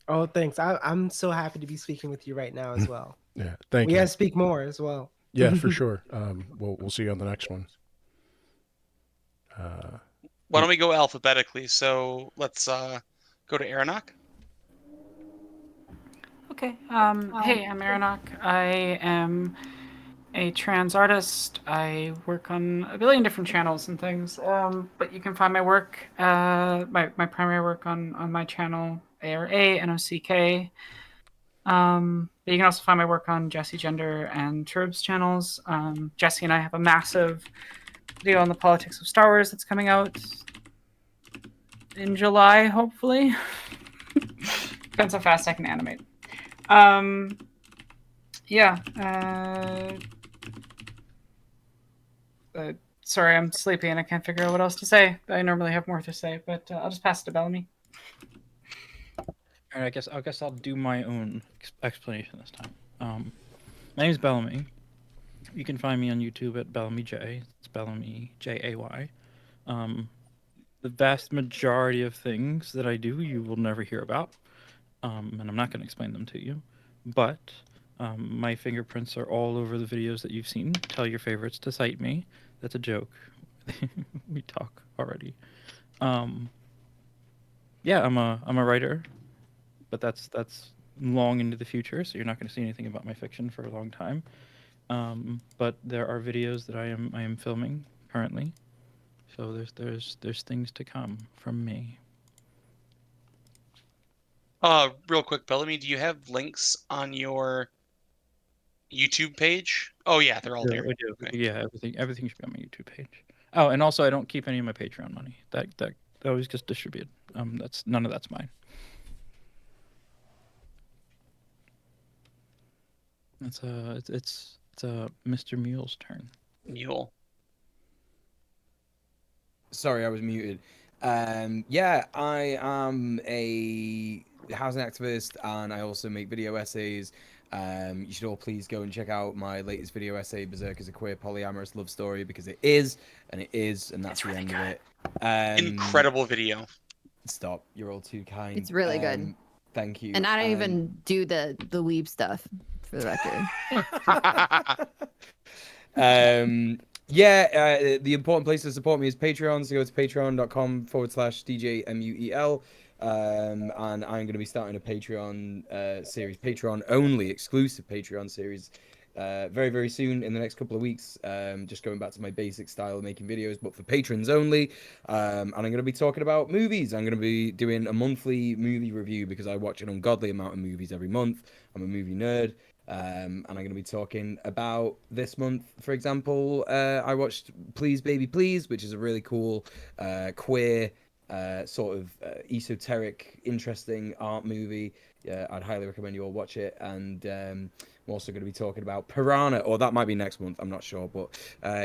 Oh, thanks. I'm so happy to be speaking with you right now as well. Yeah, thank we you. gotta speak more as well. Yeah, for sure. We'll see you on the next one. Why don't we go alphabetically? So let's go to Aronok. Okay. Hey, I'm Aronok. I am a trans artist. I work on a billion different channels and things. But you can find my work, my primary work on my channel, ARANOCK. But you can also find my work on Jesse Gender and Turb's channels. Jesse and I have a massive video on the politics of Star Wars that's coming out in July, hopefully. Depends how fast I can animate. Yeah. Sorry, I'm sleepy and I can't figure out what else to say. I normally have more to say, but I'll just pass it to Bellamy. All right, I guess I'll do my own explanation this time. My name's Bellamy. You can find me on YouTube at Bellamy J. It's Bellamy Jay. The vast majority of things that I do, you will never hear about, and I'm not going to explain them to you. But my fingerprints are all over the videos that you've seen. Tell your favorites to cite me. That's a joke. We talk already. Yeah, I'm a writer, but that's long into the future, so you're not going to see anything about my fiction for a long time. But there are videos that I am filming currently, so there's things to come from me. Real quick, Bellamy, do you have links on your YouTube page? Oh yeah, they're all there. I do. Okay. Yeah, everything should be on my YouTube page. Oh, and also I don't keep any of my Patreon money. That always gets distributed. That's none of that's mine. It's Mr. Mule's turn. Mule. Sorry, I was muted. Yeah, I am a housing activist, and I also make video essays. You should all please go and check out my latest video essay, Berserk is a Queer Polyamorous Love Story, because it is, and that's the end of it. Incredible video. Stop. You're all too kind. It's really good. Thank you. And I don't even do the weeb stuff, for the record. Yeah, the important place to support me is Patreon, so go to patreon.com/DJMUEL. And I'm going to be starting a Patreon series, Patreon only, exclusive Patreon series, very, very soon in the next couple of weeks. Just going back to my basic style of making videos, but for patrons only. And I'm going to be talking about movies. I'm going to be doing a monthly movie review because I watch an ungodly amount of movies every month. I'm a movie nerd. And I'm going to be talking about this month, for example, I watched Please Baby Please, which is a really cool queer sort of esoteric, interesting art movie. I'd highly recommend you all watch it. And I'm also going to be talking about Piranha, or that might be next month. I'm not sure, but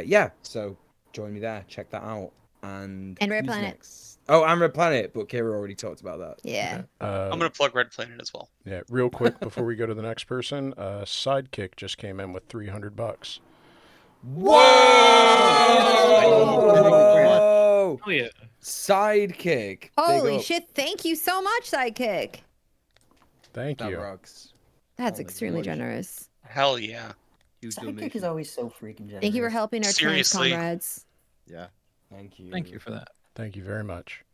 yeah. So join me there. Check that out. And Red who's Planet. next? Oh, and Red Planet, but Kira already talked about that. Yeah. I'm gonna plug Red Planet as well. Yeah, real quick before we go to the next person, Sidekick just came in with $300. Whoa! Oh yeah. Sidekick. Holy Big up. shit! Thank you so much, Sidekick. Thank That you. rocks. That's extremely generous. Hell yeah. Sidekick is always so freaking generous. Thank you for helping our trans Seriously. comrades. Yeah. Thank you. Thank you for that. Thank you very much.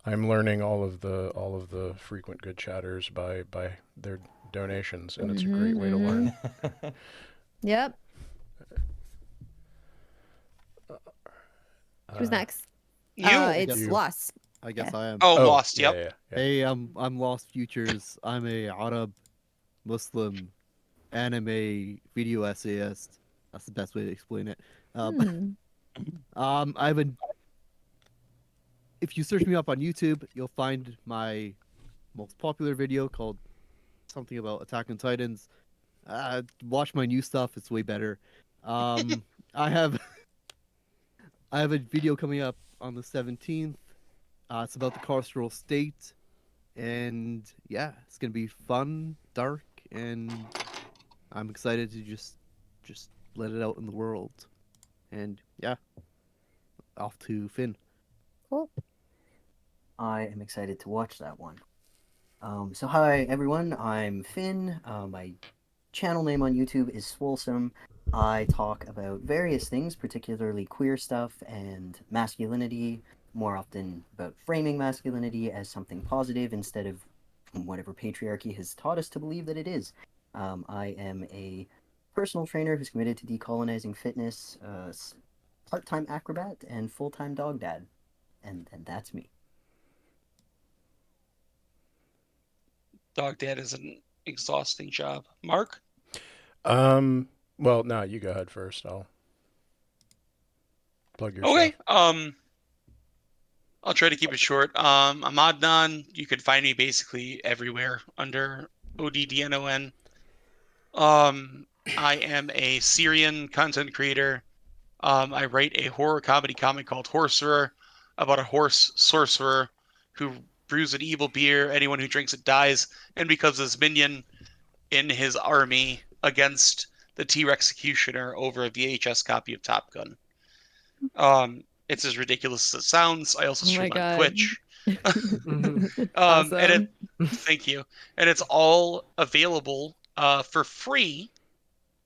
I'm learning all of the frequent good chatters by their donations, and it's a great way to learn. Yep. Who's next? You. It's You. Lost. I guess Yeah. I am. Oh, Lost. Yeah, Yep. yeah. Hey, I'm Lost Futures. I'm a Arab Muslim anime video essayist. That's the best way to explain it. I've been. If you search me up on YouTube, you'll find my most popular video called something about Attack on Titans. Watch my new stuff; it's way better. I have a video coming up on the 17th. It's about the carceral state, and yeah, it's gonna be fun, dark, and I'm excited to just let it out in the world. And yeah, off to Finn. Cool. I am excited to watch that one. So hi everyone, I'm Finn. My channel name on YouTube is Swolesome. I talk about various things, particularly queer stuff and masculinity, more often about framing masculinity as something positive instead of whatever patriarchy has taught us to believe that it is. I am a personal trainer who's committed to decolonizing fitness, part-time acrobat, and full-time dog dad. And that's me. Dog dad is an exhausting job. Mark? Well, no, you go ahead first. I'll plug your Okay. stuff. I'll try to keep it short. I'm Adnan. You can find me basically everywhere under ODDNON. I am a Syrian content creator. I write a horror comedy comic called Horserer about a horse sorcerer who brews an evil beer. Anyone who drinks it dies and becomes his minion in his army against the T-Rex executioner over a VHS copy of Top Gun. It's as ridiculous as it sounds. I also Oh my stream on God. Twitch. Awesome. And thank you. And it's all available for free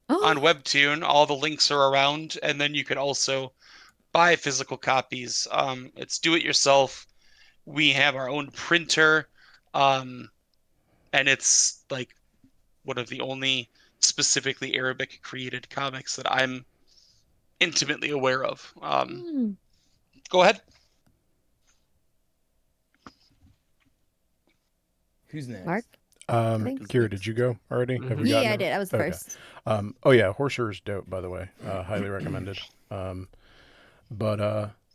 on Webtoon. All the links are around, and then you can also buy physical copies. It's do it yourself. We have our own printer, and it's like one of the only specifically Arabic created comics that I'm intimately aware of. Go ahead. Who's next? Mark? Kira, did you go already? Have we Yeah, gotten I did. I was okay. first. Oh yeah, Horser is dope, by the way. Highly recommended.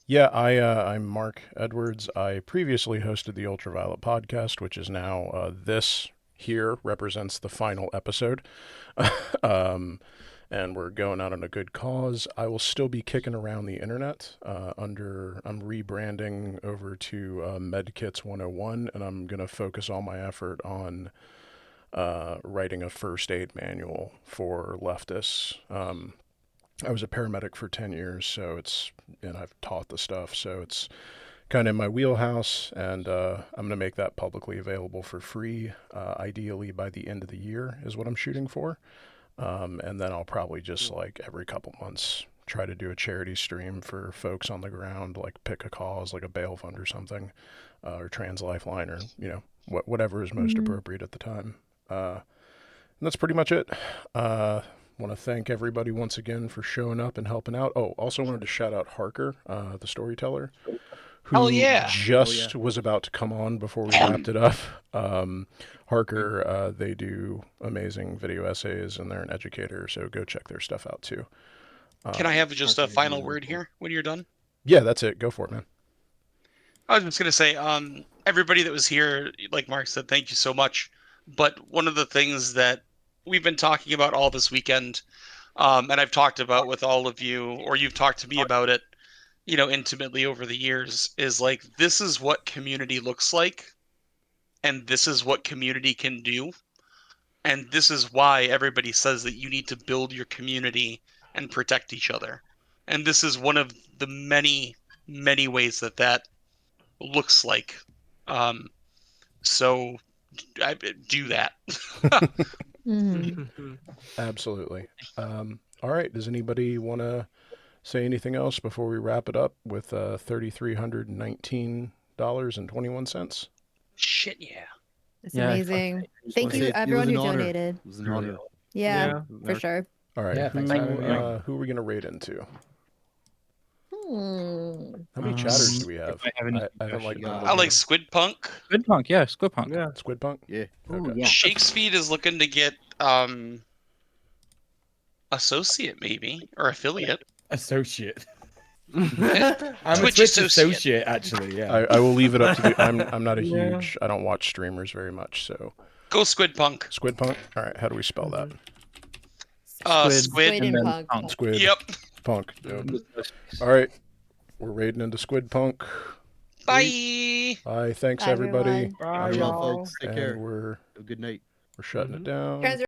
Yeah, I'm Mark Edwards. I previously hosted the Ultraviolet podcast, which is now this here represents the final episode. And we're going out on a good cause. I will still be kicking around the internet I'm rebranding over to Medkits 101, and I'm going to focus all my effort on writing a first aid manual for leftists. I was a paramedic for 10 years, and I've taught the stuff, so it's kind of in my wheelhouse, and I'm going to make that publicly available for free, ideally by the end of the year is what I'm shooting for. And then I'll probably just like every couple months try to do a charity stream for folks on the ground, like pick a cause like a bail fund or something, or Trans Lifeline, or whatever is most appropriate at the time. And that's pretty much it. Want to thank everybody once again for showing up and helping out. Oh, also wanted to shout out Harker, the storyteller, who just was about to come on before we wrapped it up. Harker, they do amazing video essays, and they're an educator, so go check their stuff out too. Can I have just a final word here when you're done? Yeah, that's it. Go for it, man. I was just gonna say, everybody that was here, like Mark said, thank you so much. But one of the things that we've been talking about all this weekend, and I've talked about with all of you, or you've talked to me about it, intimately over the years, is like this is what community looks like, and this is what community can do, and this is why everybody says that you need to build your community and protect each other, and this is one of the many, many ways that looks like. Um, so I do that. Absolutely. All right. Does anybody want to say anything else before we wrap it up with $3,319.21? Shit, yeah. It's Yeah, amazing. Thank wanna you, say it was everyone an who honor. donated. It was an honor. Yeah, for Mark. sure. All right. Yeah, who, thanks for having me on. who are we going to raid into? How many Um, chatters do we if have? I have any I haven't like suggestions. been I like looking. Squid Punk. Squid Punk, yeah, Squid Punk. Yeah. Squid Punk? Yeah. Ooh, Okay. yeah. Shakespeare is looking to get associate maybe or affiliate. Associate. Eh, I'm a Twitch Twitch associate. associate, actually. Yeah. I will leave it up to the. I'm not a Yeah. huge. I don't watch streamers very much, so. Go Squid Punk. Squid Punk. All right. How do we spell that? Squid and punk. Squid. Yep. Punk. Yep. All right. We're raiding into Squid Punk. Bye. Bye. Thanks Bye, everybody. everyone. Be well, folks. Take And care. we're Have a good night. shutting it down.